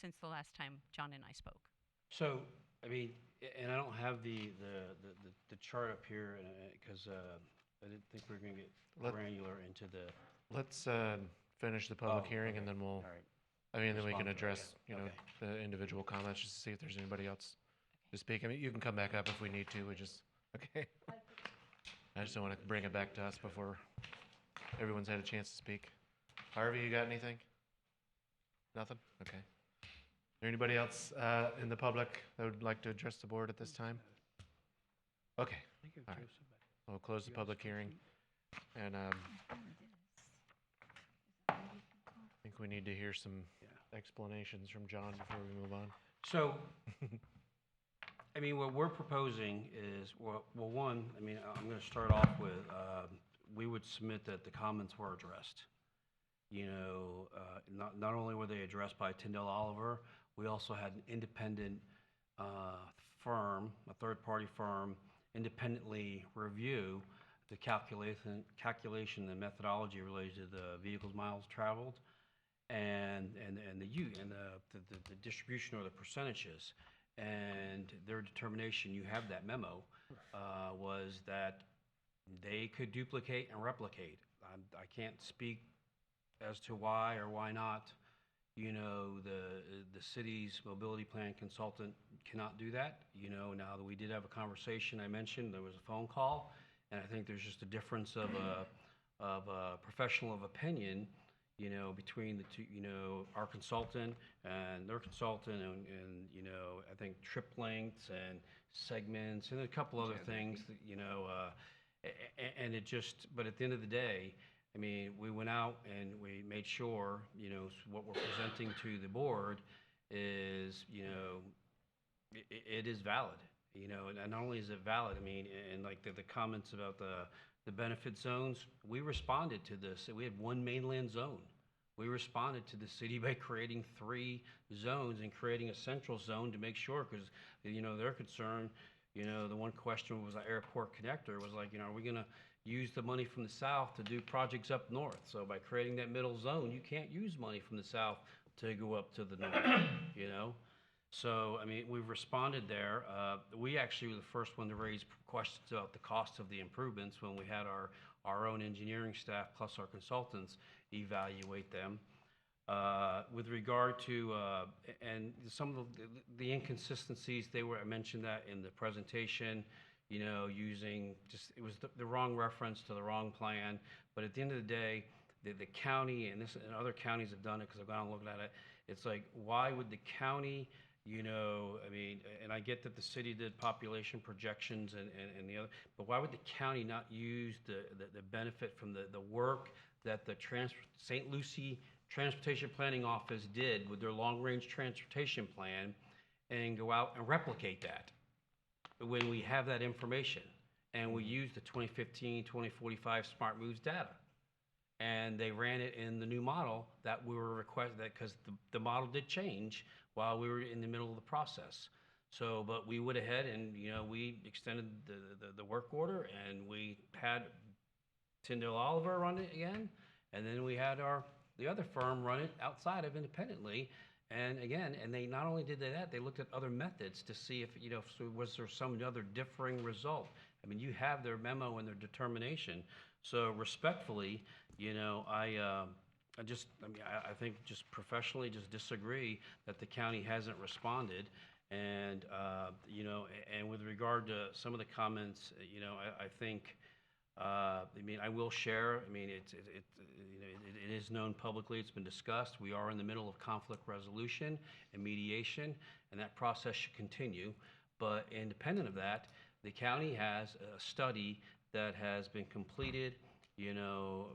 since the last time John and I spoke. So, I mean, and I don't have the chart up here, because I didn't think we were going to get granular into the. Let's finish the public hearing, and then we'll. I mean, then we can address, the individual comments, just to see if there's anybody else to speak. I mean, you can come back up if we need to. Okay. I just don't want to bring it back to us before everyone's had a chance to speak. Harvey, you got anything? Nothing? Okay. Is there anybody else in the public that would like to address the board at this time? Okay. All right. We'll close the public hearing. And I think we need to hear some explanations from John before we move on. So, I mean, what we're proposing is, well, one, I mean, I'm going to start off with, we would submit that the comments were addressed. Not only were they addressed by Tyndall Oliver, we also had an independent firm, a third-party firm, independently review the calculation, the methodology related to the vehicles miles traveled, and the distribution or the percentages. And their determination, you have that memo, was that they could duplicate and replicate. I can't speak as to why or why not. The city's mobility plan consultant cannot do that. Now that we did have a conversation, I mentioned there was a phone call, and I think there's just a difference of a professional of opinion, between the two, our consultant and their consultant, and I think trip lengths and segments and a couple other things that, and it just, but at the end of the day, I mean, we went out and we made sure, what we're presenting to the board is, it is valid, and not only is it valid, I mean, and like the comments about the benefit zones, we responded to this. We had one mainland zone. We responded to the city by creating 3 zones and creating a central zone to make sure, because, they're concerned, the one question was an airport connector, was like, are we going to use the money from the south to do projects up north? So by creating that middle zone, you can't use money from the south to go up to the north, So, I mean, we've responded there. We actually were the first one to raise questions about the cost of the improvements when we had our own engineering staff plus our consultants evaluate them. With regard to, and some of the inconsistencies, I mentioned that in the presentation, using it was the wrong reference to the wrong plan. But at the end of the day, the county, and other counties have done it because I've gone and looked at it, it's like, why would the county, I mean, and I get that the city did population projections and the other, but why would the county not use the benefit from the work that the St. Lucie Transportation Planning Office did with their long-range transportation plan and go out and replicate that when we have that information? And we use the 2015, 2045 Smart Moves data. And they ran it in the new model that we were requested, because the model did change while we were in the middle of the process. So, but we went ahead and, we extended the work order, and we had Tyndale Oliver run it again, and then we had the other firm run it outside of independently. And again, and they not only did that, they looked at other methods to see if, so was there some other differing result. I mean, you have their memo and their determination. So respectfully, I think just professionally just disagree that the county hasn't responded. And, and with regard to some of the comments, I think, I will share, it is known publicly, it's been discussed. We are in the middle of conflict resolution and mediation, and that process should continue. But independent of that, the county has a study that has been completed,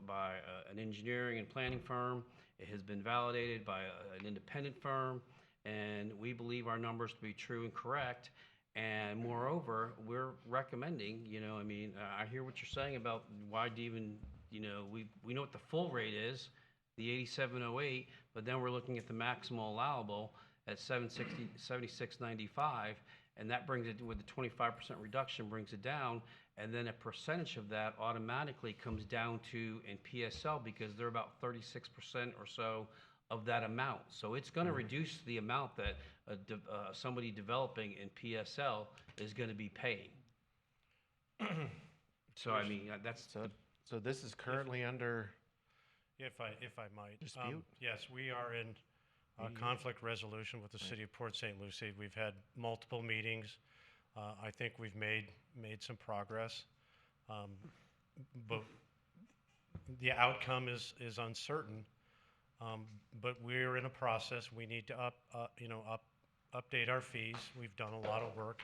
by an engineering and planning firm. It has been validated by an independent firm, and we believe our numbers to be true and correct. And moreover, we're recommending, I hear what you're saying about why do you even, we know what the full rate is, the 8708, but then we're looking at the maximal allowable at 76.95, and that brings it, with the 25% reduction, brings it down, and then a percentage of that automatically comes down to in PSL because they're about 36% or so of that amount. So it's going to reduce the amount that somebody developing in PSL is going to be paying. So that's so this is currently under if I might dispute. Yes, we are in conflict resolution with the city of Port St. Lucie. We've had multiple meetings. I think we've made some progress, but the outcome is uncertain. But we're in a process. We need to update our fees. We've done a lot of work.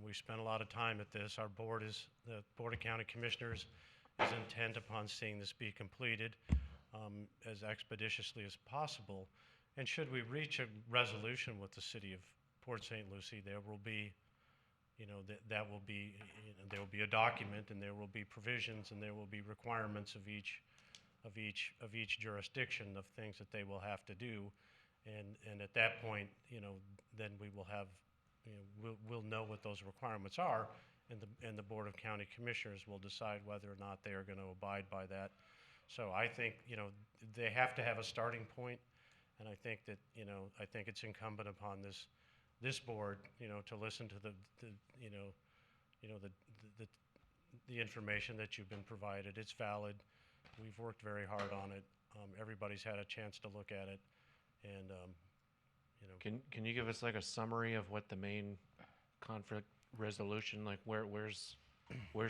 We've spent a lot of time at this. The Board of County Commissioners is intent upon seeing this be completed as expeditiously as possible. And should we reach a resolution with the city of Port St. Lucie, there will be, there will be a document, and there will be provisions, and there will be requirements of each jurisdiction of things that they will have to do, and at that point, then we will have, we'll know what those requirements are, and the Board of County Commissioners will decide whether or not they are going to abide by that. So I think they have to have a starting point, and I think that I think it's incumbent upon this board to listen to the information that you've been provided. It's valid. We've worked very hard on it. Everybody's had a chance to look at it, and Can you give us like a summary of what the main conflict resolution, like where's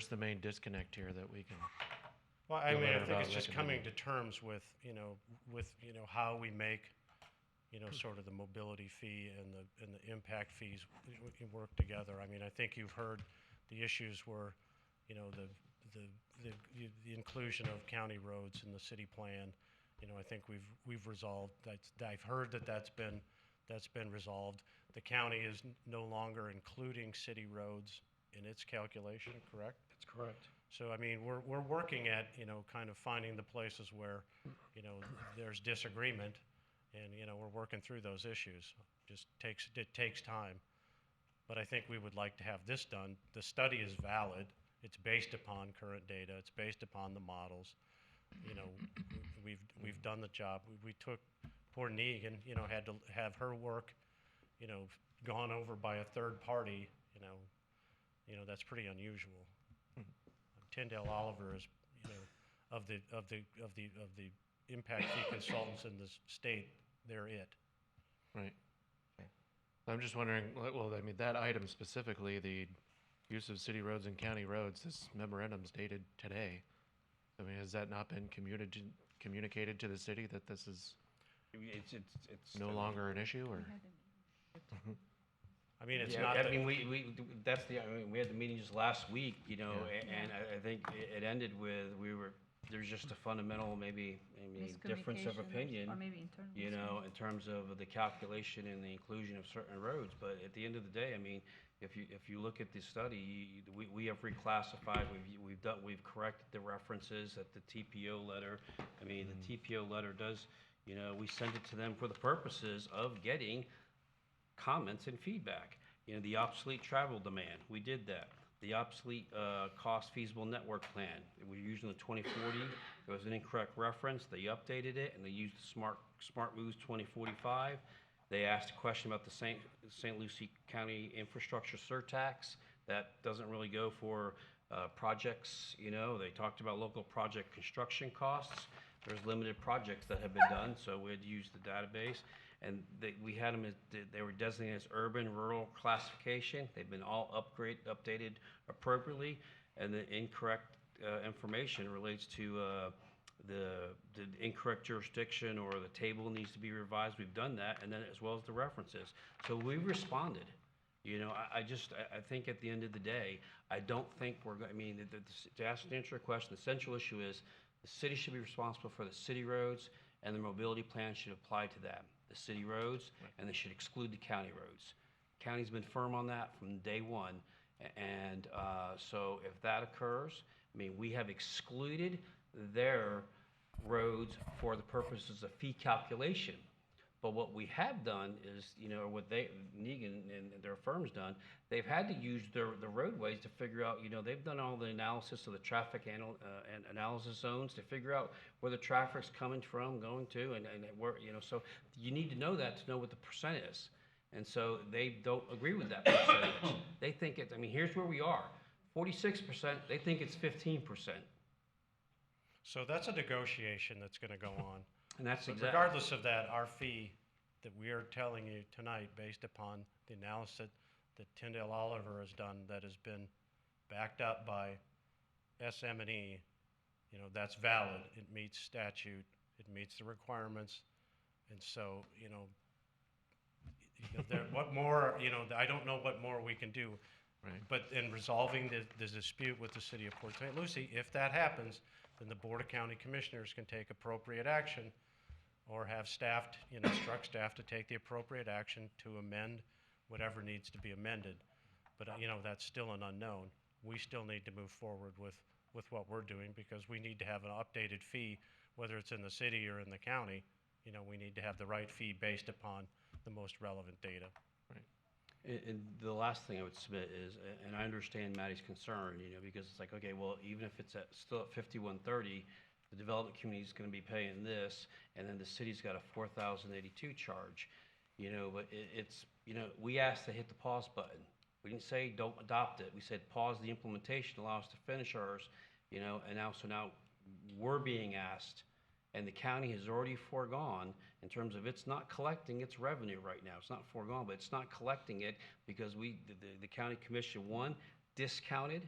the main disconnect here that we can? Well, I think it's just coming to terms with how we make sort of the mobility fee and the impact fees work together. I think you've heard the issues were the inclusion of county roads in the city plan. I think we've resolved that. I've heard that's been resolved. The county is no longer including city roads in its calculation, correct? That's correct. So we're working at kind of finding the places where there's disagreement, and we're working through those issues. It takes time, but I think we would like to have this done. The study is valid. It's based upon current data. It's based upon the models. We've done the job. We took poor Negan, had to have her work, gone over by a third party. That's pretty unusual. Tyndale Oliver is, of the impact fee consultants in the state, they're it. Right. I'm just wondering. Well, that item specifically, the use of city roads and county roads, this memorandum's dated today. Has that not been communicated to the city that this is it's no longer an issue, or? It's not. We had the meeting just last week, and I think it ended with there's just a fundamental maybe difference of opinion, or maybe internal, in terms of the calculation and the inclusion of certain roads. But at the end of the day, if you look at the study, we have reclassified. We've corrected the references at the TPO letter. The TPO letter does. We send it to them for the purposes of getting comments and feedback. The obsolete travel demand, we did that. The obsolete cost feasible network plan, we were using the 2040. It was an incorrect reference. They updated it and they used the Smart Moves 2045. They asked a question about the St. Lucie County infrastructure surtax. That doesn't really go for projects. They talked about local project construction costs. There's limited projects that have been done, so we had to use the database. And we had them they were designated as urban rural classification. They've been all updated appropriately, and the incorrect information relates to the incorrect jurisdiction, or the table needs to be revised. We've done that, and then as well as the references. So we responded. I think at the end of the day, I don't think we're going. To answer your question, the central issue is the city should be responsible for the city roads, and the mobility plan should apply to them, the city roads, and they should exclude the county roads. County's been firm on that from day one, and so if that occurs, we have excluded their roads for the purposes of fee calculation. But what we have done is, what Negan and their firm's done, they've had to use the roadways to figure out, they've done all the analysis of the traffic and analysis zones to figure out where the traffic's coming from, going to, and where, so you need to know that to know what the percent is. And so they don't agree with that percentage. They think here's where we are. 46%, they think it's 15%. So that's a negotiation that's going to go on. And that's But regardless of that, our fee that we are telling you tonight, based upon the analysis that Tyndale Oliver has done, that has been backed up by SM&E, that's valid. It meets statute. It meets the requirements. And so, what more, I don't know what more we can do. Right. But in resolving the dispute with the city of Port St. Lucie, if that happens, then the Board of County Commissioners can take appropriate action, or have staff, instruct staff to take the appropriate action to amend whatever needs to be amended. But, that's still an unknown. We still need to move forward with what we're doing, because we need to have an updated fee, whether it's in the city or in the county. We need to have the right fee based upon the most relevant data. And the last thing I would submit is, and I understand Maddie's concern, because it's like, okay, well, even if it's still at 5130, the development community is going to be paying this, and then the city's got a 4,082 charge, but we asked to hit the pause button. We didn't say don't adopt it. We said pause the implementation, allow us to finish ours, and now we're being asked, and the county has already foregone in terms of it's not collecting its revenue right now. It's not foregone, but it's not collecting it because the county commission, discounted.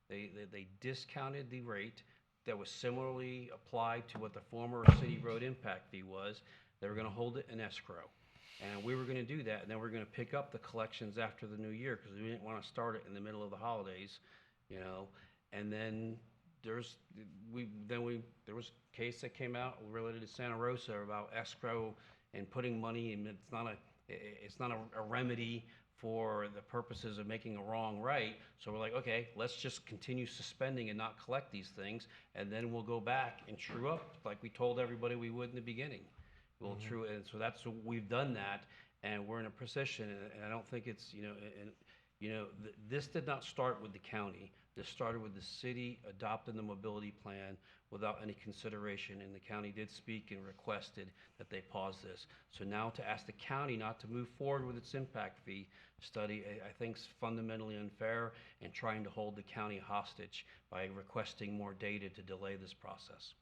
They discounted the rate that was similarly applied to what the former city road impact fee was. They were going to hold it in escrow. And we were going to do that, and then we're going to pick up the collections after the new year, because we didn't want to start it in the middle of the holidays, and then there was a case that came out related to Santa Rosa about escrow and putting money, and it's not a remedy for the purposes of making a wrong right. So we're like, okay, let's just continue suspending and not collect these things, and then we'll go back and true up like we told everybody we would in the beginning. We'll true, and so we've done that, and we're in a position, and I don't think it's, this did not start with the county. This started with the city adopting the mobility plan without any consideration, and the county did speak and requested that they pause this. So now to ask the county not to move forward with its impact fee study, I think is fundamentally unfair, and trying to hold the county hostage by requesting more data to delay this process.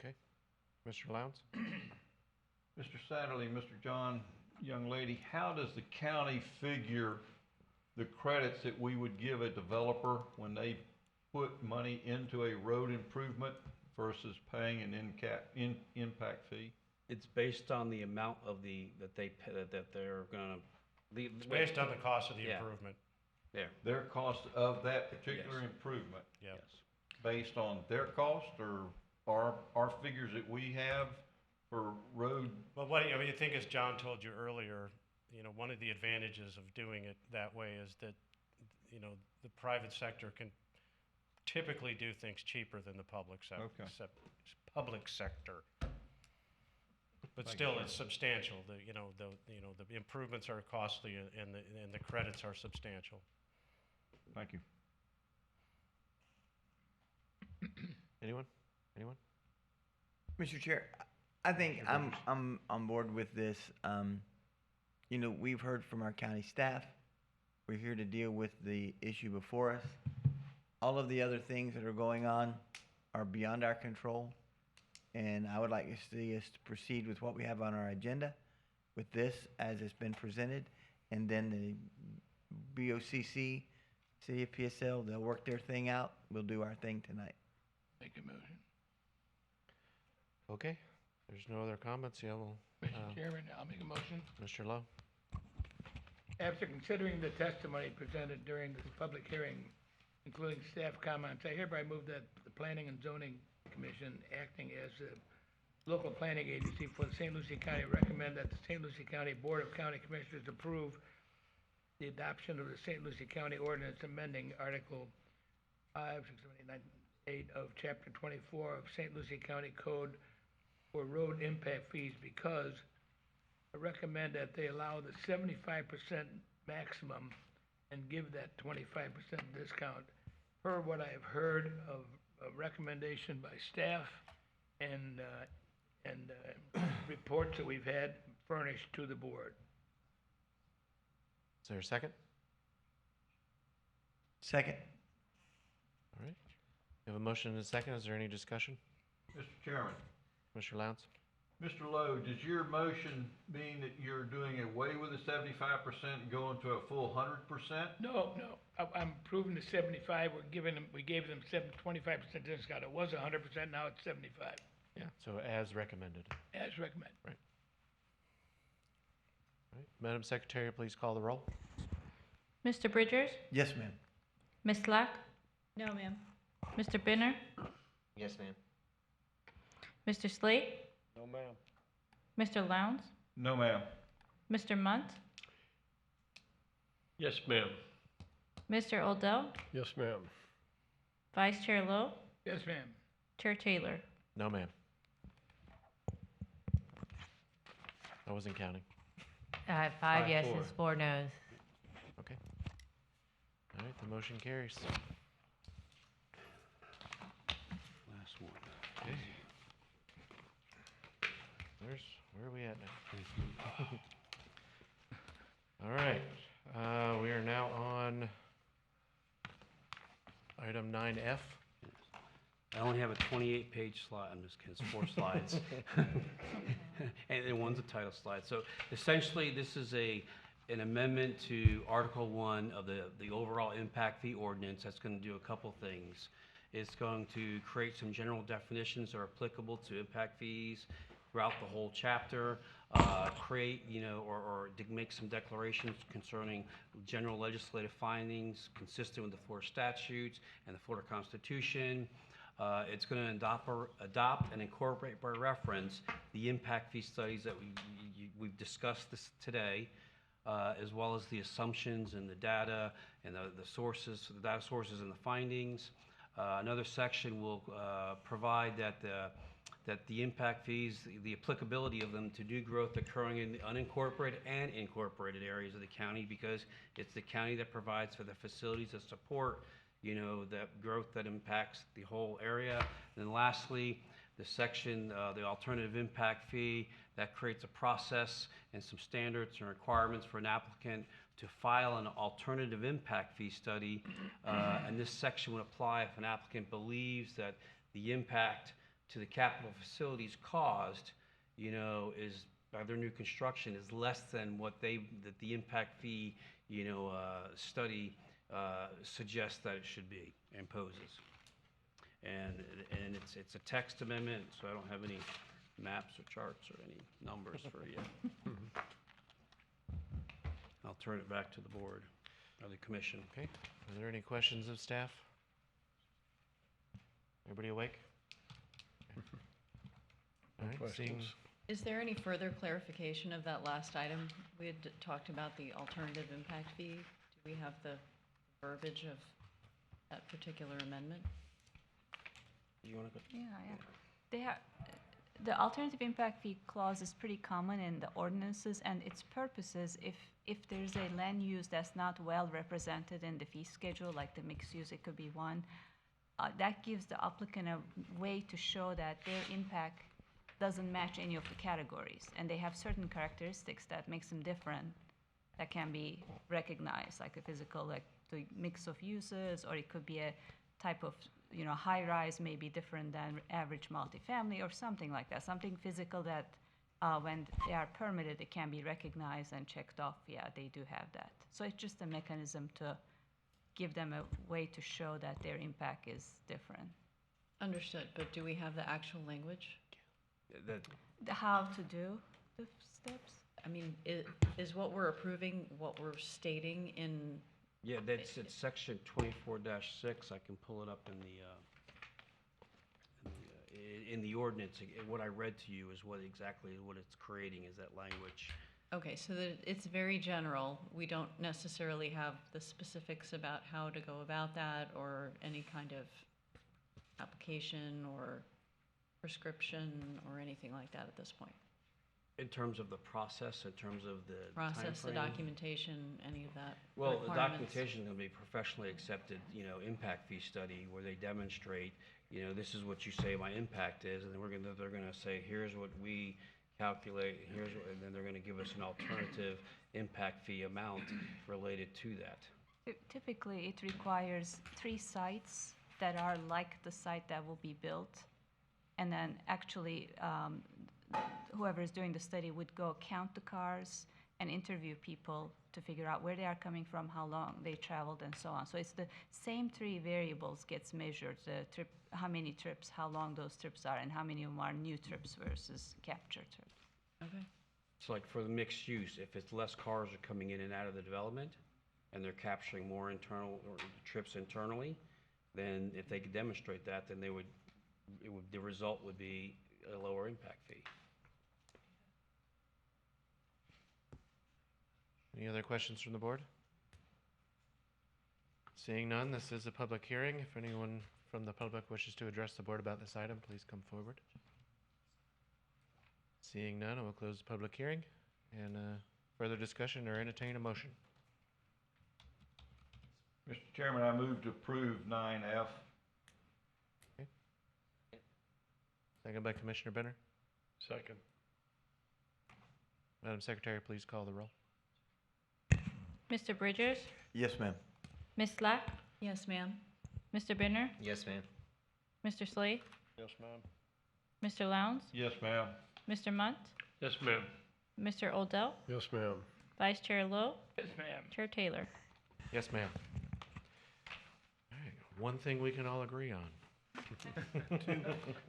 Okay. Mr. Lowndes? Mr. Satterley, Mr. John, young lady, how does the county figure the credits that we would give a developer when they put money into a road improvement versus paying an impact fee? It's based on the amount of that they're gonna. It's based on the cost of the improvement. Yeah. Their cost of that particular improvement. Yes. Based on their cost, or our figures that we have for road. Well, I think, as John told you earlier, one of the advantages of doing it that way is that, the private sector can typically do things cheaper than the public sector. Okay. Public sector. But Thank still, you, it's substantial. The improvements are costly and the credits are substantial. Thank you. Anyone? Mr. Chair, I think I'm on board with this. We've heard from our county staff. We're here to deal with the issue before us. All of the other things that are going on are beyond our control. And I would like to see us to proceed with what we have on our agenda, with this as it's been presented. And then the BOCC, City of PSL, they'll work their thing out. We'll do our thing tonight. Make a motion. Okay, there's no other comments, yeah, well, Mr. Chairman, I'll make a motion. Mr. Lowe? After considering the testimony presented during the public hearing, including staff comments, I hereby move that the Planning and Zoning Commission, acting as a local planning agency for the St. Lucie County, recommend that the St. Lucie County Board of County Commissioners approve the adoption of the St. Lucie County Ordinance amending Article 5, 678 of Chapter 24 of St. Lucie County Code for road impact fees, because I recommend that they allow the 75% maximum and give that 25% discount per what I have heard of a recommendation by staff and reports that we've had furnished to the board. Is there a second? Second. All right. We have a motion and a second. Is there any discussion? Mr. Chairman, Mr. Lowndes? Mr. Lowe, does your motion mean that you're doing away with the 75% and going to a full 100%? No, I'm approving the 75. We gave them 25% discount. It was 100%, now it's 75, Yeah. So as recommended. as recommended. Right. All right. Madam Secretary, please call the roll. Mr. Bridgers? Yes, ma'am. Ms. Slack? No, ma'am. Mr. Benner? Yes, ma'am. Mr. Slade? No, ma'am. Mr. Lowndes? No, ma'am. Mr. Munt? Yes, ma'am. Mr. Odell? Yes, ma'am. Vice Chair Lowe? Yes, ma'am. Chair Taylor? No, ma'am. I wasn't counting. I have 5 5-4. yeses, 4 noes. Okay. All right, the motion carries. Last one. Okay. Where are we at now? All right, we are now on item 9F. I only have a 28-page slide. I'm just kidding. It's 4 slides. And one's a title slide. So essentially, this is an amendment to Article 1 of the overall impact fee ordinance that's going to do a couple things. It's going to create some general definitions that are applicable to impact fees throughout the whole chapter, create, or make some declarations concerning general legislative findings consistent with the Florida statutes and the Florida Constitution. It's going to adopt and incorporate by reference the impact fee studies that we've discussed this today, as well as the assumptions and the data and the sources, the data sources and the findings. Another section will provide that the impact fees, the applicability of them to new growth occurring in the unincorporated and incorporated areas of the county, because it's the county that provides for the facilities that support that growth that impacts the whole area. And then lastly, the section, the alternative impact fee, that creates a process and some standards and requirements for an applicant to file an alternative impact fee study. And this section would apply if an applicant believes that the impact to the capital facilities caused, is by their new construction is less than what the impact fee, study suggests that it should be, imposes. And it's a text amendment, so I don't have any maps or charts or any numbers for you. I'll turn it back to the board or the commission. Okay. Are there any questions of staff? Everybody awake? All right, seeing, Is there any further clarification of that last item? We had talked about the alternative impact fee. Do we have the verbiage of that particular amendment? You want to go? Yeah. The alternative impact fee clause is pretty common in the ordinances, and its purpose is if there's a land use that's not well represented in the fee schedule, like the mixed use, it could be one, that gives the applicant a way to show that their impact doesn't match any of the categories, and they have certain characteristics that makes them different that can be recognized, like a physical, like the mix of uses, or it could be a type of, high-rise may be different than average multifamily or something like that, something physical that when they are permitted, it can be recognized and checked off. Yeah, they do have that. So it's just a mechanism to give them a way to show that their impact is different. Understood, but do we have the actual language? The how to do the steps? I mean, is what we're approving what we're stating in? Yeah, it's section 24-6. I can pull it up in the ordinance. What I read to you is what it's creating is that language. Okay, so it's very general. We don't necessarily have the specifics about how to go about that or any kind of application or prescription or anything like that at this point. In terms of the process, in terms of the Process, the timeframe? documentation, any of that? Well, the requirements? documentation is going to be professionally accepted, impact fee study where they demonstrate, this is what you say my impact is, and then they're going to say, here's what we calculate, and then they're going to give us an alternative impact fee amount related to that. Typically, it requires 3 sites that are like the site that will be built, and then actually whoever is doing the study would go count the cars and interview people to figure out where they are coming from, how long they traveled, and so on. So it's the same 3 variables gets measured: the trip, how many trips, how long those trips are, and how many of them are new trips versus capture trips. Okay. So like for the mixed use, if it's less cars are coming in and out of the development and they're capturing more internal or trips internally, then if they could demonstrate that, then the result would be a lower impact fee. Any other questions from the board? Seeing none, this is a public hearing. If anyone from the public wishes to address the board about this item, please come forward. Seeing none, I will close the public hearing and further discussion or entertain a motion. Mr. Chairman, I move to approve 9F. Okay. Second by Commissioner Benner. Second. Madam Secretary, please call the roll. Mr. Bridgers? Yes, ma'am. Ms. Slack? Yes, ma'am. Mr. Benner? Yes, ma'am. Mr. Slade? Yes, ma'am. Mr. Lowndes? Yes, ma'am. Mr. Munt? Yes, ma'am. Mr. Odell? Yes, ma'am. Vice Chair Lowe? Yes, ma'am. Chair Taylor? Yes, ma'am. All right, one thing we can all agree on.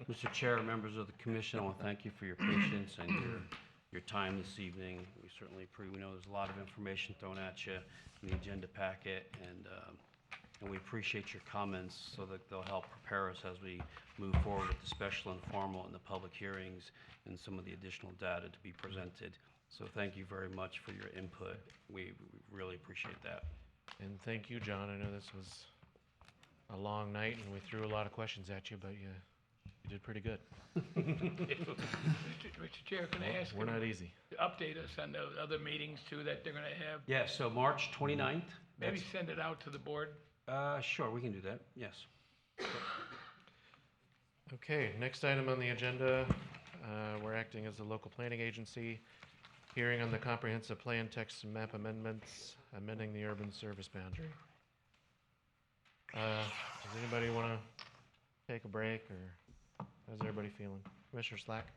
Mr. Chair, members of the commission, I want to thank you for your patience and your time this evening. We certainly we know there's a lot of information thrown at you in the agenda packet, and we appreciate your comments so that they'll help prepare us as we move forward with the special and formal and the public hearings and some of the additional data to be presented. So thank you very much for your input. We really appreciate that. And thank you, John. I know this was a long night and we threw a lot of questions at you, but you did pretty good. Mr. Chair, can I ask? We're not easy. To update us on the other meetings too that they're gonna have? Yeah, so March 29th. Maybe send it out to the board? Sure, we can do that, yes. Okay, next item on the agenda, we're acting as a local planning agency, hearing on the comprehensive plan text and map amendments, amending the urban service boundary. Does anybody want to take a break, or how's everybody feeling? Commissioner Slack?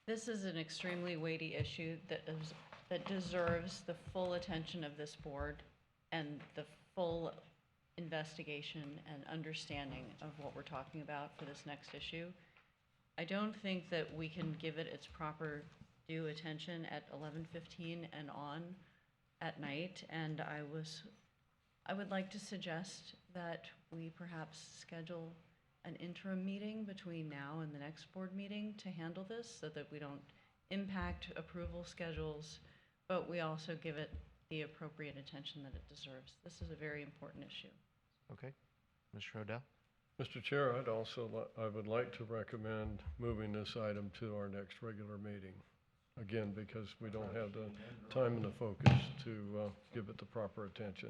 This is an extremely weighty issue that deserves the full attention of this board and the full investigation and understanding of what we're talking about for this next issue. I don't think that we can give it its proper due attention at 11:15 and on at night, and I would like to suggest that we perhaps schedule an interim meeting between now and the next board meeting to handle this so that we don't impact approval schedules, but we also give it the appropriate attention that it deserves. This is a very important issue. Okay. Mr. Odell? Mr. Chair, I would like to recommend moving this item to our next regular meeting. Again, because we don't have the time and the focus to give it the proper attention.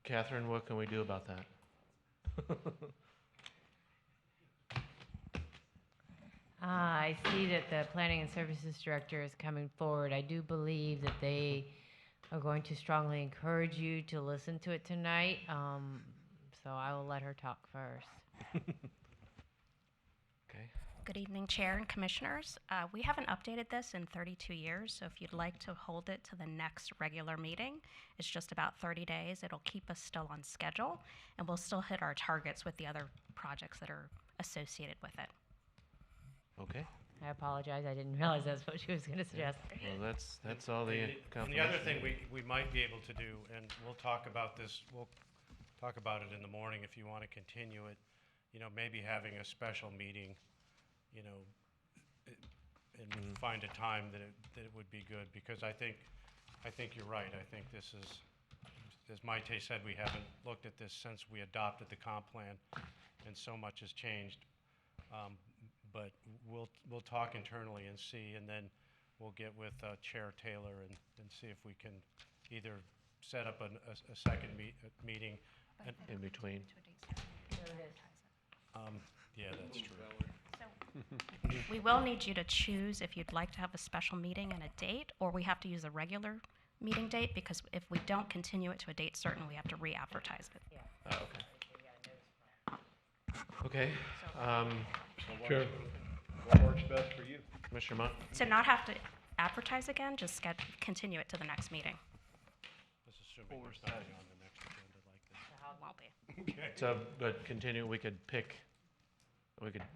Catherine, what can we do about that? I see that the Planning and Services Director is coming forward. I do believe that they are going to strongly encourage you to listen to it tonight, so I will let her talk first. Good evening, Chair and Commissioners. We haven't updated this in 32 years, so if you'd like to hold it to the next regular meeting, it's just about 30 days. It'll keep us still on schedule, and we'll still hit our targets with the other projects that are associated with it. Okay. I apologize, I didn't realize that's what she was going to suggest. Well, that's all the And confirmation. the other thing we might be able to do, and we'll talk about this, we'll talk about it in the morning if you want to continue it, maybe having a special meeting, and find a time that it would be good, because I think you're right. I think this is, as Maite said, we haven't looked at this since we adopted the comp plan, and so much has changed. But we'll talk internally and see, and then we'll get with Chair Taylor and see if we can either set up a second meeting. In between. Yeah, that's true. We will need you to choose if you'd like to have a special meeting and a date, or we have to use a regular meeting date, because if we don't continue it to a date certain, we have to re-advertise it. Okay. Chair. What works best for you? Commissioner Mott? To not have to advertise again, just continue it to the next meeting. This is assuming there's nothing on the next agenda like this. Won't be. Okay. So, but continue, we could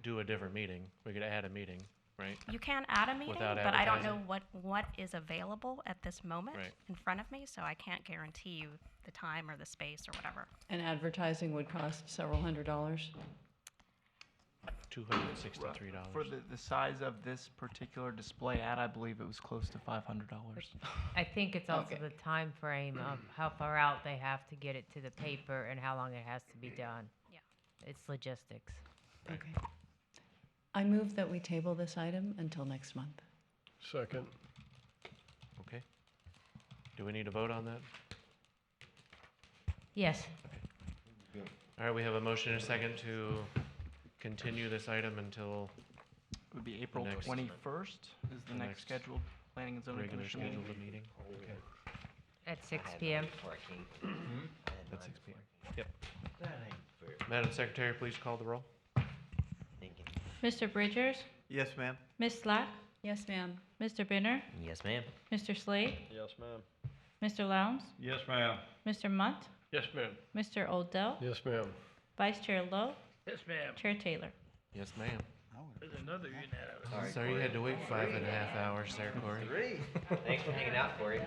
do a different meeting. We could add a meeting, right? You can add a meeting, Without but I don't know advertising? what is available at this moment Right. in front of me, so I can't guarantee you the time or the space or whatever. And advertising would cost several $100s. $263. For the size of this particular display ad, I believe it was close to $500. I think it's also Okay. the time frame of how far out they have to get it to the paper and how long it has to be done. Yeah. It's logistics. Okay. I move that we table this item until next month. Second. Okay. Do we need a vote on that? Yes. All right, we have a motion and a second to continue this item until It would be April next- 21st is the next scheduled Planning and Zoning regular Commission scheduled meeting. meeting. Okay. At 6 p.m. At 6 p.m. Yep. Madam Secretary, please call the roll. Mr. Bridgers? Yes, ma'am. Ms. Slack? Yes, ma'am. Mr. Binner? Yes, ma'am. Mr. Slade? Yes, ma'am. Mr. Lowndes? Yes, ma'am. Mr. Munt? Yes, ma'am. Mr. Odell? Yes, ma'am. Vice Chair Lowe? Yes, ma'am. Chair Taylor? Yes, ma'am. There's another unanimous. Sorry you had to wait 5.5 hours there, Corey. 3. Thanks for hanging out, Corey.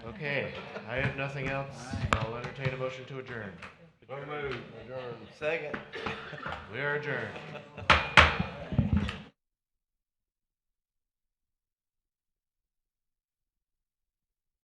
Okay, I have nothing else. I'll entertain a motion to adjourn. So moved. Adjourn. Second. We are adjourned.